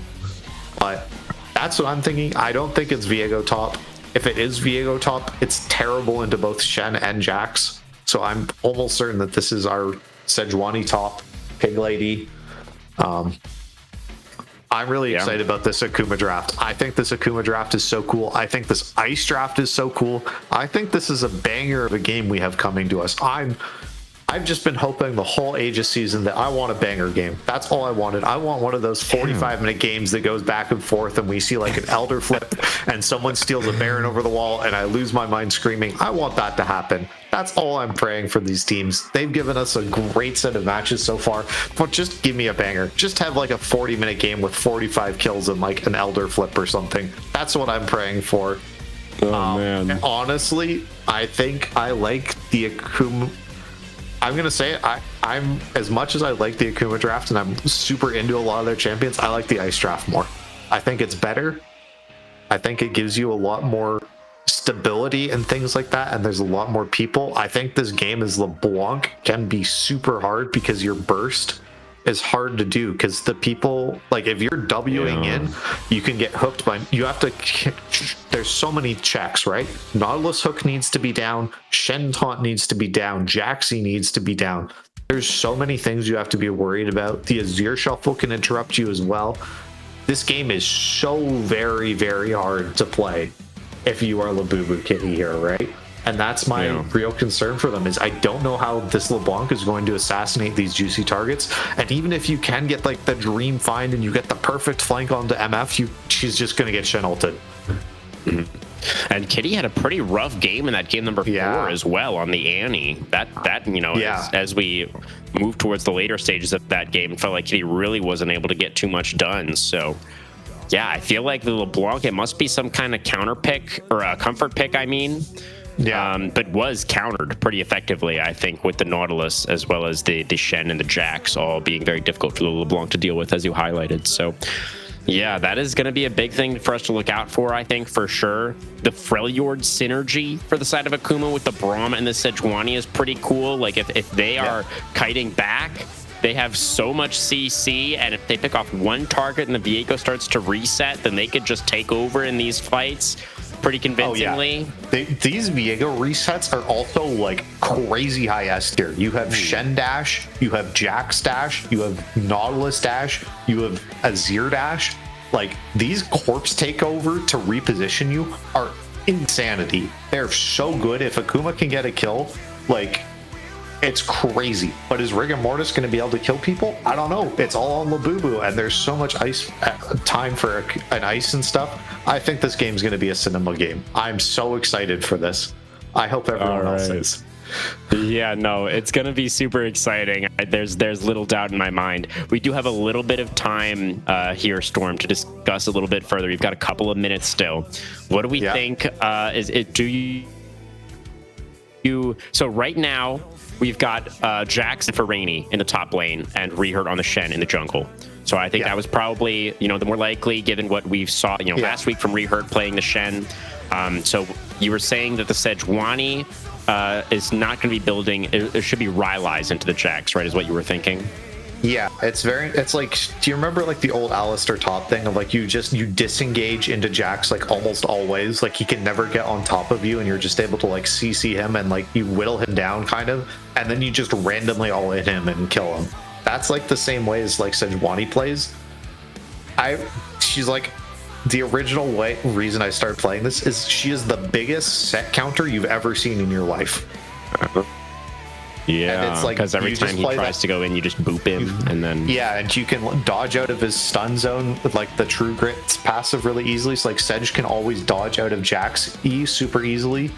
But that's what I'm thinking. I don't think it's Viego top. If it is Viego top, it's terrible into both Shen and Jax. So I'm almost certain that this is our Sejuani top Pig Lady. I'm really excited about this Akuma draft. I think this Akuma draft is so cool. I think this Ice draft is so cool. I think this is a banger of a game we have coming to us. I've just been hoping the whole Aegis season that I want a banger game. That's all I wanted. I want one of those 45-minute games that goes back and forth and we see like an Elder flip and someone steals a Baron over the wall and I lose my mind screaming. I want that to happen. That's all I'm praying for these teams. They've given us a great set of matches so far, but just give me a banger. Just have like a 40-minute game with 45 kills and like an Elder flip or something. That's what I'm praying for. Oh, man. And honestly, I think I like the Akuma. I'm going to say it. I'm as much as I like the Akuma draft and I'm super into a lot of their champions, I like the Ice draft more. I think it's better. I think it gives you a lot more stability and things like that, and there's a lot more people. I think this game as LeBlanc can be super hard because your burst is hard to do because the people, like if you're Wing in, you can get hooked by, you have to, there's so many checks, right? Nautilus Hook needs to be down, Shen Taunt needs to be down, Jaxi needs to be down. There's so many things you have to be worried about. The Azir Shuffle can interrupt you as well. This game is so very, very hard to play if you are Labubu Kitty here, right? And that's my real concern for them is I don't know how this LeBlanc is going to assassinate these juicy targets. And even if you can get like the dream find and you get the perfect flank onto MF, she's just going to get Shen ulted. And Kitty had a pretty rough game in that game number 4 as well on the Annie. That you know, as we move towards the later stages of that game, it felt like Kitty really wasn't able to get too much done. So yeah, I feel like the LeBlanc, it must be some kind of counter pick or a comfort pick, I mean. But was countered pretty effectively, I think, with the Nautilus as well as the Shen and the Jax all being very difficult for the LeBlanc to deal with, as you highlighted. So yeah, that is going to be a big thing for us to look out for, I think, for sure. The Freljord synergy for the side of Akuma with the Braum and the Sejuani is pretty cool. Like, if they are kiting back, they have so much CC, and if they pick off one target and the Viego starts to reset, then they could just take over in these fights pretty convincingly. These Viego resets are also like crazy high S tier. You have Shen dash, you have Jax dash, you have Nautilus dash, you have Azir dash. Like, these corpse takeover to reposition you are insanity. They're so good. If Akuma can get a kill, like, it's crazy. But is Rigor Mortis going to be able to kill people? I don't know. It's all on Labubu, and there's so much ice time for an ice and stuff. I think this game's going to be a cinema game. I'm so excited for this. I hope everyone else is. Yeah, no, it's going to be super exciting. There's little doubt in my mind. We do have a little bit of time here, Storm, to discuss a little bit further. We've got a couple of minutes still. What do we think? So right now, we've got Jax for Rainy in the top lane and Rehurt on the Shen in the jungle. So I think that was probably, the more likely given what we saw, last week from Rehurt playing the Shen. So you were saying that the Sejuani is not going to be building, it should be Rylai's into the Jax, right, is what you were thinking? Yeah, it's like, do you remember like the old Alistair top thing of like you disengage into Jax like almost always, like he can never get on top of you and you're just able to like CC him and like you whittle him down kind of, and then you just randomly all hit him and kill him. That's like the same way as like Sejuani plays. She's like the original reason I started playing this is she is the biggest set counter you've ever seen in your life. Yeah, it's like because every time he tries to go in, you just boop him, and then and you can dodge out of his stun zone with like the True Grit's passive really easily. So like Sedge can always dodge out of Jax E super easily.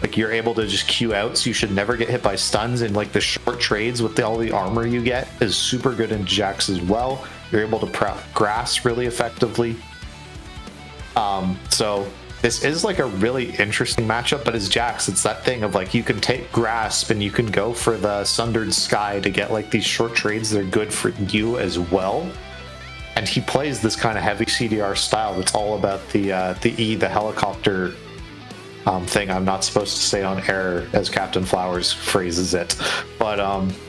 Like you're able to just Q out, so you should never get hit by stuns. And like the short trades with all the armor you get is super good in Jax as well. You're able to prep grass really effectively. So this is like a really interesting matchup, but as Jax, it's that thing of like you can take Grasp and you can go for the Sundered Sky to get like these short trades that are good for you as well. And he plays this kind of heavy CDR style that's all about the helicopter thing I'm not supposed to say on air, as Captain Flowers phrases it. But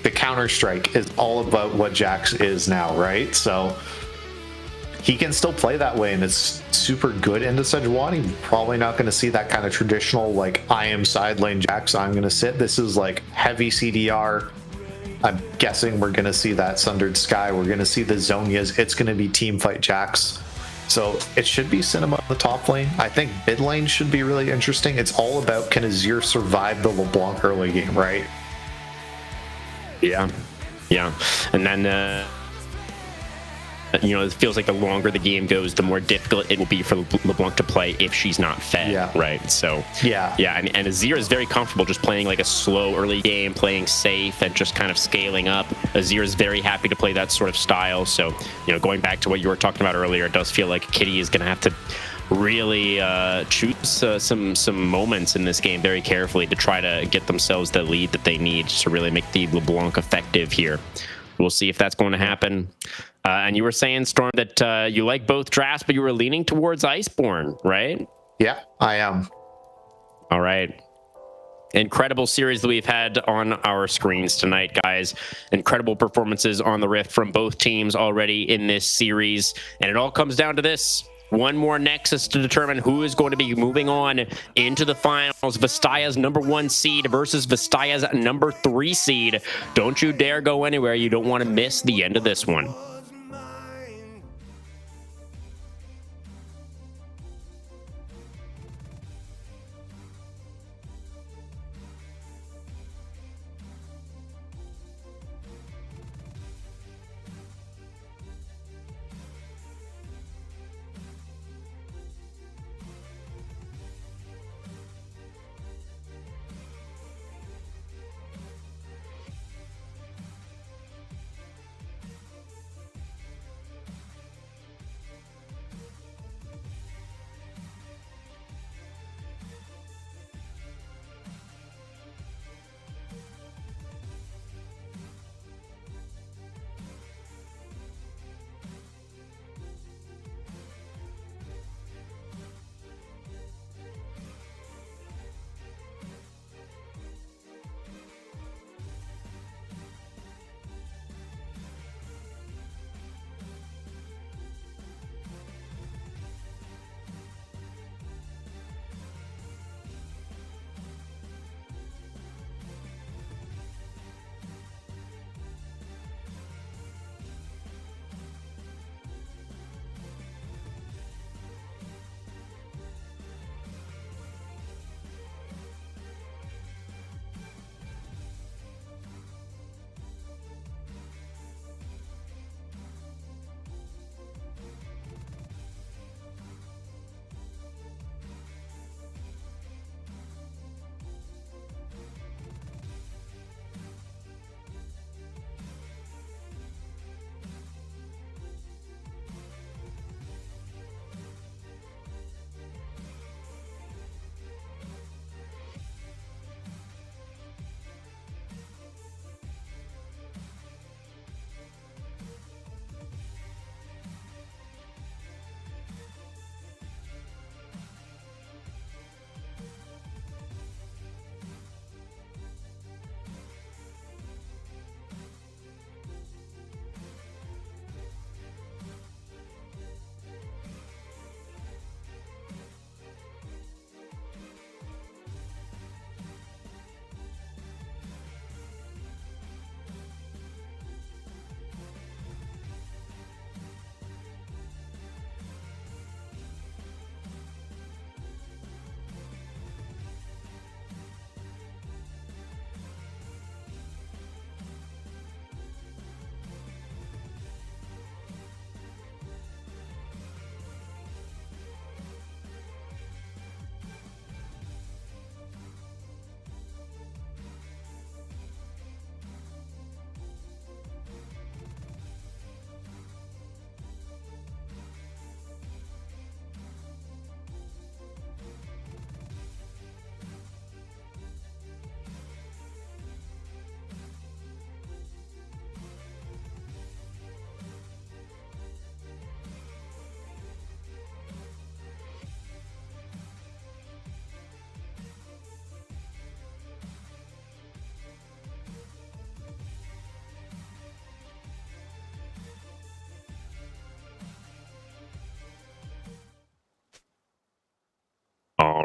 the Counter-Strike is all about what Jax is now, right? So he can still play that way, and it's super good into Sejuani. Probably not going to see that kind of traditional, like, I am side lane Jax, I'm going to sit. This is like heavy CDR. I'm guessing we're going to see that Sundered Sky. We're going to see the Zonias. It's going to be team fight Jax. So it should be cinema on the top lane. I think mid lane should be really interesting. It's all about, can Azir survive the LeBlanc early game, right? Yeah. And then it feels like the longer the game goes, the more difficult it will be for LeBlanc to play if she's not fed, right? So and Azir is very comfortable just playing like a slow early game, playing safe and just kind of scaling up. Azir is very happy to play that sort of style. So going back to what you were talking about earlier, it does feel like Kitty is going to have to really choose some moments in this game very carefully to try to get themselves the lead that they need to really make the LeBlanc effective here. We'll see if that's going to happen. And you were saying, Storm, that you like both drafts, but you were leaning towards Iceborn, right? Yeah, I am. All right. Incredible series that we've had on our screens tonight, guys. Incredible performances on the Rift from both teams already in this series. And it all comes down to this. One more Nexus to determine who is going to be moving on into the finals. Vestaya's #1 seed versus Vestaya's #3 seed. Don't you dare go anywhere. You don't want to miss the end of this one.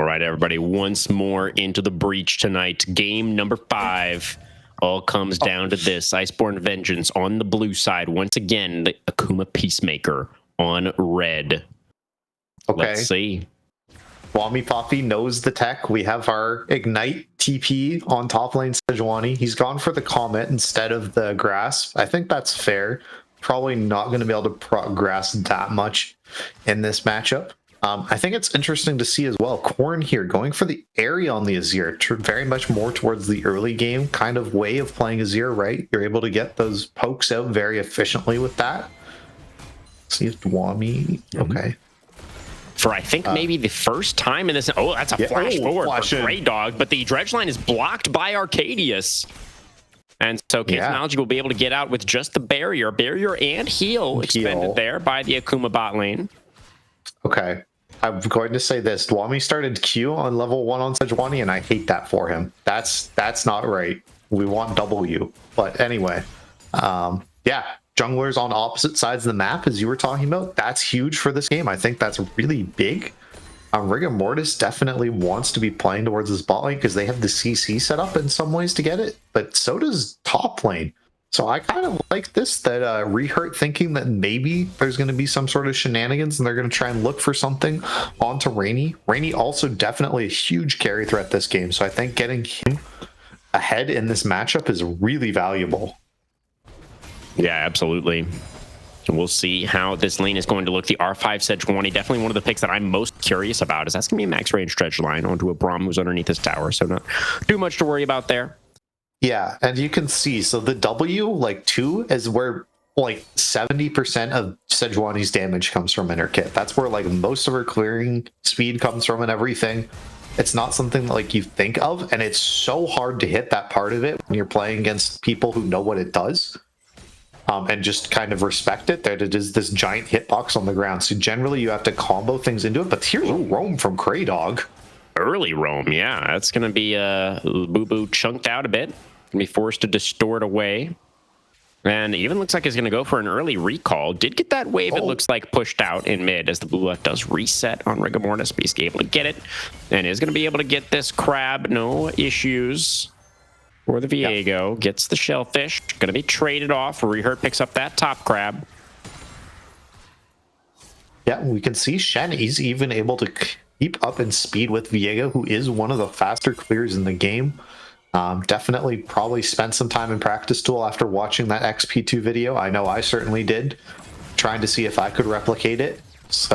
All right, everybody, once more into the breach tonight. Game number 5 all comes down to this. Iceborn Vengeance on the blue side. Once again, the Akuma Peacemaker on red. Okay. Let's see. Bo5 knows the tech. We have our Ignite TP on top lane Sejuani. He's gone for the Comet instead of the Grasp. I think that's fair. Probably not going to be able to progress that much in this matchup. I think it's interesting to see as well. Corn here going for the area on the Azir, very much more towards the early game kind of way of playing Azir, right? You're able to get those pokes out very efficiently with that. See if Dwami. Okay. For I think maybe the first time in this. Oh, that's a flash forward for Grey Dog, but the dredge line is blocked by Arcadius. And so Technology will be able to get out with just the barrier and heal expended there by the Akuma bot lane. Okay. I'm going to say this. Dwami started Q on level 1 on Sejuani, and I hate that for him. That's not right. We want W. But anyway, yeah, junglers on opposite sides of the map, as you were talking about, that's huge for this game. I think that's really big. Rigor Mortis definitely wants to be playing towards this bot lane because they have the CC set up in some ways to get it, but so does top lane. So I kind of like this, that Rehurt thinking that maybe there's going to be some sort of shenanigans and they're going to try and look for something onto Rainy. Rainy also definitely a huge carry threat this game, so I think getting him ahead in this matchup is really valuable. Yeah, absolutely. We'll see how this lane is going to look. The R5 Sejuani, definitely one of the picks that I'm most curious about, is that's going to be a max range dredge line onto a Braum who's underneath this tower, so not too much to worry about there. Yeah, and you can see, so the W, like 2, is where like 70% of Sejuani's damage comes from in her kit. That's where like most of her clearing speed comes from and everything. It's not something that, like, you think of, and it's so hard to hit that part of it when you're playing against people who know what it does. And just kind of respect it, that it is this giant hitbox on the ground. So generally you have to combo things into it, but here's a roam from Grey Dog. Early roam, yeah. That's going to be Boo-Boo chunked out a bit. Going to be forced to distort away. And even looks like he's going to go for an early recall. Did get that wave, it looks like, pushed out in mid as the blue left does reset on Rigor Mortis. But he's able to get it and is going to be able to get this crab. No issues. For the Viego, gets the shellfish, going to be traded off. Rehurt picks up that top crab. Yeah, we can see Shen, he's even able to keep up in speed with Viego, who is one of the faster clears in the game. Definitely probably spent some time in practice tool after watching that XP2 video. I know I certainly did, trying to see if I could replicate it. It's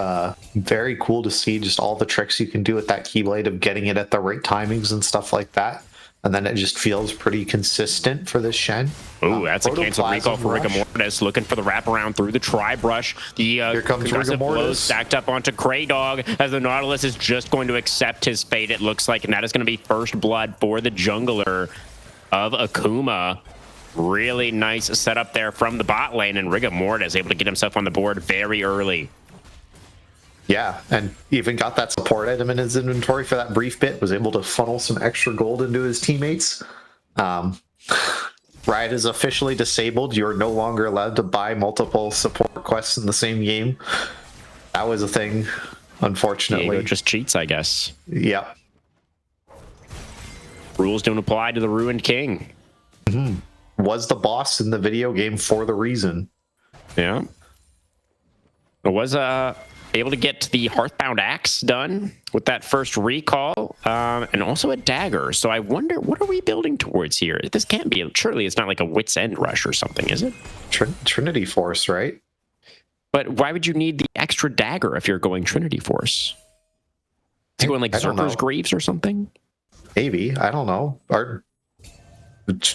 very cool to see just all the tricks you can do with that Keyblade of getting it at the right timings and stuff like that. And then it just feels pretty consistent for this Shen. Ooh, that's a cancel recall for Rigor Mortis, looking for the wraparound through the tri-brush. The here comes Rigor Mortis stacked up onto Grey Dog as the Nautilus is just going to accept his fate, it looks like, and that is going to be first blood for the jungler of Akuma. Really nice setup there from the bot lane, and Rigor Mortis able to get himself on the board very early. Yeah, and even got that support item in his inventory for that brief bit, was able to funnel some extra gold into his teammates. Riot is officially disabled. You're no longer allowed to buy multiple support quests in the same game. That was a thing, unfortunately. Diego just cheats, I guess. Yeah. Rules don't apply to the Ruined King. Was the boss in the video game for the reason. Yeah. It was able to get the Hearthbound Axe done with that first recall, and also a dagger. So I wonder, what are we building towards here? This can't be, surely it's not like a Wit's End rush or something, is it? Trinity Force, right? But why would you need the extra dagger if you're going Trinity Force? Is it going like Zerker's Greaves or something? Maybe, I don't know.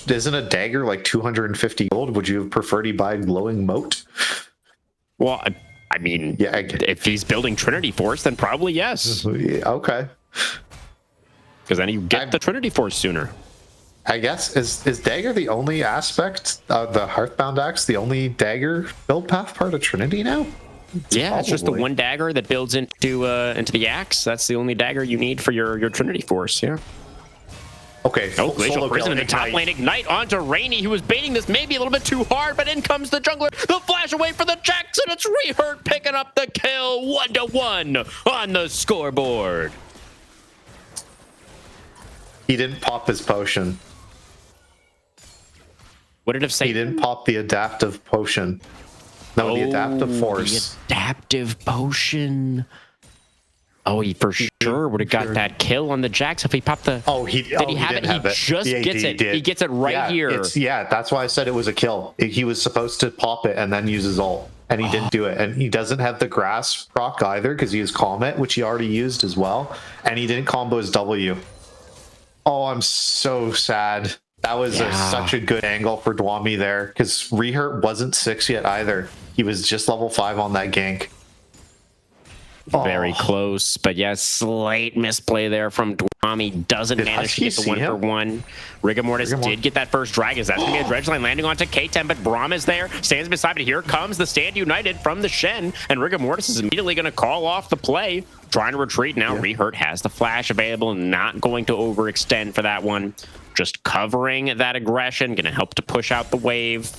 Isn't a dagger like 250 gold? Would you have preferred he buy Glowing Moat? Well, I mean, yeah, if he's building Trinity Force, then probably yes. Okay. Because then you get the Trinity Force sooner. I guess, is dagger the only aspect of the Hearthbound Axe, the only dagger build path part of Trinity now? Yeah, it's just the one dagger that builds into the axe. That's the only dagger you need for your Trinity Force, yeah. Okay. Oh, Glacial Prison in the top lane. Ignite onto Rainy, who was baiting this maybe a little bit too hard, but in comes the jungler. The flash away for the Jackson. It's Rehurt picking up the kill. 1-1 on the scoreboard. He didn't pop his potion. What did it say? He didn't pop the adaptive potion. No, the adaptive force. The adaptive potion. Oh, he for sure would have got that kill on the Jax if he popped the. Oh, did he have it? He just gets it. He gets it right here. That's why I said it was a kill. He was supposed to pop it and then use his ult, and he didn't do it. And he doesn't have the grass proc either because he used Comet, which he already used as well, and he didn't combo his W. Oh, I'm so sad. That was such a good angle for Dwami there because Rehurt wasn't 6 yet either. He was just level 5 on that gank. Very close, but yes, slight misplay there from Dwami. Doesn't manage to get the 1-for-1. Rigor Mortis did get that first drag. That's going to be a dredge line landing onto K10, but Braum is there, stands beside it. Here comes the Stand United from the Shen, and Rigor Mortis is immediately going to call off the play, trying to retreat now. Rehurt has the flash available, not going to overextend for that one. Just covering that aggression, going to help to push out the wave.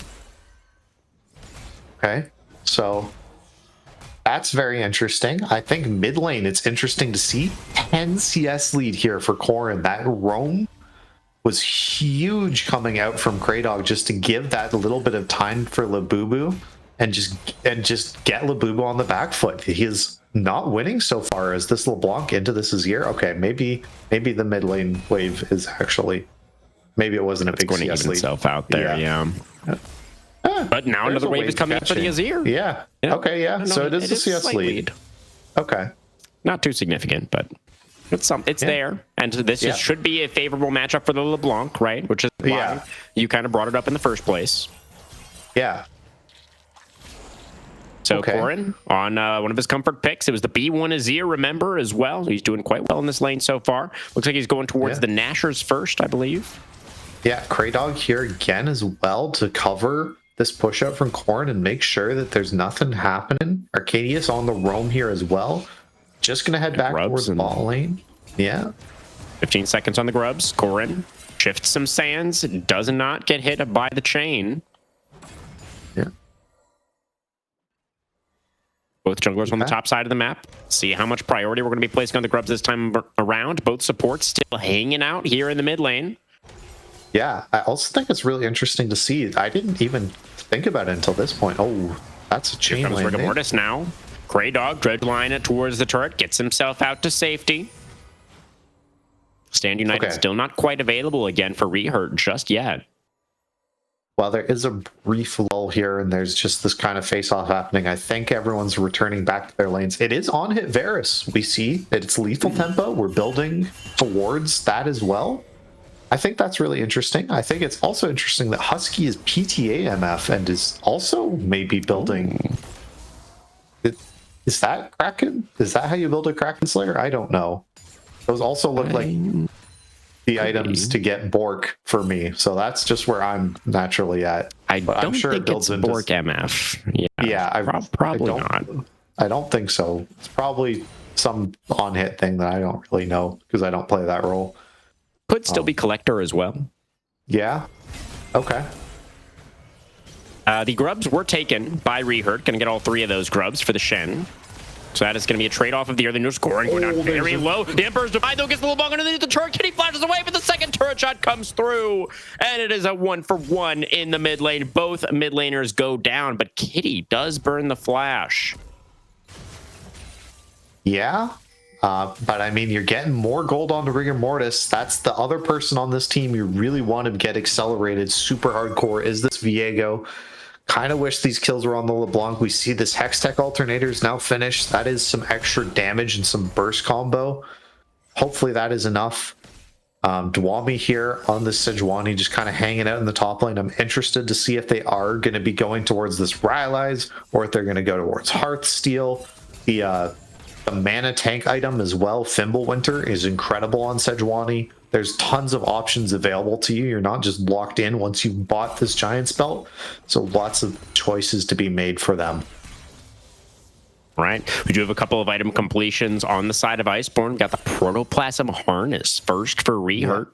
Okay, so that's very interesting. I think mid lane, it's interesting to see 10 CS lead here for Corrin. That roam was huge coming out from Kraydog just to give that little bit of time for Labubu and just get Labubu on the back foot. He is not winning so far. As this LeBlanc into this is here. Okay, maybe the mid lane wave is actually, maybe it wasn't a big going to even itself out there. Yeah. But now another wave is coming up for the Azir. Yeah. Okay, yeah. So it is a CS lead. Okay. Not too significant, but it's there. And this should be a favorable matchup for the LeBlanc, right? Which is why you kind of brought it up in the first place. Yeah. So Corrin on one of his comfort picks. It was the B1 Azir, remember, as well. He's doing quite well in this lane so far. Looks like he's going towards the Nashers first, I believe. Yeah, Kraydog here again as well to cover this push up from Corrin and make sure that there's nothing happening. Arcadius on the roam here as well. Just going to head back towards the bot lane. Yeah. 15 seconds on the grubs. Corrin shifts some sands. Does not get hit by the chain. Yeah. Both junglers on the top side of the map. See how much priority we're going to be placing on the grubs this time around. Both supports still hanging out here in the mid lane. Yeah, I also think it's really interesting to see. I didn't even think about it until this point. Oh, that's a chain Here comes lane. Rigor Mortis now. Kraydog, dredge line it towards the turret, gets himself out to safety. Stand United still not quite available again for Rehurt just yet. Well, there is a brief lull here, and there's just this kind of face-off happening. I think everyone's returning back to their lanes. It is on hit Varus. We see that it's lethal tempo. We're building towards that as well. I think that's really interesting. I think it's also interesting that Husky is PTA MF and is also maybe building. Is that Kraken? Is that how you build a Kraken Slayer? I don't know. Those also look like the items to get Bork for me. So that's just where I'm naturally at. I'm sure think it builds it's Bork MF. Yeah, probably not. I don't think so. It's probably some on-hit thing that I don't really know because I don't play that role. Could still be Collector as well. Yeah. Okay. The grubs were taken by Rehurt. Going to get all 3 of those grubs for the Shen. So that is going to be a trade-off of the early new scoring. Going down very low. The Emperor's Divide, though, gets a little bug underneath the turret. Kitty flashes away, but the second turret shot comes through. And it is a 1-for-1 in the mid lane. Both mid laners go down, but Kitty does burn the flash. Yeah. But I mean, you're getting more gold onto Rigor Mortis. That's the other person on this team you really want to get accelerated super hardcore is this Viego. Kind of wish these kills were on the LeBlanc. We see this Hextech alternator is now finished. That is some extra damage and some burst combo. Hopefully that is enough. Dwami here on the Sejuani just kind of hanging out in the top lane. I'm interested to see if they are going to be going towards this Rylai's or if they're going to go towards Hearthsteel. The mana tank item as well, Fimbulwinter, is incredible on Sejuani. There's tons of options available to you. You're not just locked in once you bought this Giant's Belt. So lots of choices to be made for them. Right. We do have a couple of item completions on the side of Iceborn. Got the Protoplasm Harness first for Rehurt.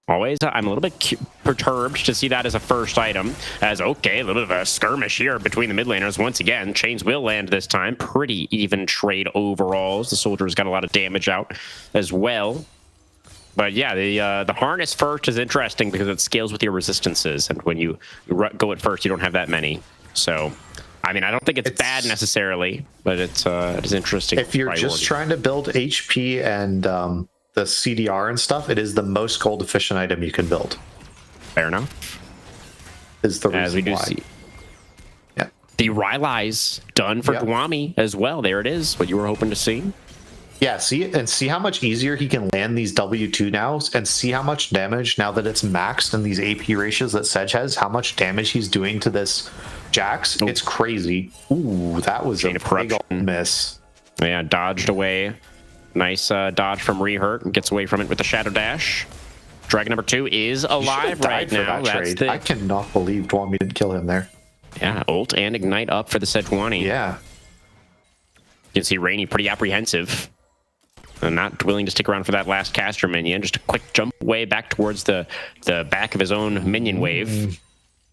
Always, I'm a little bit perturbed to see that as a first item. As, okay, a little bit of a skirmish here between the mid laners. Once again, chains will land this time. Pretty even trade overalls. The soldiers got a lot of damage out as well. But yeah, the harness first is interesting because it scales with your resistances, and when you go at first, you don't have that many. So, I mean, I don't think it's bad necessarily, but it is interesting. If you're just trying to build HP and the CDR and stuff, it is the most gold efficient item you can build. Fair enough. Is the reason As we do why. see. Yeah. The Rylai's done for Dwami as well. There it is, what you were hoping to see. Yeah, see how much easier he can land these W2 now, and see how much damage now that it's maxed in these AP ratios that Sedge has, how much damage he's doing to this Jax. It's crazy. Ooh, that was a big old miss. Yeah, dodged away. Nice dodge from Rehurt and gets away from it with the Shadow Dash. Dragon number 2 is alive right now. I cannot believe Dwami didn't kill him there. Yeah, ult and ignite up for the Sejuani. Yeah. You can see Rainy pretty apprehensive. And not willing to stick around for that last caster minion. Just a quick jump way back towards the back of his own minion wave.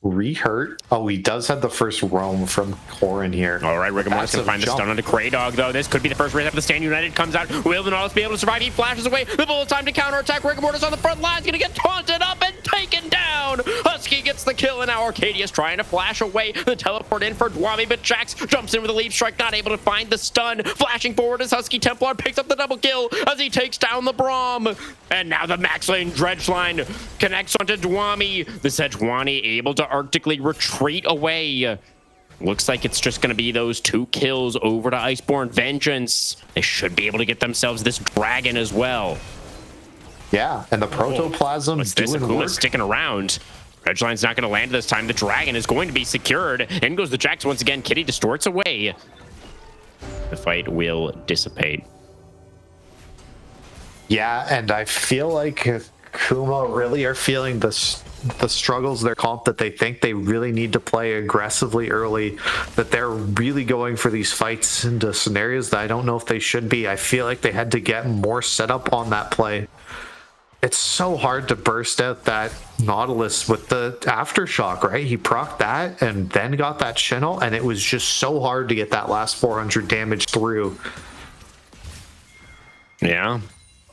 Rehurt. Oh, he does have the first roam from Corin here. All right, Rigamor's going to find the stun onto Kraydog, though. This could be the first race after the Stand United comes out. Will the Nautilus be able to survive? He flashes away. The bullet time to counterattack. Rigamor's on the front line. He's going to get taunted up and taken down. Husky gets the kill, and now Arcadius trying to flash away. The teleport in for Dwami, but Jax jumps in with a leap strike, not able to find the stun. Flashing forward as Husky Templar picks up the double kill as he takes down the Braum. And now the max lane dredge line connects onto Dwami. The Sejuani able to arctically retreat away. Looks like it's just going to be those 2 kills over to Iceborn Vengeance. They should be able to get themselves this dragon as well. Yeah, and the Protoplasm doing work. Sticking around. Redline's not going to land this time. The dragon is going to be secured. In goes the Jax once again. Kitty distorts away. The fight will dissipate. Yeah, and I feel like Akuma really are feeling the struggles of their comp, that they think they really need to play aggressively early, that they're really going for these fights into scenarios that I don't know if they should be. I feel like they had to get more setup on that play. It's so hard to burst out that Nautilus with the Aftershock, right? He procced that and then got that Channel, and it was just so hard to get that last 400 damage through. Yeah.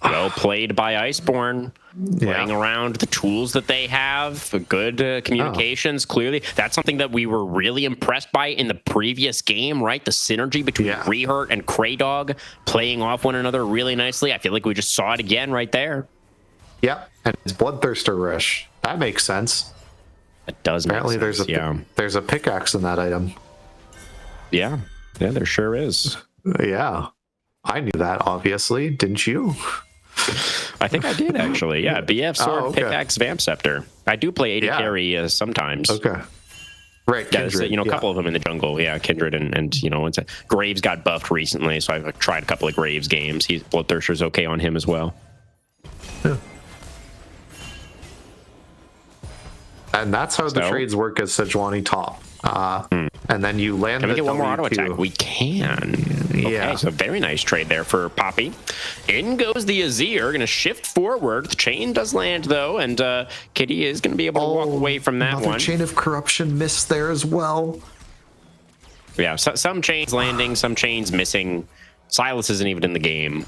Well played by Iceborn. Playing around the tools that they have, good communications. Clearly, that's something that we were really impressed by in the previous game, right? The synergy between Rehurt and Kraydog playing off one another really nicely. I feel like we just saw it again right there. Yeah, and it's Bloodthirster Rush. That makes sense. It does Apparently make sense, there's a pickaxe in that item. Yeah, there sure is. Yeah. I knew that, obviously. Didn't you? I think I did, actually. Yeah, BF Sword, Pickaxe, Vamp Scepter. I do play AD carry sometimes. Okay. Right, Kindred, yeah, a couple of them in the jungle. Yeah, Kindred and Graves got buffed recently, so I've tried a couple of Graves games. Bloodthirster's okay on him as well. Yeah. And that's how the trades work as Sejuani top. And then you land. Can we get one more auto attack? We can. Yeah. Okay, so very nice trade there for Poppy. In goes the Azir, going to shift forward. The chain does land though, and Kitty is going to be able to walk away from that one. Chain of Corruption missed there as well. Yeah, some chains landing, some chains missing. Silas isn't even in the game.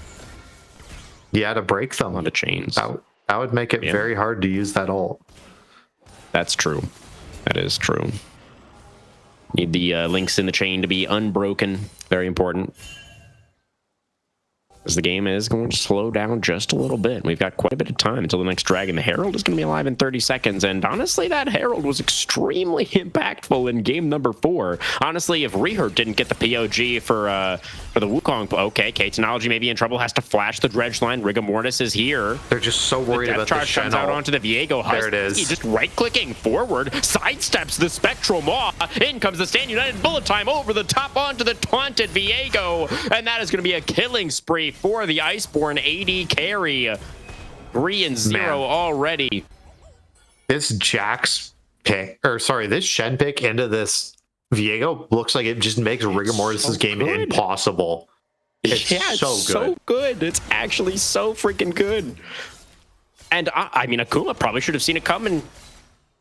Yeah, to break them. A lot of chains. That would make it very hard to use that ult. That's true. That is true. Need the links in the chain to be unbroken. Very important. As the game is going to slow down just a little bit. We've got quite a bit of time until the next dragon. The Herald is going to be alive in 30 seconds. And honestly, that Herald was extremely impactful in game number 4. Honestly, if Rehurt didn't get the POG for the Wukong, okay, K-Technology may be in trouble, has to flash the dredge line. Rigamortis is here. They're just so worried about the charge comes out onto the Viego. There it is. He just right-clicking forward, sidesteps the Spectral Maw. In comes the Stand United bullet time over the top onto the taunted Viego. And that is going to be a killing spree for the Iceborn AD carry. 3-0 already. This Jax pick, this Shen pick into this Viego looks like it just makes Rigamortis' game impossible. It's so good. It's actually so freaking good. And I mean, Akuma probably should have seen it coming.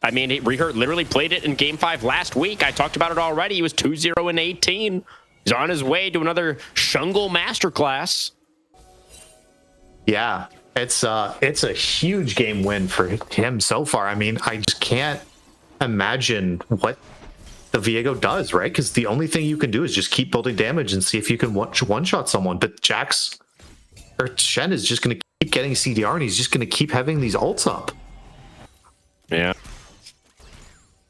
I mean, Rehurt literally played it in game 5 last week. I talked about it already. He was 2-0 and 18. He's on his way to another Shungle masterclass. Yeah, It's a huge game win for him so far. I mean, I just can't imagine what the Viego does, right? Because the only thing you can do is just keep building damage and see if you can one-shot someone. But Jax or Shen is just going to keep getting CDR, and he's just going to keep having these ults up. Yeah.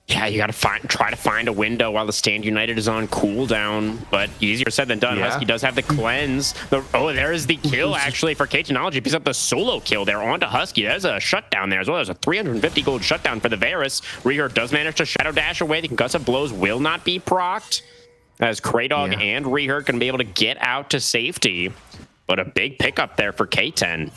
Yeah, you got to try to find a window while the Stand United is on cooldown, but easier said than done. Yeah. Husky does have the cleanse. There is the kill actually for K-Technology. Picks up the solo kill there onto Husky. There's a shutdown there as well. There's a 350 gold shutdown for the Varus. Reher does manage to shadow dash away. The concussive blows will not be procced, as Kraydog and Reher can be able to get out to safety. But a big pickup there for K10.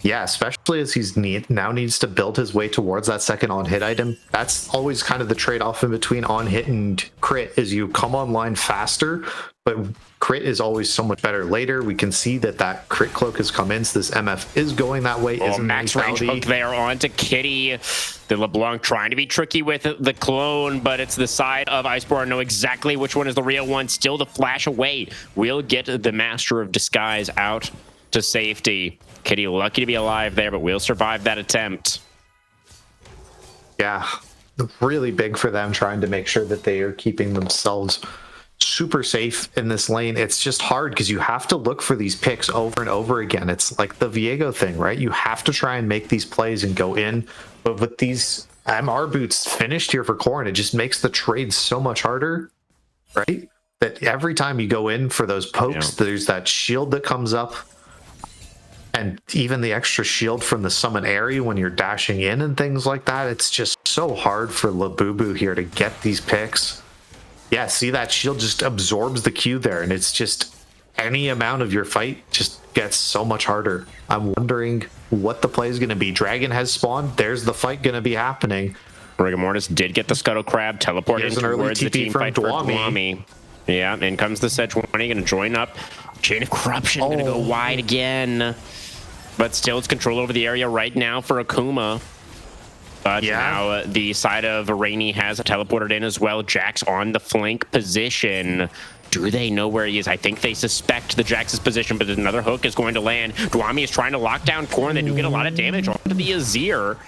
Yeah, especially as he's now needs to build his way towards that second on-hit item. That's always kind of the trade-off in between on-hit and crit, is you come online faster, but crit is always so much better later. We can see that crit cloak has come in, so this MF is going that way. Max range hook there onto Kitty. The LeBlanc trying to be tricky with the clone, but it's the side of Iceborn. Know exactly which one is the real one. Still the flash away. We'll get the Master of Disguise out to safety. Kitty lucky to be alive there, but will survive that attempt. Yeah, really big for them, trying to make sure that they are keeping themselves super safe in this lane. It's just hard because you have to look for these picks over and over again. It's like the Viego thing, right? You have to try and make these plays and go in. But with these MR boots finished here for Corrin, it just makes the trade so much harder, right? That every time you go in for those pokes, there's that shield that comes up. And even the extra shield from the summon area when you're dashing in and things like that, it's just so hard for Labubu here to get these picks. Yeah, see, that shield just absorbs the Q there, and it's just any amount of your fight just gets so much harder. I'm wondering what the play is going to be. Dragon has spawned. There's the fight going to be happening. Rigor Mortis did get the Scuttle Crab teleported towards the team fight for Dwami. Yeah, in comes the Sejuani, going to join up. Chain of Corruption going to go wide again. But still, it's control over the area right now for Akuma. But now the side of Rainy has teleported in as well. Jax on the flank position. Do they know where he is? I think they suspect the Jax's position, but another hook is going to land. Dwami is trying to lock down Corrin. They do get a lot of damage onto the Azir.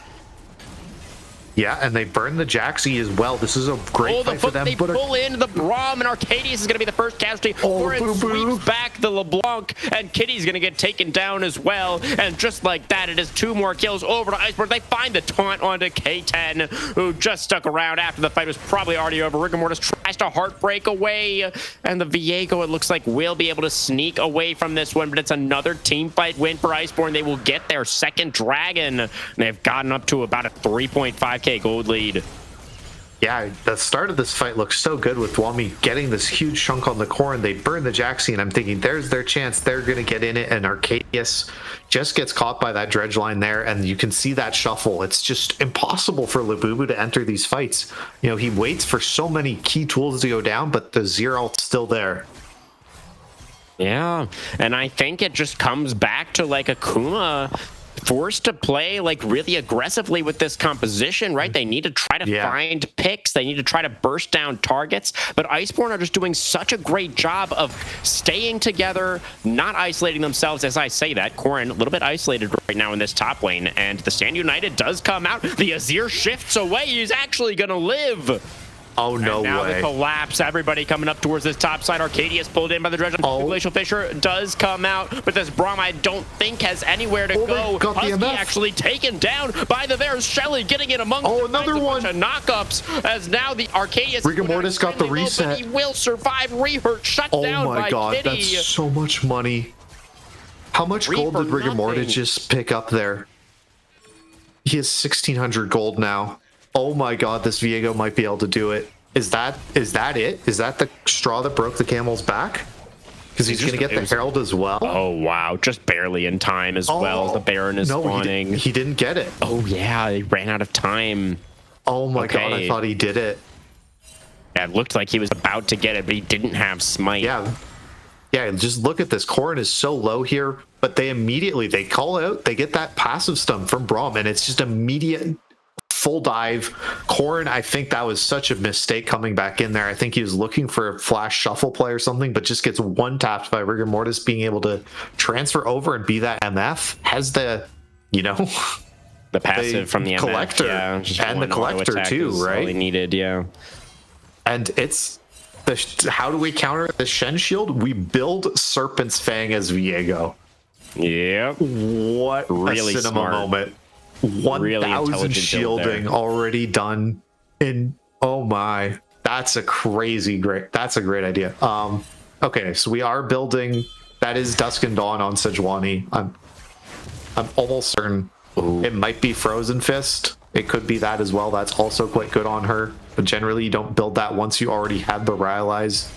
Yeah, and they burn the Jaxi as well. This is a great fight for them. They pull in the Braum, and Arcadius is going to be the first casualty. Corrin sweeps back the LeBlanc, and Kitty's going to get taken down as well. And just like that, it is 2 more kills over to Iceborn. They find the taunt onto K10, who just stuck around after the fight was probably already over. Rigor Mortis tries to heartbreak away, and the Viego, it looks like, will be able to sneak away from this one, but it's another team fight win for Iceborn. They will get their second dragon, and they've gotten up to about a 3.5K gold lead. Yeah, the start of this fight looks so good with Dwami getting this huge chunk on the core, and they burn the Jaxi, and I'm thinking there's their chance. They're going to get in it, and Arcadius just gets caught by that dredge line there, and you can see that shuffle. It's just impossible for Labubu to enter these fights. You know, he waits for so many key tools to go down, but the zero still there. Yeah, and I think it just comes back to like Akuma forced to play like really aggressively with this composition, right? They need to try to find picks. They need to try to burst down targets. But Iceborn are just doing such a great job of staying together, not isolating themselves. As I say that, Corrin a little bit isolated right now in this top lane, and the Stand United does come out. The Azir shifts away. He's actually going to live. Oh, no way. Now the collapse, everybody coming up towards this top side. Arcadius pulled in by the dredge. Glacial Fissure does come out, but this Braum I don't think has anywhere to go. Husky actually taken down by the Varus. Shelly getting in among another one. Knockups, as now the Arcadius Rigor Mortis got the reset. Low, but he will survive. Rehurt shut down by God, Kitty. That's so much money. How much gold did Rigor Mortis just pick up there? He has 1,600 gold now. Oh my God, this Viego might be able to do it. Is that it? Is that the straw that broke the camel's back? Because he's going to get the Herald as well. Oh, wow. Just barely in time as well. The Baron is spawning. He didn't get it. Oh, yeah. He ran out of time. Oh my God, I thought he did it. Yeah, it looked like he was about to get it, but he didn't have smite. Yeah, just look at this. Corrin is so low here, but they call out. They get that passive stun from Braum, and it's just immediate full dive. Corrin, I think that was such a mistake coming back in there. I think he was looking for a flash shuffle play or something, but just gets one tapped by Rigor Mortis being able to transfer over and be that MF. Has the, the passive from the collector, MF, yeah, and the collector too, right? All he needed, yeah. And it's how do we counter the Shen shield? We build Serpent's Fang as Viego. Yep. What really a cinema smart. moment. 1,000 Really shielding already done in. Oh my, that's a great idea. Okay, so we are building. That is Dusk and Dawn on Sejuani. I'm almost certain. Ooh. It might be Frozen Fist. It could be that as well. That's also quite good on her. But generally, you don't build that once you already have the Rylai's.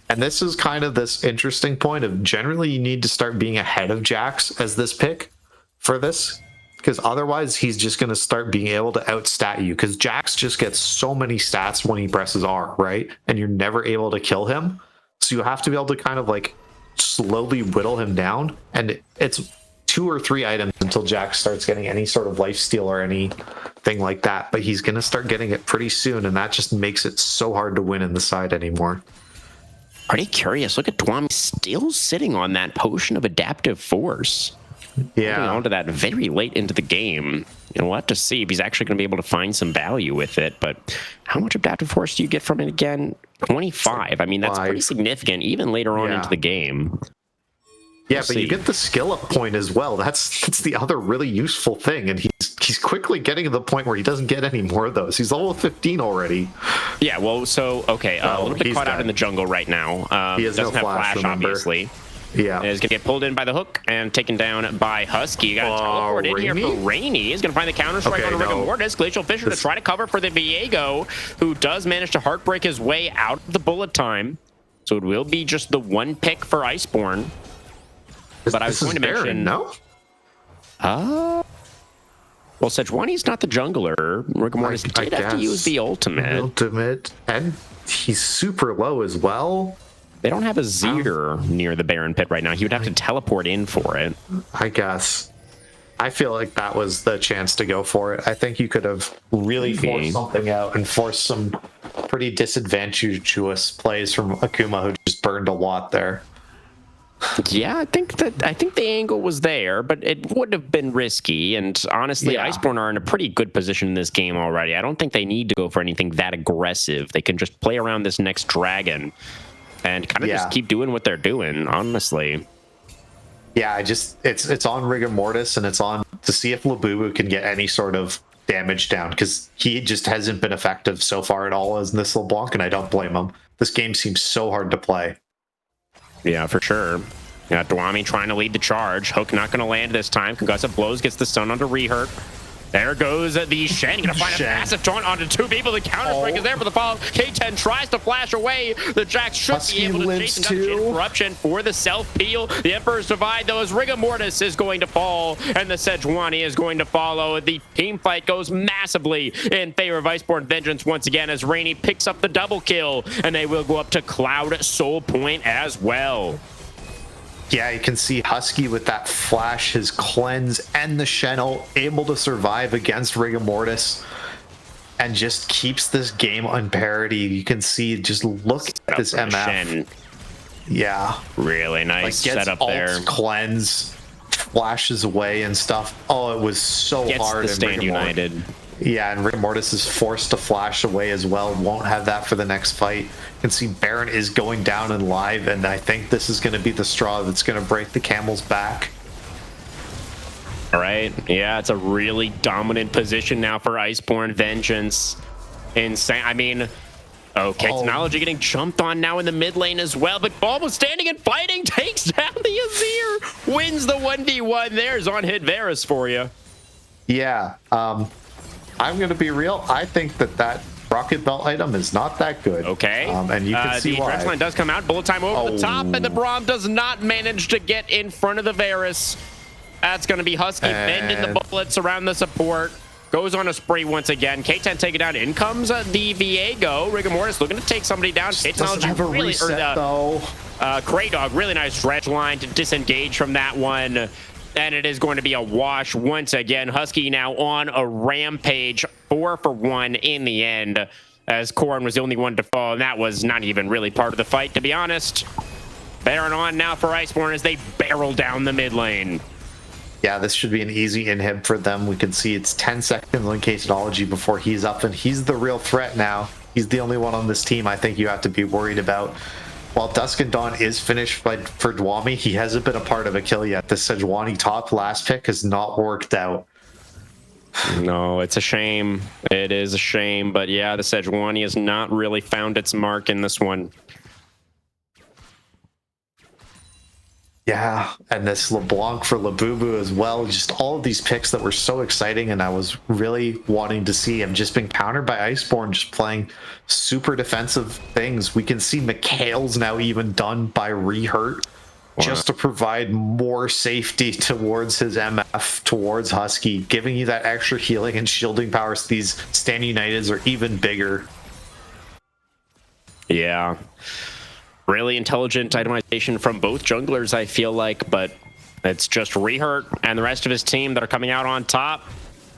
And this is kind of this interesting point of generally you need to start being ahead of Jax as this pick for this. Because otherwise, he's just going to start being able to outstat you. Because Jax just gets so many stats when he presses R, right? And you're never able to kill him. So you have to be able to kind of like slowly whittle him down. And it's 2 or 3 items until Jax starts getting any sort of lifesteal or anything like that. But he's going to start getting it pretty soon. And that just makes it so hard to win in the side anymore. Pretty curious. Look at Dwami still sitting on that potion of adaptive force. Yeah. Holding on to that very late into the game. We'll have to see if he's actually going to be able to find some value with it. But how much adaptive force do you get from it again? 25. I mean, that's pretty significant, even later on into the game. Yeah, but you get the skill up point as well. That's the other really useful thing, and he's quickly getting to the point where he doesn't get any more of those. He's level 15 already. Yeah, well, so okay, a little bit caught out in the jungle right now. He has doesn't no have flash obviously. Yeah, and is gonna get pulled in by the hook and taken down by Husky. You got to teleport in here for Rainy. He's gonna find the counter strike on Rigor Mortis. Glacial Fisher to try to cover for the Viego, who does manage to heartbreak his way out of the bullet time. So it will be just the one pick for Iceborn. But I was going to mention, no? Well, Sejuani's not the jungler. Rigor Mortis did have to use the ultimate. And he's super low as well. They don't have a Zir near the Baron Pit right now. He would have to teleport in for it. I guess. I feel like that was the chance to go for it. I think you could have really forced something out and forced some pretty disadvantageous plays from Akuma, who just burned a lot there. Yeah, I think the angle was there, but it would have been risky. And honestly, Iceborn are in a pretty good position in this game already. I don't think they need to go for anything that aggressive. They can just play around this next dragon and kind of just keep doing what they're doing, honestly. Yeah, it's on Rigor Mortis, and it's on to see if Labubu can get any sort of damage down, because he just hasn't been effective so far at all as this LeBlanc, and I don't blame him. This game seems so hard to play. Yeah, for sure. Yeah, Dwami trying to lead the charge. Hook not going to land this time. Concussive blows, gets the stun onto Rehurt. There goes the Shen. Going to find a massive taunt onto 2 people. The counter strike is there for the follow. K10 tries to flash away. The Jax should be able to chase him down. Interruption for the self-peel. The Emperor's Divide, though, as Rigor Mortis is going to fall, and the Sejuani is going to follow. The team fight goes massively in favor of Iceborn Vengeance once again, as Rainy picks up the double kill, and they will go up to Cloud Soul Point as well. Yeah, you can see Husky with that flash, his cleanse, and the Shen able to survive against Rigor Mortis and just keeps this game on parity. You can see, just look at this MF. Shen. Yeah. Really nice setup there. Cleanse, flashes away and stuff. Oh, it was so hard. The Stand United. Yeah, and Rigor Mortis is forced to flash away as well. Won't have that for the next fight. You can see Baron is going down in live, and I think this is going to be the straw that's going to break the camel's back. All right. Yeah, it's a really dominant position now for Iceborn Vengeance. Insane. I mean, technology getting jumped on now in the mid lane as well, but Ball was standing and fighting, takes down the Azir, wins the 1v1. There's on hit Varus for you. Yeah. I'm going to be real. I think that rocket belt item is not that good. Okay. And you can see why. The Drexline does come out. Bullet time over the top, and the Braum does not manage to get in front of the Varus. That's going to be Husky bending the bullets around the support. Goes on a spree once again. K10 take it down. In comes the Viego. Rigor Mortis looking to take somebody down. Doesn't have a reset, though. Kraydog, really nice dredge line to disengage from that one. And it is going to be a wash once again. Husky now on a rampage, 4 for 1 in the end, as Corrin was the only one to fall, and that was not even really part of the fight, to be honest. Baron on now for Iceborn as they barrel down the mid lane. Yeah, this should be an easy inhib for them. We can see it's 10 seconds on Casenology before he's up, and he's the real threat now. He's the only one on this team I think you have to be worried about. While Dusk and Dawn is finished for Dwami, he hasn't been a part of a kill yet. The Sejuani top last pick has not worked out. No, it's a shame. It is a shame, but yeah, the Sejuani has not really found its mark in this one. Yeah, and this LeBlanc for Labubu as well. Just all of these picks that were so exciting, and I was really wanting to see have just been countered by Iceborn, just playing super defensive things. We can see Mikhail's now even done by Rehurt, just to provide more safety towards his MF, towards Husky, giving you that extra healing and shielding powers. These Stand Uniteds are even bigger. Yeah. Really intelligent itemization from both junglers, I feel like, but it's just Rehurt and the rest of his team that are coming out on top.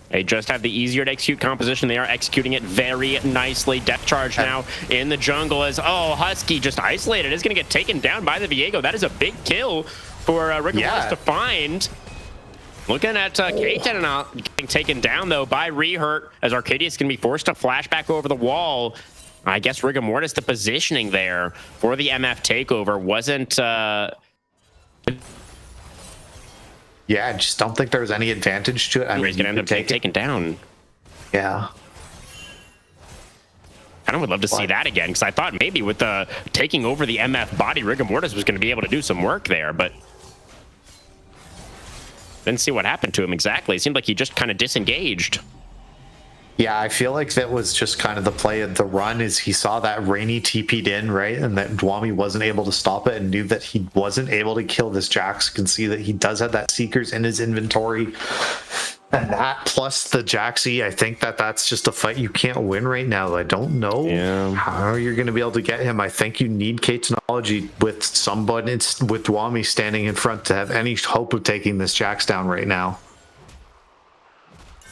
They just have the easier to execute composition. They are executing it very nicely. Death charge now in the jungle as, oh, Husky just isolated. Is going to get taken down by the Viego. That is a big kill for Rigor to find. Looking at K10 getting taken down, though, by Rehurt, as Arcadius can be forced to flash back over the wall. I guess Rigor Mortis, the positioning there for the MF takeover wasn't... Yeah, I just don't think there was any advantage to it. I mean, he's going to end up getting taken down. Yeah. I would love to see that again, because I thought maybe with the taking over the MF body, Rigor Mortis was going to be able to do some work there, but didn't see what happened to him exactly. It seemed like he just kind of disengaged. Yeah, I feel like that was just kind of the play of the run, is he saw that Rainy TP'd in, right? And that Dwami wasn't able to stop it and knew that he wasn't able to kill this Jax. You can see that he does have that Seekers in his inventory. And that plus the Jaxi, I think that that's just a fight you can't win right now. I don't know how you're going to be able to get him. I think you need K-Technology with somebody, with Dwami standing in front to have any hope of taking this Jax down right now.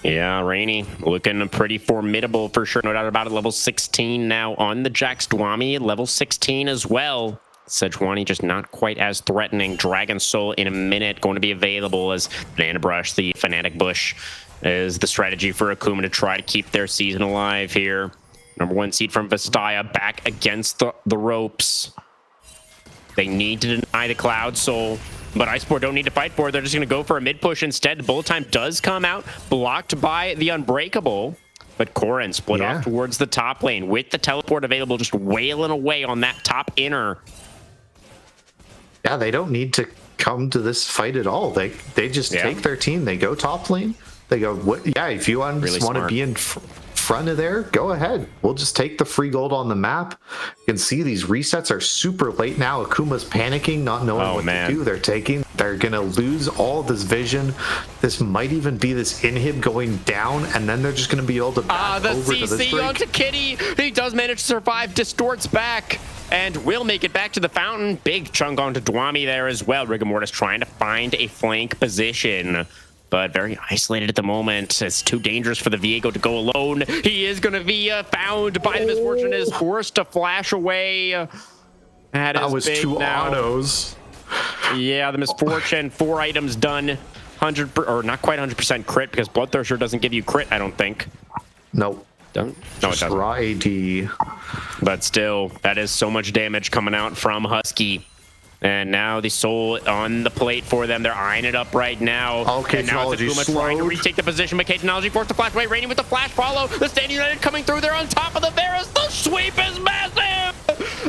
Yeah, Rainy looking pretty formidable for sure. No doubt about it. Level 16 now on the Jax. Dwami, level 16 as well. Sejuani just not quite as threatening. Dragon Soul in a minute going to be available as Banana Brush, the Fanatic Bush, is the strategy for Akuma to try to keep their season alive here. Number 1 seed from Vastaya back against the ropes. They need to deny the Cloud Soul, but Iceborn don't need to fight for it. They're just going to go for a mid push instead. Bullet time does come out, blocked by the Unbreakable, but Corrin split off towards the top lane with the teleport available, just wailing away on that top inner. Yeah, they don't need to come to this fight at all. They just take their team. They go top lane. They go, if you want to be in front of there, go ahead. We'll just take the free gold on the map. You can see these resets are super late now. Akuma's panicking, not knowing what to do. They're going to lose all this vision. This might even be this inhib going down, and then they're just going to be able to back over to this break. CC onto Kitty. He does manage to survive, distorts back, and will make it back to the fountain. Big chunk onto Dwami there as well. Rigor Mortis trying to find a flank position, but very isolated at the moment. It's too dangerous for the Viego to go alone. He is going to be found by the Misfortune, is forced to flash away. That was 2 autos. Yeah, the Misfortune, 4 items done. 100 or not quite 100% crit, because Bloodthirster doesn't give you crit, I don't think. Nope. No, it doesn't. Raw AD. But still, that is so much damage coming out from Husky. And now the Soul on the plate for them. They're eyeing it up right now. Okay, and now it's Akuma trying to retake the position. But Technology forced to flash away. Rainy with the flash follow. The Stand United coming through. They're on top of the Varus. The sweep is massive.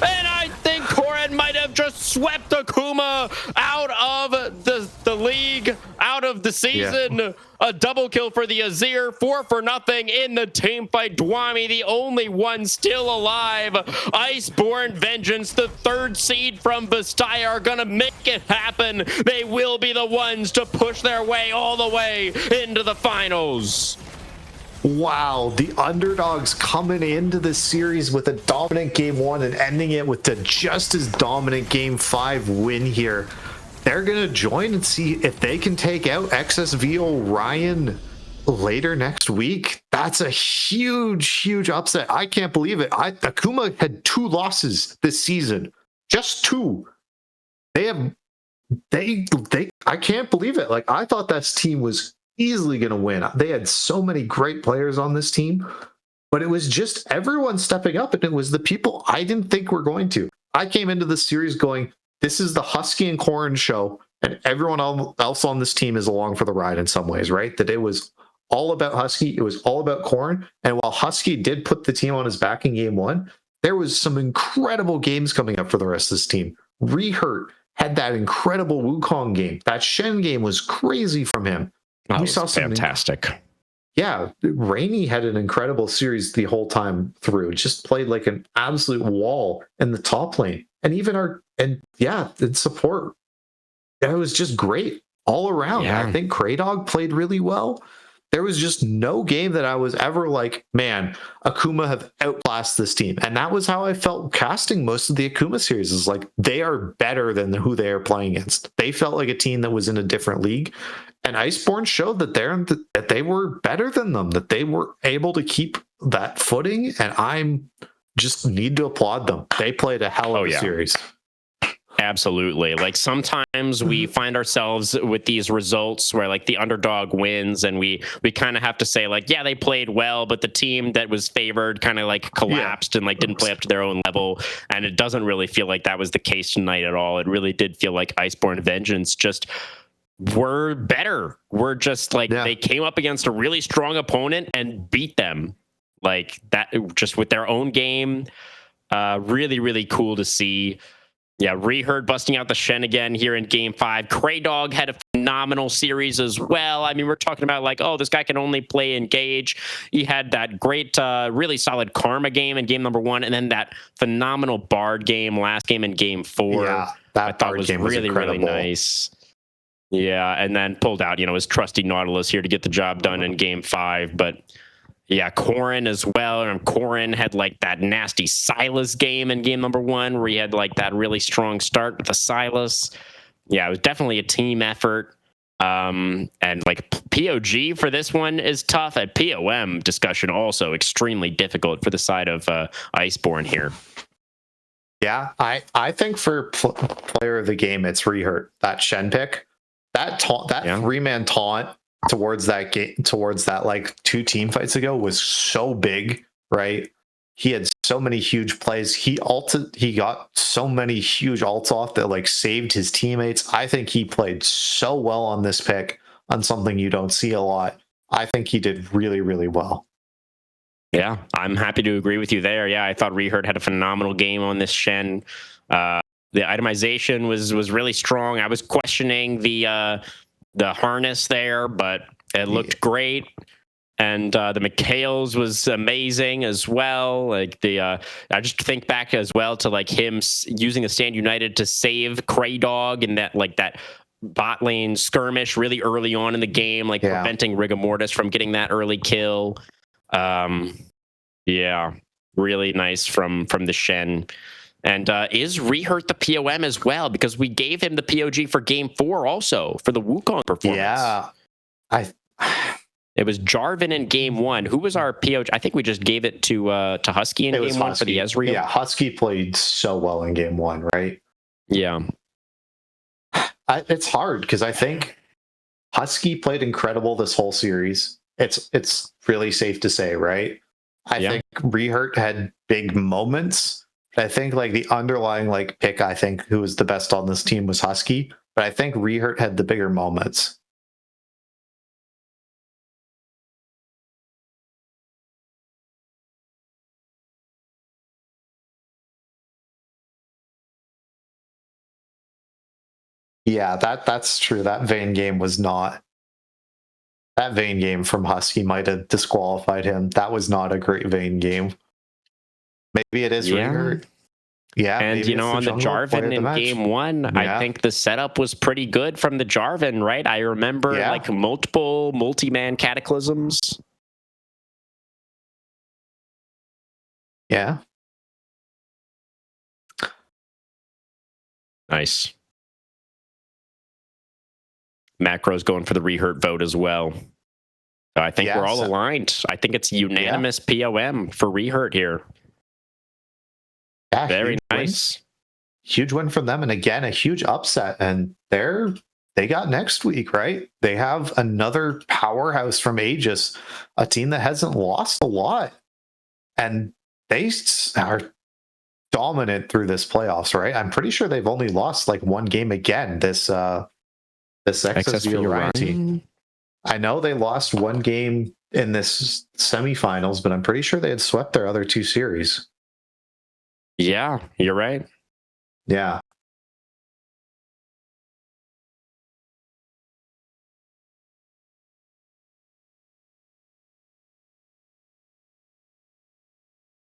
And I think Corrin might have just swept Akuma out of the league, out of the season. Yeah. A double kill for the Azir, 4-0 in the team fight. Dwami, the only one still alive. Iceborn Vengeance, the 3rd seed from Vastaya, are gonna make it happen. They will be the ones to push their way all the way into the finals. Wow, the underdogs coming into this series with a dominant game 1 and ending it with a just as dominant game 5 win here. they're going to join and see if they can take out XSV Orion later next week. That's a huge upset. I can't believe it. Akuma had 2 losses this season, just 2. I can't believe it. Like, I thought this team was easily going to win. They had so many great players on this team, but it was just everyone stepping up, and it was the people I didn't think were going to. I came into this series going, this is the Husky and Corrin show, and everyone else on this team is along for the ride in some ways, right? That it was all about Husky, it was all about Corrin, and while Husky did put the team on his back in game 1, there was some incredible games coming up for the rest of this team. Rehurt had that incredible Wukong game. That Shen game was crazy from him. We saw some fantastic. Yeah, Rainey had an incredible series the whole time through. Just played like an absolute wall in the top lane. And even the support. It was just great all around. Yeah. I think Kraydog played really well. There was just no game that I was ever like, man, Akuma have outclassed this team. And that was how I felt casting most of the Akuma series, is like, they are better than who they are playing against. They felt like a team that was in a different league. And Iceborn showed that they were better than them, that they were able to keep that footing. And I'm just need to applaud them. They played a hell of a series. Absolutely. Like, sometimes we find ourselves with these results where like the underdog wins, and we kind of have to say like, yeah, they played well, but the team that was favored kind of like collapsed and like didn't play up to their own level. And it doesn't really feel like that was the case tonight at all. It really did feel like Iceborn Vengeance just were better. We're just like, they came up against a really strong opponent and beat them like that, just with their own game. Really, really cool to see. Yeah, Reherd busting out the Shen again here in game 5. Kraydog had a phenomenal series as well. I mean, we're talking about like, oh, this guy can only play Engage. He had that great, really solid Karma game in game number 1, and then that phenomenal Bard game last game in game 4. Yeah, that Bard game was really, really nice. Yeah, and then pulled out, his trusty Nautilus here to get the job done in game 5. But yeah, Corrin as well. And Corrin had like that nasty Silas game in game number 1, where he had like that really strong start with the Silas. Yeah, it was definitely a team effort. And like POG for this one is tough. At POM discussion also extremely difficult for the side of Iceborn here. Yeah, I think for player of the game, it's Rehurt. That Shen pick, that 3-man taunt towards that like 2 team fights ago was so big, right? He had so many huge plays. He got so many huge ults off that like saved his teammates. I think he played so well on this pick, on something you don't see a lot. I think he did really, really well. Yeah, I'm happy to agree with you there. Yeah, I thought Reherd had a phenomenal game on this Shen. The itemization was really strong. I was questioning the harness there, but it looked great. And the McHale's was amazing as well. Like I just think back as well to like him using the Stand United to save Kraydog in that bot lane skirmish really early on in the game, like preventing Rigamortis from getting that early kill. Yeah, really nice from the Shen. And is Rehurt the POM as well? Because we gave him the POG for game 4 also for the Wukong performance. Yeah. It was Jarvan in game 1. Who was our POG? I think we just gave it to Husky in game 1 for the Ezreal. Yeah, Husky played so well in game 1, right? Yeah. It's hard because I think Husky played incredible this whole series. It's really safe to say, right? I think Rehurt had big moments. I think like the underlying like pick, I think who was the best on this team was Husky, but I think Rehurt had the bigger moments. Yeah, that's true. That Vayne game was not. That Vayne game from Husky might have disqualified him. That was not a great Vayne game. Maybe it is Rehurt. Yeah, and on the Jarvan in game 1, I think the setup was pretty good from the Jarvan, right? I remember like multiple multi-man cataclysms. Yeah. Nice. Macro's going for the rehurt vote as well. I think we're all aligned. I think it's unanimous POM for rehurt here. Yeah, very nice. Huge win from them, and again, a huge upset. And they got next week, right? They have another powerhouse from Aegis, a team that hasn't lost a lot, and they are dominant through this playoffs, right? I'm pretty sure they've only lost like one game again. This XSV Orion team. I know they lost one game in this semifinals, but I'm pretty sure they had swept their other two series. Yeah, you're right. Yeah.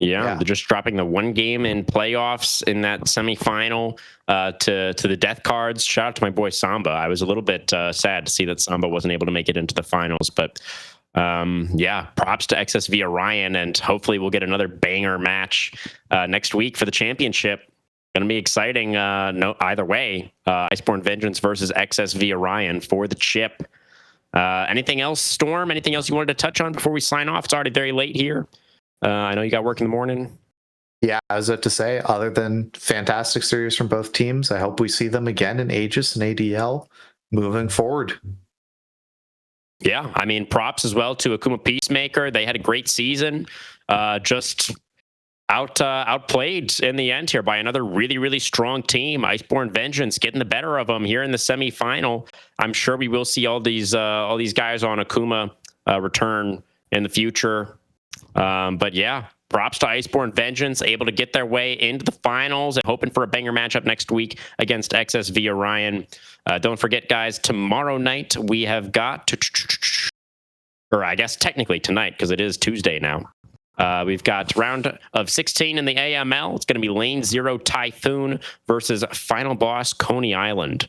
Yeah, they're just dropping the one game in playoffs in that semifinal to the death cards. Shout out to my boy Samba. I was a little bit sad to see that Samba wasn't able to make it into the finals, but yeah, props to XSV Orion, and hopefully we'll get another banger match next week for the championship. Going to be exciting. No, either way, Iceborn Vengeance versus XSV Orion for the chip. Anything else, Storm? Anything else you wanted to touch on before we sign off? It's already very late here. I know you got work in the morning. Yeah, I was about to say, other than fantastic series from both teams, I hope we see them again in Aegis and ADL moving forward. Yeah, I mean, props as well to Akuma Peacemaker. They had a great season. Just outplayed in the end here by another really, really strong team. Iceborn Vengeance getting the better of them here in the semifinal. I'm sure we will see all these guys on Akuma return in the future. But yeah, props to Iceborn Vengeance, able to get their way into the finals and hoping for a banger matchup next week against XSV Orion. Don't forget, guys, tomorrow night we have got, or I guess technically tonight, because it is Tuesday now. We've got round of 16 in the AML. It's going to be Lane 0 Typhoon versus Final Boss Coney Island.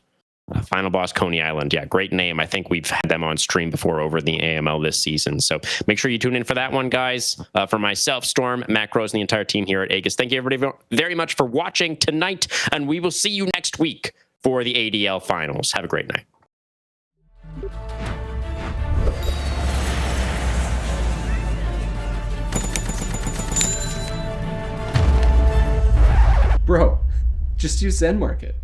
Final Boss Coney Island. Yeah, great name. I think we've had them on stream before over the AML this season. So make sure you tune in for that one, guys. For myself, Storm, Macros, and the entire team here at Aegis, thank you everybody very much for watching tonight, and we will see you next week for the ADL finals. Have a great night. Bro, just use Zen Market.